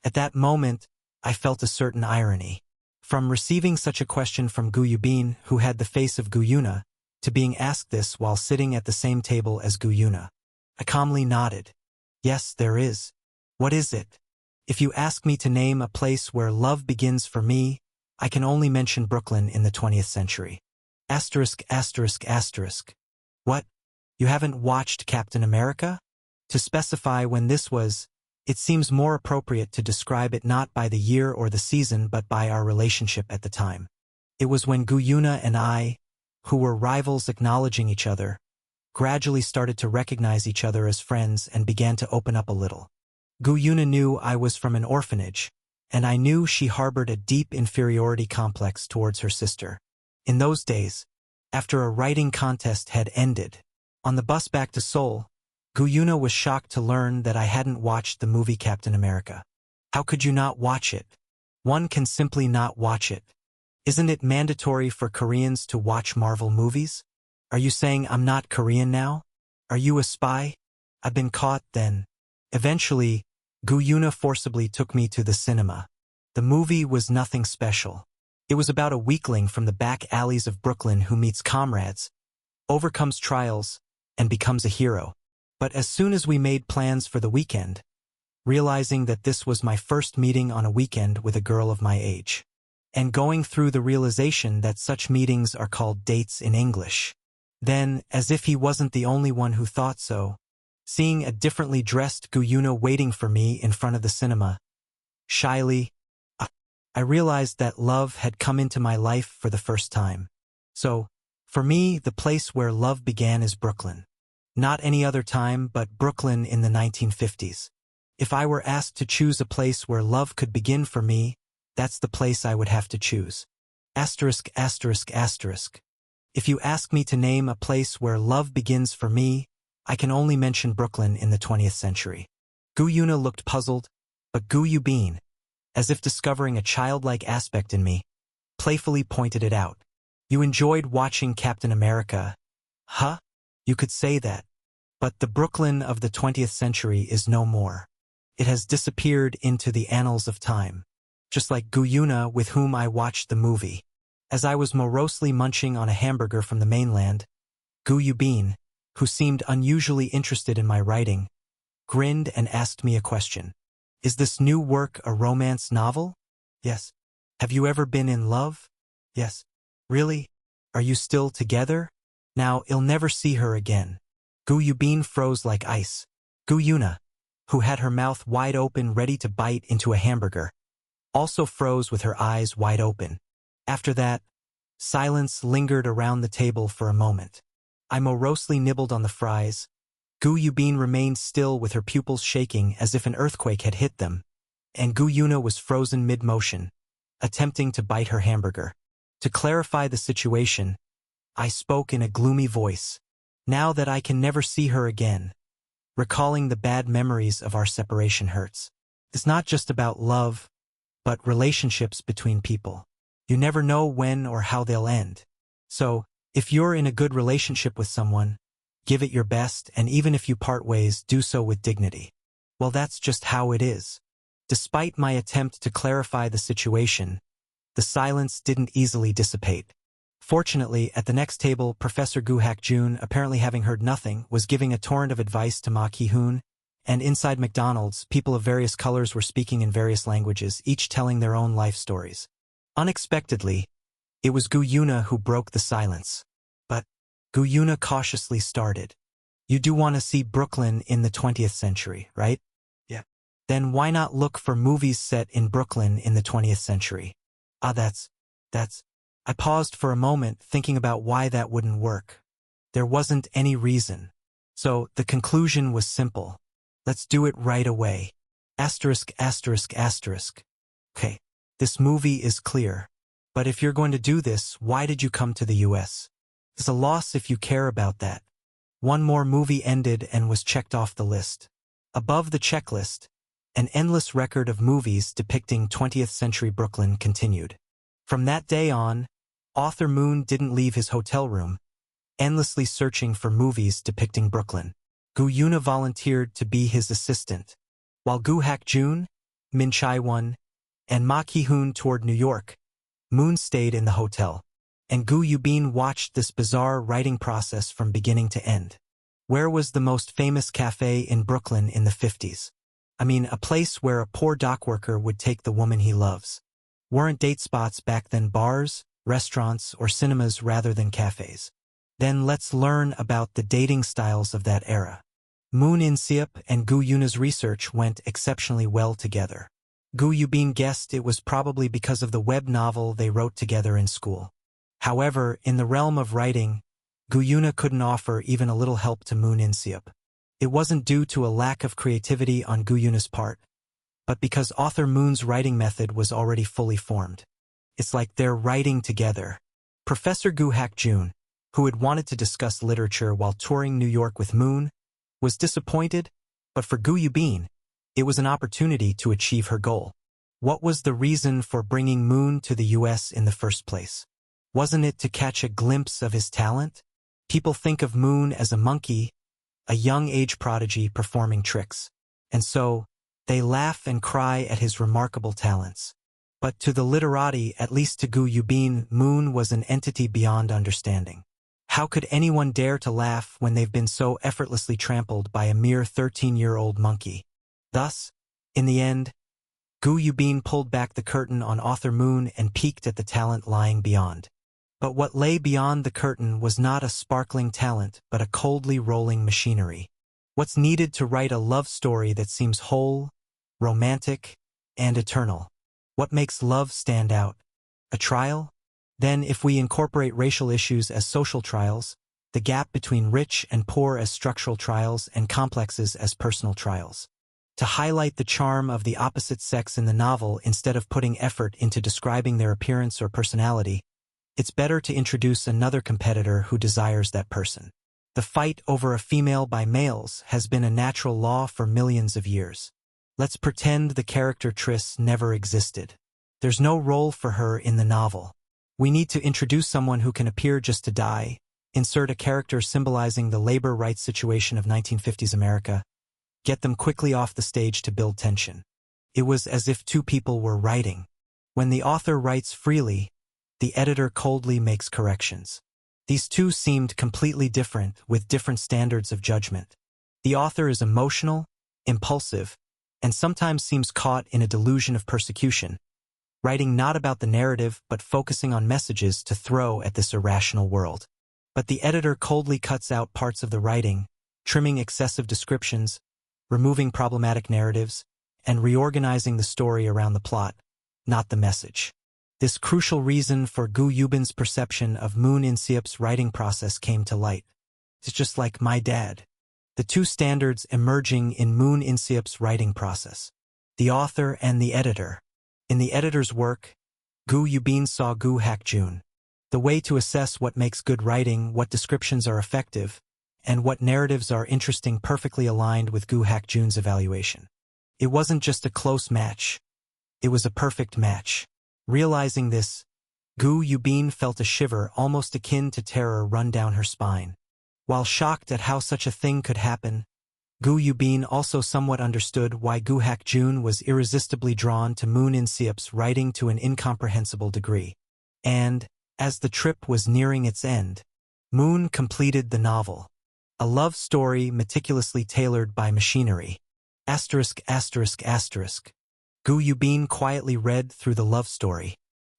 At that moment, I felt a certain irony. From receiving such a question from Gu Yubin, who had the face of Gu Yuna, to being asked this while sitting at the same table as Gu Yuna. I calmly nodded. Yes, there is. What is it? If you ask me to name a place where love begins for me, I can only mention Brooklyn in the 20th century. Asterisk, asterisk, asterisk. What? You haven't watched Captain America? To specify when this was, it seems more appropriate to describe it not by the year or the season but by our relationship at the time. It was when Gu Yuna and I, who were rivals acknowledging each other, gradually started to recognize each other as friends and began to open up a little. Gu Yuna knew I was from an orphanage, and I knew she harbored a deep inferiority complex towards her sister. In those days, after a writing contest had ended, on the bus back to Seoul, Gu Yuna was shocked to learn that I hadn't watched the movie Captain America. How could you not watch it? One can simply not watch it. Isn't it mandatory for Koreans to watch Marvel movies? Are you saying I'm not Korean now? Are you a spy? I've been caught then. Eventually, Gu Yuna forcibly took me to the cinema. The movie was nothing special. It was about a weakling from the back alleys of Brooklyn who meets comrades, overcomes trials, and becomes a hero. But as soon as we made plans for the weekend, realizing that this was my first meeting on a weekend with a girl of my age, and going through the realization that such meetings are called dates in English, then, as if he wasn't the only one who thought so, seeing a differently dressed Gu Yuna waiting for me in front of the cinema, shyly, I realized that love had come into my life for the first time. So, For me, the place where love began is Brooklyn. Not any other time, but Brooklyn in the 1950s. If I were asked to choose a place where love could begin for me, that's the place I would have to choose. Asterisk, asterisk, asterisk. If you ask me to name a place where love begins for me, I can only mention Brooklyn in the 20th century. Gu Yuna looked puzzled, but Gu Yubin, as if discovering a childlike aspect in me, playfully pointed it out. You enjoyed watching Captain America. Huh? You could say that. But the Brooklyn of the 20th century is no more. It has disappeared into the annals of time. Just like Gu Yuna, with whom I watched the movie. As I was morosely munching on a hamburger from the mainland, Gu Yubin, who seemed unusually interested in my writing, grinned and asked me a question. Is this new work a romance novel? Yes. Have you ever been in love? Yes. Really? Are you still together? Now, I'll never see her again. Gu Yubin froze like ice. Gu Yuna, who had her mouth wide open ready to bite into a hamburger, also froze with her eyes wide open. After that, silence lingered around the table for a moment. I morosely nibbled on the fries. Gu Yubin remained still with her pupils shaking as if an earthquake had hit them, and Gu Yuna was frozen mid-motion, attempting to bite her hamburger. To clarify the situation, I spoke in a gloomy voice. Now that I can never see her again, recalling the bad memories of our separation hurts. It's not just about love, but relationships between people. You never know when or how they'll end. So, if you're in a good relationship with someone, give it your best, and even if you part ways, do so with dignity. Well, that's just how it is. Despite my attempt to clarify the situation, the silence didn't easily dissipate. Fortunately, at the next table, Professor Gu Hak-jun, apparently having heard nothing, was giving a torrent of advice to Ma Ki-hoon, and inside McDonald's, people of various colors were speaking in various languages, each telling their own life stories. Unexpectedly, it was Gu Yuna who broke the silence. But Gu Yuna cautiously started. You do want to see Brooklyn in the 20th century, right? Yeah. Then why not look for movies set in Brooklyn in the 20th century? That's... I paused for a moment, thinking about why that wouldn't work. There wasn't any reason. So the conclusion was simple. Let's do it right away. Asterisk, asterisk, asterisk. Okay, this movie is clear. But if you're going to do this, why did you come to the US? It's a loss if you care about that. One more movie ended and was checked off the list. Above the checklist, an endless record of movies depicting 20th century Brooklyn continued. From that day on, Author Moon didn't leave his hotel room, endlessly searching for movies depicting Brooklyn. Gu Yuna volunteered to be his assistant, while Gu Hak-jun, Min Chai-won, and Ma Ki-hoon toured New York. Moon stayed in the hotel, and Gu Yubin watched this bizarre writing process from beginning to end. Where was the most famous cafe in Brooklyn in the 50s? I mean, a place where a poor dock worker would take the woman he loves. Weren't date spots back then bars, restaurants, or cinemas rather than cafes? Then let's learn about the dating styles of that era. Moon In-seop and Gu Yuna's research went exceptionally well together. Gu Yubin guessed it was probably because of the web novel they wrote together in school. However, in the realm of writing, Gu Yuna couldn't offer even a little help to Moon In-seop. It wasn't due to a lack of creativity on Gu Yuna's part, but because author Moon's writing method was already fully formed. It's like they're writing together. Professor Gu Hak-jun, who had wanted to discuss literature while touring New York with Moon, was disappointed, but for Gu Yubin, it was an opportunity to achieve her goal. What was the reason for bringing Moon to the US in the first place? Wasn't it to catch a glimpse of his talent? People think of Moon as a monkey, a young age prodigy performing tricks, and so they laugh and cry at his remarkable talents. But to the literati, at least to Gu Yubin, Moon was an entity beyond understanding. How could anyone dare to laugh when they've been so effortlessly trampled by a mere 13-year-old monkey? Thus, in the end, Gu Yubin pulled back the curtain on author Moon and peeked at the talent lying beyond. But what lay beyond the curtain was not a sparkling talent, but a coldly rolling machinery. What's needed to write a love story that seems whole, romantic, and eternal? What makes love stand out? A trial? Then, if we incorporate racial issues as social trials, the gap between rich and poor as structural trials and complexes as personal trials. To highlight the charm of the opposite sex in the novel instead of putting effort into describing their appearance or personality, it's better to introduce another competitor who desires that person. The fight over a female by males has been a natural law for millions of years. Let's pretend the character Triss never existed. There's no role for her in the novel. We need to introduce someone who can appear just to die, insert a character symbolizing the labor rights situation of 1950s America, get them quickly off the stage to build tension. It was as if two people were writing. When the author writes freely, the editor coldly makes corrections. These two seemed completely different, with different standards of judgment. The author is emotional, impulsive, and sometimes seems caught in a delusion of persecution, writing not about the narrative but focusing on messages to throw at this irrational world. But the editor coldly cuts out parts of the writing, trimming excessive descriptions, removing problematic narratives, and reorganizing the story around the plot, not the message. This crucial reason for Gu Yubin's perception of Moon In-seop's writing process came to light. It's just like my dad. The two standards emerging in Moon In-seop's writing process. The author and the editor. In the editor's work, Gu Yubin saw Gu Hakjun. The way to assess what makes good writing, what descriptions are effective, and what narratives are interesting perfectly aligned with Gu Hakjun's evaluation. It wasn't just a close match. It was a perfect match. Realizing this, Gu Yubin felt a shiver almost akin to terror run down her spine. While shocked at how such a thing could happen, Gu Yubin also somewhat understood why Gu Hakjun was irresistibly drawn to Moon In-seop's writing to an incomprehensible degree. And, as the trip was nearing its end, Moon completed the novel. A love story meticulously tailored by machinery. Asterisk, asterisk, asterisk. Gu Yubin quietly read through the love story.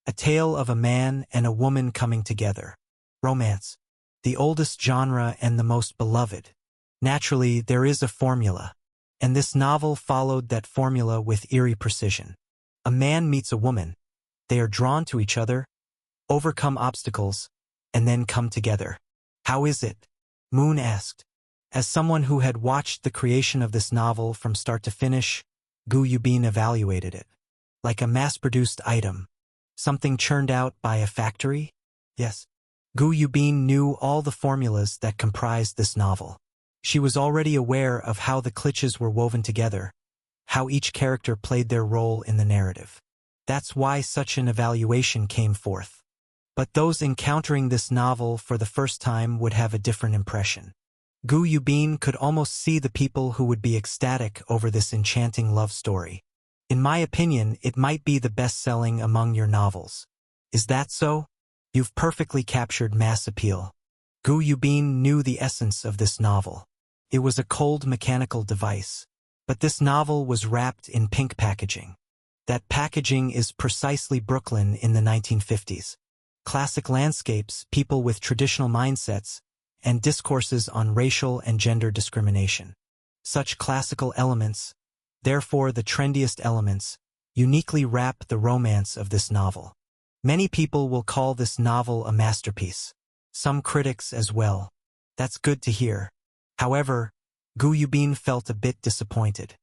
A tale of a man and a woman coming together. Romance. The oldest genre and the most beloved. Naturally, there is a formula. And this novel followed that formula with eerie precision. A man meets a woman. They are drawn to each other, overcome obstacles, and then come together. How is it? Moon asked. As someone who had watched the creation of this novel from start to finish, Gu Yubin evaluated it. Like a mass-produced item. Something churned out by a factory? Yes. Gu Yubin knew all the formulas that comprised this novel. She was already aware of how the cliches were woven together, how each character played their role in the narrative. That's why such an evaluation came forth. But those encountering this novel for the first time would have a different impression. Gu Yubin could almost see the people who would be ecstatic over this enchanting love story. In my opinion, it might be the best-selling among your novels. Is that so? You've perfectly captured mass appeal. Gu Yubin knew the essence of this novel. It was a cold mechanical device. But this novel was wrapped in pink packaging. That packaging is precisely Brooklyn in the 1950s. Classic landscapes, people with traditional mindsets, and discourses on racial and gender discrimination. Such classical elements, therefore the trendiest elements, uniquely wrap the romance of this novel. Many people will call this novel a masterpiece. Some critics as well. That's good to hear. However, Gu Yubin felt a bit disappointed.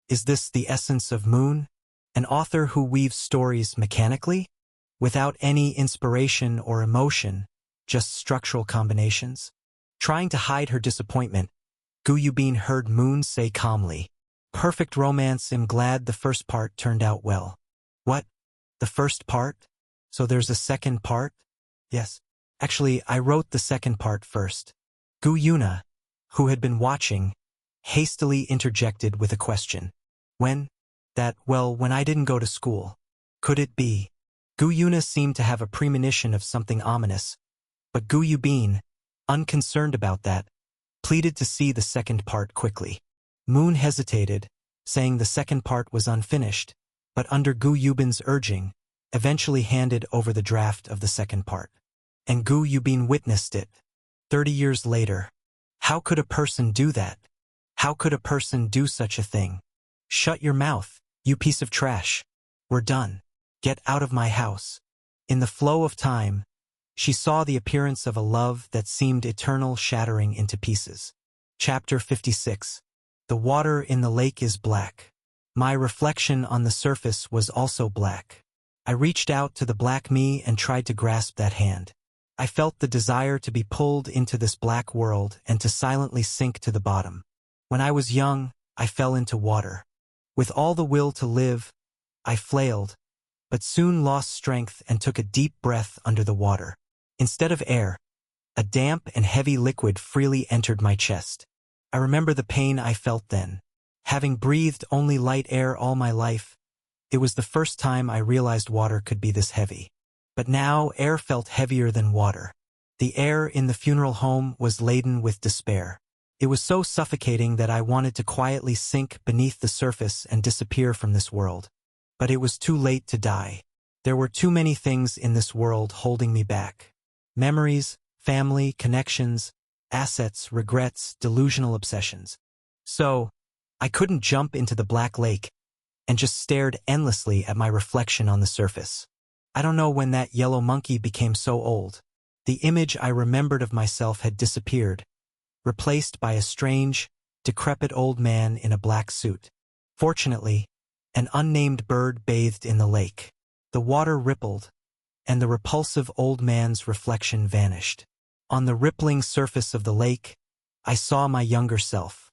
Is this the essence of Moon? An author who weaves stories mechanically? Without any inspiration or emotion, just structural combinations? Trying to hide her disappointment, Gu Yubin heard Moon say calmly, "Perfect romance. I'm glad the first part turned out well." What? The first part? So there's a second part? Yes. Actually, I wrote the second part first. Gu Yuna, who had been watching, hastily interjected with a question. When? When I didn't go to school. Could it be? Gu Yuna seemed to have a premonition of something ominous, but Gu Yubin, unconcerned about that, pleaded to see the second part quickly. Moon hesitated, saying the second part was unfinished, but under Gu Yubin's urging, eventually handed over the draft of the second part. And Gu Yubin witnessed it. 30 years later. How could a person do that? How could a person do such a thing? Shut your mouth, you piece of trash. We're done. Get out of my house. In the flow of time, She saw the appearance of a love that seemed eternal shattering into pieces. Chapter 56. The water in the lake is black. My reflection on the surface was also black. I reached out to the black me and tried to grasp that hand. I felt the desire to be pulled into this black world and to silently sink to the bottom. When I was young, I fell into water. With all the will to live, I flailed, but soon lost strength and took a deep breath under the water. Instead of air, a damp and heavy liquid freely entered my chest. I remember the pain I felt then. Having breathed only light air all my life, it was the first time I realized water could be this heavy. But now air felt heavier than water. The air in the funeral home was laden with despair. It was so suffocating that I wanted to quietly sink beneath the surface and disappear from this world. But it was too late to die. There were too many things in this world holding me back. Memories, family, connections, assets, regrets, delusional obsessions. So, I couldn't jump into the black lake and just stared endlessly at my reflection on the surface. I don't know when that yellow monkey became so old. The image I remembered of myself had disappeared, replaced by a strange, decrepit old man in a black suit. Fortunately, an unnamed bird bathed in the lake. The water rippled, and the repulsive old man's reflection vanished. On the rippling surface of the lake, I saw my younger self.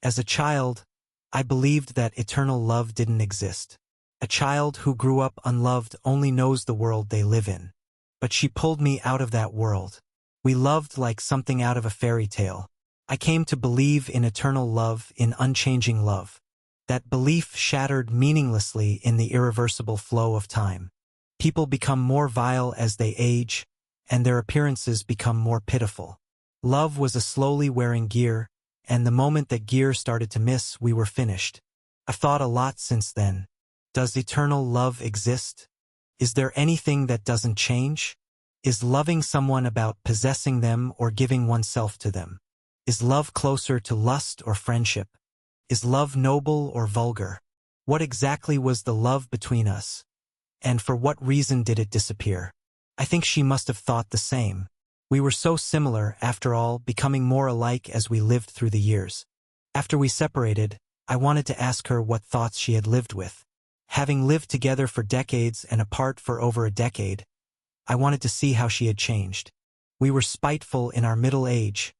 As a child, I believed that eternal love didn't exist. A child who grew up unloved only knows the world they live in. But she pulled me out of that world. We loved like something out of a fairy tale. I came to believe in eternal love, in unchanging love. That belief shattered meaninglessly in the irreversible flow of time. People become more vile as they age, and their appearances become more pitiful. Love was a slowly wearing gear, and the moment that gear started to miss, we were finished. I've thought a lot since then. Does eternal love exist? Is there anything that doesn't change? Is loving someone about possessing them or giving oneself to them? Is love closer to lust or friendship? Is love noble or vulgar? What exactly was the love between us? And for what reason did it disappear? I think she must have thought the same. We were so similar, after all, becoming more alike as we lived through the years. After we separated, I wanted to ask her what thoughts she had lived with. Having lived together for decades and apart for over a decade, I wanted to see how she had changed. We were spiteful in our middle age,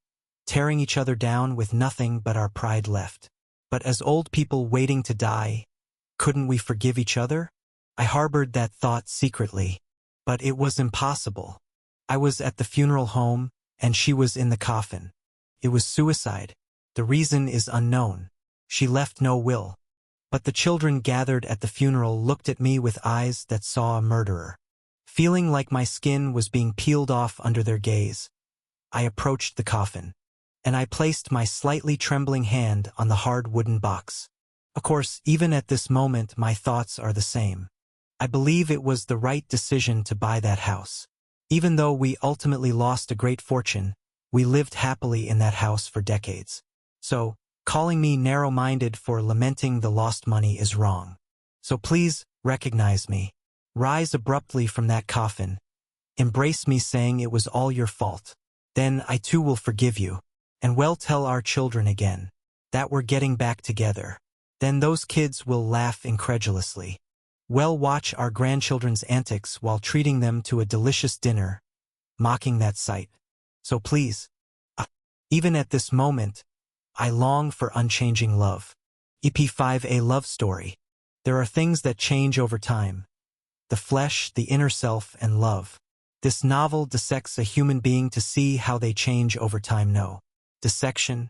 tearing each other down with nothing but our pride left. But as old people waiting to die, couldn't we forgive each other? I harbored that thought secretly, but it was impossible. I was at the funeral home, and she was in the coffin. It was suicide. The reason is unknown. She left no will. But the children gathered at the funeral looked at me with eyes that saw a murderer. Feeling like my skin was being peeled off under their gaze, I approached the coffin, and I placed my slightly trembling hand on the hard wooden box. Of course, even at this moment, my thoughts are the same. I believe it was the right decision to buy that house. Even though we ultimately lost a great fortune, we lived happily in that house for decades. So, calling me narrow-minded for lamenting the lost money is wrong. So please, recognize me. Rise abruptly from that coffin. Embrace me saying it was all your fault. Then I too will forgive you. And well tell our children again that we're getting back together. Then those kids will laugh incredulously. Well watch our grandchildren's antics while treating them to a delicious dinner, mocking that sight. So please, even at this moment, I long for unchanging love. EP5 A love story. There are things that change over time. The flesh, the inner self, and love. This novel dissects a human being to see how they change over time. No. Dissection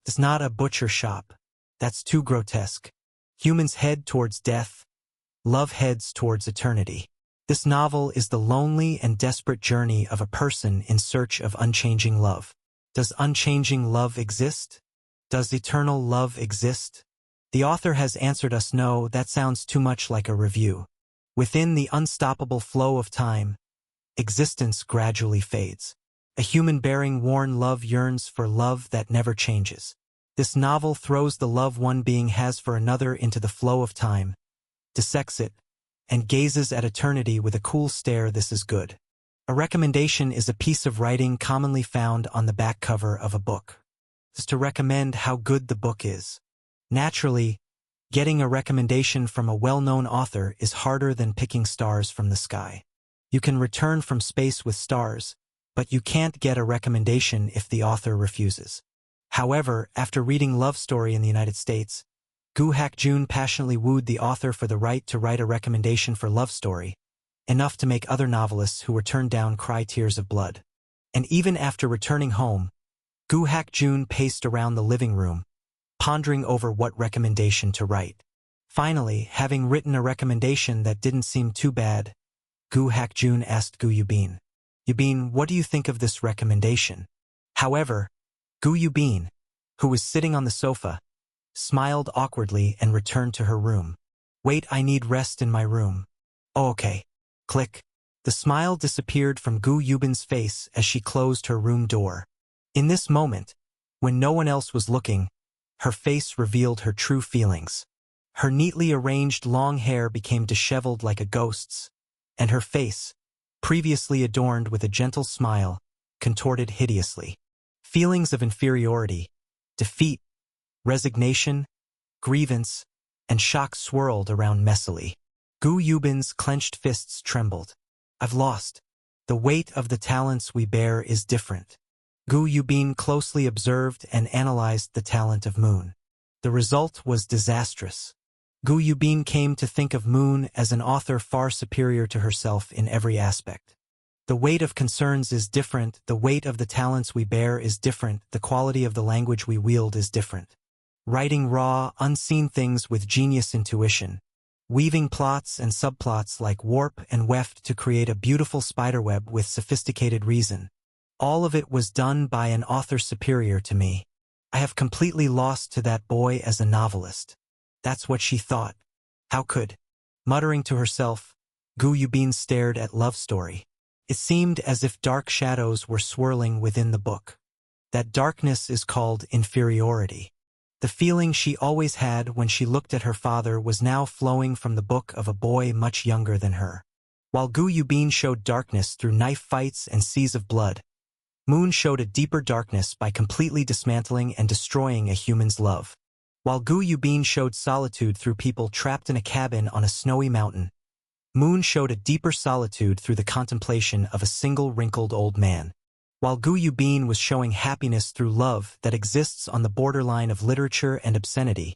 is not a butcher shop. That's too grotesque. Humans head towards death. Love heads towards eternity. This novel is the lonely and desperate journey of a person in search of unchanging love. Does unchanging love exist? Does eternal love exist? The author has answered us no, that sounds too much like a review. Within the unstoppable flow of time, existence gradually fades. A human bearing worn love yearns for love that never changes. This novel throws the love one being has for another into the flow of time, dissects it, and gazes at eternity with a cool stare. This is good. A recommendation is a piece of writing commonly found on the back cover of a book. It's to recommend how good the book is. Naturally, getting a recommendation from a well-known author is harder than picking stars from the sky. You can return from space with stars, but you can't get a recommendation if the author refuses. However, after reading Love Story in the United States, Goo Hak-joon passionately wooed the author for the right to write a recommendation for Love Story, enough to make other novelists who were turned down cry tears of blood. And even after returning home, Goo Hak-joon paced around the living room, pondering over what recommendation to write. Finally, having written a recommendation that didn't seem too bad, Goo Hak-joon asked Goo Yubin, "Yubin, what do you think of this recommendation?" However, Goo Yubin, who was sitting on the sofa, smiled awkwardly and returned to her room. "Wait, I need rest in my room." "Oh, okay." Click. The smile disappeared from Goo Yubin's face as she closed her room door. In this moment, when no one else was looking, her face revealed her true feelings. Her neatly arranged long hair became disheveled like a ghost's, and her face, previously adorned with a gentle smile, contorted hideously. Feelings of inferiority, defeat, resignation, grievance, and shock swirled around messily. Goo Yubin's clenched fists trembled. "I've lost. The weight of the talents we bear is different." Goo Yubin closely observed and analyzed the talent of Moon. The result was disastrous. Goo Yubin came to think of Moon as an author far superior to herself in every aspect. The weight of concerns is different, the weight of the talents we bear is different, the quality of the language we wield is different. Writing raw, unseen things with genius intuition, weaving plots and subplots like warp and weft to create a beautiful spiderweb with sophisticated reason. All of it was done by an author superior to me. I have completely lost to that boy as a novelist. That's what she thought. How could? Muttering to herself, Goo Yubin stared at Love Story. It seemed as if dark shadows were swirling within the book. That darkness is called inferiority. The feeling she always had when she looked at her father was now flowing from the book of a boy much younger than her. While Goo Yubin showed darkness through knife fights and seas of blood, Moon showed a deeper darkness by completely dismantling and destroying a human's love. While Goo Yubin showed solitude through people trapped in a cabin on a snowy mountain, Moon showed a deeper solitude through the contemplation of a single wrinkled old man. While Goo Yubin was showing happiness through love that exists on the borderline of literature and obscenity,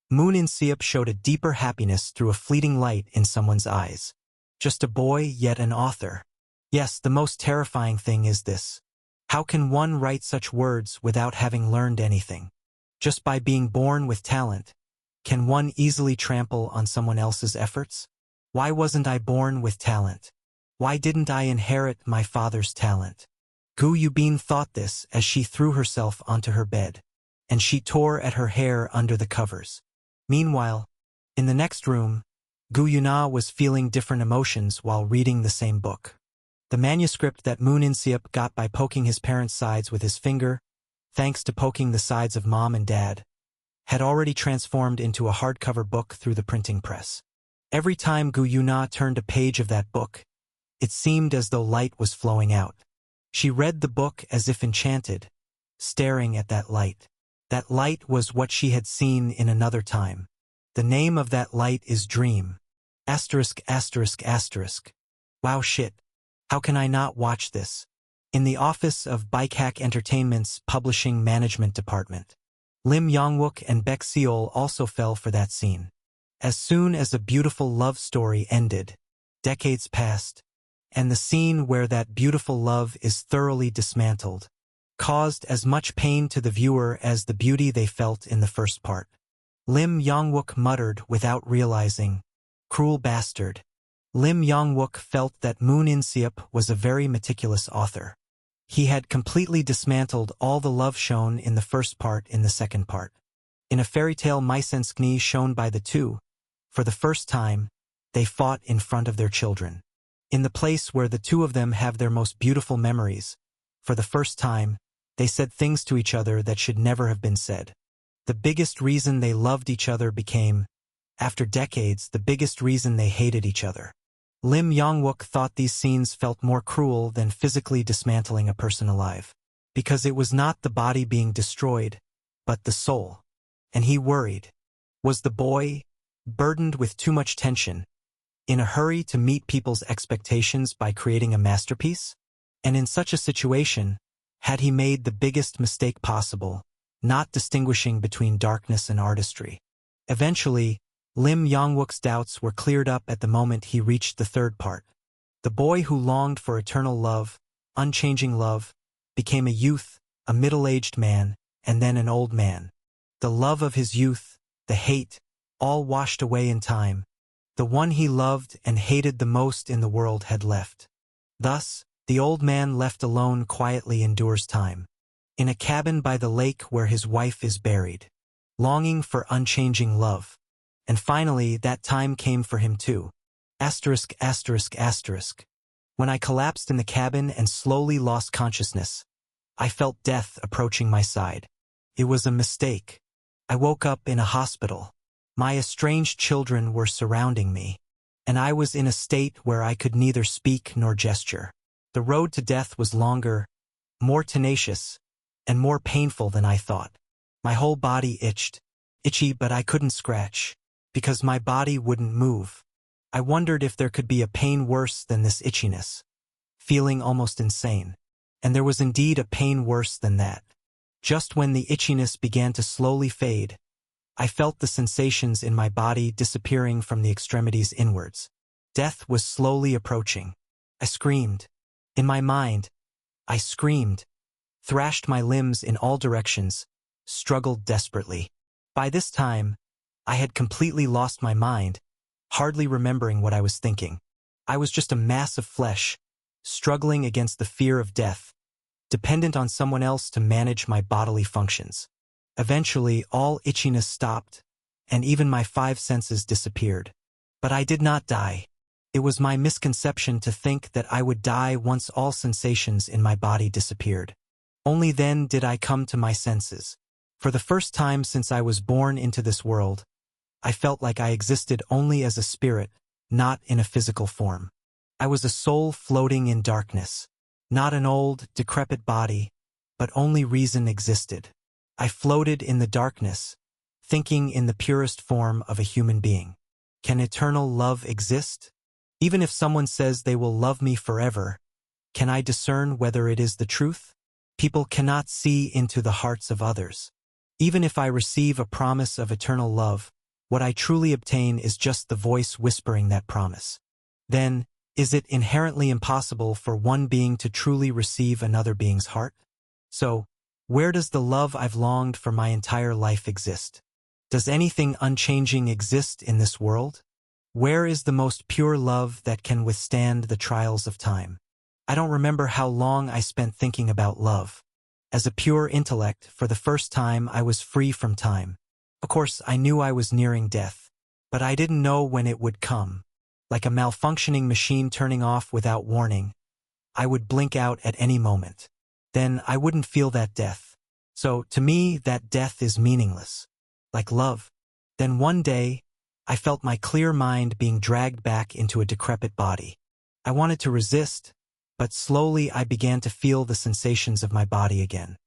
Moon In-seop showed a deeper happiness through a fleeting light in someone's eyes. Just a boy, yet an author. Yes, the most terrifying thing is this. How can one write such words without having learned anything? Just by being born with talent, can one easily trample on someone else's efforts? Why wasn't I born with talent? Why didn't I inherit my father's talent? Goo Yubin thought this as she threw herself onto her bed, and she tore at her hair under the covers. Meanwhile, in the next room, Goo Yuna was feeling different emotions while reading the same book. The manuscript that Moon In-seop got by poking his parents' sides with his finger, thanks to poking the sides of Mom and Dad, had already transformed into a hardcover book through the printing press. Every time Goo Yuna turned a page of that book, it seemed as though light was flowing out. She read the book as if enchanted, staring at that light. That light was what she had seen in another time. The name of that light is Dream. Asterisk, asterisk, asterisk. Wow shit. How can I not watch this? In the office of Bikehack Entertainment's publishing management department, Lim Yongwook and Baek Seol also fell for that scene. As soon as a beautiful love story ended, decades passed, and the scene where that beautiful love is thoroughly dismantled caused as much pain to the viewer as the beauty they felt in the first part. Lim Yongwook muttered without realizing, "Cruel bastard." Lim Yongwook felt that Moon In-seop was a very meticulous author. He had completely dismantled all the love shown in the first part in the second part. In a fairy tale Maisenskni shown by the two, for the first time, they fought in front of their children. In the place where the two of them have their most beautiful memories, for the first time, they said things to each other that should never have been said. The biggest reason they loved each other became, after decades, the biggest reason they hated each other. Lim Yongwook thought these scenes felt more cruel than physically dismantling a person alive, because it was not the body being destroyed, but the soul. And he worried. Was the boy, burdened with too much tension, in a hurry to meet people's expectations by creating a masterpiece? And in such a situation, had he made the biggest mistake possible, not distinguishing between darkness and artistry? Eventually, Lim Yongwook's doubts were cleared up at the moment he reached the third part. The boy who longed for eternal love, unchanging love, became a youth, a middle-aged man, and then an old man. The love of his youth, the hate, all washed away in time. The one he loved and hated the most in the world had left. Thus, the old man left alone quietly endures time. In a cabin by the lake where his wife is buried. Longing for unchanging love. And finally, that time came for him too. Asterisk, asterisk, asterisk. When I collapsed in the cabin and slowly lost consciousness, I felt death approaching my side. It was a mistake. I woke up in a hospital. My estranged children were surrounding me, and I was in a state where I could neither speak nor gesture. The road to death was longer, more tenacious, and more painful than I thought. My whole body itchy, but I couldn't scratch, because my body wouldn't move. I wondered if there could be a pain worse than this itchiness, feeling almost insane. And there was indeed a pain worse than that. Just when the itchiness began to slowly fade, I felt the sensations in my body disappearing from the extremities inwards. Death was slowly approaching. I screamed. In my mind, I screamed, thrashed my limbs in all directions, struggled desperately. By this time, I had completely lost my mind, hardly remembering what I was thinking. I was just a mass of flesh, struggling against the fear of death, dependent on someone else to manage my bodily functions. Eventually, all itchiness stopped, and even my 5 senses disappeared. But I did not die. It was my misconception to think that I would die once all sensations in my body disappeared. Only then did I come to my senses. For the first time since I was born into this world, I felt like I existed only as a spirit, not in a physical form. I was a soul floating in darkness. Not an old, decrepit body, but only reason existed. I floated in the darkness, thinking in the purest form of a human being. Can eternal love exist? Even if someone says they will love me forever, can I discern whether it is the truth? People cannot see into the hearts of others. Even if I receive a promise of eternal love, what I truly obtain is just the voice whispering that promise. Then, is it inherently impossible for one being to truly receive another being's heart? So, where does the love I've longed for my entire life exist? Does anything unchanging exist in this world? Where is the most pure love that can withstand the trials of time? I don't remember how long I spent thinking about love. As a pure intellect, for the first time I was free from time. Of course, I knew I was nearing death, but I didn't know when it would come. Like a malfunctioning machine turning off without warning, I would blink out at any moment. Then I wouldn't feel that death. So, to me, that death is meaningless. Like love. Then one day, I felt my clear mind being dragged back into a decrepit body. I wanted to resist, but slowly I began to feel the sensations of my body again.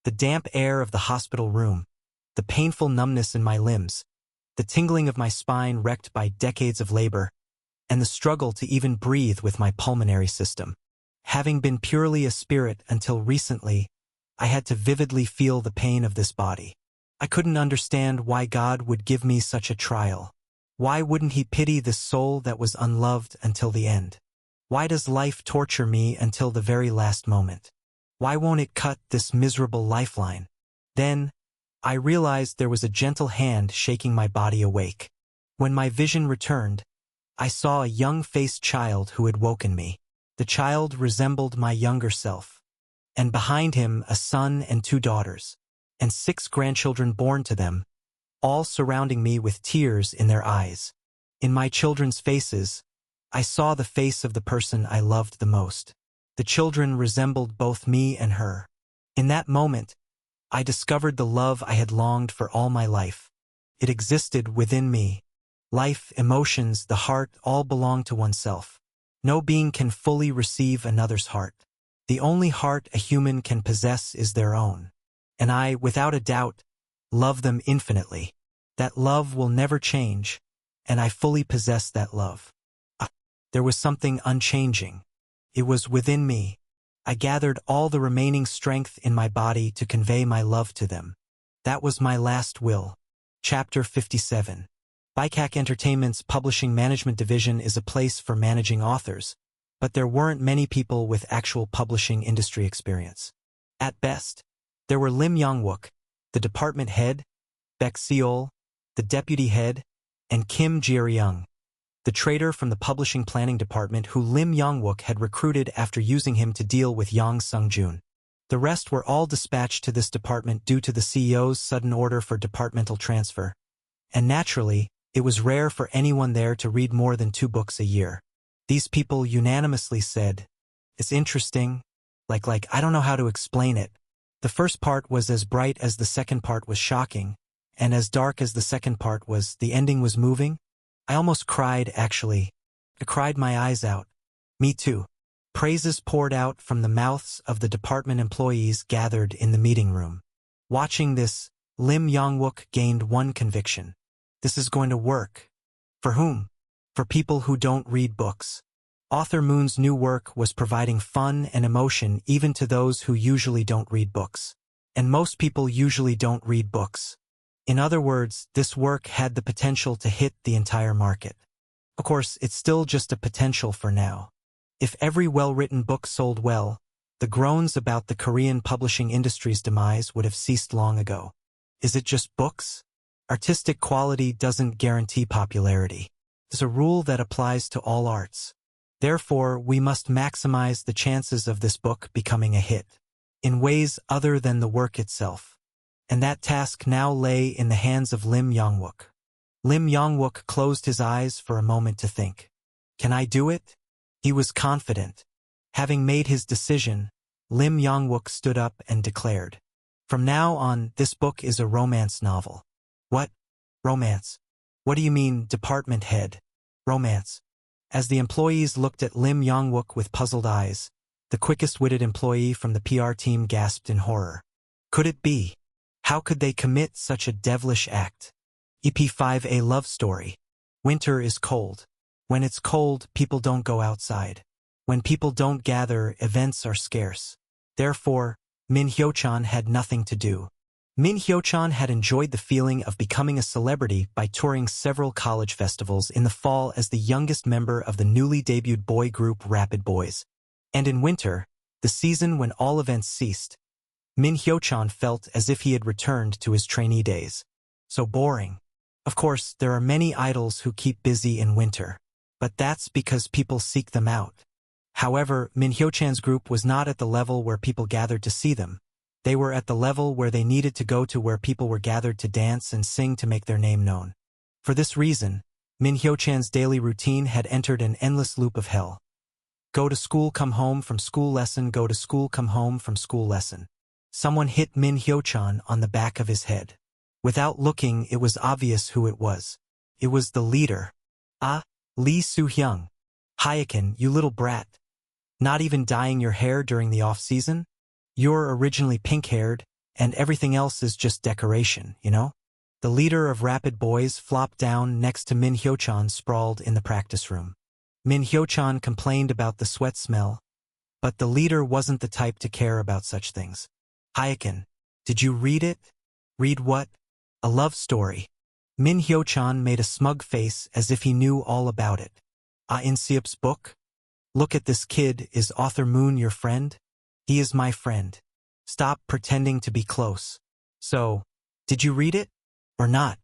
The damp air of the hospital room, the painful numbness in my limbs, the tingling of my spine wrecked by decades of labor, and the struggle to even breathe with my pulmonary system. Having been purely a spirit until recently, I had to vividly feel the pain of this body. I couldn't understand why God would give me such a trial. Why wouldn't He pity this soul that was unloved until the end? Why does life torture me until the very last moment? Why won't it cut this miserable lifeline? Then, I realized there was a gentle hand shaking my body awake. When my vision returned, I saw a young-faced child who had woken me. The child resembled my younger self, and behind him a son and 2 daughters, and 6 grandchildren born to them, all surrounding me with tears in their eyes. In my children's faces, I saw the face of the person I loved the most. The children resembled both me and her. In that moment, I discovered the love I had longed for all my life. It existed within me. Life, emotions, the heart all belong to oneself. No being can fully receive another's heart. The only heart a human can possess is their own. And I, without a doubt, love them infinitely. That love will never change, and I fully possess that love. There was something unchanging. It was within me. I gathered all the remaining strength in my body to convey my love to them. That was my last will. Chapter 57. BICAC Entertainment's publishing management division is a place for managing authors, but there weren't many people with actual publishing industry experience. At best, there were Lim Yong-wook, the department head, Baek Seol, the deputy head, and Kim Jae-ryung, the trader from the publishing planning department who Lim Yong-wook had recruited after using him to deal with Yang Sung-jun. The rest were all dispatched to this department due to the CEO's sudden order for departmental transfer. And naturally, it was rare for anyone there to read more than 2 books a year. These people unanimously said, "It's interesting. Like, I don't know how to explain it." The first part was as bright as the second part was shocking, and as dark as the second part was, the ending was moving. I almost cried, actually. I cried my eyes out. Me too. Praises poured out from the mouths of the department employees gathered in the meeting room. Watching this, Lim Yong-wook gained one conviction. This is going to work. For whom? For people who don't read books. Author Moon's new work was providing fun and emotion even to those who usually don't read books. And most people usually don't read books. In other words, this work had the potential to hit the entire market. Of course, it's still just a potential for now. If every well-written book sold well, the groans about the Korean publishing industry's demise would have ceased long ago. Is it just books? Artistic quality doesn't guarantee popularity. It's a rule that applies to all arts. Therefore, we must maximize the chances of this book becoming a hit, in ways other than the work itself. And that task now lay in the hands of Lim Yong-wook. Lim Yong-wook closed his eyes for a moment to think. Can I do it? He was confident. Having made his decision, Lim Yong-wook stood up and declared, "From now on, this book is a romance novel." What? Romance? What do you mean, department head? Romance? As the employees looked at Lim Yong-wook with puzzled eyes, the quickest-witted employee from the PR team gasped in horror. Could it be? How could they commit such a devilish act? EP5A love story. Winter is cold. When it's cold, people don't go outside. When people don't gather, events are scarce. Therefore, Min Hyo-chan had nothing to do. Min Hyo-chan had enjoyed the feeling of becoming a celebrity by touring several college festivals in the fall as the youngest member of the newly debuted boy group Rapid Boys. And in winter, the season when all events ceased, Min Hyo-chan felt as if he had returned to his trainee days. So boring. Of course, there are many idols who keep busy in winter, but that's because people seek them out. However, Min Hyo-chan's group was not at the level where people gathered to see them. They were at the level where they needed to go to where people were gathered to dance and sing to make their name known. For this reason, Min Hyo-chan's daily routine had entered an endless loop of hell. Go to school, come home from school lesson, go to school, come home from school lesson. Someone hit Min Hyo-chan on the back of his head. Without looking, it was obvious who it was. It was the leader. Lee Soo-hyung. Hyakin, you little brat. Not even dyeing your hair during the off-season? You're originally pink-haired, and everything else is just decoration, you know? The leader of Rapid Boys flopped down next to Min Hyo-chan sprawled in the practice room. Min Hyo-chan complained about the sweat smell, but the leader wasn't the type to care about such things. Hyakin, did you read it? Read what? A love story. Min Hyo-chan made a smug face as if he knew all about it. In Seop's book? Look at this kid, is author Moon your friend? He is my friend. Stop pretending to be close. So, did you read it? Or not?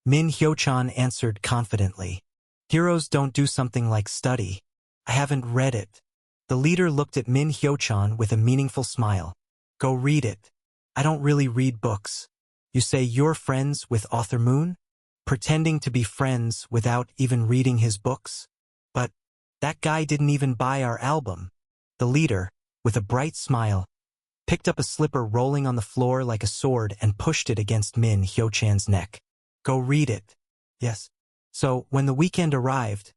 Min Hyo-chan answered confidently. Heroes don't do something like study. I haven't read it. The leader looked at Min Hyo-chan with a meaningful smile. Go read it. I don't really read books. You say you're friends with author Moon? Pretending to be friends without even reading his books? But that guy didn't even buy our album. The leader, with a bright smile, picked up a slipper rolling on the floor like a sword and pushed it against Min Hyo-chan's neck. Go read it. Yes. So, when the weekend arrived,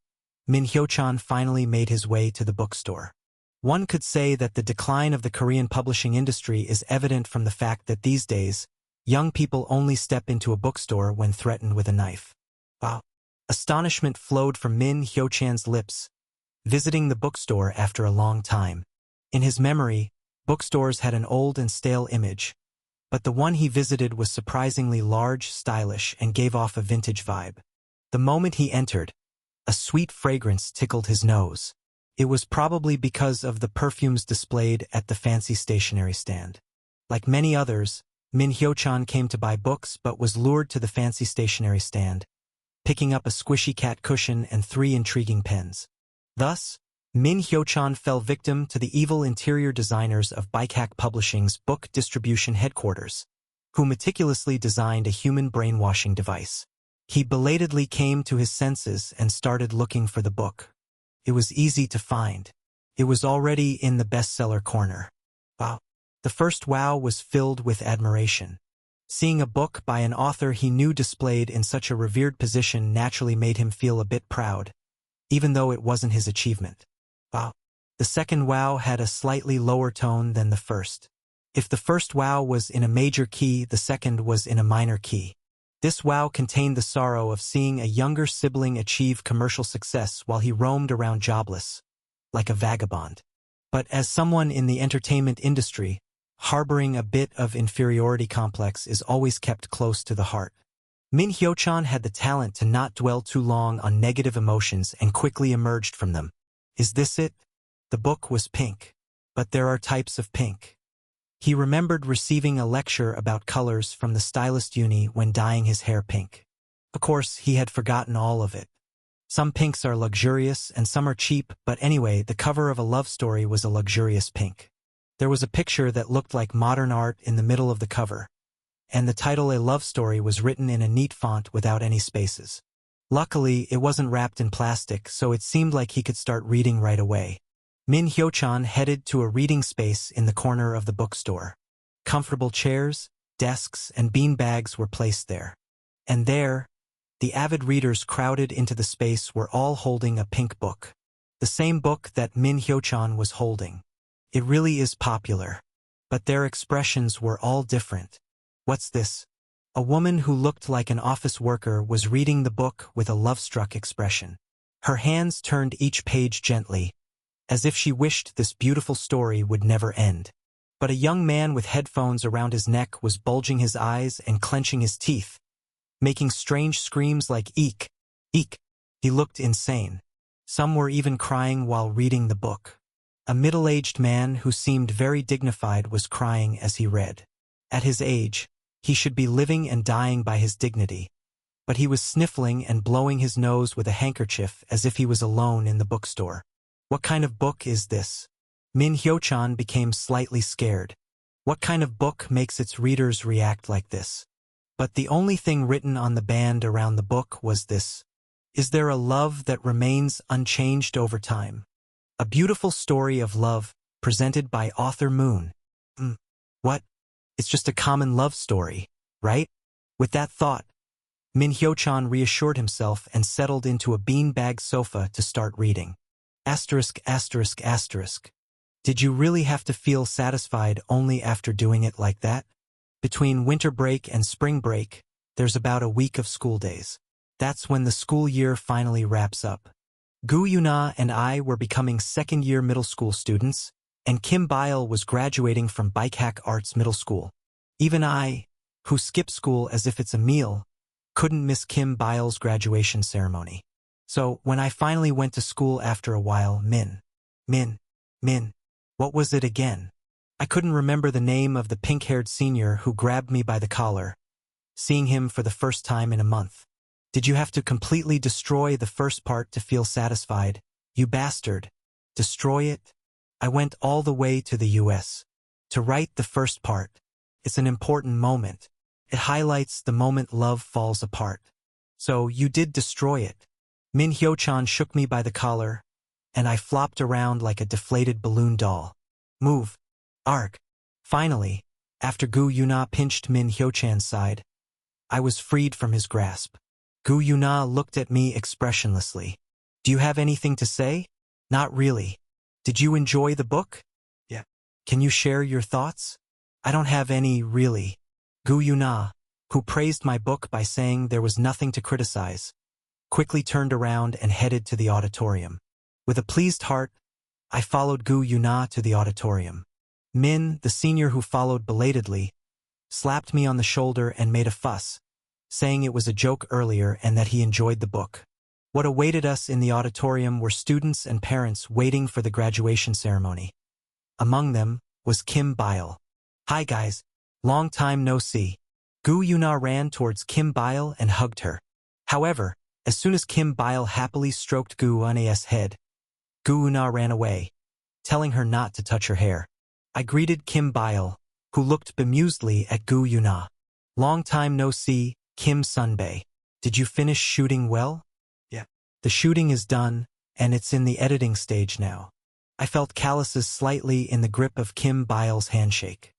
Min Hyo-chan finally made his way to the bookstore. One could say that the decline of the Korean publishing industry is evident from the fact that these days, young people only step into a bookstore when threatened with a knife. Wow. Astonishment flowed from Min Hyo-chan's lips, visiting the bookstore after a long time. In his memory, bookstores had an old and stale image, but the one he visited was surprisingly large, stylish, and gave off a vintage vibe. The moment he entered, a sweet fragrance tickled his nose. It was probably because of the perfumes displayed at the fancy stationery stand. Like many others, Min Hyo-chan came to buy books but was lured to the fancy stationery stand, picking up a squishy cat cushion and 3 intriguing pens. Thus, Min Hyo-chan fell victim to the evil interior designers of Bikehack Publishing's book distribution headquarters, who meticulously designed a human brainwashing device. He belatedly came to his senses and started looking for the book. It was easy to find. It was already in the bestseller corner. Wow. The first wow was filled with admiration. Seeing a book by an author he knew displayed in such a revered position naturally made him feel a bit proud, even though it wasn't his achievement. Wow. The second wow had a slightly lower tone than the first. If the first wow was in a major key, the second was in a minor key. This wow contained the sorrow of seeing a younger sibling achieve commercial success while he roamed around jobless, like a vagabond. But as someone in the entertainment industry, harboring a bit of inferiority complex is always kept close to the heart. Min Hyo-chan had the talent to not dwell too long on negative emotions and quickly emerged from them. Is this it? The book was pink. But there are types of pink. He remembered receiving a lecture about colors from the stylist uni when dyeing his hair pink. Of course, he had forgotten all of it. Some pinks are luxurious and some are cheap, but anyway, the cover of a love story was a luxurious pink. There was a picture that looked like modern art in the middle of the cover, and the title A Love Story was written in a neat font without any spaces. Luckily, it wasn't wrapped in plastic, so it seemed like he could start reading right away. Min Hyo-chan headed to a reading space in the corner of the bookstore. Comfortable chairs, desks, and bean bags were placed there. And there, the avid readers crowded into the space were all holding a pink book. The same book that Min Hyo-chan was holding. It really is popular. But their expressions were all different. What's this? A woman who looked like an office worker was reading the book with a love-struck expression. Her hands turned each page gently, as if she wished this beautiful story would never end. But a young man with headphones around his neck was bulging his eyes and clenching his teeth, making strange screams like eek, eek. He looked insane. Some were even crying while reading the book. A middle-aged man who seemed very dignified was crying as he read. At his age, he should be living and dying by his dignity. But he was sniffling and blowing his nose with a handkerchief as if he was alone in the bookstore. What kind of book is this? Min Hyo-chan became slightly scared. What kind of book makes its readers react like this? But the only thing written on the band around the book was this: Is there a love that remains unchanged over time? A beautiful story of love, presented by author Moon. What? It's just a common love story, right? With that thought, Min Hyo-chan reassured himself and settled into a beanbag sofa to start reading. Asterisk, asterisk, asterisk. Did you really have to feel satisfied only after doing it like that? Between winter break and spring break, there's about a week of school days. That's when the school year finally wraps up. Gu Yuna and I were becoming second-year middle school students, and Kim Bile was graduating from Bikehack Arts Middle School. Even I, who skip school as if it's a meal, couldn't miss Kim Bile's graduation ceremony. So, when I finally went to school after a while, Min, what was it again? I couldn't remember the name of the pink-haired senior who grabbed me by the collar, seeing him for the first time in a month. Did you have to completely destroy the first part to feel satisfied? You bastard. Destroy it? I went all the way to the US to write the first part. It's an important moment. It highlights the moment love falls apart. So, you did destroy it. Min Hyo-chan shook me by the collar, and I flopped around like a deflated balloon doll. Move. Arg. Finally, after Gu Yuna pinched Min Hyo-chan's side, I was freed from his grasp. Gu Yuna looked at me expressionlessly. Do you have anything to say? Not really. Did you enjoy the book? Yeah. Can you share your thoughts? I don't have any, really. Gu Yuna, who praised my book by saying there was nothing to criticize, quickly turned around and headed to the auditorium. With a pleased heart, I followed Gu Yuna to the auditorium. Min, the senior who followed belatedly, slapped me on the shoulder and made a fuss, saying it was a joke earlier and that he enjoyed the book. What awaited us in the auditorium were students and parents waiting for the graduation ceremony. Among them was Kim Bile. Hi guys, long time no see. Gu Yuna ran towards Kim Bile and hugged her. However, as soon as Kim Bile happily stroked Gu Yuna's head, Gu Yuna ran away, telling her not to touch her hair. I greeted Kim Bile, who looked bemusedly at Gu Yuna. Long time no see, Kim Sunbae. Did you finish shooting well? Yeah. The shooting is done, and it's in the editing stage now. I felt calluses slightly in the grip of Kim Bile's handshake.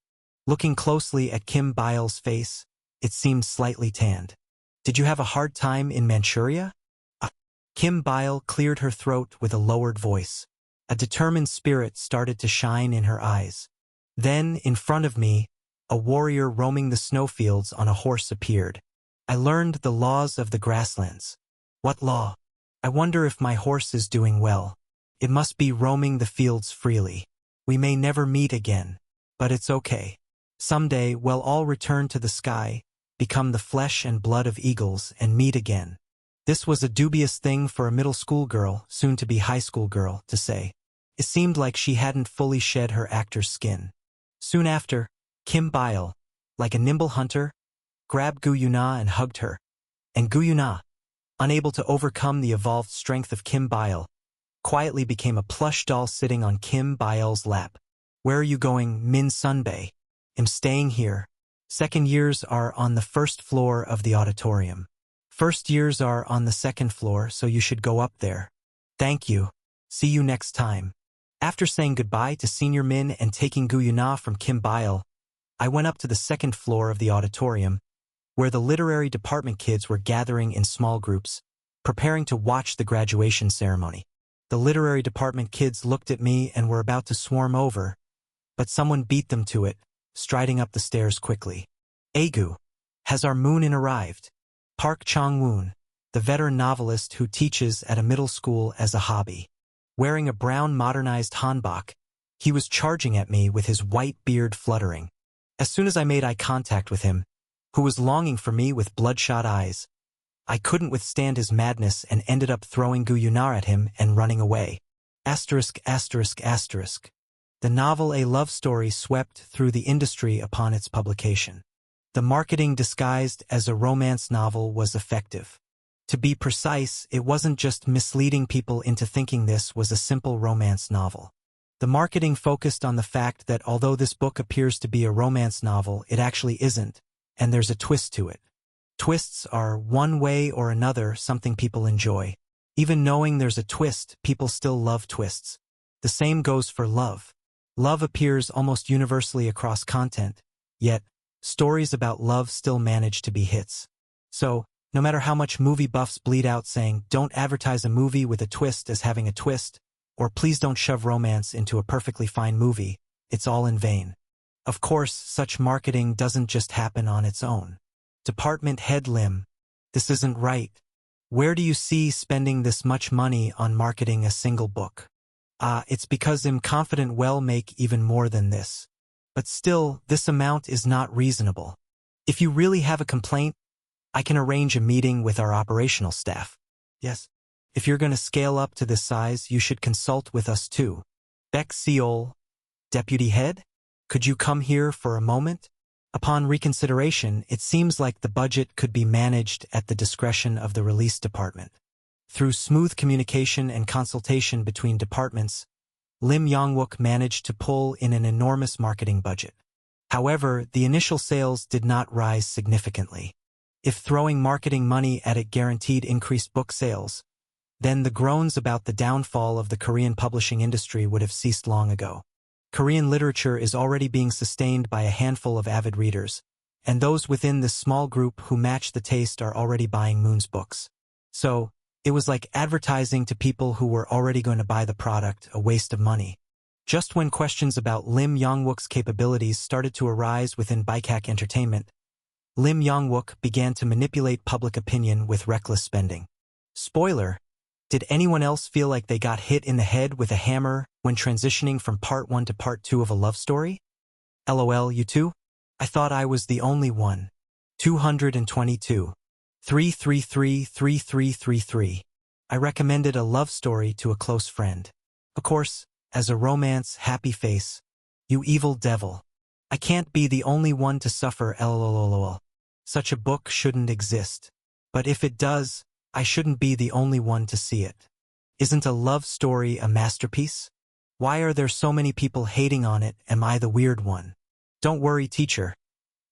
Looking closely at Kim Bile's face, it seemed slightly tanned. Did you have a hard time in Manchuria? Kim Bile cleared her throat with a lowered voice. A determined spirit started to shine in her eyes. Then, in front of me, a warrior roaming the snowfields on a horse appeared. I learned the laws of the grasslands. What law? I wonder if my horse is doing well. It must be roaming the fields freely. We may never meet again, but it's okay. Someday we'll all return to the sky, become the flesh and blood of eagles, and meet again. This was a dubious thing for a middle school girl, soon to be high school girl, to say. It seemed like she hadn't fully shed her actor's skin. Soon after, Kim Bile, like a nimble hunter, grabbed Gu Yuna and hugged her. And Gu Yuna, unable to overcome the evolved strength of Kim Bile, quietly became a plush doll sitting on Kim Bile's lap. Where are you going, Min Sunbae? I'm staying here. Second years are on the first floor of the auditorium. First years are on the second floor, so you should go up there. Thank you. See you next time. After saying goodbye to Senior Min and taking Gu Yuna from Kim Bile, I went up to the second floor of the auditorium, where the literary department kids were gathering in small groups, preparing to watch the graduation ceremony. The literary department kids looked at me and were about to swarm over, but someone beat them to it, striding up the stairs quickly. Agu, has our Moonin arrived? Park Chong-woon, the veteran novelist who teaches at a middle school as a hobby. Wearing a brown modernized hanbok, he was charging at me with his white beard fluttering. As soon as I made eye contact with him, who was longing for me with bloodshot eyes, I couldn't withstand his madness and ended up throwing Gu Yuna at him and running away. Asterisk, asterisk, asterisk. The novel A Love Story swept through the industry upon its publication. The marketing disguised as a romance novel was effective. To be precise, it wasn't just misleading people into thinking this was a simple romance novel. The marketing focused on the fact that although this book appears to be a romance novel, it actually isn't, and there's a twist to it. Twists are, one way or another, something people enjoy. Even knowing there's a twist, people still love twists. The same goes for love. Love appears almost universally across content, yet stories about love still manage to be hits. So, no matter how much movie buffs bleed out saying, don't advertise a movie with a twist as having a twist, or please don't shove romance into a perfectly fine movie, it's all in vain. Of course, such marketing doesn't just happen on its own. Department Head Lim, this isn't right. Where do you see spending this much money on marketing a single book? It's because I'm confident we'll make even more than this. But still, this amount is not reasonable. If you really have a complaint, I can arrange a meeting with our operational staff. Yes. If you're going to scale up to this size, you should consult with us too. Beck Seol, Deputy Head, could you come here for a moment? Upon reconsideration, it seems like the budget could be managed at the discretion of the release department. Through smooth communication and consultation between departments, Lim Yongwook managed to pull in an enormous marketing budget. However, the initial sales did not rise significantly. If throwing marketing money at it guaranteed increased book sales, then the groans about the downfall of the Korean publishing industry would have ceased long ago. Korean literature is already being sustained by a handful of avid readers, and those within this small group who match the taste are already buying Moon's books. So, It was like advertising to people who were already going to buy the product, a waste of money. Just when questions about Lim Yong-wook's capabilities started to arise within Bikehack Entertainment, Lim Yong-wook began to manipulate public opinion with reckless spending. Spoiler, did anyone else feel like they got hit in the head with a hammer when transitioning from part 1 to part 2 of a love story? LOL, you too? I thought I was the only one. 222. 333-3333. I recommended a love story to a close friend. Of course, as a romance happy face. You evil devil. I can't be the only one to suffer lololol. Such a book shouldn't exist. But if it does, I shouldn't be the only one to see it. Isn't a love story a masterpiece? Why are there so many people hating on it? Am I the weird one? Don't worry, teacher.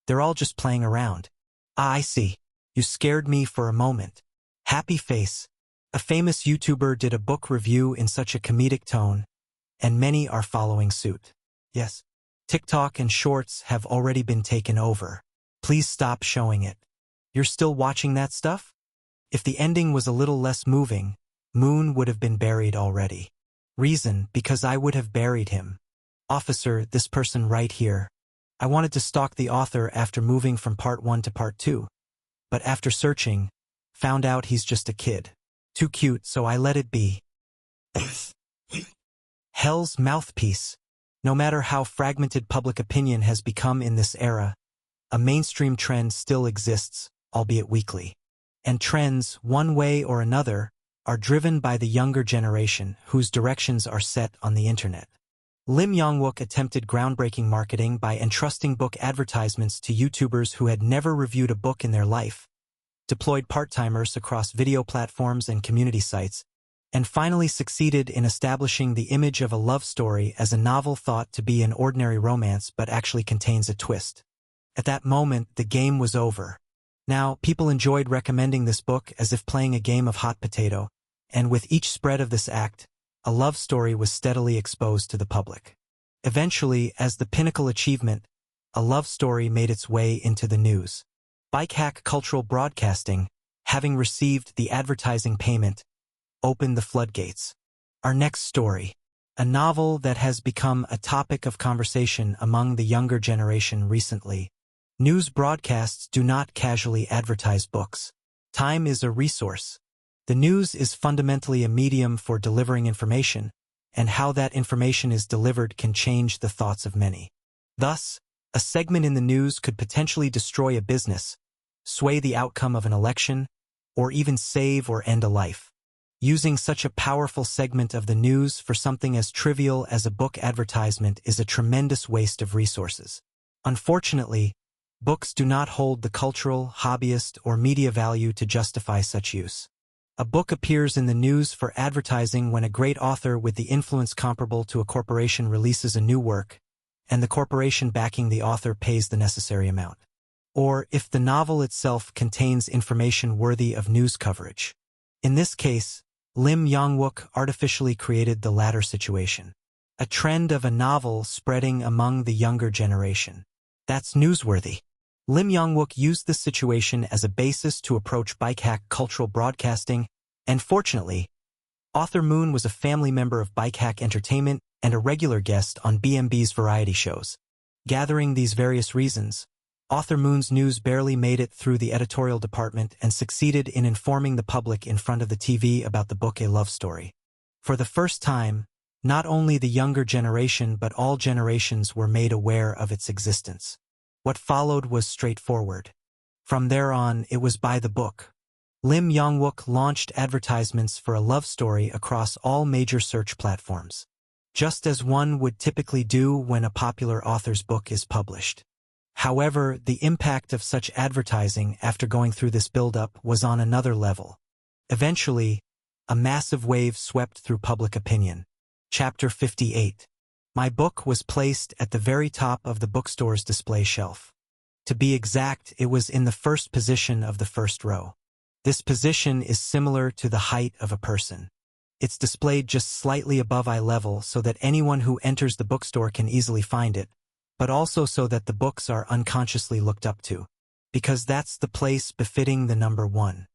They're all just playing around. Ah, I see. You scared me for a moment. Happy face. A famous YouTuber did a book review in such a comedic tone, and many are following suit. Yes. TikTok and Shorts have already been taken over. Please stop showing it. You're still watching that stuff? If the ending was a little less moving, Moon would have been buried already. Reason, because I would have buried him. Officer, this person right here. I wanted to stalk the author after moving from part 1 to part 2. But after searching, found out he's just a kid. Too cute, so I let it be. Hell's mouthpiece. No matter how fragmented public opinion has become in this era, a mainstream trend still exists, albeit weakly. And trends, one way or another, are driven by the younger generation whose directions are set on the internet. Lim Yong-wook attempted groundbreaking marketing by entrusting book advertisements to YouTubers who had never reviewed a book in their life, deployed part-timers across video platforms and community sites, and finally succeeded in establishing the image of a love story as a novel thought to be an ordinary romance but actually contains a twist. At that moment, the game was over. Now, people enjoyed recommending this book as if playing a game of hot potato, and with each spread of this act, a love story was steadily exposed to the public. Eventually, as the pinnacle achievement, a love story made its way into the news. Bikehack Cultural Broadcasting, having received the advertising payment, opened the floodgates. Our next story, a novel that has become a topic of conversation among the younger generation recently. News broadcasts do not casually advertise books. Time is a resource. The news is fundamentally a medium for delivering information, and how that information is delivered can change the thoughts of many. Thus, a segment in the news could potentially destroy a business, sway the outcome of an election, or even save or end a life. Using such a powerful segment of the news for something as trivial as a book advertisement is a tremendous waste of resources. Unfortunately, books do not hold the cultural, hobbyist, or media value to justify such use. A book appears in the news for advertising when a great author with the influence comparable to a corporation releases a new work, and the corporation backing the author pays the necessary amount. Or if the novel itself contains information worthy of news coverage. In this case, Lim Yong-wook artificially created the latter situation. A trend of a novel spreading among the younger generation. That's newsworthy. Lim Yong-wook used this situation as a basis to approach Bikehack Cultural Broadcasting, and fortunately, author Moon was a family member of Bikehack Entertainment and a regular guest on BMB's variety shows. Gathering these various reasons, author Moon's news barely made it through the editorial department and succeeded in informing the public in front of the TV about the book A Love Story. For the first time, not only the younger generation but all generations were made aware of its existence. What followed was straightforward. From there on, it was by the book. Lim Yong-wook launched advertisements for a love story across all major search platforms, just as one would typically do when a popular author's book is published. However, the impact of such advertising after going through this build-up was on another level. Eventually, a massive wave swept through public opinion. Chapter 58. My book was placed at the very top of the bookstore's display shelf. To be exact, it was in the first position of the first row. This position is similar to the height of a person. It's displayed just slightly above eye level so that anyone who enters the bookstore can easily find it, but also so that the books are unconsciously looked up to, because that's the place befitting the number one.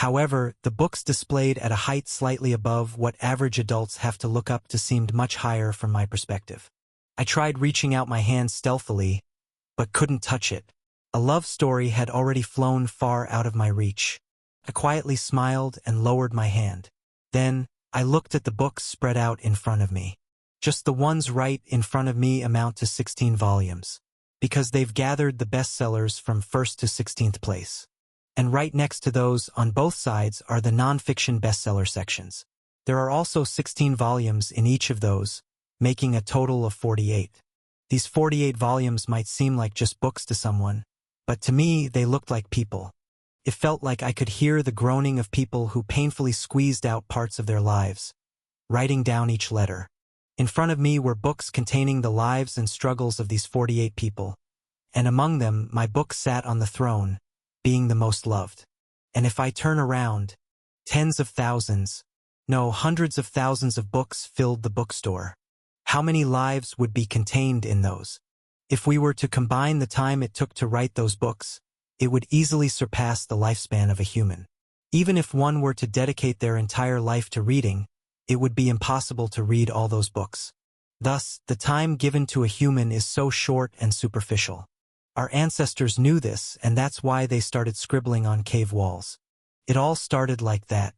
However, the books displayed at a height slightly above what average adults have to look up to seemed much higher from my perspective. I tried reaching out my hand stealthily, but couldn't touch it. A love story had already flown far out of my reach. I quietly smiled and lowered my hand. Then, I looked at the books spread out in front of me. Just the ones right in front of me amount to 16 volumes, because they've gathered the bestsellers from 1st to 16th place. And right next to those, on both sides, are the non-fiction bestseller sections. There are also 16 volumes in each of those, making a total of 48. These 48 volumes might seem like just books to someone, but to me, they looked like people. It felt like I could hear the groaning of people who painfully squeezed out parts of their lives, writing down each letter. In front of me were books containing the lives and struggles of these 48 people, and among them, my book sat on the throne, being the most loved. And if I turn around, tens of thousands, no, hundreds of thousands of books filled the bookstore. How many lives would be contained in those? If we were to combine the time it took to write those books, it would easily surpass the lifespan of a human. Even if one were to dedicate their entire life to reading, it would be impossible to read all those books. Thus, the time given to a human is so short and superficial. Our ancestors knew this, and that's why they started scribbling on cave walls. It all started like that.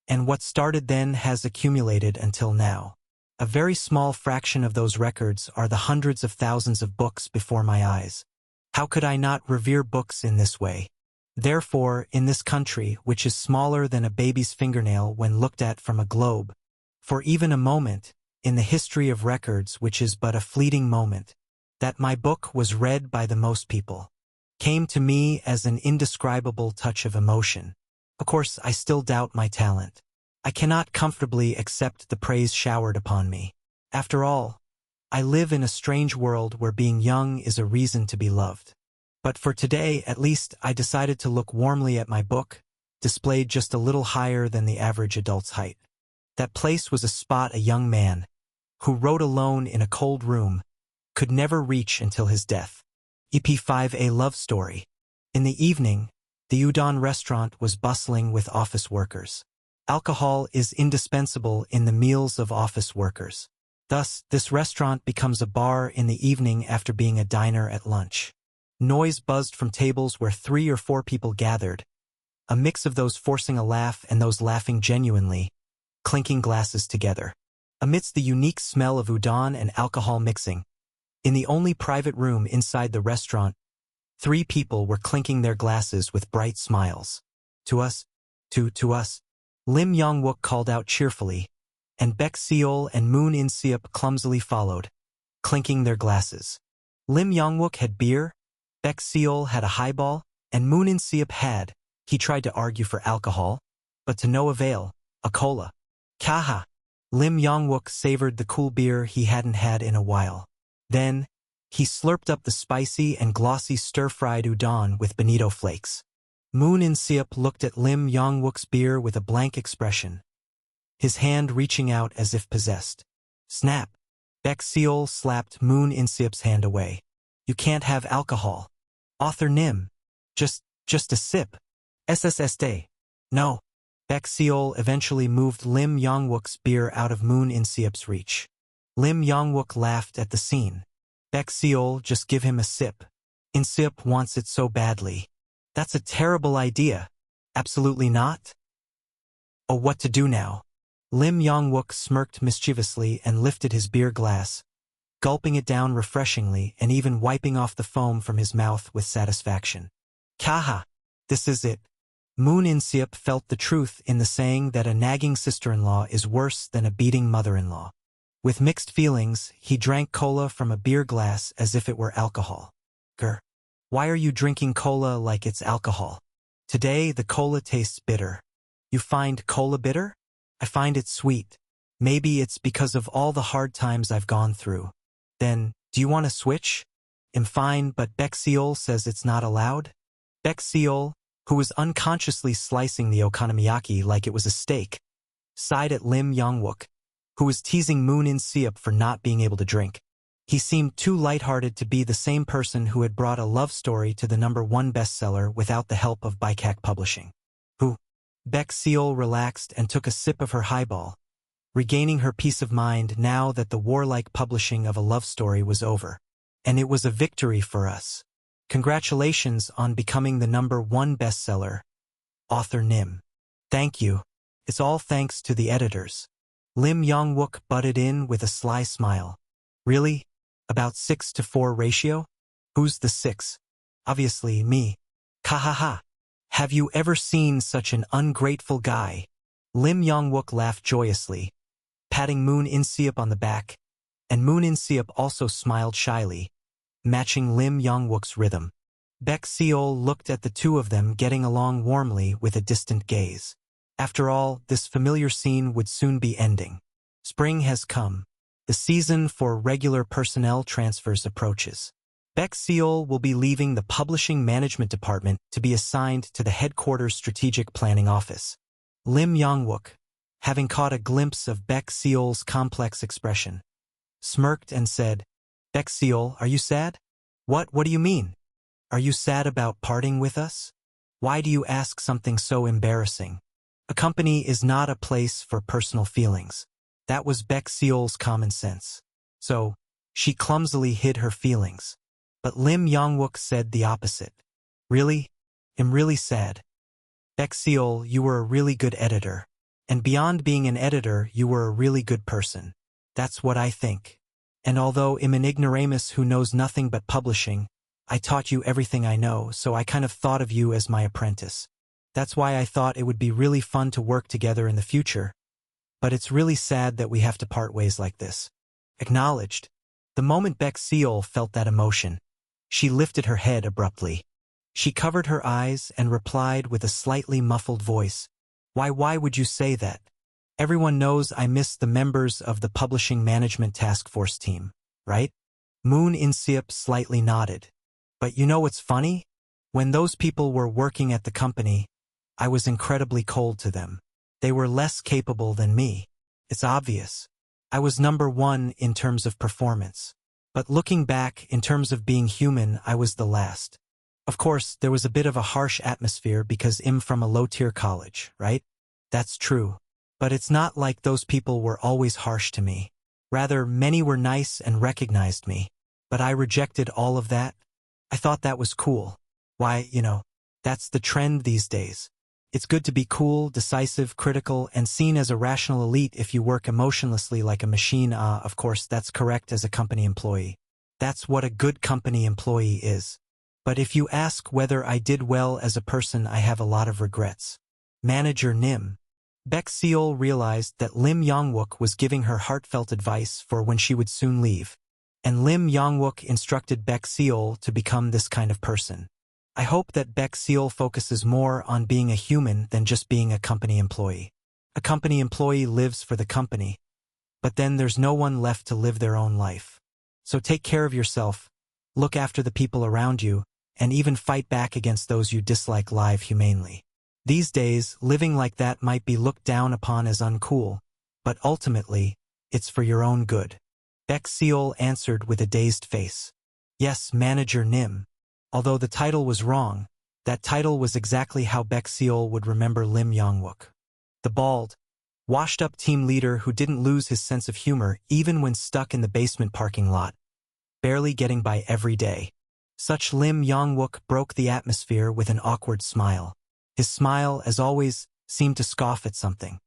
And what started then has accumulated until now. A very small fraction of those records are the hundreds of thousands of books before my eyes. How could I not revere books in this way? Therefore, in this country, which is smaller than a baby's fingernail when looked at from a globe, for even a moment, in the history of records which is but a fleeting moment, that my book was read by the most people, came to me as an indescribable touch of emotion. Of course, I still doubt my talent. I cannot comfortably accept the praise showered upon me. After all, I live in a strange world where being young is a reason to be loved. But for today, at least, I decided to look warmly at my book, displayed just a little higher than the average adult's height. That place was a spot a young man, who wrote alone in a cold room, could never reach until his death. EP5A Love Story. In the evening, the Udon restaurant was bustling with office workers. Alcohol is indispensable in the meals of office workers. Thus, this restaurant becomes a bar in the evening after being a diner at lunch. Noise buzzed from tables where 3 or 4 people gathered, a mix of those forcing a laugh and those laughing genuinely, clinking glasses together. Amidst the unique smell of udon and alcohol mixing, in the only private room inside the restaurant, 3 people were clinking their glasses with bright smiles. To us, to us, Lim Yong-wook called out cheerfully, and Baek Seol and Moon In-seop clumsily followed, clinking their glasses. Lim Yong-wook had beer, Baek Seol had a highball, and Moon In-seop had, he tried to argue for alcohol, but to no avail, a cola. Kaha! Lim Yong-wook savored the cool beer he hadn't had in a while. Then, he slurped up the spicy and glossy stir-fried udon with bonito flakes. Moon In-seop looked at Lim Yong-wook's beer with a blank expression, his hand reaching out as if possessed. Snap! Baek Seol slapped Moon In-seop's hand away. You can't have alcohol. Author Nim. Just a sip. SSSD. No. Baek Seol eventually moved Lim Yong-wook's beer out of Moon In-seop's reach. Lim Yong-wook laughed at the scene. Baek Seol, just give him a sip. In-seop wants it so badly. That's a terrible idea. Absolutely not. Oh, what to do now? Lim Yong-wook smirked mischievously and lifted his beer glass, gulping it down refreshingly and even wiping off the foam from his mouth with satisfaction. Kaha! This is it. Moon In-seop felt the truth in the saying that a nagging sister-in-law is worse than a beating mother-in-law. With mixed feelings, he drank cola from a beer glass as if it were alcohol. Grr. Why are you drinking cola like it's alcohol? Today, the cola tastes bitter. You find cola bitter? I find it sweet. Maybe it's because of all the hard times I've gone through. Then, do you want to switch? I'm fine, but Baek Seol says it's not allowed? Baek Seol, who was unconsciously slicing the okonomiyaki like it was a steak, sighed at Lim Yong-wook, who was teasing Moon In-seop for not being able to drink. He seemed too lighthearted to be the same person who had brought a love story to the #1 bestseller without the help of Baikak Publishing. Baek Seol relaxed and took a sip of her highball, regaining her peace of mind now that the warlike publishing of a love story was over. And it was a victory for us. Congratulations on becoming the #1 bestseller, author Nim. Thank you. It's all thanks to the editors. Lim Yong-wook butted in with a sly smile. Really? About 6-4 ratio? Who's the 6? Obviously me. Ha. Have you ever seen such an ungrateful guy? Lim Yong-wook laughed joyously, patting Moon In-seop on the back, and Moon In-seop also smiled shyly, matching Lim Yong-wook's rhythm. Baek Seol looked at the two of them getting along warmly with a distant gaze. After all, this familiar scene would soon be ending. Spring has come. The season for regular personnel transfers approaches. Baek Seol will be leaving the Publishing Management Department to be assigned to the headquarters Strategic Planning Office. Lim Yong-wook, having caught a glimpse of Baek Seol's complex expression, smirked and said, "Baek Seol, are you sad?" What do you mean? Are you sad about parting with us? Why do you ask something so embarrassing? A company is not a place for personal feelings. That was Baek Seol's common sense. So, she clumsily hid her feelings. But Lim Yong-wook said the opposite. Really? I'm really sad. Baek Seol, you were a really good editor. And beyond being an editor, you were a really good person. That's what I think. And although I'm an ignoramus who knows nothing but publishing, I taught you everything I know, so I kind of thought of you as my apprentice. That's why I thought it would be really fun to work together in the future. But it's really sad that we have to part ways like this. Acknowledged. The moment Baek Seol felt that emotion, she lifted her head abruptly. She covered her eyes and replied with a slightly muffled voice, Why would you say that? Everyone knows I miss the members of the Publishing Management Task Force team, right? Moon In-seop slightly nodded. But you know what's funny? When those people were working at the company, I was incredibly cold to them. They were less capable than me. It's obvious. I was #1 in terms of performance. But looking back, in terms of being human, I was the last. Of course, there was a bit of a harsh atmosphere because I'm from a low-tier college, right? That's true. But it's not like those people were always harsh to me. Rather, many were nice and recognized me. But I rejected all of that. I thought that was cool. Why, that's the trend these days. It's good to be cool, decisive, critical, and seen as a rational elite if you work emotionlessly like a machine. Of course, that's correct as a company employee. That's what a good company employee is. But if you ask whether I did well as a person, I have a lot of regrets. Manager Nim. Baek Seol realized that Lim Yong-wook was giving her heartfelt advice for when she would soon leave. And Lim Yong-wook instructed Baek Seol to become this kind of person. I hope that Baek Seol focuses more on being a human than just being a company employee. A company employee lives for the company, but then there's no one left to live their own life. So take care of yourself, look after the people around you, and even fight back against those you dislike live humanely. These days, living like that might be looked down upon as uncool, but ultimately, it's for your own good. Baek Seol answered with a dazed face. Yes, Manager Nim. Although the title was wrong, that title was exactly how Baek Seol would remember Lim Yong-wook. The bald, washed-up team leader who didn't lose his sense of humor even when stuck in the basement parking lot, barely getting by every day. Such Lim Yong-wook broke the atmosphere with an awkward smile. His smile, as always, seemed to scoff at something.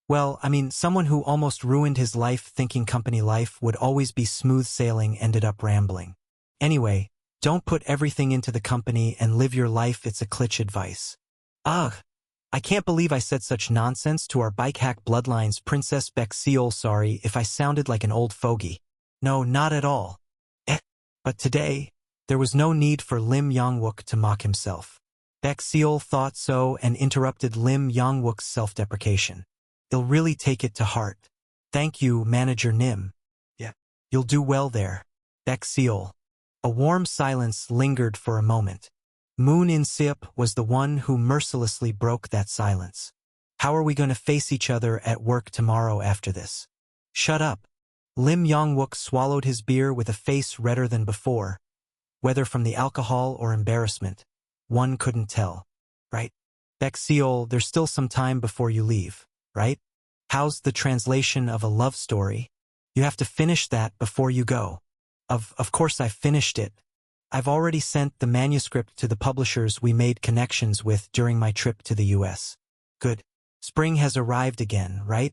Well, someone who almost ruined his life thinking company life would always be smooth sailing ended up rambling. Anyway, don't put everything into the company and live your life, it's a Klitsch advice. Ugh, I can't believe I said such nonsense to our bike hack bloodline's Princess Baek Seol. Sorry if I sounded like an old fogey. No, not at all. But today, there was no need for Lim Yong-wook to mock himself. Baek Seol thought so and interrupted Lim Yong-wook's self-deprecation. He'll really take it to heart. Thank you, Manager Nim. Yeah, you'll do well there. Baek Seol. A warm silence lingered for a moment. Moon In-seop was the one who mercilessly broke that silence. How are we going to face each other at work tomorrow after this? Shut up. Lim Yong-wook swallowed his beer with a face redder than before. Whether from the alcohol or embarrassment, one couldn't tell. Right? Baek Seol, there's still some time before you leave, right? How's the translation of a love story? You have to finish that before you go. Of course I finished it. I've already sent the manuscript to the publishers we made connections with during my trip to the US. Good. Spring has arrived again, right?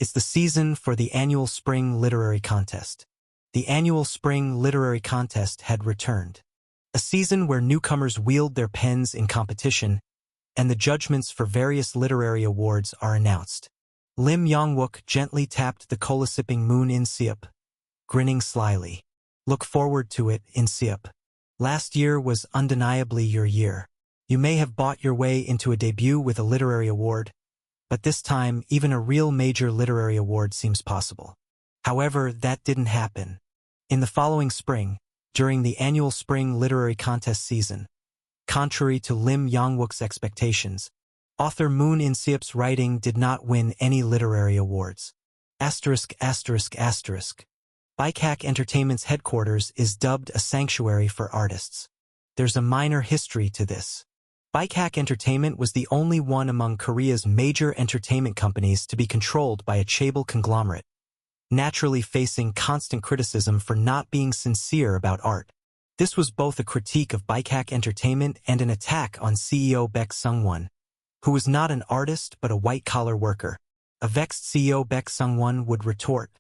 It's the season for the annual Spring Literary Contest. The annual Spring Literary Contest had returned. A season where newcomers wield their pens in competition, and the judgments for various literary awards are announced. Lim Yong-wook gently tapped the cola-sipping Moon In-seop, grinning slyly. Look forward to it, In-seop. Last year was undeniably your year. You may have bought your way into a debut with a literary award, but this time even a real major literary award seems possible. However, that didn't happen. In the following spring, during the annual Spring Literary Contest season, contrary to Lim Yong-wook's expectations, author Moon In-seop's writing did not win any literary awards. Baikak Entertainment's headquarters is dubbed a sanctuary for artists. There's a minor history to this. Baikak Entertainment was the only one among Korea's major entertainment companies to be controlled by a chaebol conglomerate, naturally facing constant criticism for not being sincere about art. This was both a critique of Baikak Entertainment and an attack on CEO Baek Sung-won, who was not an artist but a white-collar worker. A vexed CEO Baek Sung-won would retort,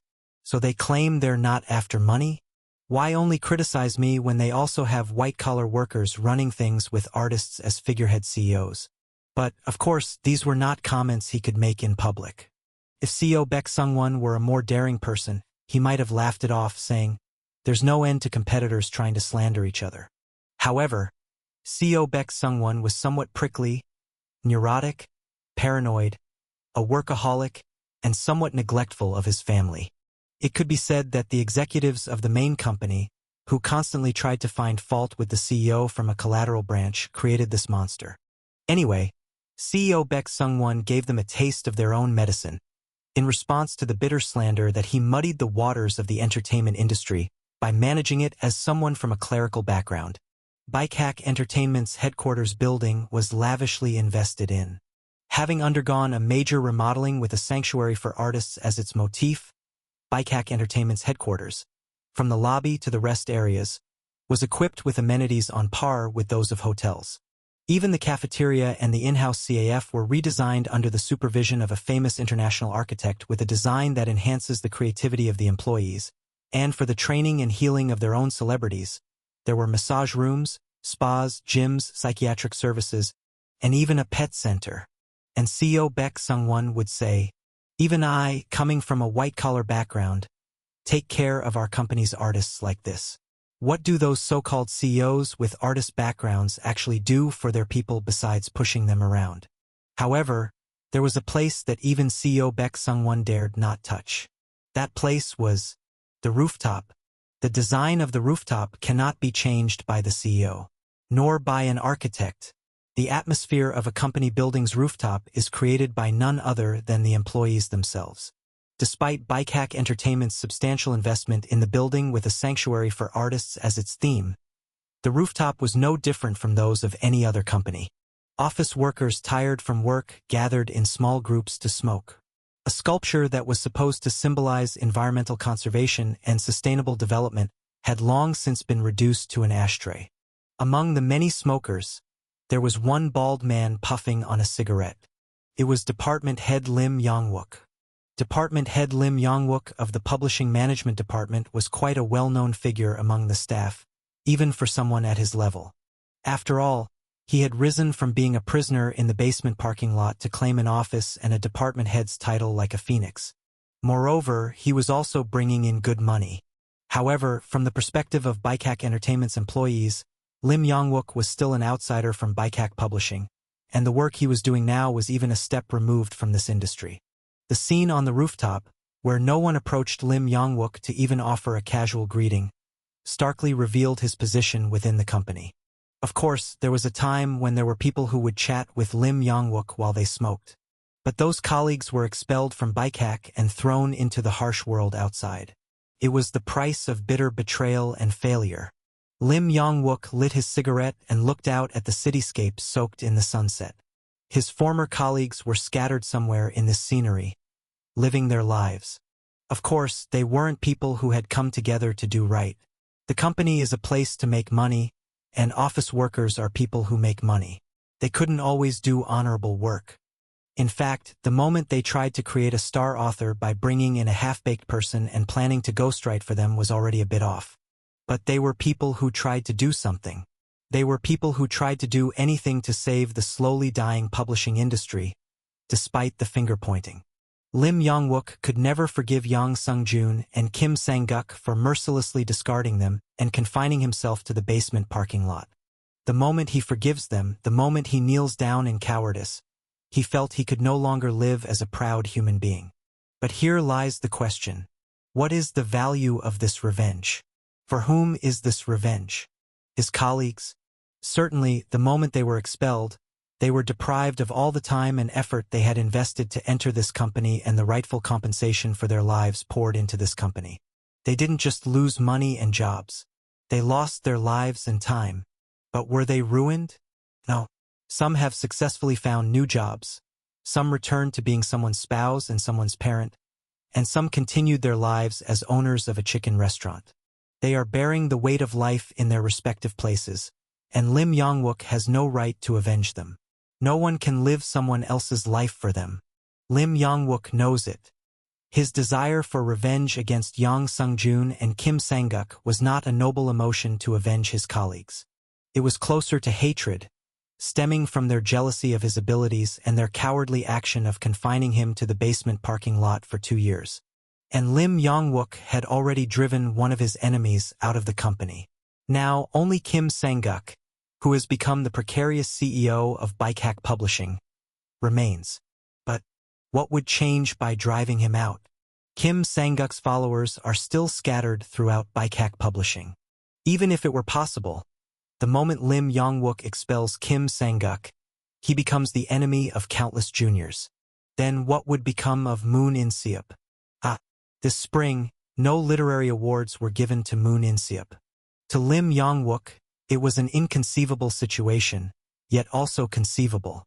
"So they claim they're not after money? Why only criticize me when they also have white-collar workers running things with artists as figurehead CEOs?" But, of course, these were not comments he could make in public. If CEO Baek Sung-won were a more daring person, he might have laughed it off, saying, "There's no end to competitors trying to slander each other." However, CEO Baek Sung-won was somewhat prickly, neurotic, paranoid, a workaholic, and somewhat neglectful of his family. It could be said that the executives of the main company, who constantly tried to find fault with the CEO from a collateral branch, created this monster. Anyway, CEO Baek Sung-won gave them a taste of their own medicine, in response to the bitter slander that he muddied the waters of the entertainment industry by managing it as someone from a clerical background. Baikak Entertainment's headquarters building was lavishly invested in. Having undergone a major remodeling with a sanctuary for artists as its motif, Baikak Entertainment's headquarters, from the lobby to the rest areas, was equipped with amenities on par with those of hotels. Even the cafeteria and the in-house CAF were redesigned under the supervision of a famous international architect with a design that enhances the creativity of the employees, and for the training and healing of their own celebrities, there were massage rooms, spas, gyms, psychiatric services, and even a pet center. And CEO Baek Sung-won would say, "Even I, coming from a white-collar background, take care of our company's artists like this." What do those so-called CEOs with artist backgrounds actually do for their people besides pushing them around? However, there was a place that even CEO Baek Sung-won dared not touch. That place was the rooftop. The design of the rooftop cannot be changed by the CEO, nor by an architect. The atmosphere of a company building's rooftop is created by none other than the employees themselves. Despite Baikak Entertainment's substantial investment in the building with a sanctuary for artists as its theme, the rooftop was no different from those of any other company. Office workers tired from work gathered in small groups to smoke. A sculpture that was supposed to symbolize environmental conservation and sustainable development had long since been reduced to an ashtray. Among the many smokers, there was one bald man puffing on a cigarette. It was Department Head Lim Yong-wook. Department Head Lim Yong-wook of the Publishing Management Department was quite a well-known figure among the staff, even for someone at his level. After all, he had risen from being a prisoner in the basement parking lot to claim an office and a department head's title like a phoenix. Moreover, he was also bringing in good money. However, from the perspective of Baikak Entertainment's employees, Lim Yong-wook was still an outsider from Baikak Publishing, and the work he was doing now was even a step removed from this industry. The scene on the rooftop, where no one approached Lim Yong-wook to even offer a casual greeting, starkly revealed his position within the company. Of course, there was a time when there were people who would chat with Lim Yong-wook while they smoked. But those colleagues were expelled from Baikak and thrown into the harsh world outside. It was the price of bitter betrayal and failure. Lim Yong-wook lit his cigarette and looked out at the cityscape soaked in the sunset. His former colleagues were scattered somewhere in this scenery, living their lives. Of course, they weren't people who had come together to do right. The company is a place to make money, and office workers are people who make money. They couldn't always do honorable work. In fact, the moment they tried to create a star author by bringing in a half-baked person and planning to ghostwrite for them was already a bit off. But they were people who tried to do something. They were people who tried to do anything to save the slowly dying publishing industry, despite the finger-pointing. Lim Yong-wook could never forgive Yang Sung-joon and Kim Sang-guk for mercilessly discarding them and confining himself to the basement parking lot. The moment he forgives them, the moment he kneels down in cowardice, he felt he could no longer live as a proud human being. But here lies the question. What is the value of this revenge? For whom is this revenge? His colleagues? Certainly, the moment they were expelled, they were deprived of all the time and effort they had invested to enter this company and the rightful compensation for their lives poured into this company. They didn't just lose money and jobs. They lost their lives and time. But were they ruined? No. Some have successfully found new jobs. Some returned to being someone's spouse and someone's parent. And some continued their lives as owners of a chicken restaurant. They are bearing the weight of life in their respective places, and Lim Yong-wook has no right to avenge them. No one can live someone else's life for them. Lim Yong-wook knows it. His desire for revenge against Yang Sung-joon and Kim Sang-guk was not a noble emotion to avenge his colleagues. It was closer to hatred, stemming from their jealousy of his abilities and their cowardly action of confining him to the basement parking lot for 2 years. And Lim Yong-wook had already driven one of his enemies out of the company. Now, only Kim Sang-guk, who has become the precarious CEO of Bikehack Publishing, remains. But what would change by driving him out? Kim Sang-guk's followers are still scattered throughout Bikehack Publishing. Even if it were possible, the moment Lim Yong-wook expels Kim Sang-guk, he becomes the enemy of countless juniors. Then what would become of Moon In-seop? This spring, no literary awards were given to Moon In-seop. To Lim Yong-wook, it was an inconceivable situation, yet also conceivable.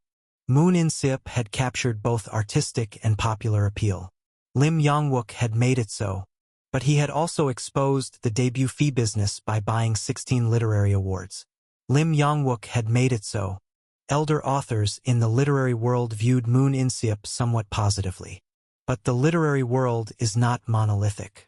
Moon In-seop had captured both artistic and popular appeal. Lim Yong-wook had made it so, but he had also exposed the debut fee business by buying 16 literary awards. Lim Yong-wook had made it so. Elder authors in the literary world viewed Moon In-seop somewhat positively. But the literary world is not monolithic.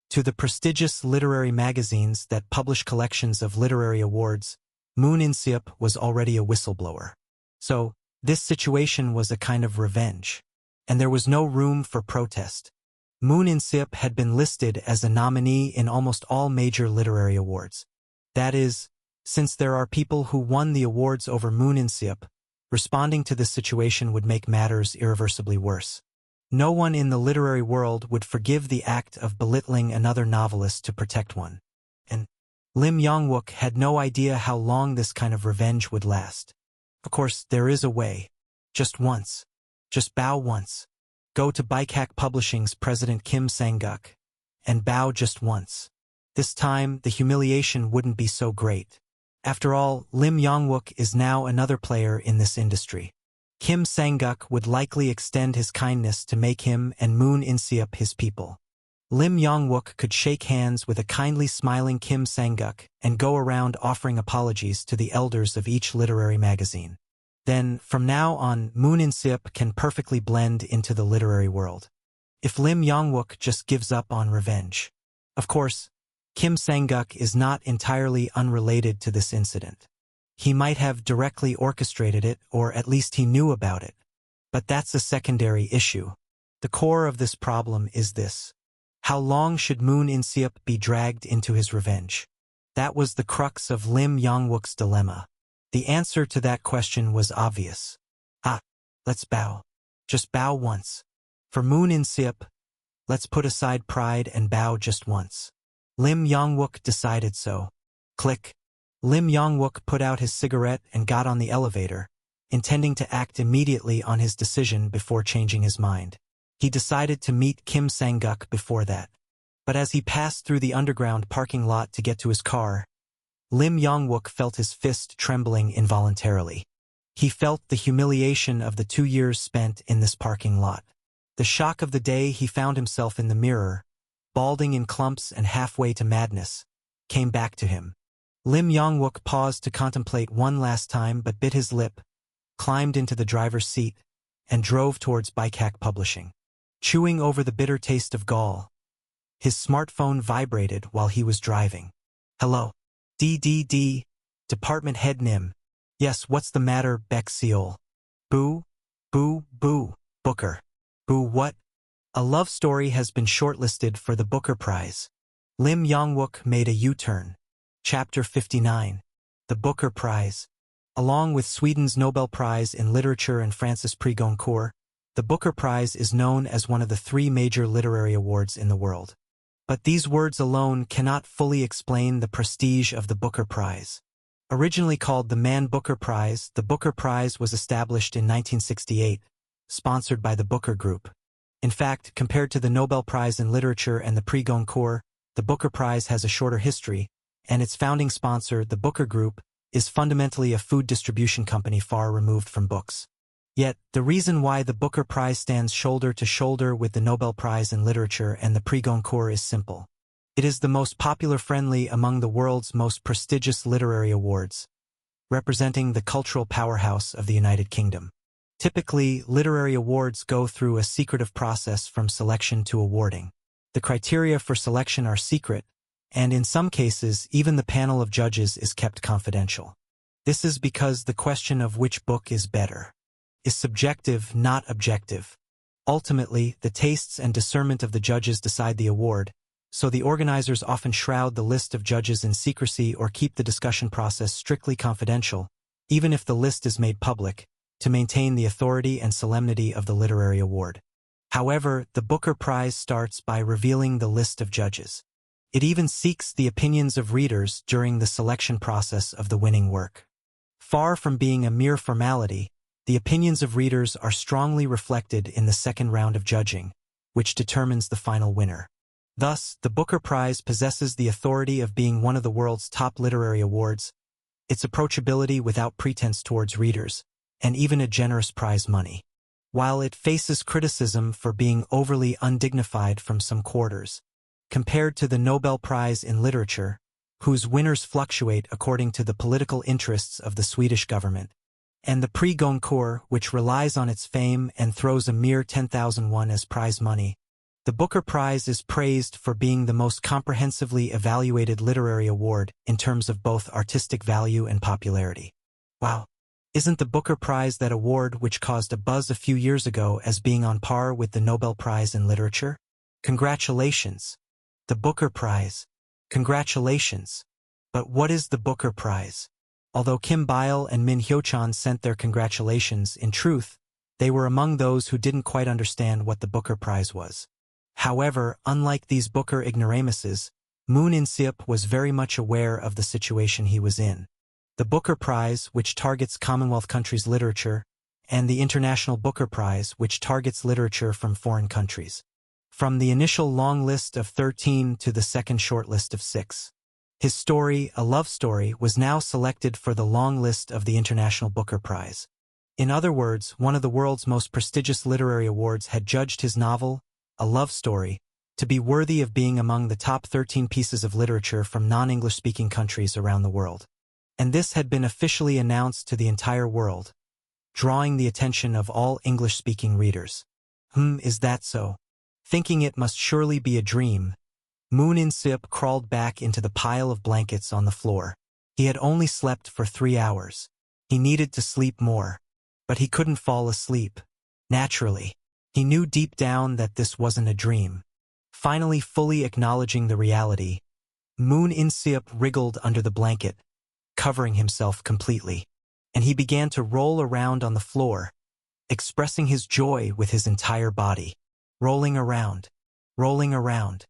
To the prestigious literary magazines that publish collections of literary awards, Moon In-seop was already a whistleblower. So, this situation was a kind of revenge. And there was no room for protest. Moon In-seop had been listed as a nominee in almost all major literary awards. That is, since there are people who won the awards over Moon In-seop, responding to this situation would make matters irreversibly worse. No one in the literary world would forgive the act of belittling another novelist to protect one. And Lim Yong-wook had no idea how long this kind of revenge would last. Of course, there is a way. Just once. Just bow once. Go to Bikehack Publishing's president Kim Sang-guk and bow just once. This time, the humiliation wouldn't be so great. After all, Lim Yong-wook is now another player in this industry. Kim Sang-guk would likely extend his kindness to make him and Moon In-seop his people. Lim Yong-wook could shake hands with a kindly smiling Kim Sang-guk and go around offering apologies to the elders of each literary magazine. Then, from now on, Moon In-seop can perfectly blend into the literary world. If Lim Yong-wook just gives up on revenge. Of course, Kim Sang-guk is not entirely unrelated to this incident. He might have directly orchestrated it, or at least he knew about it. But that's a secondary issue. The core of this problem is this. How long should Moon In-seop be dragged into his revenge? That was the crux of Lim Yong-wook's dilemma. The answer to that question was obvious. Let's bow. Just bow once. For Moon In-seop, let's put aside pride and bow just once. Lim Yong-wook decided so. Click. Lim Yong-wook put out his cigarette and got on the elevator, intending to act immediately on his decision before changing his mind. He decided to meet Kim Sang-guk before that. But as he passed through the underground parking lot to get to his car, Lim Yong-wook felt his fist trembling involuntarily. He felt the humiliation of the 2 years spent in this parking lot. The shock of the day he found himself in the mirror, balding in clumps and halfway to madness, came back to him. Lim Yong-wook paused to contemplate one last time but bit his lip, climbed into the driver's seat, and drove towards Bikehack Publishing. Chewing over the bitter taste of gall, his smartphone vibrated while he was driving. Hello. DDD. Department Head Nim. Yes, what's the matter, Beck Seol? Boo. Boo. Boo. Booker. Boo what? A love story has been shortlisted for the Booker Prize. Lim Yong-wook made a U-turn. Chapter 59. The Booker Prize. Along with Sweden's Nobel Prize in Literature and Francis Prix Goncourt, the Booker Prize is known as one of the 3 major literary awards in the world. But these words alone cannot fully explain the prestige of the Booker Prize. Originally called the Man Booker Prize, the Booker Prize was established in 1968, sponsored by the Booker Group. In fact, compared to the Nobel Prize in Literature and the Prix Goncourt, the Booker Prize has a shorter history, and its founding sponsor, the Booker Group, is fundamentally a food distribution company far removed from books. Yet, the reason why the Booker Prize stands shoulder to shoulder with the Nobel Prize in Literature and the Prix Goncourt is simple. It is the most popular-friendly among the world's most prestigious literary awards, representing the cultural powerhouse of the United Kingdom. Typically, literary awards go through a secretive process from selection to awarding. The criteria for selection are secret, and in some cases, even the panel of judges is kept confidential. This is because the question of which book is better is subjective, not objective. Ultimately, the tastes and discernment of the judges decide the award, so the organizers often shroud the list of judges in secrecy or keep the discussion process strictly confidential, even if the list is made public, to maintain the authority and solemnity of the literary award. However, the Booker Prize starts by revealing the list of judges. It even seeks the opinions of readers during the selection process of the winning work. Far from being a mere formality, the opinions of readers are strongly reflected in the second round of judging, which determines the final winner. Thus, the Booker Prize possesses the authority of being one of the world's top literary awards, its approachability without pretense towards readers, and even a generous prize money. While it faces criticism for being overly undignified from some quarters, compared to the Nobel Prize in Literature, whose winners fluctuate according to the political interests of the Swedish government, and the Prix Goncourt, which relies on its fame and throws a mere 10,000 won as prize money, the Booker Prize is praised for being the most comprehensively evaluated literary award in terms of both artistic value and popularity. Wow! Isn't the Booker Prize that award which caused a buzz a few years ago as being on par with the Nobel Prize in Literature? Congratulations! The Booker Prize. Congratulations! But what is the Booker Prize? Although Kim Bile and Min Hyo-chan sent their congratulations, in truth, they were among those who didn't quite understand what the Booker Prize was. However, unlike these Booker ignoramuses, Moon In-seop was very much aware of the situation he was in. The Booker Prize, which targets Commonwealth countries' literature, and the International Booker Prize, which targets literature from foreign countries. From the initial long list of 13 to the second short list of 6. His story, A Love Story, was now selected for the long list of the International Booker Prize. In other words, one of the world's most prestigious literary awards had judged his novel, A Love Story, to be worthy of being among the top 13 pieces of literature from non-English-speaking countries around the world. And this had been officially announced to the entire world, drawing the attention of all English-speaking readers. Is that so? Thinking it must surely be a dream, Moon In-seop crawled back into the pile of blankets on the floor. He had only slept for 3 hours. He needed to sleep more. But he couldn't fall asleep. Naturally, he knew deep down that this wasn't a dream. Finally fully acknowledging the reality, Moon In-seop wriggled under the blanket, covering himself completely, and he began to roll around on the floor, expressing his joy with his entire body. Rolling around. Rolling around.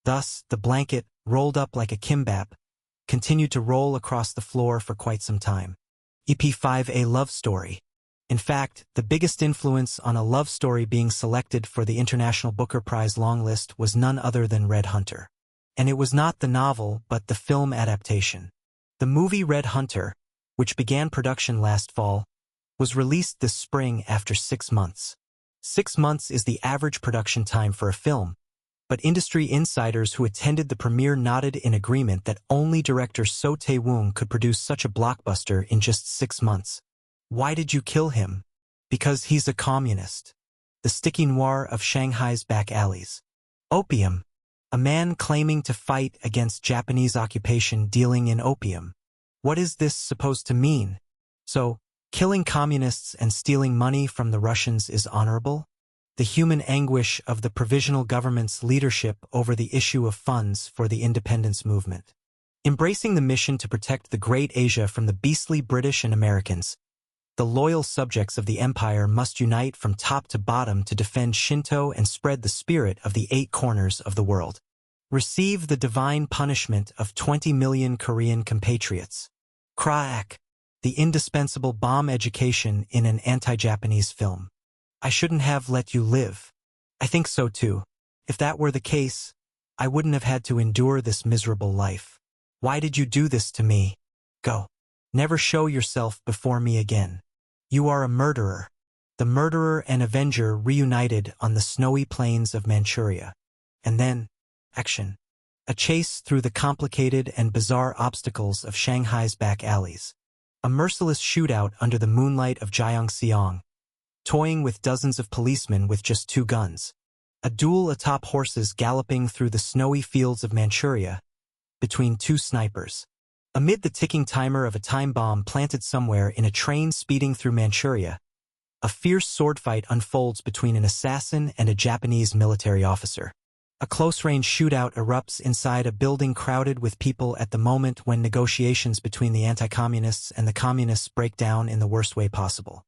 Thus, the blanket, rolled up like a kimbap, continued to roll across the floor for quite some time. EP5 A Love Story. In fact, the biggest influence on A Love Story being selected for the International Booker Prize long list was none other than Red Hunter. And it was not the novel, but the film adaptation. The movie Red Hunter, which began production last fall, was released this spring after 6 months. 6 months is the average production time for a film, but industry insiders who attended the premiere nodded in agreement that only director So Tae-woong could produce such a blockbuster in just 6 months. Why did you kill him? Because he's a communist. The sticky noir of Shanghai's back alleys. Opium. A man claiming to fight against Japanese occupation dealing in opium. What is this supposed to mean? So, killing communists and stealing money from the Russians is honorable? The human anguish of the provisional government's leadership over the issue of funds for the independence movement. Embracing the mission to protect the Great Asia from the beastly British and Americans, the loyal subjects of the empire must unite from top to bottom to defend Shinto and spread the spirit of the 8 corners of the world. Receive the divine punishment of 20 million Korean compatriots. Kraak, the indispensable bomb education in an anti-Japanese film. I shouldn't have let you live. I think so too. If that were the case, I wouldn't have had to endure this miserable life. Why did you do this to me? Go. Never show yourself before me again. You are a murderer. The murderer and avenger reunited on the snowy plains of Manchuria. And then, action. A chase through the complicated and bizarre obstacles of Shanghai's back alleys. A merciless shootout under the moonlight of Gyeongseong, toying with dozens of policemen with just 2 guns. A duel atop horses galloping through the snowy fields of Manchuria, between 2 snipers. Amid the ticking timer of a time bomb planted somewhere in a train speeding through Manchuria, a fierce sword fight unfolds between an assassin and a Japanese military officer. A close-range shootout erupts inside a building crowded with people at the moment when negotiations between the anti-communists and the communists break down in the worst way possible.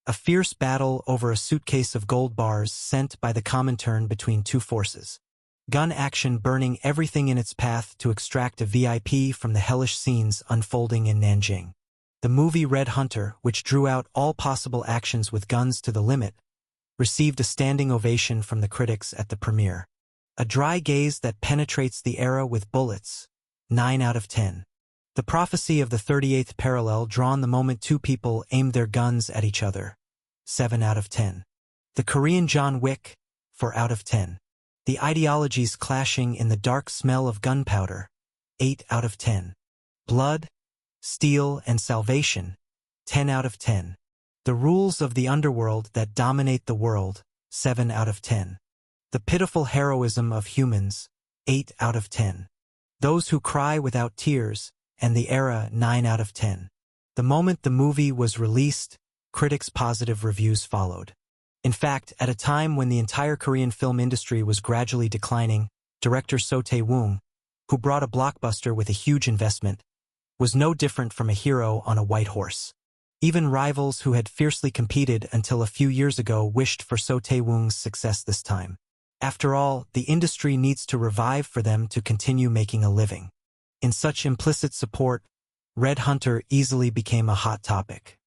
A fierce battle over a suitcase of gold bars sent by the Comintern between 2 forces. Gun action burning everything in its path to extract a VIP from the hellish scenes unfolding in Nanjing. The movie Red Hunter, which drew out all possible actions with guns to the limit, received a standing ovation from the critics at the premiere. A dry gaze that penetrates the era with bullets. 9 out of 10. The prophecy of the 38th parallel drawn the moment 2 people aimed their guns at each other. 7 out of 10. The Korean John Wick. 4 out of 10. The ideologies clashing in the dark smell of gunpowder. 8 out of 10. Blood, steel, and salvation. 10 out of 10. The rules of the underworld that dominate the world. 7 out of 10. The pitiful heroism of humans. 8 out of 10. Those who cry without tears, and the era. 9 out of 10. The moment the movie was released, critics' positive reviews followed. In fact, at a time when the entire Korean film industry was gradually declining, director So Tae-woong, who brought a blockbuster with a huge investment, was no different from a hero on a white horse. Even rivals who had fiercely competed until a few years ago wished for So Tae-woong's success this time. After all, the industry needs to revive for them to continue making a living. In such implicit support, Red Hunter easily became a hot topic.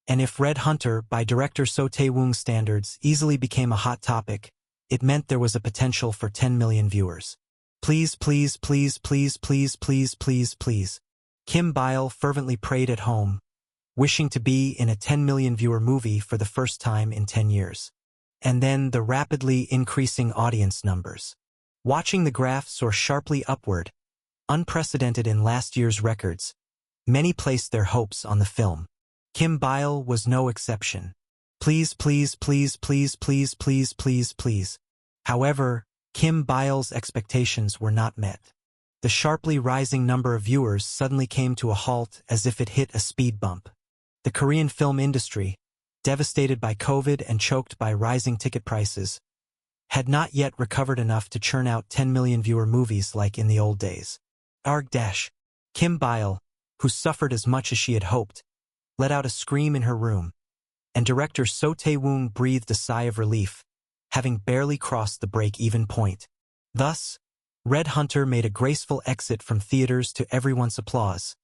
And if Red Hunter, by director So Tae-woong's standards, easily became a hot topic, it meant there was a potential for 10 million viewers. Please, please, please, please, please, please, please, please. Kim Bile fervently prayed at home, wishing to be in a 10 million viewer movie for the first time in 10 years. And then the rapidly increasing audience numbers. Watching the graph soar sharply upward, unprecedented in last year's records, many placed their hopes on the film. Kim Bile was no exception. Please, please, please, please, please, please, please, please. However, Kim Bile's expectations were not met. The sharply rising number of viewers suddenly came to a halt as if it hit a speed bump. The Korean film industry, devastated by COVID and choked by rising ticket prices, had not yet recovered enough to churn out 10 million viewer movies like in the old days. Kim Bile, who suffered as much as she had hoped, let out a scream in her room, and director So Tae-woong breathed a sigh of relief, having barely crossed the break-even point. Thus, Red Hunter made a graceful exit from theaters to everyone's applause,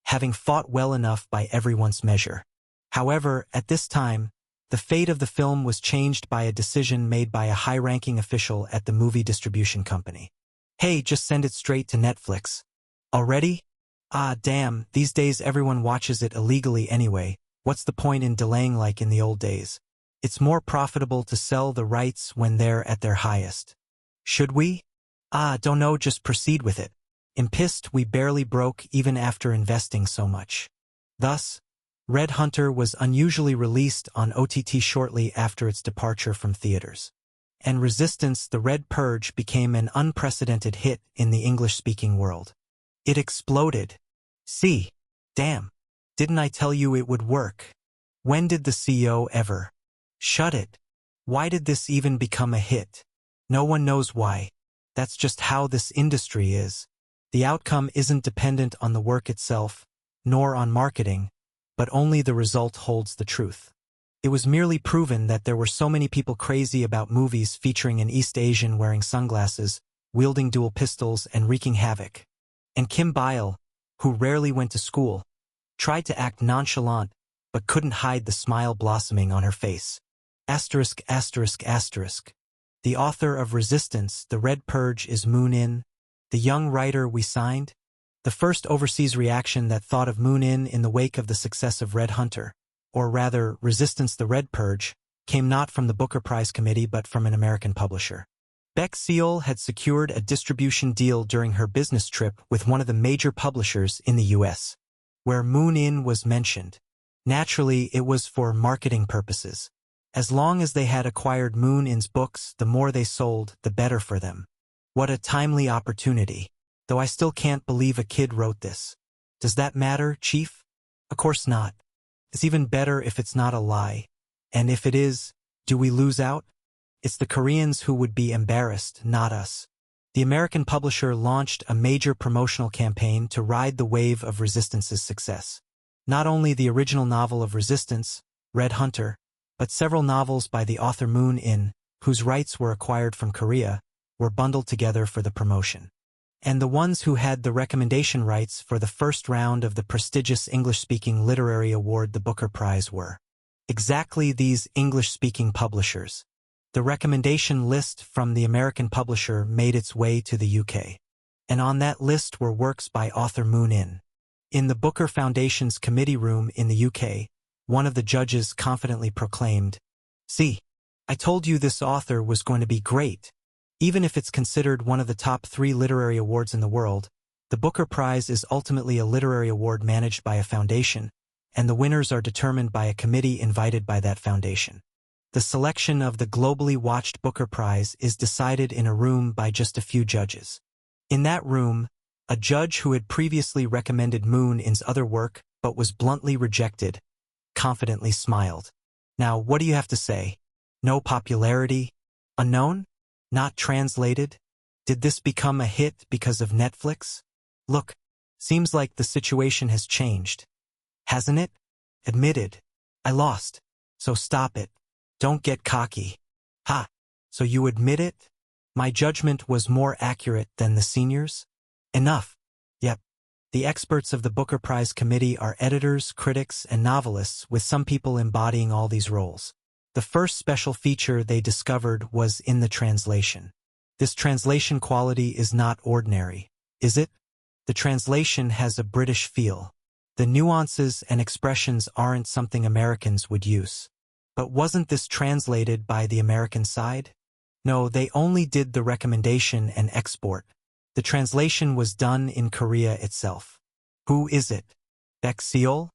having fought well enough by everyone's measure. However, at this time, the fate of the film was changed by a decision made by a high-ranking official at the movie distribution company. Hey, just send it straight to Netflix. Already? Ah, damn, these days everyone watches it illegally anyway, What's the point in delaying like in the old days? It's more profitable to sell the rights when they're at their highest. Should we? Don't know, just proceed with it. In Pissed, we barely broke even after investing so much. Thus, Red Hunter was unusually released on OTT shortly after its departure from theaters. And Resistance: The Red Purge became an unprecedented hit in the English-speaking world. It exploded. See? Damn. Didn't I tell you it would work? When did the CEO ever? Shut it. Why did this even become a hit? No one knows why. That's just how this industry is. The outcome isn't dependent on the work itself, nor on marketing, but only the result holds the truth. It was merely proven that there were so many people crazy about movies featuring an East Asian wearing sunglasses, wielding dual pistols and wreaking havoc. And Kim Byle, who rarely went to school, tried to act nonchalant, but couldn't hide the smile blossoming on her face. Asterisk, asterisk, asterisk. The author of Resistance: The Red Purge is Moon In, the young writer we signed. The first overseas reaction that thought of Moon in the wake of the success of Red Hunter, or rather Resistance: The Red Purge, came not from the Booker Prize Committee but from an American publisher. Bec Seol had secured a distribution deal during her business trip with one of the major publishers in the U.S., where Moon In was mentioned. Naturally, it was for marketing purposes. As long as they had acquired Moon In's books, the more they sold, the better for them. What a timely opportunity. Though I still can't believe a kid wrote this. Does that matter, Chief? Of course not. It's even better if it's not a lie. And if it is, do we lose out? It's the Koreans who would be embarrassed, not us. The American publisher launched a major promotional campaign to ride the wave of Resistance's success. Not only the original novel of Resistance, Red Hunter, but several novels by the author Moon In, whose rights were acquired from Korea, were bundled together for the promotion. And the ones who had the recommendation rights for the first round of the prestigious English-speaking literary award, the Booker Prize, were exactly these English-speaking publishers. The recommendation list from the American publisher made its way to the UK. And on that list were works by author Moon In. In the Booker Foundation's committee room in the UK, one of the judges confidently proclaimed, "See, I told you this author was going to be great." Even if it's considered one of the top 3 literary awards in the world, the Booker Prize is ultimately a literary award managed by a foundation, and the winners are determined by a committee invited by that foundation. The selection of the globally watched Booker Prize is decided in a room by just a few judges. In that room, a judge who had previously recommended Moon In's other work but was bluntly rejected, confidently smiled. Now, what do you have to say? No popularity? Unknown? Not translated? Did this become a hit because of Netflix? Look, seems like the situation has changed. Hasn't it? Admitted. I lost. So stop it. Don't get cocky. Ha! So you admit it? My judgment was more accurate than the seniors? Enough. Yep. The experts of the Booker Prize Committee are editors, critics, and novelists, with some people embodying all these roles. The first special feature they discovered was in the translation. This translation quality is not ordinary, is it? The translation has a British feel. The nuances and expressions aren't something Americans would use. But wasn't this translated by the American side? No, they only did the recommendation and export. The translation was done in Korea itself. Who is it? Bec Seol?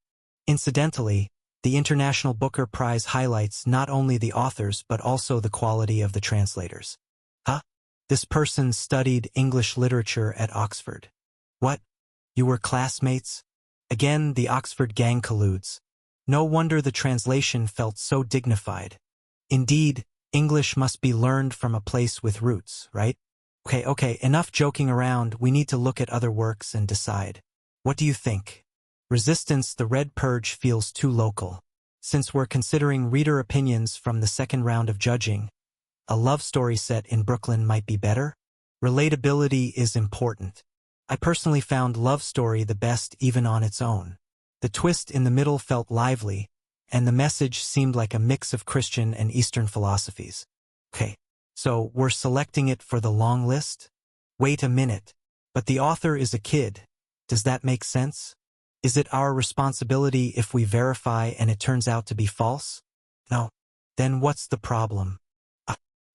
Incidentally, the International Booker Prize highlights not only the authors but also the quality of the translators. Huh? This person studied English literature at Oxford. What? You were classmates? Again, the Oxford gang colludes. No wonder the translation felt so dignified. Indeed, English must be learned from a place with roots, right? Okay, enough joking around. We need to look at other works and decide. What do you think? Resistance: The Red Purge feels too local. Since we're considering reader opinions from the second round of judging, a love story set in Brooklyn might be better? Relatability is important. I personally found Love Story the best even on its own. The twist in the middle felt lively, and the message seemed like a mix of Christian and Eastern philosophies. Okay, so we're selecting it for the long list? Wait a minute. But the author is a kid. Does that make sense? Is it our responsibility if we verify and it turns out to be false? No. Then what's the problem?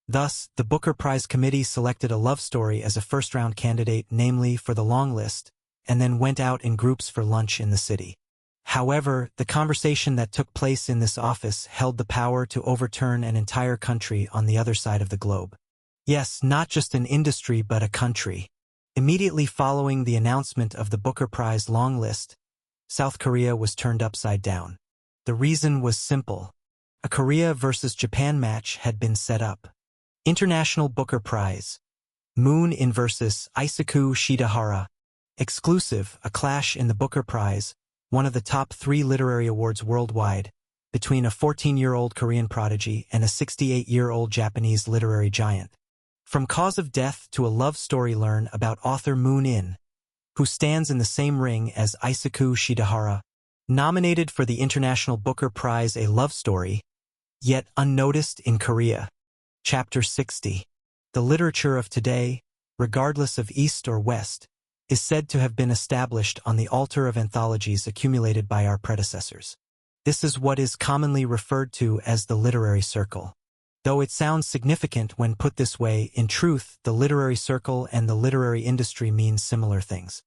Thus, the Booker Prize Committee selected a love story as a first-round candidate, namely for the long list, and then went out in groups for lunch in the city. However, the conversation that took place in this office held the power to overturn an entire country on the other side of the globe. Yes, not just an industry but a country. Immediately following the announcement of the Booker Prize long list, South Korea was turned upside down. The reason was simple. A Korea versus Japan match had been set up. International Booker Prize. Moon In versus Isaku Shidahara. Exclusive, a clash in the Booker Prize, one of the top 3 literary awards worldwide, between a 14-year-old Korean prodigy and a 68-year-old Japanese literary giant. From Cause of Death to a love story, learn about author Moon In, who stands in the same ring as Isaku Shidahara, nominated for the International Booker Prize, a love story, yet unnoticed in Korea. Chapter 60. The literature of today, regardless of East or West, is said to have been established on the altar of anthologies accumulated by our predecessors. This is what is commonly referred to as the literary circle. Though it sounds significant when put this way, in truth, the literary circle and the literary industry mean similar things.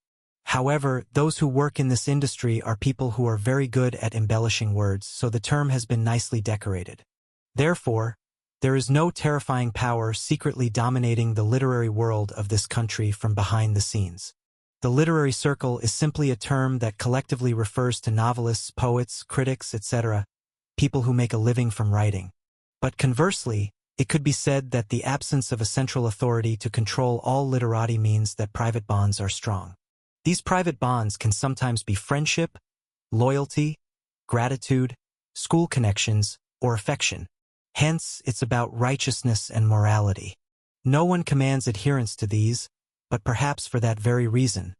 However, those who work in this industry are people who are very good at embellishing words, so the term has been nicely decorated. Therefore, there is no terrifying power secretly dominating the literary world of this country from behind the scenes. The literary circle is simply a term that collectively refers to novelists, poets, critics, etc., people who make a living from writing. But conversely, it could be said that the absence of a central authority to control all literati means that private bonds are strong. These private bonds can sometimes be friendship, loyalty, gratitude, school connections, or affection. Hence, it's about righteousness and morality. No one commands adherence to these, but perhaps for that very reason,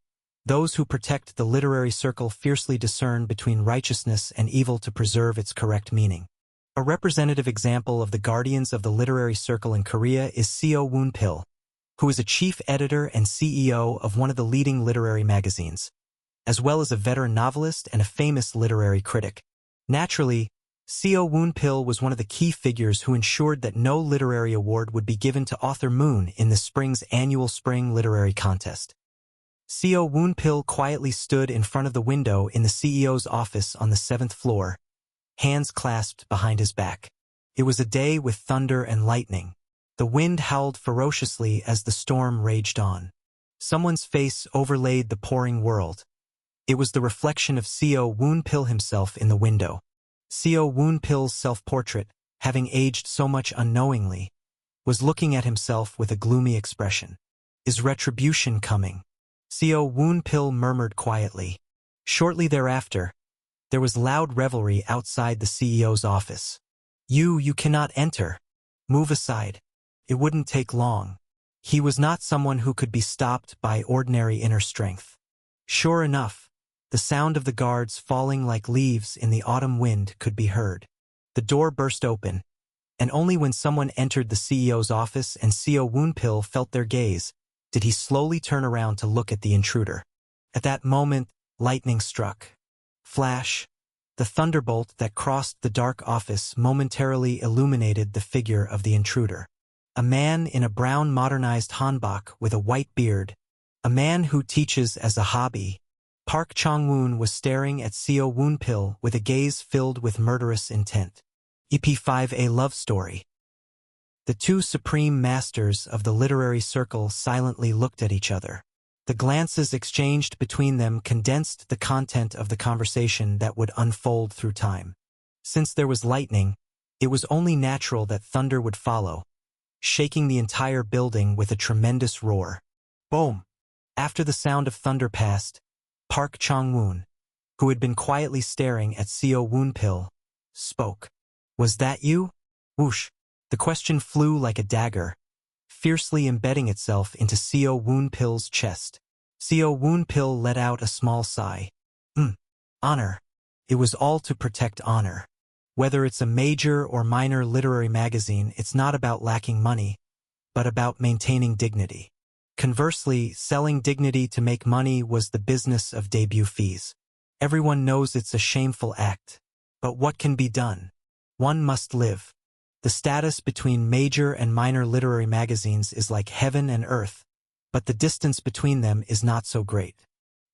those who protect the literary circle fiercely discern between righteousness and evil to preserve its correct meaning. A representative example of the guardians of the literary circle in Korea is Seo Woon-pil, who is a chief editor and CEO of one of the leading literary magazines, as well as a veteran novelist and a famous literary critic. Naturally, Seo Woon-pil was one of the key figures who ensured that no literary award would be given to author Moon in the spring's annual Spring Literary Contest. Seo Woon-pil quietly stood in front of the window in the CEO's office on the 7th floor, hands clasped behind his back. It was a day with thunder and lightning. The wind howled ferociously as the storm raged on. Someone's face overlaid the pouring world. It was the reflection of Seo Woon-pil himself in the window. Seo Woon-pil's self-portrait, having aged so much unknowingly, was looking at himself with a gloomy expression. Is retribution coming? Seo Woon-pil murmured quietly. Shortly thereafter, there was loud revelry outside the CEO's office. You cannot enter. Move aside. It wouldn't take long. He was not someone who could be stopped by ordinary inner strength. Sure enough, the sound of the guards falling like leaves in the autumn wind could be heard. The door burst open, and only when someone entered the CEO's office and Seo Woon-pil felt their gaze did he slowly turn around to look at the intruder. At that moment, lightning struck. Flash. The thunderbolt that crossed the dark office momentarily illuminated the figure of the intruder. A man in a brown modernized hanbok with a white beard. A man who teaches as a hobby. Park Chang-woon was staring at Seo Woon-pil with a gaze filled with murderous intent. EP5, a love story. The two supreme masters of the literary circle silently looked at each other. The glances exchanged between them condensed the content of the conversation that would unfold through time. Since there was lightning, it was only natural that thunder would follow, shaking the entire building with a tremendous roar. Boom! After the sound of thunder passed, Park Chang-woon, who had been quietly staring at Seo Woon-pil, spoke. Was that you? Whoosh! The question flew like a dagger, fiercely embedding itself into Seo Woon-pil's chest. Seo Woon-pil let out a small sigh. Honor. It was all to protect honor. Whether it's a major or minor literary magazine, it's not about lacking money, but about maintaining dignity. Conversely, selling dignity to make money was the business of debut fees. Everyone knows it's a shameful act. But what can be done? One must live. The status between major and minor literary magazines is like heaven and earth, but the distance between them is not so great.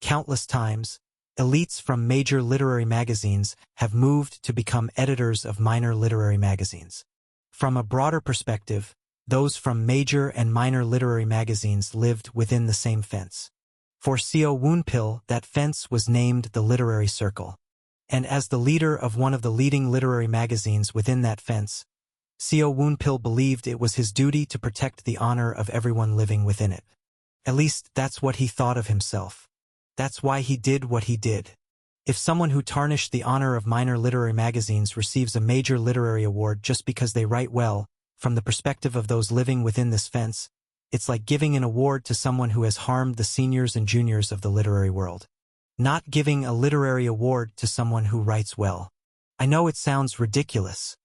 Countless times, elites from major literary magazines have moved to become editors of minor literary magazines. From a broader perspective, those from major and minor literary magazines lived within the same fence. For Seo Woon-pil, that fence was named the Literary Circle. And as the leader of one of the leading literary magazines within that fence, Seo Woon-pil believed it was his duty to protect the honor of everyone living within it. At least that's what he thought of himself. That's why he did what he did. If someone who tarnished the honor of minor literary magazines receives a major literary award just because they write well, from the perspective of those living within this fence, it's like giving an award to someone who has harmed the seniors and juniors of the literary world. Not giving a literary award to someone who writes well. I know it sounds ridiculous.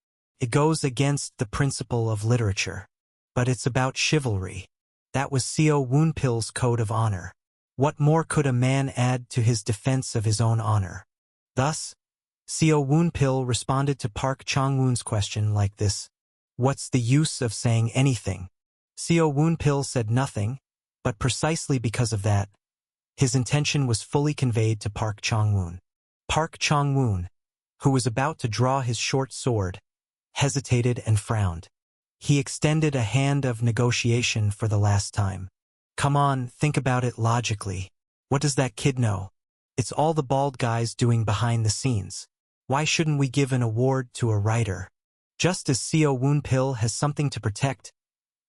It goes against the principle of literature. But it's about chivalry. That was Seo Woon-pil's code of honor. What more could a man add to his defense of his own honor? Thus, Seo Woon-pil responded to Park Chong-woon's question like this: "What's the use of saying anything?" Seo Woon-pil said nothing, but precisely because of that, his intention was fully conveyed to Park Chong-woon. Park Chong-woon, who was about to draw his short sword, hesitated and frowned. He extended a hand of negotiation for the last time. "Come on, think about it logically. What does that kid know? It's all the bald guys doing behind the scenes. Why shouldn't we give an award to a writer?" Just as Seo Woon-pil has something to protect,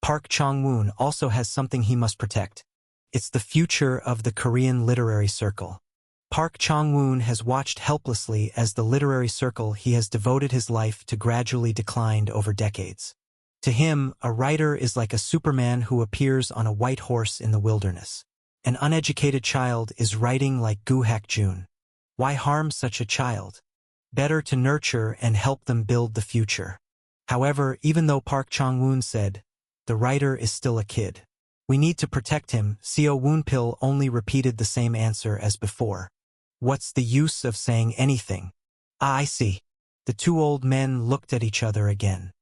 Park Chong-woon also has something he must protect. It's the future of the Korean literary circle. Park Chong-woon has watched helplessly as the literary circle he has devoted his life to gradually declined over decades. To him, a writer is like a Superman who appears on a white horse in the wilderness. An uneducated child is writing like Goo Hak-jun. Why harm such a child? Better to nurture and help them build the future. However, even though Park Chong-woon said, "The writer is still a kid. We need to protect him," Seo Woon-pil only repeated the same answer as before. "What's the use of saying anything?" "Ah, I see." The two old men looked at each other again.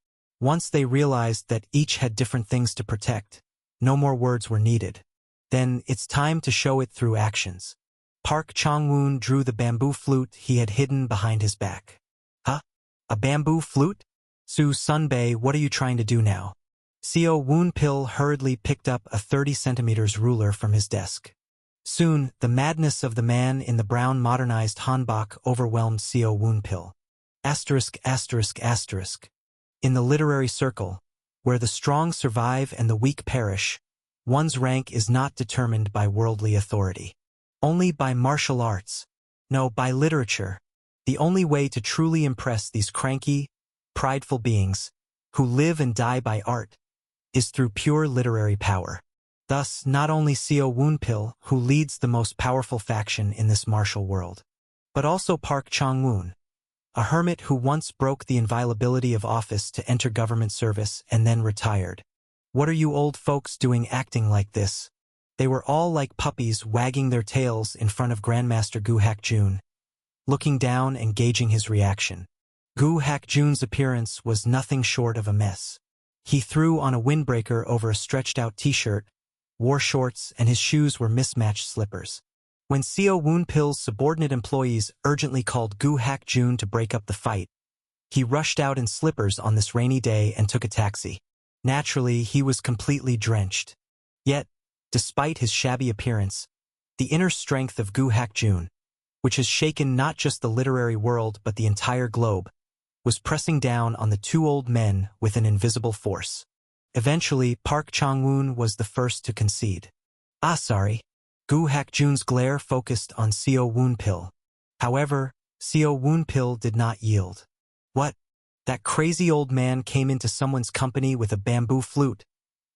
Once they realized that each had different things to protect, no more words were needed. Then it's time to show it through actions. Park Chong-woon drew the bamboo flute he had hidden behind his back. "Huh? A bamboo flute? Soo Sunbae, what are you trying to do now?" Seo Woon-pil hurriedly picked up a 30 cm ruler from his desk. Soon, the madness of the man in the brown modernized hanbok overwhelmed Seo Woon-pil. *****. In the literary circle, where the strong survive and the weak perish, one's rank is not determined by worldly authority. Only by martial arts. No, by literature. The only way to truly impress these cranky, prideful beings, who live and die by art, is through pure literary power. Thus, not only Seo Woon-pil, who leads the most powerful faction in this martial world, but also Park Chong-woon, a hermit who once broke the inviolability of office to enter government service and then retired. "What are you old folks doing acting like this?" They were all like puppies wagging their tails in front of Grandmaster Goo Hak-jun, looking down and gauging his reaction. Goo Hak-jun's appearance was nothing short of a mess. He threw on a windbreaker over a stretched-out t-shirt, wore shorts, and his shoes were mismatched slippers. When Seo Woon-pil's subordinate employees urgently called Goo Hak-jun to break up the fight, he rushed out in slippers on this rainy day and took a taxi. Naturally, he was completely drenched. Yet, despite his shabby appearance, the inner strength of Goo Hak-jun, which has shaken not just the literary world but the entire globe, was pressing down on the two old men with an invisible force. Eventually, Park Chong-woon was the first to concede. Sorry. Goo Hak-jun's glare focused on Seo Woon-pil. However, Seo Woon-pil did not yield. "What? That crazy old man came into someone's company with a bamboo flute,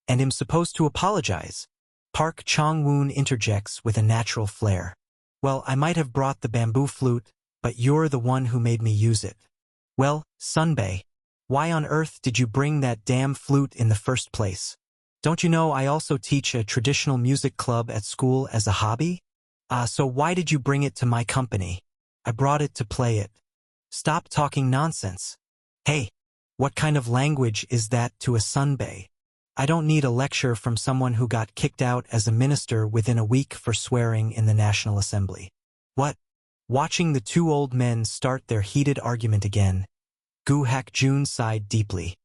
and am supposed to apologize?" Park Chong-woon interjects with a natural flair. "Well, I might have brought the bamboo flute, but you're the one who made me use it." "Well, Sunbae, why on earth did you bring that damn flute in the first place? Don't you know I also teach a traditional music club at school as a hobby? So why did you bring it to my company?" I brought it to play it. Stop talking nonsense. Hey, what kind of language is that to a sunbae? I don't need a lecture from someone who got kicked out as a minister within a week for swearing in the National Assembly. What? Watching the two old men start their heated argument again, Gu Hakjun sighed deeply.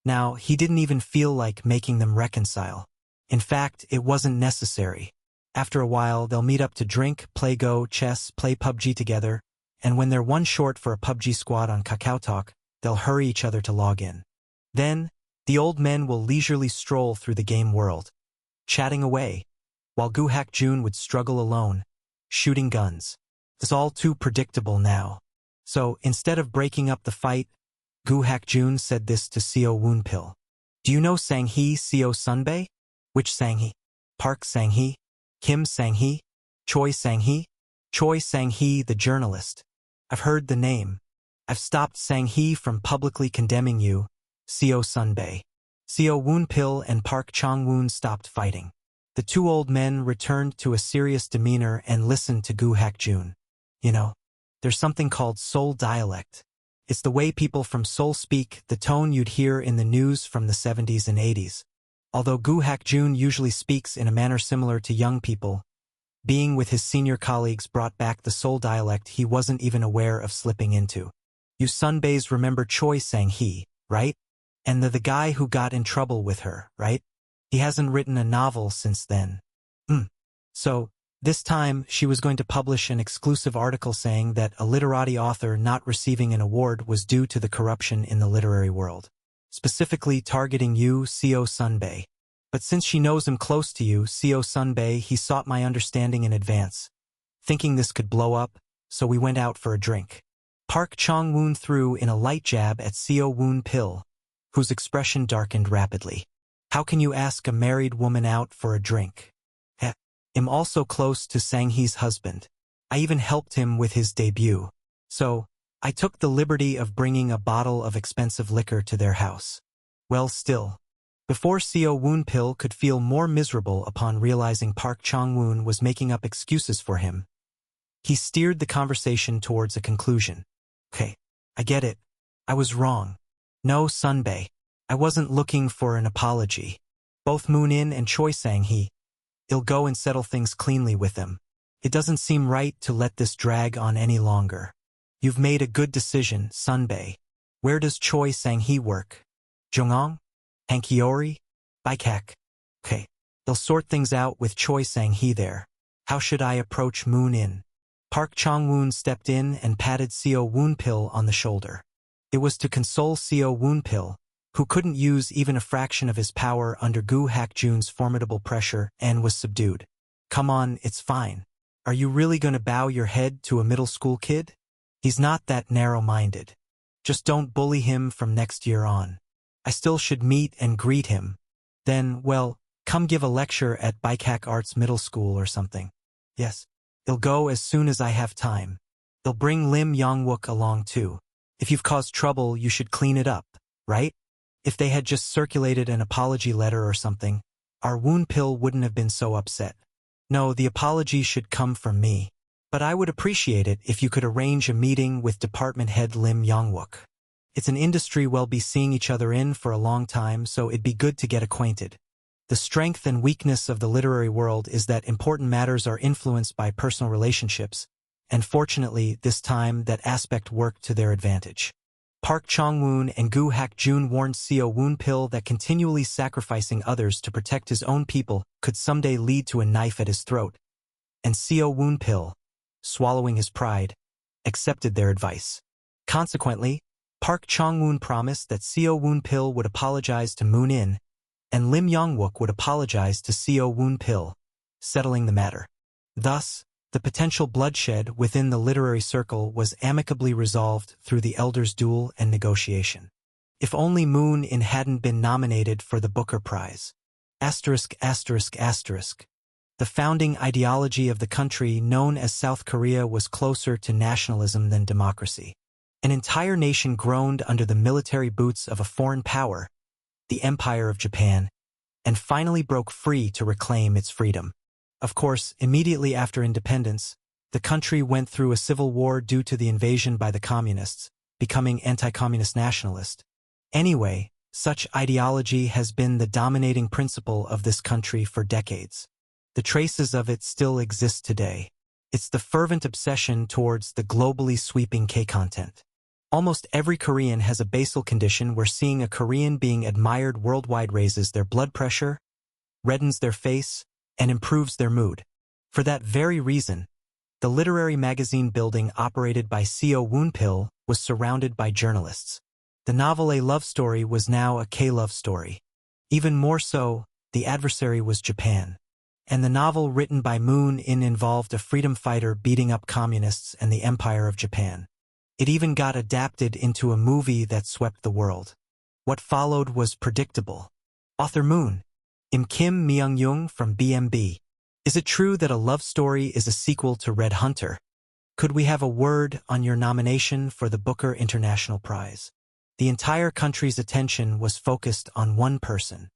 Now, he didn't even feel like making them reconcile. In fact, it wasn't necessary. After a while, they'll meet up to drink, play Go, chess, play PUBG together, and when they're one short for a PUBG squad on KakaoTalk, they'll hurry each other to log in. Then, the old men will leisurely stroll through the game world, chatting away, while Gu Hakjun would struggle alone, shooting guns. It's all too predictable now. So, instead of breaking up the fight, Gu Hakjun said this to Seo Woonpil. Do you know Sang-hee Seo Sunbae? Which Sang-hee? Park Sang-hee? Kim Sang-hee? Choi Sang-hee? Choi Sang-hee, the journalist. I've heard the name. I've stopped Sang-hee from publicly condemning you, Seo Sunbae. Seo Woonpil and Park Chong-woon stopped fighting. The two old men returned to a serious demeanor and listened to Gu Hakjun. You know, there's something called Seoul dialect. It's the way people from Seoul speak, the tone you'd hear in the news from the 70s and 80s. Although Gu Hakjun usually speaks in a manner similar to young people, being with his senior colleagues brought back the Seoul dialect he wasn't even aware of slipping into. You sunbaes remember Choi Sang-hee, right? And the guy who got in trouble with her, right? He hasn't written a novel since then. So, this time she was going to publish an exclusive article saying that a literati author not receiving an award was due to the corruption in the literary world, specifically targeting you, Seo Sunbae. But since she knows him close to you, Seo Sunbae, he sought my understanding in advance, thinking this could blow up, so we went out for a drink. Park Chong-woon threw in a light jab at Seo Woonpil, whose expression darkened rapidly. How can you ask a married woman out for a drink? I'm also close to Sang-hee's husband. I even helped him with his debut. So, I took the liberty of bringing a bottle of expensive liquor to their house. Well, still. Before Seo Woonpil could feel more miserable upon realizing Park Chong-woon was making up excuses for him, he steered the conversation towards a conclusion. Okay, I get it. I was wrong. No, Sunbae. I wasn't looking for an apology. Both Moon-in and Choi Sang-hee, I'll go and settle things cleanly with them. It doesn't seem right to let this drag on any longer. You've made a good decision, Sunbae. Where does Choi Sang-hee work? Jongong? Hankiori? Baikak? Okay, they'll sort things out with Choi Sang-hee there. How should I approach Moon-in? Park Chong-woon stepped in and patted Seo Woonpil on the shoulder. It was to console Seo Woonpil, who couldn't use even a fraction of his power under Gu Hakjun's formidable pressure and was subdued. Come on, it's fine. Are you really going to bow your head to a middle school kid? He's not that narrow-minded. Just don't bully him from next year on. I still should meet and greet him. Then, well, come give a lecture at Baikak Arts Middle School or something. Yes, I'll go as soon as I have time. They'll bring Lim Yongwook along too. If you've caused trouble, you should clean it up, right? If they had just circulated an apology letter or something, our Woonpil wouldn't have been so upset. No, the apology should come from me. But I would appreciate it if you could arrange a meeting with Department Head Lim Yongwook. It's an industry we'll be seeing each other in for a long time, so it'd be good to get acquainted. The strength and weakness of the literary world is that important matters are influenced by personal relationships, and fortunately, this time, that aspect worked to their advantage. Park Chong-woon and Gu Hakjun warned Seo Woonpil that continually sacrificing others to protect his own people could someday lead to a knife at his throat. And Seo Woonpil, swallowing his pride, accepted their advice. Consequently, Park Chong-woon promised that Seo Woonpil would apologize to Moon-in, and Lim Yongwook would apologize to Seo Woonpil, settling the matter. Thus, the potential bloodshed within the literary circle was amicably resolved through the elders' duel and negotiation. If only Moon-in hadn't been nominated for the Booker Prize. *****. The founding ideology of the country known as South Korea was closer to nationalism than democracy. An entire nation groaned under the military boots of a foreign power, the Empire of Japan, and finally broke free to reclaim its freedom. Of course, immediately after independence, The country went through a civil war due to the invasion by the communists, becoming anti-communist nationalist. Anyway, such ideology has been the dominating principle of this country for decades. The traces of it still exist today. It's the fervent obsession towards the globally sweeping K-content. Almost every Korean has a basal condition where seeing a Korean being admired worldwide raises their blood pressure, reddens their face, and improves their mood. For that very reason, the literary magazine building operated by Seo Woonpil was surrounded by journalists. The novel A Love Story was now a K-love story. Even more so, the adversary was Japan. And the novel written by Moon In involved a freedom fighter beating up communists and the Empire of Japan. It even got adapted into a movie that swept the world. What followed was predictable. Author Moon, Im Kim Myung-young from BMB. Is it true that A Love Story is a sequel to Red Hunter? Could we have a word on your nomination for the Booker International Prize? The entire country's attention was focused on one person.